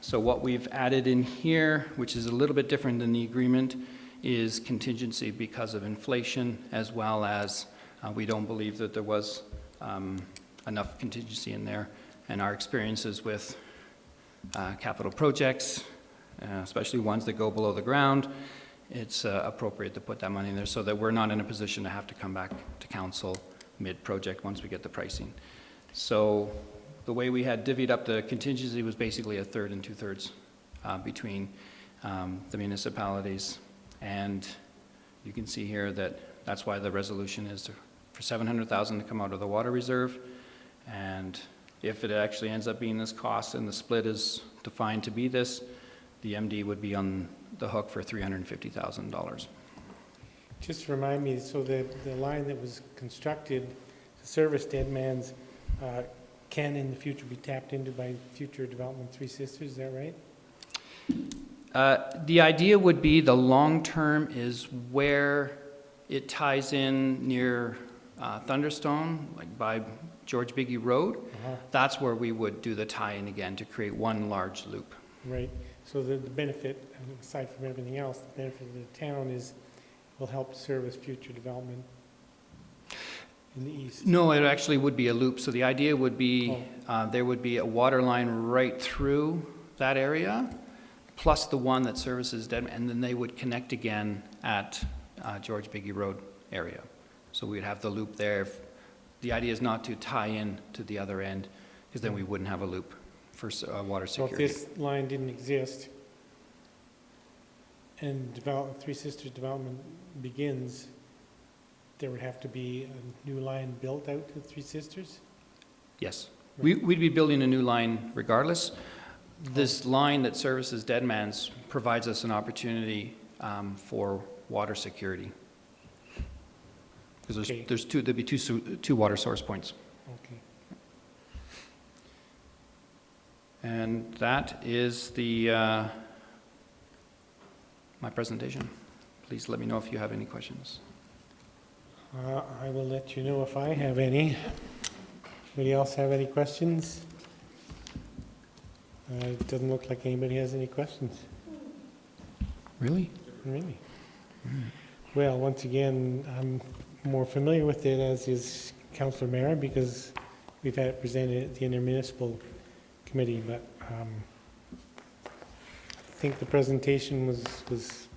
So what we've added in here, which is a little bit different than the agreement, is contingency because of inflation, as well as we don't believe that there was enough contingency in there. And our experiences with capital projects, especially ones that go below the ground, it's appropriate to put that money in there so that we're not in a position to have to come back to council mid-project once we get the pricing. So the way we had divvied up the contingency was basically 1/3 and 2/3 between the municipalities. And you can see here that that's why the resolution is for $700,000 to come out of the water reserve. And if it actually ends up being this cost and the split is defined to be this, the MD would be on the hook for $350,000. Just remind me, so the line that was constructed to service Deadman's can in the future be tapped into by future development Three Sisters, is that right? The idea would be the long term is where it ties in near Thunderstone, like by George Biggie Road. That's where we would do the tie-in again to create one large loop. Right. So the benefit, aside from everything else, the benefit of the town is will help service future development in the east. No, it actually would be a loop. So the idea would be there would be a water line right through that area, plus the one that services Deadman, and then they would connect again at George Biggie Road area. So we'd have the loop there. The idea is not to tie in to the other end, because then we wouldn't have a loop for water security. So if this line didn't exist and Three Sisters development begins, there would have to be a new line built out to Three Sisters? Yes. We'd be building a new line regardless. This line that services Deadman's provides us an opportunity for water security. Because there'd be two water source points. Okay. And that is my presentation. Please let me know if you have any questions. I will let you know if I have any. Anybody else have any questions? It doesn't look like anybody has any questions. Really? Really? Well, once again, I'm more familiar with it as is Councillor Mara, because we've had it presented at the Intermunicipal Committee, but I think the presentation was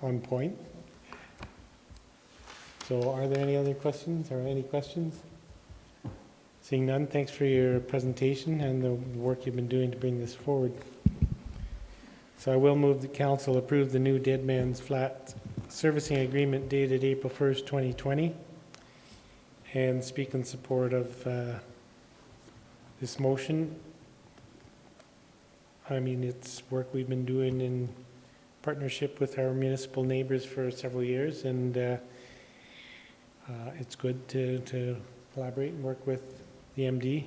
on point. So are there any other questions or any questions? Seeing none, thanks for your presentation and the work you've been doing to bring this forward. So I will move the council approve the new Deadman's flat servicing agreement dated April 1st, 2020. and speak in support of this motion. I mean, it's work we've been doing in partnership with our municipal neighbors for several years, and it's good to collaborate and work with the MD.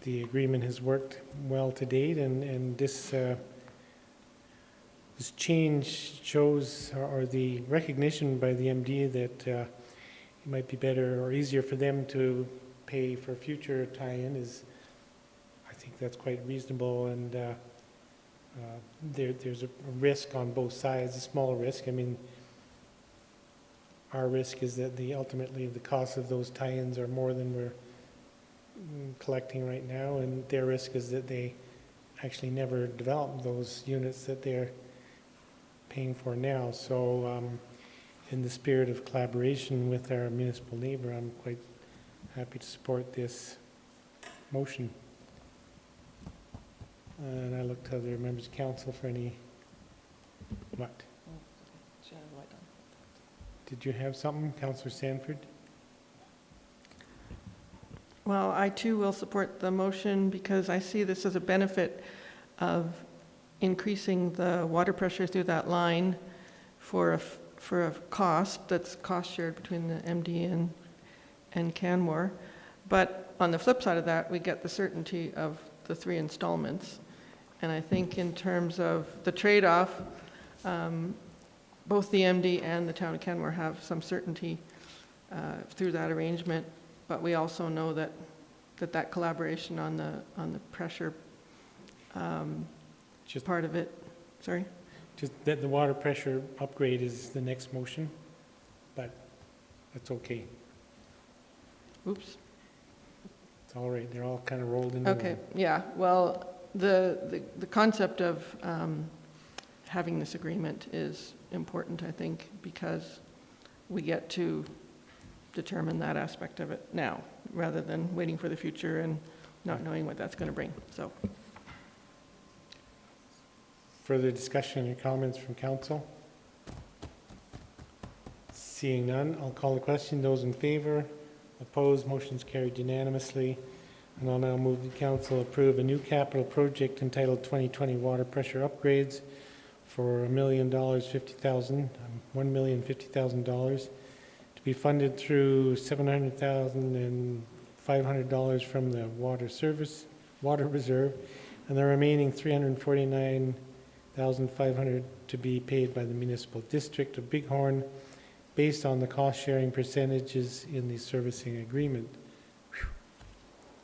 The agreement has worked well to date, and this change shows, or the recognition by the MD that it might be better or easier for them to pay for future tie-in is, I think that's quite reasonable, and there's a risk on both sides, a small risk. I mean, our risk is that ultimately the cost of those tie-ins are more than we're collecting right now, and their risk is that they actually never develop those units that they're paying for now. So in the spirit of collaboration with our municipal neighbor, I'm quite happy to support this motion. And I look to other members of council for any, what? Did you have something, Councillor Sanford? Well, I too will support the motion because I see this as a benefit of increasing the water pressure through that line for a cost that's cost shared between the MD and Canmore. But on the flip side of that, we get the certainty of the 3 installments. And I think in terms of the trade-off, both the MD and the town of Canmore have some certainty through that arrangement. But we also know that collaboration on the pressure just part of it. Sorry? Just that the water pressure upgrade is the next motion, but that's okay. Oops. It's all right. They're all kind of rolled into Okay, one. yeah. Well, the concept of having this agreement is important, I think, because we get to determine that aspect of it now, rather than waiting for the future and not knowing what that's going to bring. So, further discussion or comments from council? Seeing none, I'll call the question. Those in favor? Opposed? Motion's carried unanimously. And I'll now move the council approve a new capital project entitled 2020 Water Pressure Upgrades for $1,050,000 to be funded through $700,000 and $500 from the Water Reserve, and the remaining $349,500 to be paid by the Municipal District of Bighorn based on the cost-sharing percentages in the servicing agreement. Whew.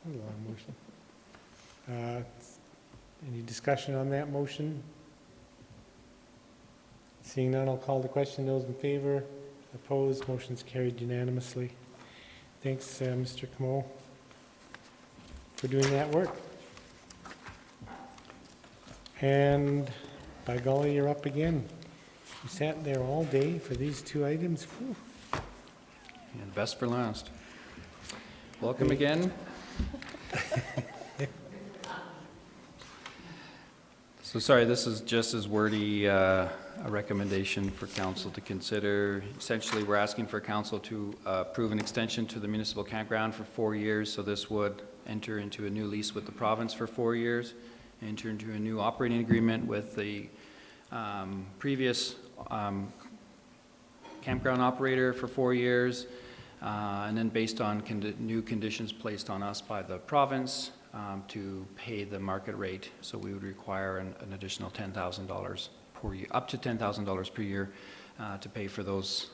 That's a long motion. Any discussion on that motion? Seeing none, I'll call the question. Those in favor? Opposed? Motion's carried unanimously. Thanks, Mr. Camo, for doing that work. And by golly, you're up again. You sat there all day for these 2 items. Whew. And best for last. Welcome again. So sorry, this is just as wordy a recommendation for council to consider. Essentially, we're asking for council to approve an extension to the municipal campground for 4 years. So this would enter into a new lease with the province for 4 years, enter into a new operating agreement with the previous campground operator for 4 years, and then based on new conditions placed on us by the province to pay the market rate. So we would require an additional $10,000 per year, up to $10,000 per year to pay for those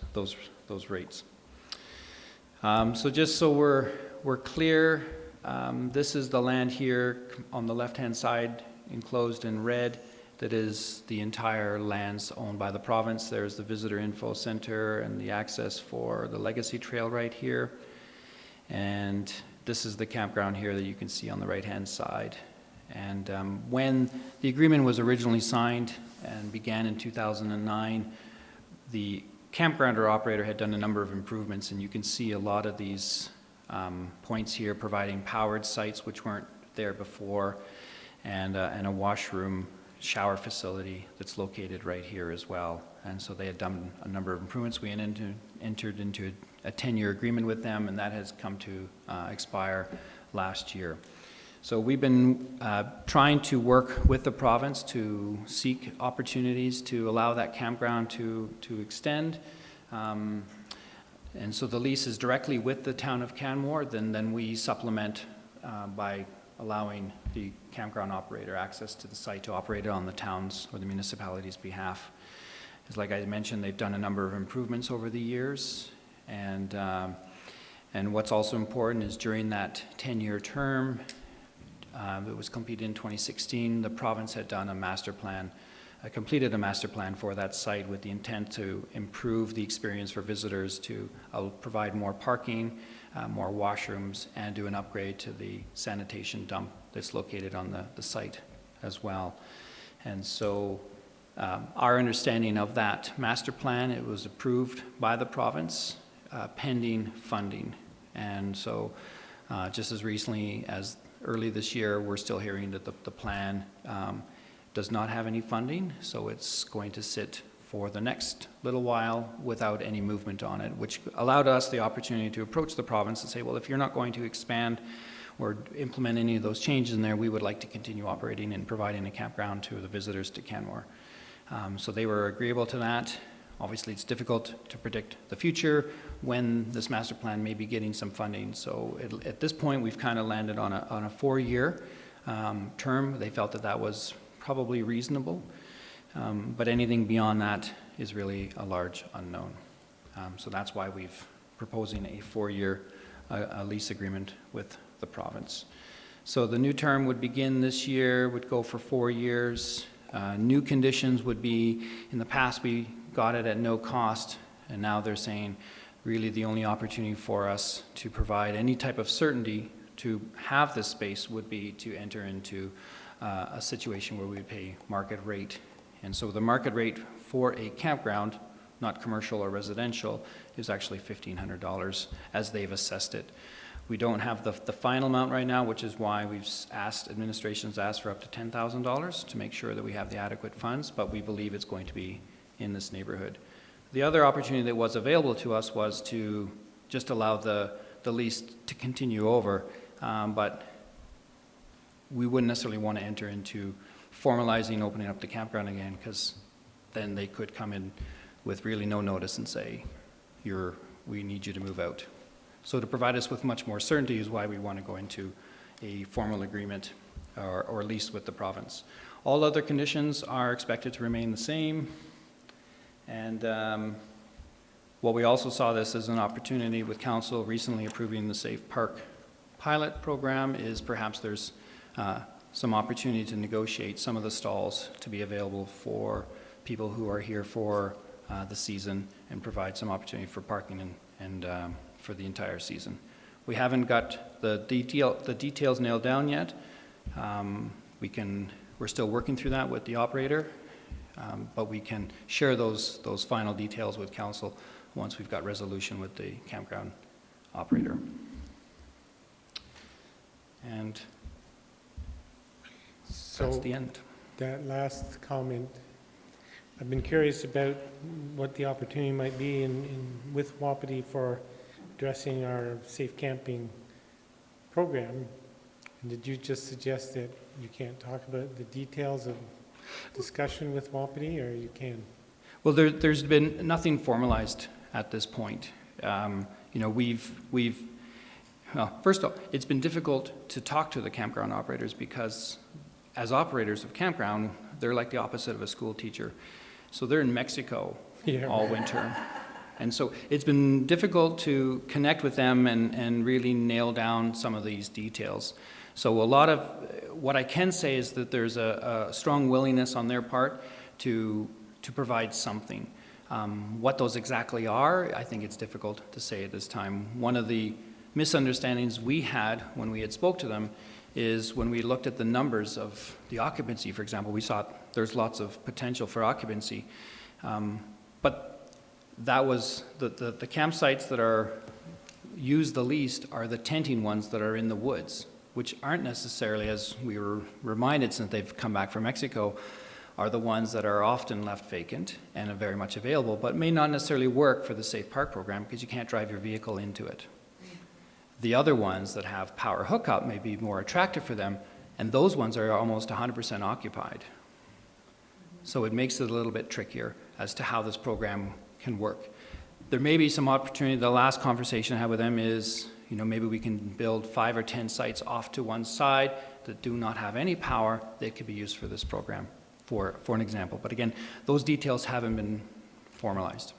rates. So just so we're clear, this is the land here on the left-hand side, enclosed in red. That is the entire lands owned by the province. There's the visitor info center and the access for the Legacy Trail right here. And this is the campground here that you can see on the right-hand side. And when the agreement was originally signed and began in 2009, the campgrounder operator had done a number of improvements, and you can see a lot of these points here providing powered sites which weren't there before, and a washroom shower facility that's located right here as well. And so they had done a number of improvements. We entered into a 10-year agreement with them, and that has come to expire last year. So we've been trying to work with the province to seek opportunities to allow that campground to extend. And so the lease is directly with the town of Canmore, then we supplement by allowing the campground operator access to the site to operate it on the town's or the municipality's behalf. Because like I mentioned, they've done a number of improvements over the years, and what's also important is during that 10-year term, it was completed in 2016, the province had done a master plan, completed a master plan for that site with the intent to improve the experience for visitors, to provide more parking, more washrooms, and do an upgrade to the sanitation dump that's located on the site as well. And so our understanding of that master plan, it was approved by the province pending funding. And so just as recently as early this year, we're still hearing that the plan does not have any funding, so it's going to sit for the next little while without any movement on it, which allowed us the opportunity to approach the province and say, well, if you're not going to expand or implement any of those changes in there, we would like to continue operating and providing a campground to the visitors to Canmore. So they were agreeable to that. Obviously, it's difficult to predict the future when this master plan may be getting some funding. So at this point, we've kind of landed on a 4-year term. They felt that that was probably reasonable, but anything beyond that is really a large unknown. So that's why we've proposing a 4-year lease agreement with the province. So the new term would begin this year, would go for 4 years. New conditions would be, in the past we got it at no cost, and now they're saying really the only opportunity for us to provide any type of certainty to have this space would be to enter into a situation where we pay market rate. And so the market rate for a campground, not commercial or residential, is actually $1,500 as they've assessed it. We don't have the final amount right now, which is why we've asked, administration's asked for up to $10,000 to make sure that we have the adequate funds, but we believe it's going to be in this neighborhood. The other opportunity that was available to us was to just allow the lease to continue over, but we wouldn't necessarily want to enter into formalizing opening up the campground again, because then they could come in with really no notice and say, we need you to move out. So to provide us with much more certainty is why we want to go into a formal agreement or lease with the province. All other conditions are expected to remain the same. And what we also saw this as an opportunity with council recently approving the Safe Park pilot program is perhaps there's some opportunity to negotiate some of the stalls to be available for people who are here for the season and provide some opportunity for parking and for the entire season. We haven't got the details nailed down yet. We're still working through that with the operator, but we can share those final details with council once we've got resolution with the campground operator. And so that's the end. That last comment, I've been curious about what the opportunity might be with Wapiti for addressing our safe camping program. And did you just suggest that you can't talk about the details of discussion with Wapiti, or you can? Well, there's been nothing formalized at this point. You know, well, first off, it's been difficult to talk to the campground operators because as operators of campground, they're like the opposite of a school teacher. So they're in Mexico all winter. And so it's been difficult to connect with them and really nail down some of these details. So a lot of what I can say is that there's a strong willingness on their part to provide something. What those exactly are, I think it's difficult to say at this time. One of the misunderstandings we had when we had spoke to them is when we looked at the numbers of the occupancy, for example, we saw there's lots of potential for occupancy. But that was the campsites that are used the least are the tenting ones that are in the woods, which aren't necessarily, as we were reminded since they've come back from Mexico, are the ones that are often left vacant and are very much available, but may not necessarily work for the Safe Park program because you can't drive your vehicle into it. The other ones that have power hookup may be more attractive for them, and those ones are almost 100% occupied. So it makes it a little bit trickier as to how this program can work. There may be some opportunity. The last conversation I had with them is, you know, maybe we can build 5 or 10 sites off to one side that do not have any power that could be used for this program, for an example. But again, those details haven't been formalized.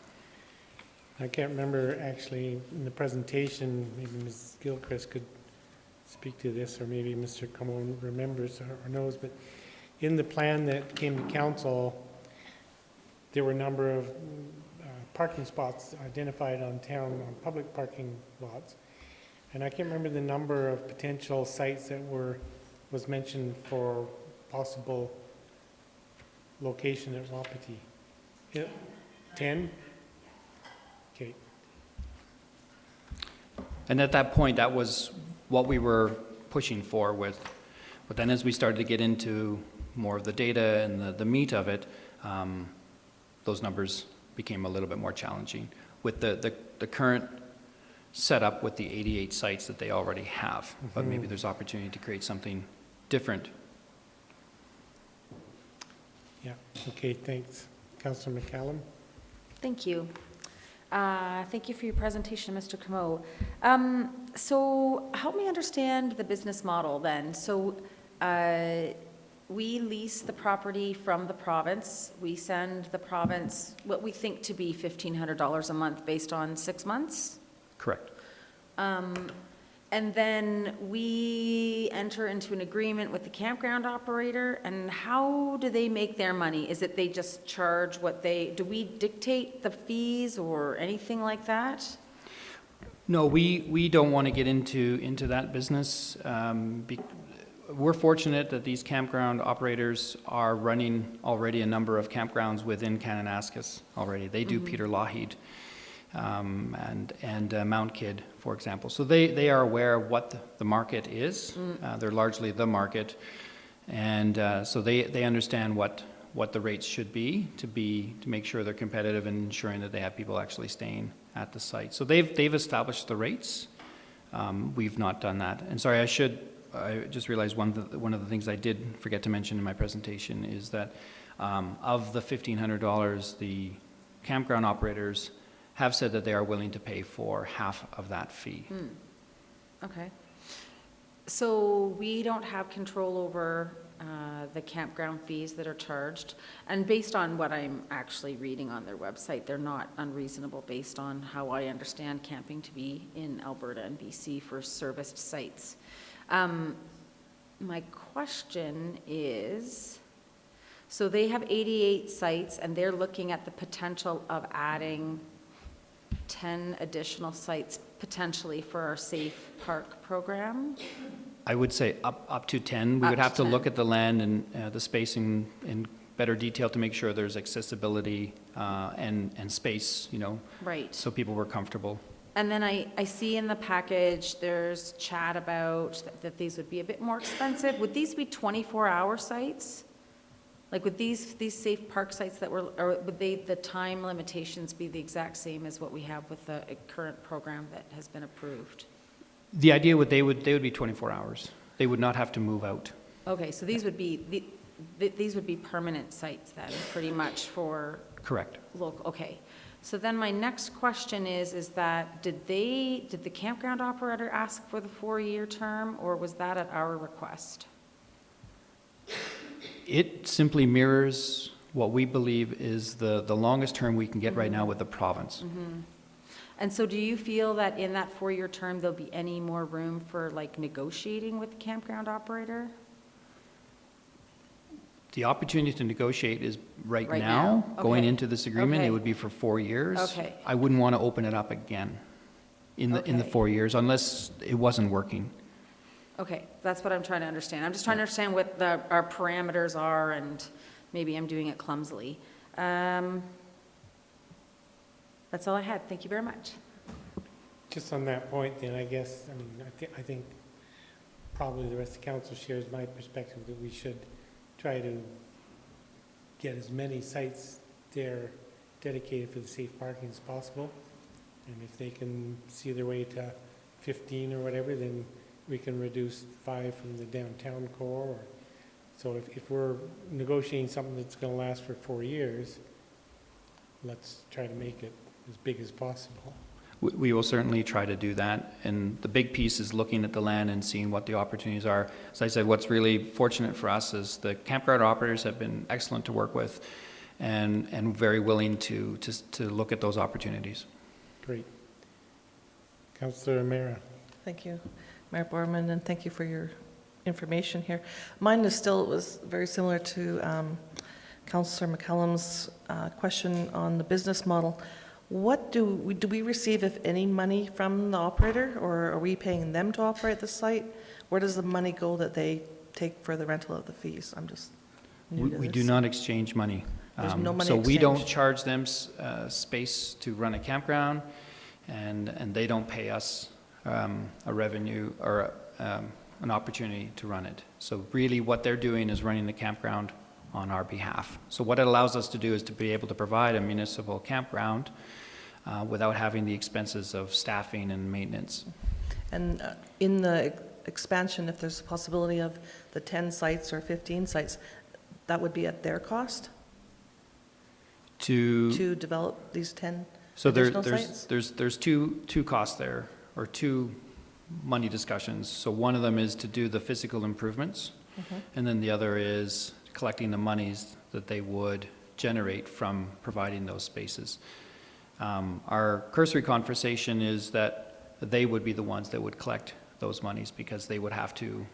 I can't remember actually in the presentation, maybe Mrs. Gilchrist could speak to this, or maybe Mr. Camone remembers or knows, but in the plan that came to council, there were a number of parking spots identified on public parking lots. And I can't remember the number of potential sites that was mentioned for possible location at Wapiti. 10? Okay. And at that point, that was what we were pushing for with, but then as we started to get into more of the data and the meat of it, those numbers became a little bit more challenging with the current setup with the 88 sites that they already have. But maybe there's opportunity to create something different. Yeah, okay, thanks. Councillor McCallum? Thank you. Thank you for your presentation, Mr. Camo. So help me understand the business model then. So we lease the property from the province. We send the province what we think to be $1,500 a month based on 6 months? Correct. And then we enter into an agreement with the campground operator, and how do they make their money? Is it they just charge what do we dictate the fees or anything like that? No, we don't want to get into that business. We're fortunate that these campground operators are running already a number of campgrounds within Kananaskis already. They do Peter Lougheed and Mount Kidd, for example. So they are aware of what the market is. They're largely the market. And so they understand what the rates should be to make sure they're competitive and ensuring that they have people actually staying at the site. So they've established the rates. We've not done that. And sorry, I just realized one of the things I did forget to mention in my presentation is that of the $1,500, the campground operators have said that they are willing to pay for half of that fee. Okay. So we don't have control over the campground fees that are charged. And based on what I'm actually reading on their website, they're not unreasonable based on how I understand camping to be in Alberta and BC for serviced sites. My question is, so they have 88 sites and they're looking at the potential of adding 10 additional sites potentially for our Safe Park program? I would say up to 10. We would have to look at the land and the spacing in better detail to make sure there's accessibility and space, right, so people were comfortable. And then I see in the package there's chat about that these would be a bit more expensive. Would these be 24-hour sites? Like would these Safe Park sites or would the time limitations be the exact same as what we have with the current program that has been approved? The idea they would be 24 hours. They would not have to move out. Okay, so these would be these would be permanent sites then, pretty much for correct. Local. Okay. So then my next question is that did the campground operator ask for the 4-year term, or was that at our request? It simply mirrors what we believe is the longest term we can get right now with the province. And so do you feel that in that 4-year term there'll be any more room for like negotiating with the campground operator? The opportunity to negotiate is right now. Going into this agreement, it would be for 4 years. Okay. I wouldn't want to open it up again in the 4 years unless it wasn't working. Okay, that's what I'm trying to understand. I'm just trying to understand what our parameters are, and maybe I'm doing it clumsily. That's all I had. Thank you very much. Just on that point then, I guess, I think probably the rest of the council shares my perspective that we should try to get as many sites there dedicated for the safe parking as possible. And if they can see their way to 15 or whatever, then we can reduce 5 from the downtown core. Or, so if we're negotiating something that's going to last for 4 years, let's try to make it as big as possible. We will certainly try to do that, and the big piece is looking at the land and seeing what the opportunities are. As I said, what's really fortunate for us is the campground operators have been excellent to work with and very willing to look at those opportunities. Great. Councillor O'Meara. Thank you, Mayor Borman, and thank you for your information here. Mine was very similar to Councillor McCallum's question on the business model. What do we receive, if any, money from the operator, or are we paying them to operate the site? Where does the money go that they take for the rental of the fees? I'm just new to We this. do not exchange money. There's no money So we don't exchange. charge them space to run a campground, and they don't pay us a revenue or an opportunity to run it. So really what they're doing is running the campground on our behalf. So what it allows us to do is to be able to provide a municipal campground without having the expenses of staffing and maintenance. And in the expansion, if there's a possibility of the 10 sites or 15 sites, that would be at their cost to develop these 10 so additional sites? there's two costs there, or two money discussions. So one of them is to do the physical improvements, and then the other is collecting the monies that they would generate from providing those spaces. Our cursory conversation is that they would be the ones that would collect those monies, because they would have to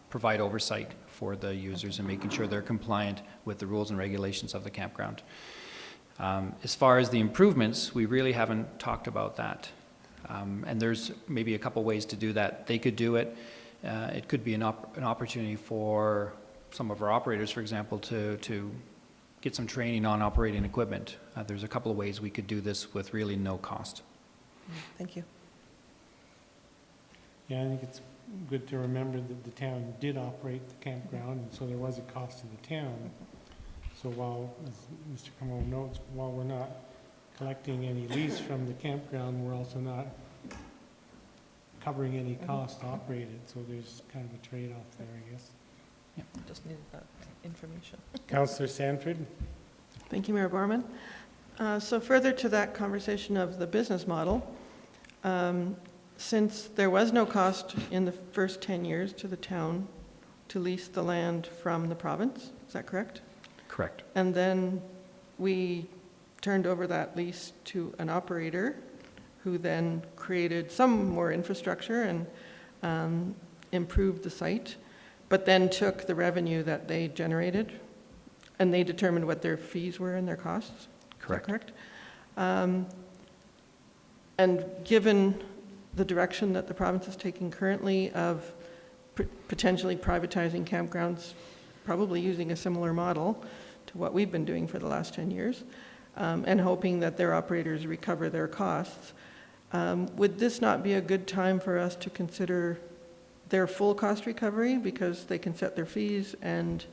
provide oversight for the users and making sure they're compliant with the rules and regulations of the campground. As far as the improvements, we really haven't talked about that. And there's maybe a couple ways to do that. They could do it. It could be an opportunity for some of our operators, for example, to get some training on operating equipment. There's a couple of ways we could do this with really no cost. Thank you. Yeah, I think it's good to remember that the town did operate the campground, and so there was a cost to the town. So while, as Mr. Campbell notes, while we're not collecting any lease from the campground, we're also not covering any cost to operate it. So there's kind of a trade-off there, I guess. Just needed that information. Councillor Sanford. Thank you, Mayor Borman. So further to that conversation of the business model, since there was no cost in the first 10 years to the town to lease the land from the province, is that correct? Correct. And then we turned over that lease to an operator who then created some more infrastructure and improved the site, but then took the revenue that they generated and they determined what their fees were and their costs? Correct. Is that correct? And given the direction that the province is taking currently of potentially privatizing campgrounds, probably using a similar model to what we've been doing for the last 10 years, and hoping that their operators recover their costs, would this not be a good time for us to consider their full cost recovery, because they can set their fees, and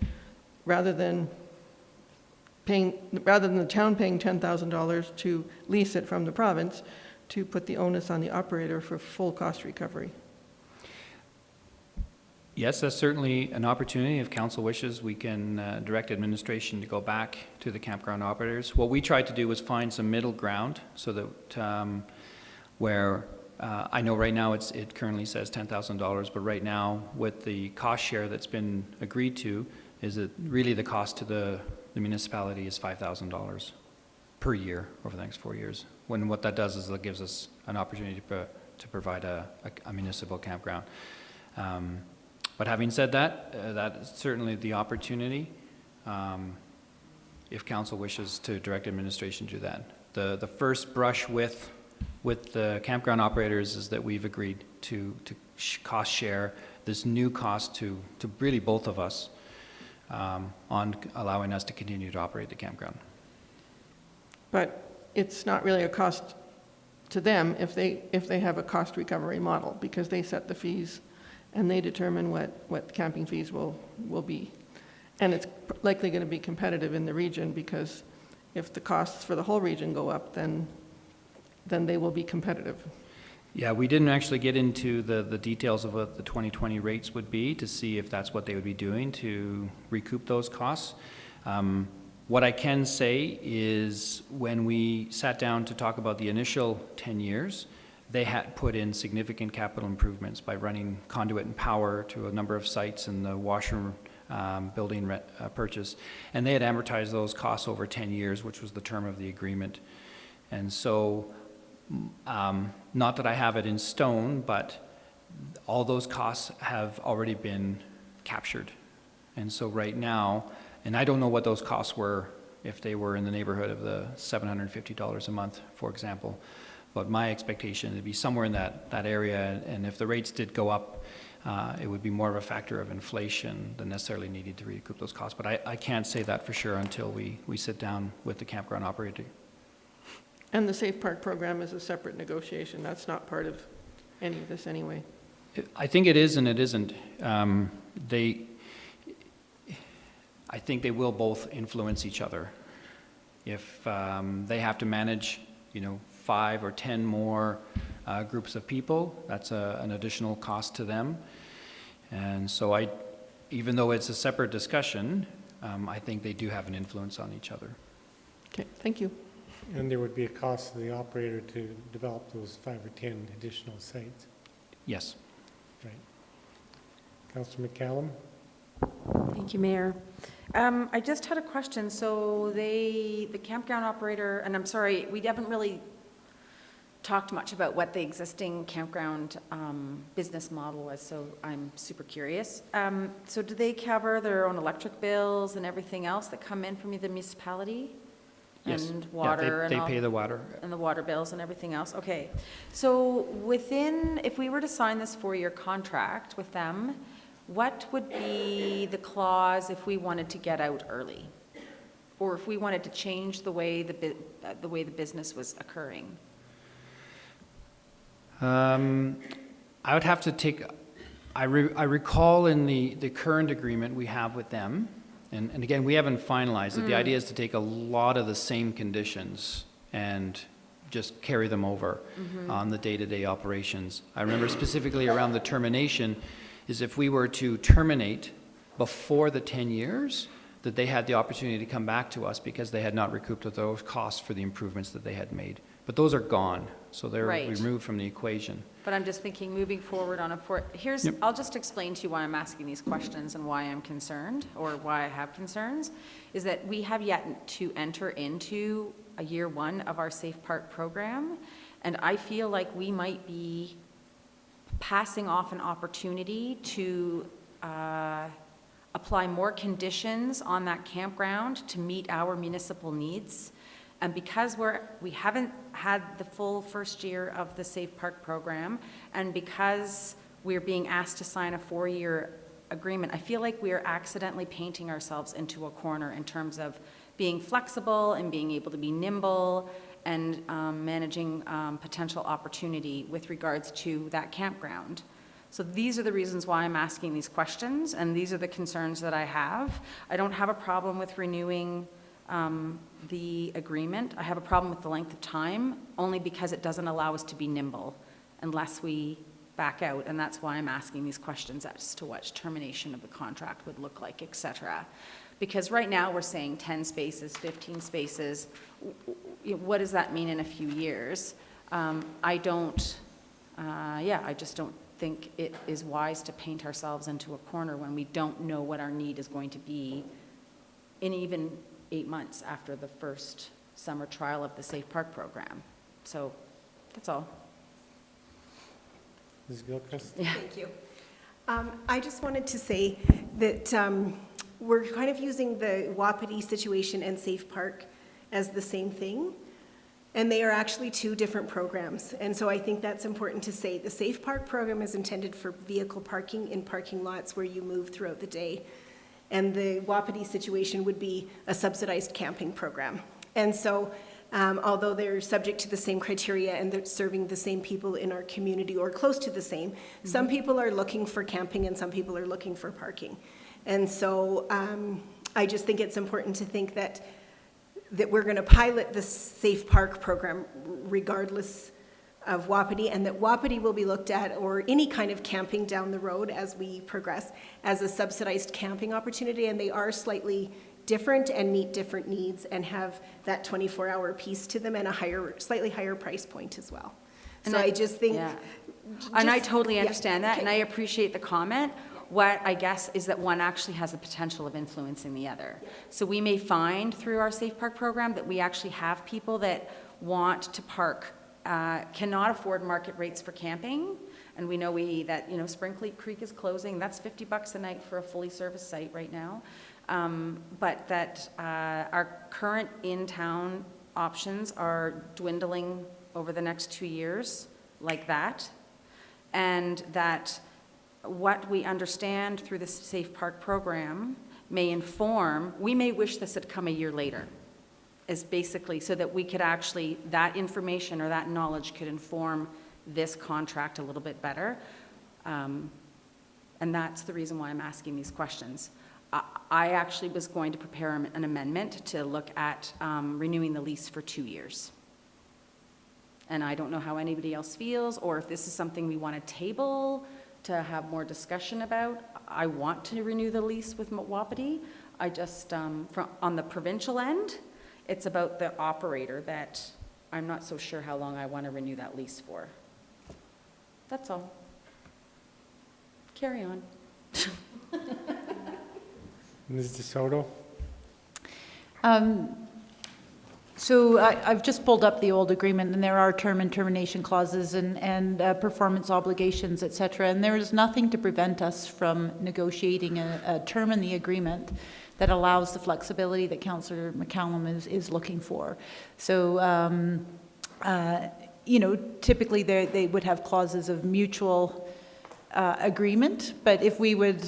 rather than the town paying $10,000 to lease it from the province, to put the onus on the operator for full cost recovery? Yes, that's certainly an opportunity. If council wishes, we can direct administration to go back to the campground operators. What we tried to do was find some middle ground, so that where I know right now it currently says $10,000, but right now with the cost share that's been agreed to, is that really the cost to the municipality is $5,000 per year over the next 4 years. When what that does is it gives us an opportunity to provide a municipal campground. But having said that, that is certainly the opportunity, if council wishes to direct administration to do that. The first brush with the campground operators is that we've agreed to cost share this new cost to really both of us on allowing us to continue to operate the campground. But it's not really a cost to them if they have a cost recovery model, because they set the fees and they determine what camping fees will be. And it's likely going to be competitive in the region, because if the costs for the whole region go up, then they will be competitive. Yeah, we didn't actually get into the details of what the 2020 rates would be to see if that's what they would be doing to recoup those costs. What I can say is when we sat down to talk about the initial 10 years, they had put in significant capital improvements by running conduit and power to a number of sites and the washer building purchase. And they had amortized those costs over 10 years, which was the term of the agreement. And so, not that I have it in stone, but all those costs have already been captured. And so right now, and I don't know what those costs were, if they were in the neighborhood of the $750 a month, for example, but my expectation would be somewhere in that area, and if the rates did go up, it would be more of a factor of inflation than necessarily needing to recoup those costs. But I can't say that for sure until we sit down with the campground operator. And the Safe Park program is a separate negotiation. That's not part of any of this anyway. I think it is and it isn't. I think they will both influence each other. If they have to manage, 5 or 10 more groups of people, that's an additional cost to them. And so even though it's a separate discussion, I think they do have an influence on each other. Okay, thank you. And there would be a cost to the operator to develop those 5 or 10 additional sites. Yes. Right. Councillor McCallum? Thank you, Mayor. I just had a question. So the campground operator, and I'm sorry, we haven't really talked much about what the existing campground business model was, so I'm super curious. So do they cover their own electric bills and everything else that come in from the municipality? Yes. And water, yeah, they pay the water. And the water bills and everything else. Okay. So if we were to sign this 4-year contract with them, what would be the clause if we wanted to get out early? Or if we wanted to change the way the business was occurring? I would have to take, I recall in the current agreement we have with them, and again, we haven't finalized it. The idea is to take a lot of the same conditions and just carry them over on the day-to-day operations. I remember specifically around the termination is if we were to terminate before the 10 years, that they had the opportunity to come back to us because they had not recouped those costs for the improvements that they had made. But those are gone, so they're removed from the equation. But I'm just thinking, moving forward on I'll just explain to you why I'm asking these questions and why I'm concerned, or why I have concerns, is that we have yet to enter into a year 1 of our Safe Park program, and I feel like we might be passing off an opportunity to apply more conditions on that campground to meet our municipal needs. And because we haven't had the full first year of the Safe Park program, and because we're being asked to sign a 4-year agreement, I feel like we are accidentally painting ourselves into a corner in terms of being flexible and being able to be nimble and managing potential opportunity with regards to that campground. So these are the reasons why I'm asking these questions, and these are the concerns that I have. I don't have a problem with renewing the agreement. I have a problem with the length of time, only because it doesn't allow us to be nimble unless we back out, and that's why I'm asking these questions as to what termination of the contract would look like, et cetera. Because right now we're saying 10 spaces, 15 spaces. What does that mean in a few years? I just don't think it is wise to paint ourselves into a corner when we don't know what our need is going to be in even 8 months after the first summer trial of the Safe Park program. So that's all. Ms. Gilchrist? Yeah. Thank you. I just wanted to say that we're kind of using the Wapiti situation and Safe Park as the same thing, and they are actually 2 different programs. And so I think that's important to say. The Safe Park program is intended for vehicle parking in parking lots where you move throughout the day. And the Wapiti situation would be a subsidized camping program. And so although they're subject to the same criteria and they're serving the same people in our community or close to the same, some people are looking for camping and some people are looking for parking. And so I just think it's important to think that we're going to pilot the Safe Park program regardless of Wapiti, and that Wapiti will be looked at, or any kind of camping down the road as we progress, as a subsidized camping opportunity, and they are slightly different and meet different needs and have that 24-hour piece to them and a slightly higher price point as well. And so I just think... Yeah. And I totally understand that, and I appreciate the comment. What I guess is that one actually has the potential of influencing the other. So we may find through our Safe Park program that we actually have people that want to park, cannot afford market rates for camping, and we know that Spring Creek is closing. That's $50 a night for a fully serviced site right now. But that our current in-town options are dwindling over the next 2 years like that, and that what we understand through the Safe Park program may inform, we may wish this had come a year later, is basically so that we could actually, that information or that knowledge could inform this contract a little bit better. And that's the reason why I'm asking these questions. I actually was going to prepare an amendment to look at renewing the lease for 2 years. And I don't know how anybody else feels, or if this is something we want to table to have more discussion about. I want to renew the lease with Wapiti. I just, on the provincial end, it's about the operator that I'm not so sure how long I want to renew that lease for. That's all. Carry on. Ms. DeSoto? So I've just pulled up the old agreement, and there are term and termination clauses and performance obligations, et cetera, and there is nothing to prevent us from negotiating a term in the agreement that allows the flexibility that Councillor McCallum is looking for. So, typically they would have clauses of mutual agreement, but if we would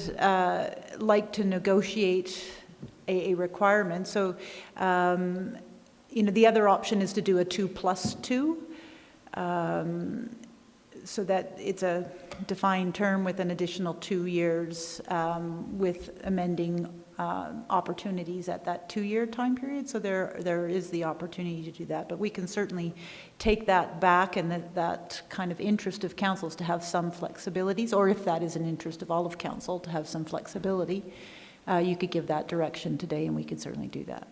like to negotiate a requirement, so the other option is to do a 2+2, so that it's a defined term with an additional 2 years with amending opportunities at that 2-year time period. So there is the opportunity to do that, but we can certainly take that back, and that kind of interest of council is to have some flexibilities, or if that is an interest of all of council to have some flexibility, you could give that direction today, and we could certainly do that.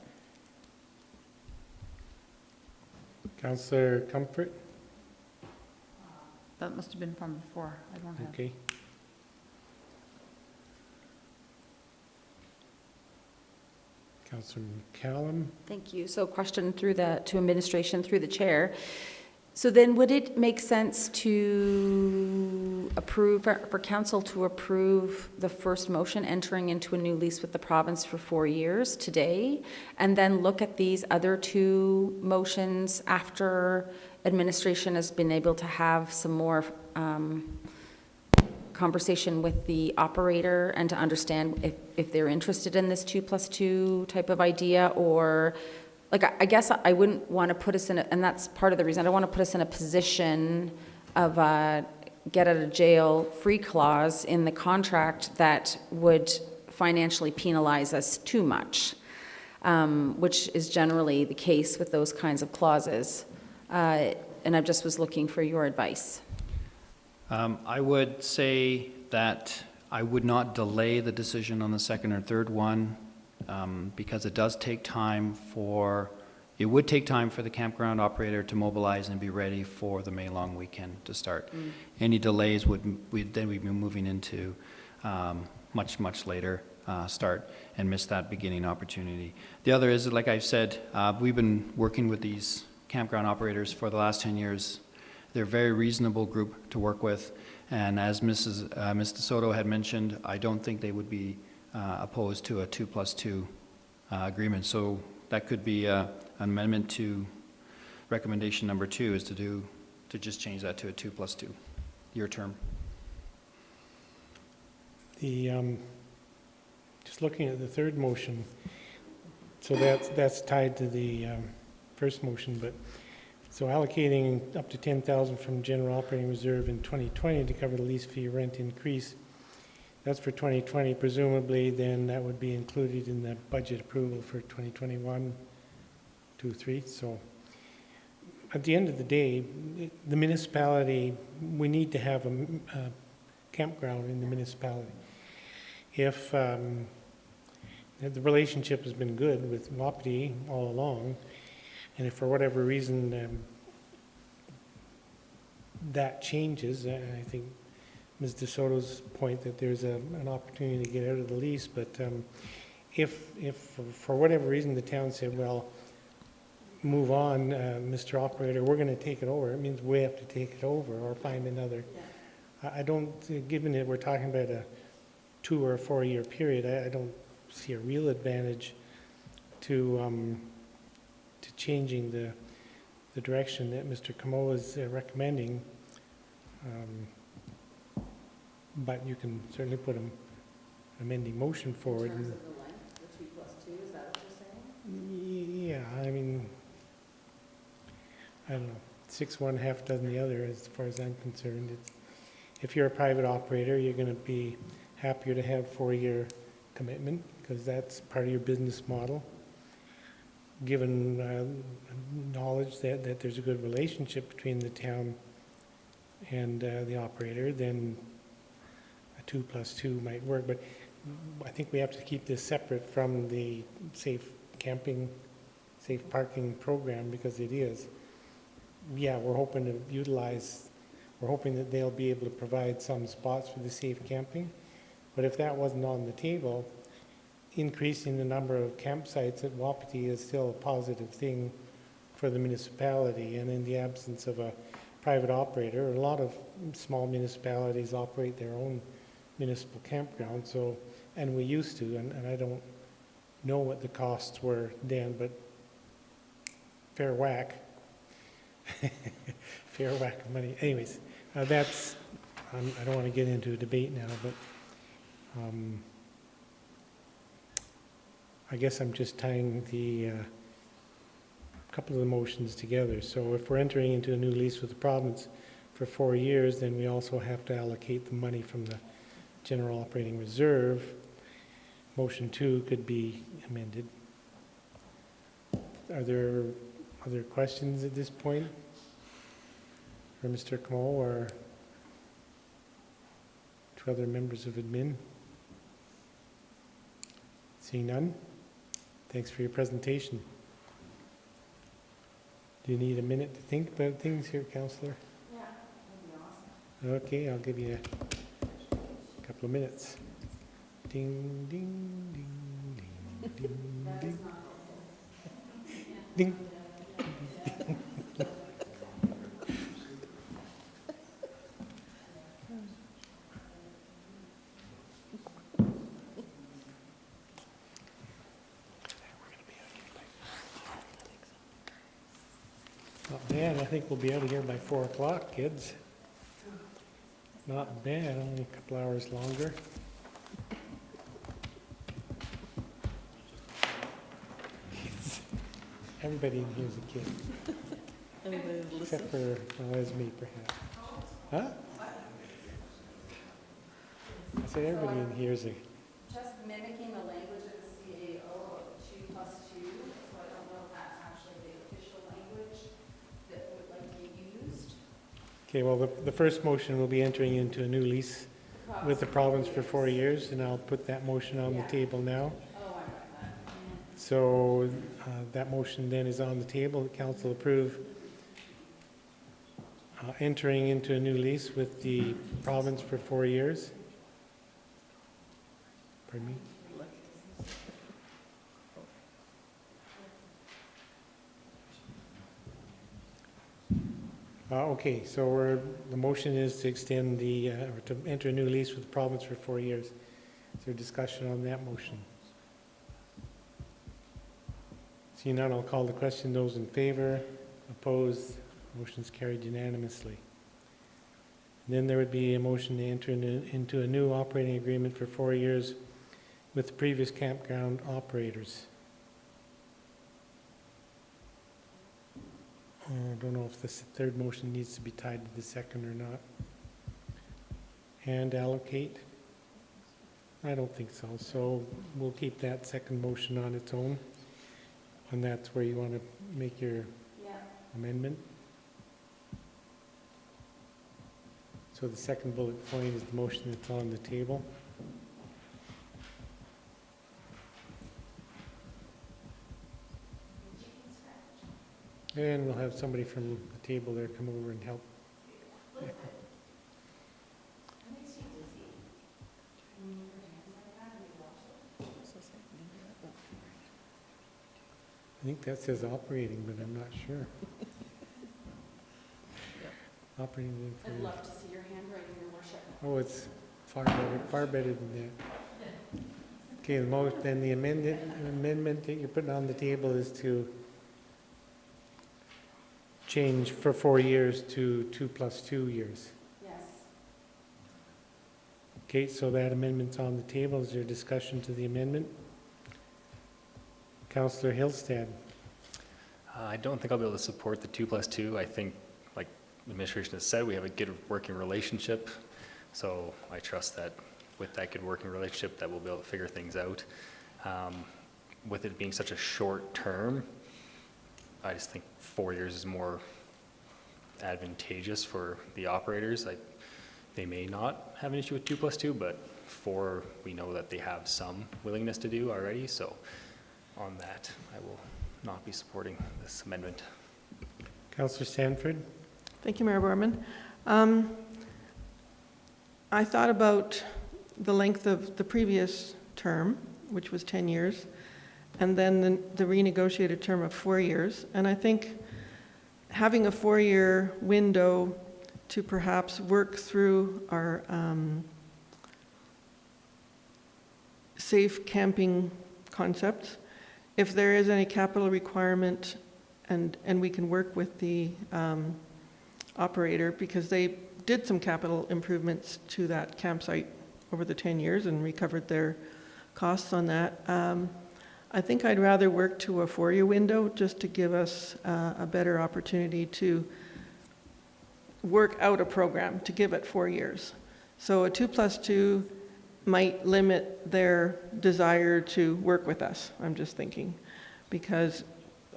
Councillor Comfort? That must have been from before. I don't have. Okay. Councillor McCallum? Thank you. So question to administration through the chair. So then would it make sense to approve, for council to approve the first motion, entering into a new lease with the province for 4 years today, and then look at these other 2 motions after administration has been able to have some more conversation with the operator and to understand if they're interested in this 2+2 type of idea, or like, I guess I wouldn't want to put us in, and that's part of the reason, I don't want to put us in a position of a get out of jail free clause in the contract that would financially penalize us too much, which is generally the case with those kinds of clauses. And I just was looking for your advice. I would say that I would not delay the decision on the second or third one, because it does take time it would take time for the campground operator to mobilize and be ready for the May long weekend to start. Any delays we'd be moving into much later start and miss that beginning opportunity. The other is, like I've said, we've been working with these campground operators for the last 10 years. They're a very reasonable group to work with, and as Ms. DeSoto had mentioned, I don't think they would be opposed to a 2+2 agreement. So that could be an amendment to recommendation number 2, is to just change that to a 2+2 year term. Just looking at the third motion, so that's tied to the first motion, but so allocating up to $10,000 from general operating reserve in 2020 to cover the lease fee rent increase. That's for 2020. Presumably, then that would be included in the budget approval for 2021, 2, 3. So at the end of the day, the municipality, we need to have a campground in the municipality. If the relationship has been good with Wapiti all along, and if for whatever reason that changes, I think Ms. DeSoto's point that there's an opportunity to get out of the lease, but if for whatever reason the town said, well, move on, Mr. Operator, we're going to take it over, it means we have to take it over or find another. I don't, given that we're talking about a 2 or 4 year period, I don't see a real advantage to changing the direction that Mr. Cameau is recommending. But you can certainly put an amending motion forward. In terms of the length, the 2 + 2, is that what you're saying? Yeah, I mean, I don't know, 6 one, half dozen the other, as far as I'm concerned. If you're a private operator, you're going to be happier to have 4-year commitment because that's part of your business model. Given knowledge that there's a good relationship between the town and the operator, then a 2 + 2 might work. But I think we have to keep this separate from the safe parking program because it is. Yeah, we're hoping that they'll be able to provide some spots for the safe camping. But if that wasn't on the table, increasing the number of campsites at Wapiti is still a positive thing for the municipality. And in the absence of a private operator, a lot of small municipalities operate their own municipal campground. So, and we used to, and I don't know what the costs were then, but fair whack. Fair whack of money. Anyways, I don't want to get into a debate now, but I guess I'm just tying the couple of the motions together. So if we're entering into a new lease with the province for 4 years, then we also have to allocate the money from the general operating reserve. Motion 2 could be amended. Are there other questions at this point for Mr. Cameau or to other members of admin? Seeing none, thanks for your presentation. Do you need a minute to think about things here, Councillor? Yeah, that'd be awesome. Okay, I'll give you a couple of minutes. Ding, ding, ding, ding, ding, ding. Ding. Not bad. I think we'll be out of here by 4 o'clock, kids. Not bad. Only a couple hours longer. Everybody in here is a kid. Except for me, perhaps. Huh? I said everybody in here is a... Just mimicking the language of the CAO of 2 + 2, so I don't know if that's actually the official language that would like to be used. Okay, well, the first motion will be entering into a new lease with the province for 4 years, and I'll put that motion on the table now. So that motion then is on the table. The council approve entering into a new lease with the province for 4 years. Pardon me? Okay, so the motion is to extend or to enter a new lease with the province for 4 years. Is there discussion on that motion? Seeing none, I'll call the question. Those in favor, opposed, motion's carried unanimously. And then there would be a motion to enter into a new operating agreement for 4 years with the previous campground operators. I don't know if the third motion needs to be tied to the second or not. And allocate. I don't think so. So we'll keep that second motion on its own. And that's where you want to make your amendment. So the second bullet point is the motion that's on the table. And we'll have somebody from the table there come over and help. I think that says operating, but I'm not sure. Operating. I'd love to see your handwriting, Your Worship. Oh, it's far better than that. Okay, then the amendment that you're putting on the table is to change for 4 years to 2 + 2 years. Yes. Okay, so that amendment's on the table. Is there discussion to the amendment? Councillor Hillstead. I don't think I'll be able to support the 2 + 2. I think, like the administration has said, we have a good working relationship. So I trust that with that good working relationship that we'll be able to figure things out. With it being such a short term, I just think 4 years is more advantageous for the operators. They may not have an issue with 2 + 2, but 4, we know that they have some willingness to do already. So on that, I will not be supporting this amendment. Councillor Stanford. Thank you, Mayor Borman. I thought about the length of the previous term, which was 10 years, and then the renegotiated term of 4 years. And I think having a 4-year window to perhaps work through our safe camping concepts, if there is any capital requirement, and we can work with the operator, because they did some capital improvements to that campsite over the 10 years and recovered their costs on that. I think I'd rather work to a 4-year window just to give us a better opportunity to work out a program, to give it 4 years. So a 2 + 2 might limit their desire to work with us, I'm just thinking, because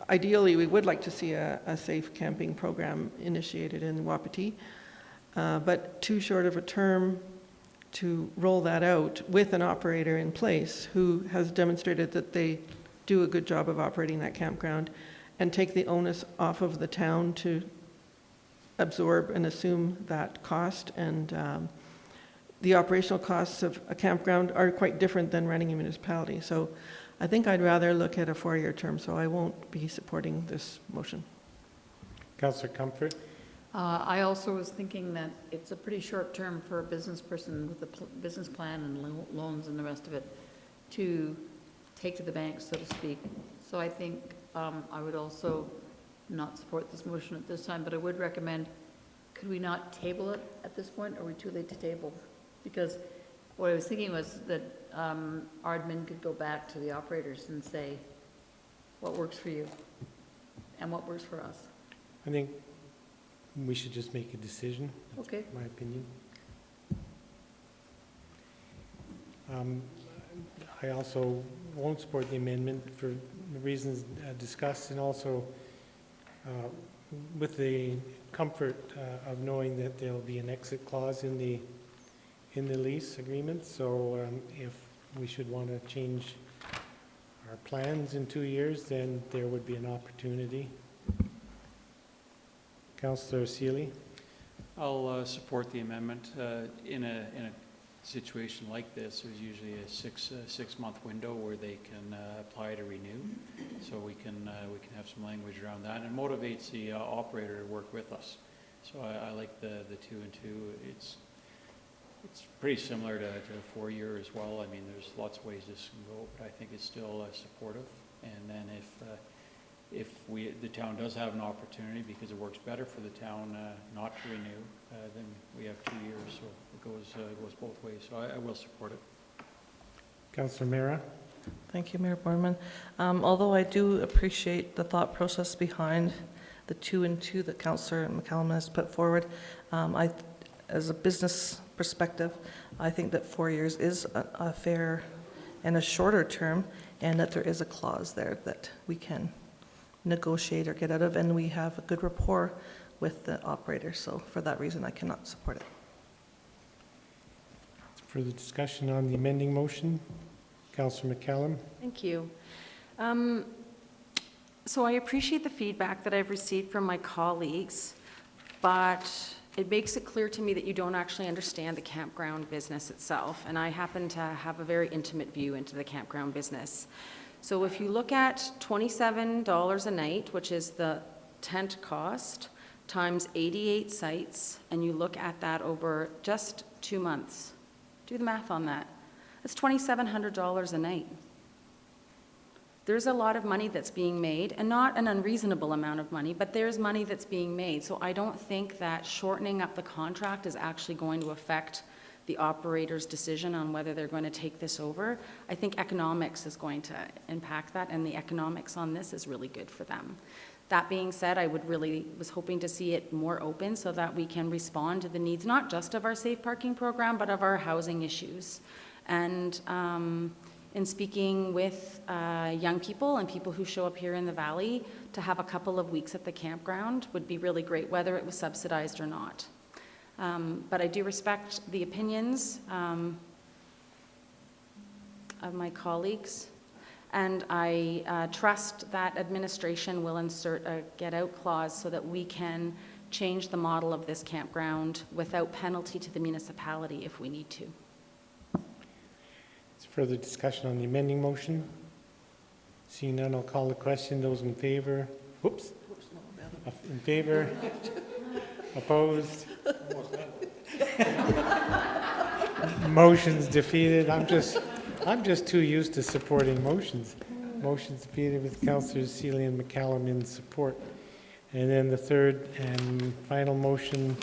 ideally we would like to see a safe camping program initiated in Wapiti, but too short of a term to roll that out with an operator in place who has demonstrated that they do a good job of operating that campground, and take the onus off of the town to absorb and assume that cost. And the operational costs of a campground are quite different than running a municipality. So I think I'd rather look at a 4-year term, so I won't be supporting this motion. Councillor Comfort. I also was thinking that it's a pretty short term for a business person with a business plan and loans and the rest of it to take to the bank, so to speak. So I think I would also not support this motion at this time, but I would recommend, could we not table it at this point? Or are we too late to table? Because what I was thinking was that our admin could go back to the operators and say, what works for you and what works for us? I think we should just make a decision. That's okay. My opinion. I also won't support the amendment for the reasons discussed, and also with the comfort of knowing that there'll be an exit clause in the lease agreement. So if we should want to change our plans in 2 years, then there would be an opportunity. Councillor Seeley. I'll support the amendment. In a situation like this, there's usually a six-month window where they can apply to renew. So we can have some language around that, and it motivates the operator to work with us. So I like the 2 and 2. It's pretty similar to a 4-year as well. I mean, there's lots of ways this can go, but I think it's still supportive. And then if the town does have an opportunity, because it works better for the town not to renew, then we have 2 years, so it goes both ways. So I will support it. Councillor Mera. Thank you, Mayor Borman. Although I do appreciate the thought process behind the 2 and 2 that Councillor McCallum has put forward, as a business perspective, I think that 4 years is a fair and a shorter term, and that there is a clause there that we can negotiate or get out of, and we have a good rapport with the operator. So for that reason, I cannot support it. Further discussion on the amending motion? Councillor McCallum? Thank you. So I appreciate the feedback that I've received from my colleagues, but it makes it clear to me that you don't actually understand the campground business itself, and I happen to have a very intimate view into the campground business. So if you look at $27 a night, which is the tent cost, times 88 sites, and you look at that over just 2 months, do the math on that. That's $2,700 a night. There's a lot of money that's being made, and not an unreasonable amount of money, but there's money that's being made. So I don't think that shortening up the contract is actually going to affect the operator's decision on whether they're going to take this over. I think economics is going to impact that, and the economics on this is really good for them. That being said, I was hoping to see it more open so that we can respond to the needs, not just of our safe parking program, but of our housing issues. And in speaking with young people and people who show up here in the valley, to have a couple of weeks at the campground would be really great, whether it was subsidized or not. But I do respect the opinions of my colleagues, and I trust that administration will insert a get-out clause so that we can change the model of this campground without penalty to the municipality if we need to. Is further discussion on the amending motion? Seeing none, I'll call the question. Those in favor? Whoops. In favor? Opposed? Motion's defeated. I'm just too used to supporting motions. Motion's defeated with Councillors Seeley and McCallum in support. And then the third and final motion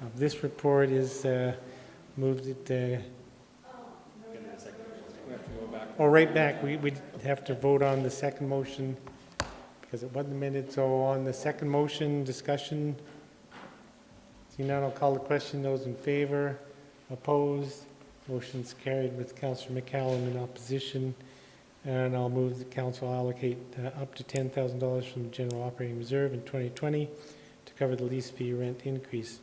of this report is moved it. Right back. We have to vote on the second motion because it wasn't amended. So on the second motion, discussion. Seeing none, I'll call the question. Those in favor? Opposed? Motion's carried with Councillor McCallum in opposition. And I'll move the council allocate up to $10,000 from the General Operating Reserve in 2020 to cover the lease fee rent increase.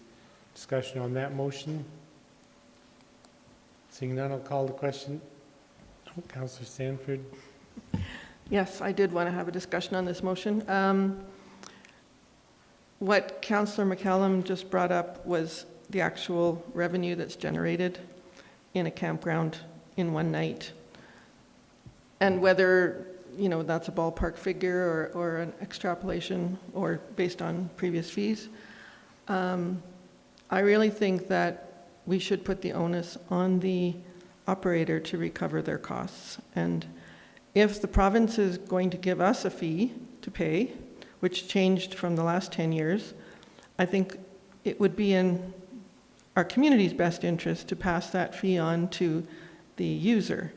Discussion on that motion. Seeing none, I'll call the question. Councillor Stanford. Yes, I did want to have a discussion on this motion. What Councillor McCallum just brought up was the actual revenue that's generated in a campground in one night. And whether, that's a ballpark figure or an extrapolation or based on previous fees. I really think that we should put the onus on the operator to recover their costs. And if the province is going to give us a fee to pay, which changed from the last 10 years, I think it would be in our community's best interest to pass that fee on to the user.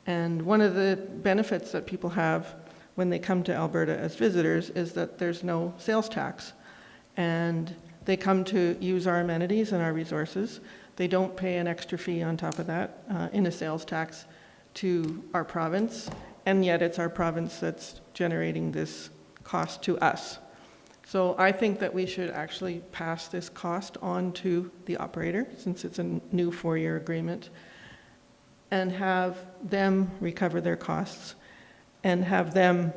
And one of the benefits that people have when they come to Alberta as visitors is that there's no sales tax. And they come to use our amenities and our resources. They don't pay an extra fee on top of that in a sales tax to our province, and yet it's our province that's generating this cost to us. So I think that we should actually pass this cost on to the operator, since it's a new 4-year agreement, and have them recover their costs and have them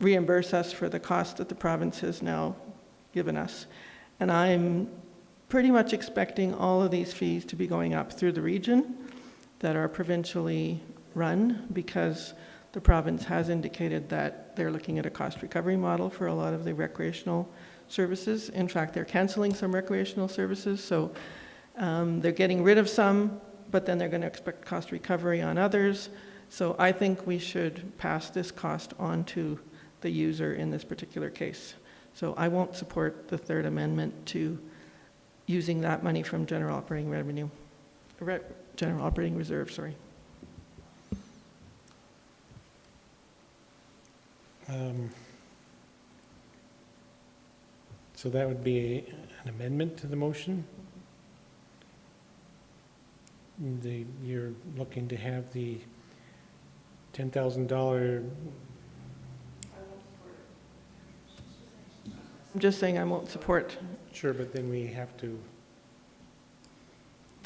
reimburse us for the cost that the province has now given us. And I'm pretty much expecting all of these fees to be going up through the region that are provincially run, because the province has indicated that they're looking at a cost recovery model for a lot of the recreational services. In fact, they're canceling some recreational services, so they're getting rid of some, but then they're going to expect cost recovery on others. So I think we should pass this cost on to the user in this particular case. So I won't support the third amendment to using that money from General Operating Revenue, General Operating Reserve, sorry. So that would be an amendment to the motion? you're looking to have the $10,000. I'm just saying I won't support. Sure, but then we have to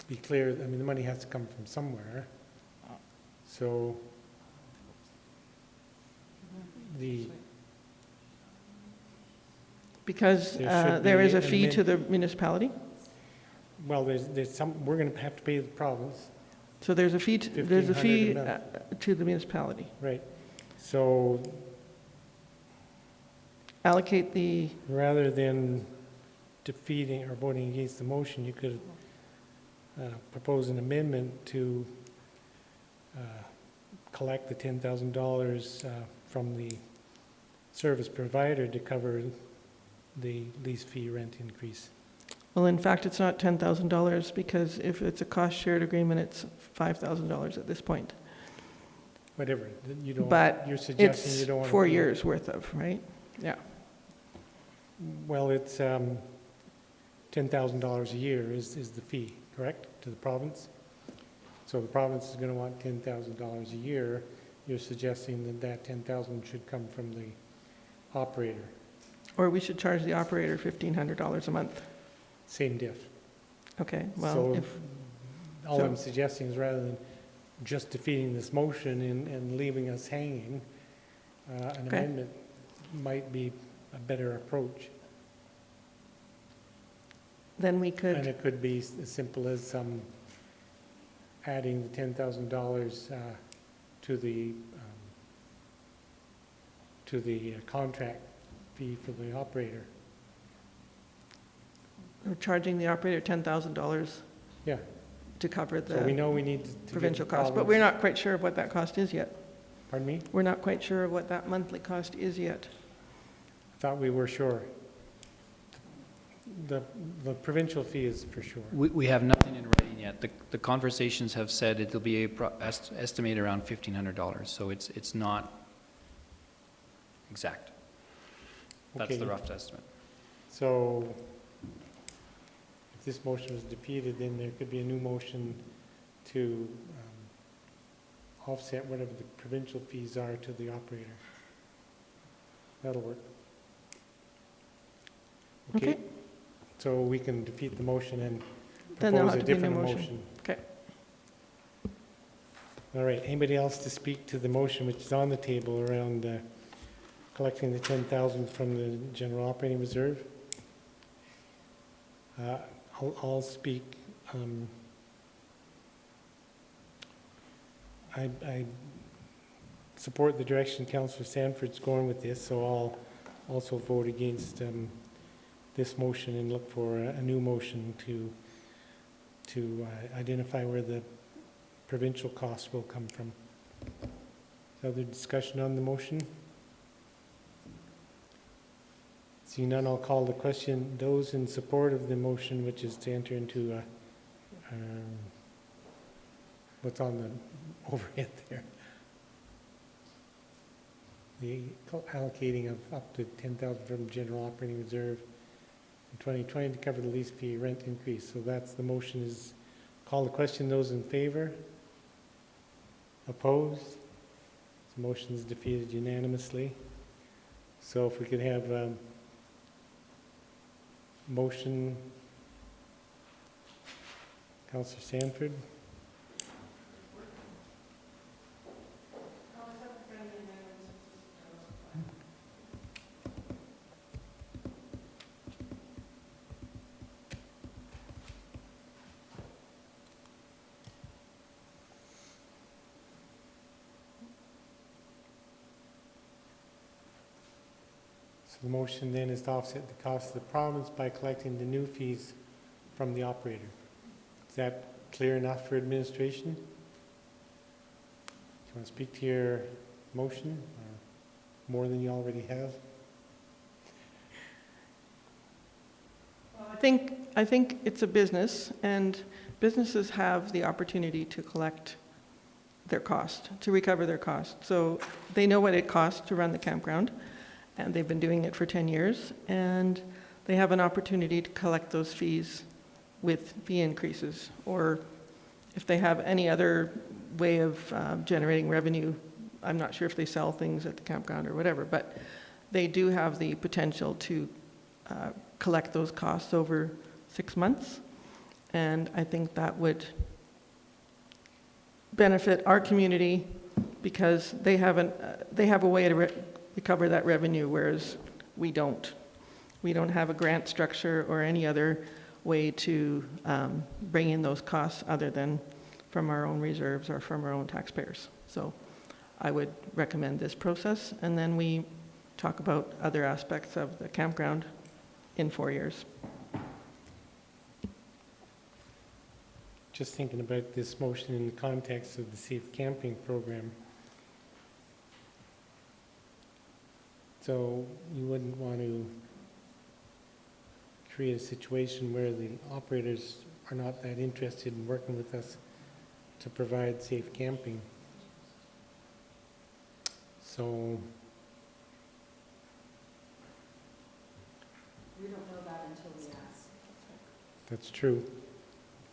be clear, I mean, the money has to come from somewhere. So Because There should there be is a an fee to amend- the municipality? well, there's some, we're going to have to pay the province. So there's a fee, there's a fee $1,500 a month. to the municipality. Right. So Allocate the, rather than defeating or voting against the motion, you could propose an amendment to collect the $10,000 from the service provider to cover the lease fee rent increase. well, in fact, it's not $10,000 because if it's a cost-shared agreement, it's $5,000 at this point. Whatever, you don't, But you're suggesting you it's don't want to. 4 years worth of, right? Yeah. Well, it's $10,000 a year is the fee, correct, to the province? So the province is going to want $10,000 a year. You're suggesting that that $10,000 should come from the operator. Or we should charge the operator $1,500 a month. Same diff. Okay, well, So if, all so- I'm suggesting is rather than just defeating this motion and leaving us hanging, an Okay. amendment might be a better approach. then we And could, it could be as simple as adding the $10,000 to the contract fee for the operator. we're charging the operator $10,000 Yeah, to cover so we the know we need to get provincial the cost, but province- we're not quite sure of what that cost is yet. Pardon me? We're not quite sure of what that monthly cost is yet. Thought we were sure. The provincial fee is for sure. We have nothing in writing yet. The conversations have said it'll be estimated around $1,500, so it's not exact. That's the Okay. rough estimate. So if this motion was defeated, then there could be a new motion to offset whatever the provincial fees are to the operator. That'll work. Okay. So we can defeat the motion and Then there'll propose have a to be a new different motion. motion. Okay. All right, anybody else to speak to the motion which is on the table around collecting the $10,000 from the general operating reserve? I'll speak. I support the direction Councillor Sanford's going with this, so I'll also vote against this motion and look for a new motion to identify where the provincial costs will come from. Other discussion on the motion? Seeing none, I'll call the question. Those in support of the motion, which is to enter into what's on the overhead there? The allocating of up to $10,000 from general operating reserve in 2020 to cover the lease fee rent increase. So that's the motion. Is call the question. Those in favor? Opposed? The motion is defeated unanimously. So if we could have motion, Councillor Sanford. The motion then is to offset the cost of the province by collecting the new fees from the operator. Is that clear enough for administration? Do you want to speak to your motion, or more than you already have? I think it's a business, and businesses have the opportunity to collect their cost, to recover their cost. So they know what it costs to run the campground, and they've been doing it for 10 years, and they have an opportunity to collect those fees with fee increases or if they have any other way of generating revenue. I'm not sure if they sell things at the campground or whatever, but they do have the potential to collect those costs over 6 months. And I think that would benefit our community because they have a way to recover that revenue, whereas we don't. We don't have a grant structure or any other way to bring in those costs other than from our own reserves or from our own taxpayers. So I would recommend this process, and then we talk about other aspects of the campground in 4 years. Just thinking about this motion in the context of the safe camping program. So you wouldn't want to create a situation where the operators are not that interested in working with us to provide safe camping. So We don't know that until we ask. that's true.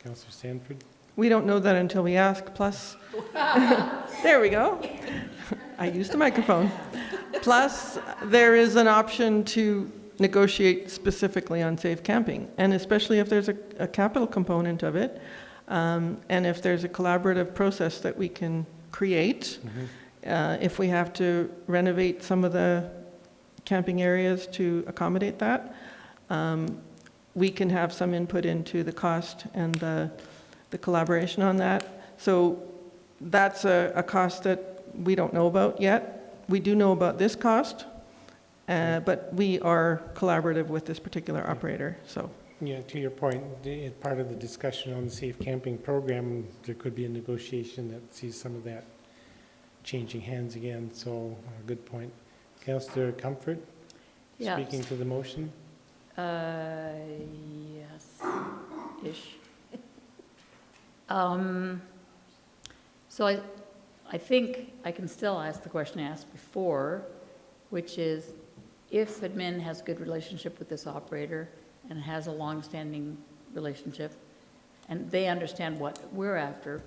Councillor Stanford? We don't know that until we ask, plus, there we go. I used the microphone. Plus, there is an option to negotiate specifically on safe camping, and especially if there's a capital component of it, and if there's a collaborative process that we can create, if we have to renovate some of the camping areas to accommodate that, we can have some input into the cost and the collaboration on that. So that's a cost that we don't know about yet. We do know about this cost, but we are collaborative with this particular operator, so. Yeah, to your point, part of the discussion on the safe camping program, there could be a negotiation that sees some of that changing hands again, so good point. Councillor Comfort, Yeah. speaking to the motion? Yes-ish. So I think I can still ask the question I asked before, which is, if admin has a good relationship with this operator and has a long-standing relationship, and they understand what we're after,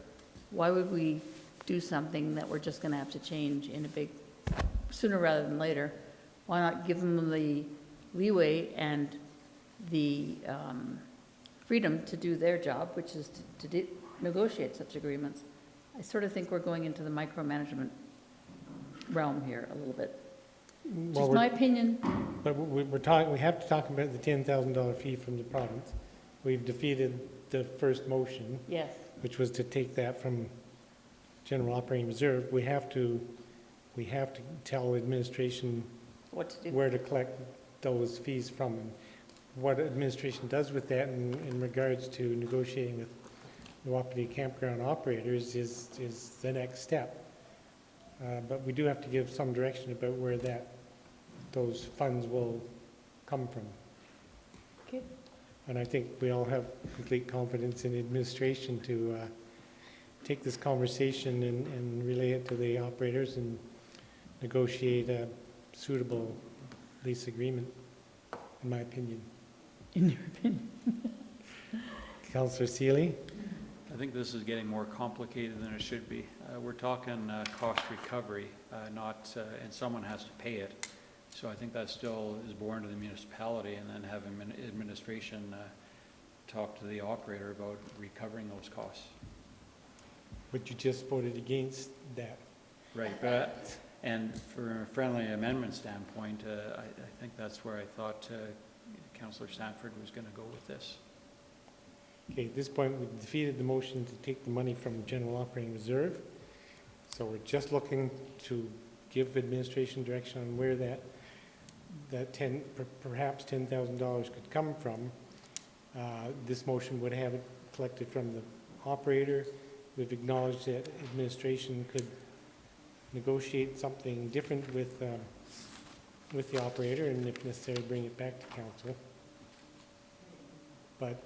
why would we do something that we're just going to have to change in a big, sooner rather than later? Why not give them the leeway and the freedom to do their job, which is to negotiate such agreements? I sort of think we're going into the micromanagement realm here a little bit. Well, Just my opinion. But we have to talk about the $10,000 fee from the province. We've defeated the first motion. Yes. Which was to take that from general operating reserve. We have to tell administration what to do, where to collect those fees from. And what administration does with that in regards to negotiating with the Wapiti campground operators is the next step. But we do have to give some direction about where those funds will come from. Okay. And I think we all have complete confidence in administration to take this conversation and relay it to the operators and negotiate a suitable lease agreement, in my opinion. In your opinion? Councillor Seeley? I think this is getting more complicated than it should be. We're talking cost recovery, not, and someone has to pay it. So I think that still is borne to the municipality, and then have administration talk to the operator about recovering those costs. But you just voted against that. Right, but, and for a friendly amendment standpoint, I think that's where I thought Councillor Stanford was going to go with this. Okay, at this point, we've defeated the motion to take the money from general operating reserve. So we're just looking to give administration direction on where perhaps $10,000 could come from. This motion would have it collected from the operator. We've acknowledged that administration could negotiate something different with the operator, and if necessary, bring it back to council. But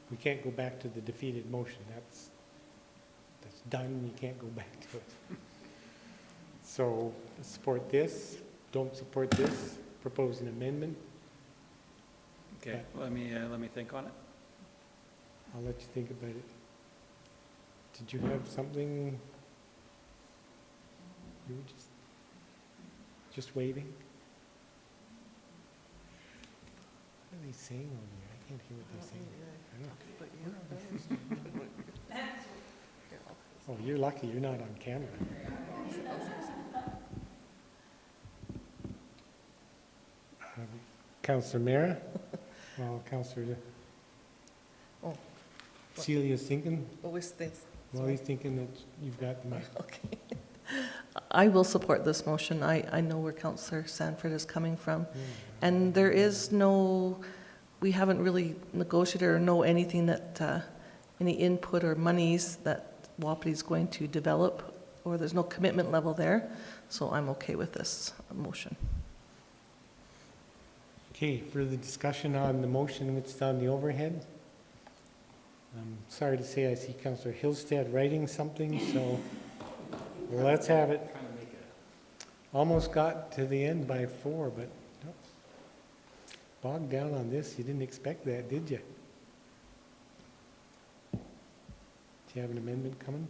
we can't go back to the defeated motion. That's done. You can't go back to it. So support this. Don't support this. Propose an amendment. Okay, let me think on it. I'll let you think about it. Did you have something? You were just waving? What are they saying over there? I can't hear what they're saying. I know. Oh, you're lucky you're not on camera. Councillor Mara? Well, Councillor Celia's thinking? Well, he's thinking that you've got the mic. Okay. I will support this motion. I know where Councillor Sanford is coming from. And there is no, we haven't really negotiated or know anything that, any input or monies that Wapiti is going to develop, or there's no commitment level there. So I'm okay with this motion. Okay, further discussion on the motion which is on the overhead. I'm sorry to say I see Councillor Hillstead writing something, so well, let's have it. Almost got to the end by 4, but no. Bogged down on this. You didn't expect that, did you? Do you have an amendment coming?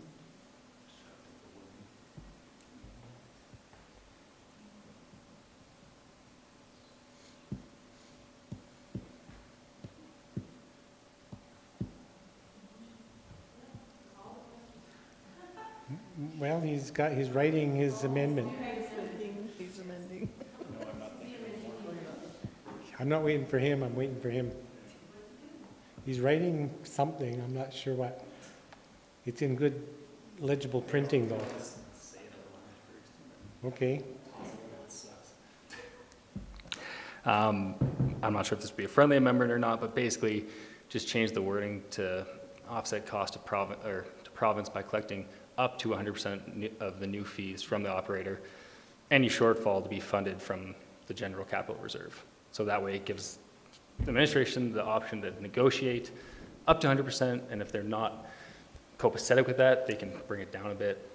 Well, he's writing his amendment. He's amending. I'm not waiting for him, I'm waiting for him. He's writing something, I'm not sure what. It's in good legible printing though. Okay. I'm not sure if this would be a friendly amendment or not, but basically just change the wording to offset cost to province by collecting up to 100% of the new fees from the operator, any shortfall to be funded from the general capital reserve. So that way it gives the administration the option to negotiate up to 100%, and if they're not copacetic with that, they can bring it down a bit,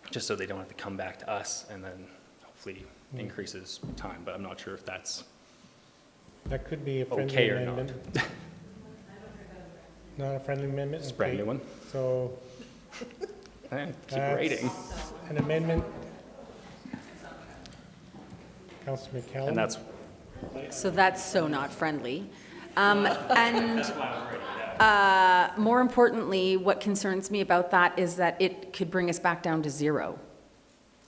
just so they don't have to come back to us, and then hopefully increases time. But I'm not sure if that's that could be a friendly okay or amendment. Not a friendly amendment? It's a brand new one. So keep writing. An amendment. Councillor McCallum. And that's So that's so not friendly. And more importantly, what concerns me about that is that it could bring us back down to 0.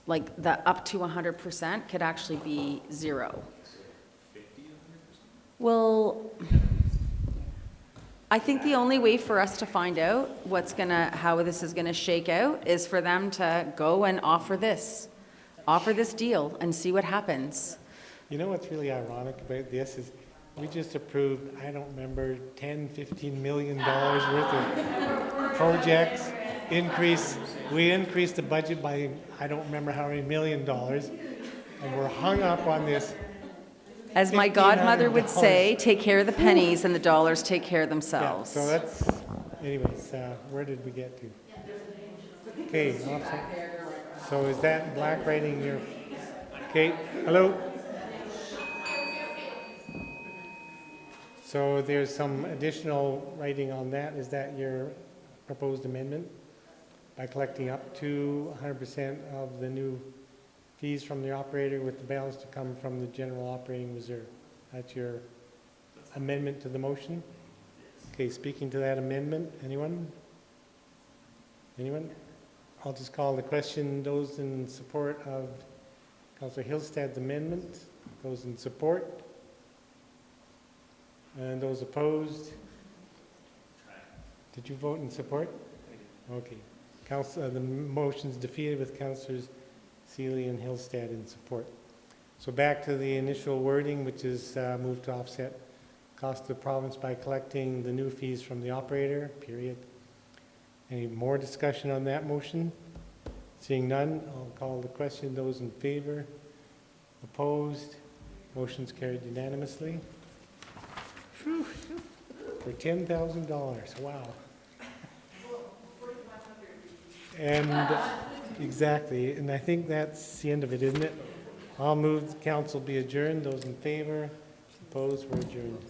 Like the up to 100% could actually be 0. Well, I think the only way for us to find out how this is gonna shake out is for them to go and offer this deal and see what happens. You know what's really ironic about this is we just approved, I don't remember, $10–15 million worth of projects. We increased the budget by, I don't remember how many $1 million, and we're hung up on this. As my godmother would say, take care of the pennies and the dollars take care of themselves. Yeah, so that's, anyways, where did we get to? Okay, so is that black writing your, okay, hello? So there's some additional writing on that. Is that your proposed amendment? By collecting up to 100% of the new fees from the operator with the balance to come from the general operating reserve. That's your amendment to the motion? Okay, speaking to that amendment, anyone? Anyone? I'll just call the question. Those in support of Councillor Hillstead's amendment? Those in support? And those opposed? Did you vote in support? Okay. The motion's defeated with Councillors Seeley and Hillstead in support. So back to the initial wording, which is move to offset cost of the province by collecting the new fees from the operator, period. Any more discussion on that motion? Seeing none, I'll call the question. Those in favor? Opposed? Motion's carried unanimously. Whew. For $10,000, wow. And exactly, and I think that's the end of it, isn't it? I'll move the council be adjourned. Those in favor, opposed, we're adjourned.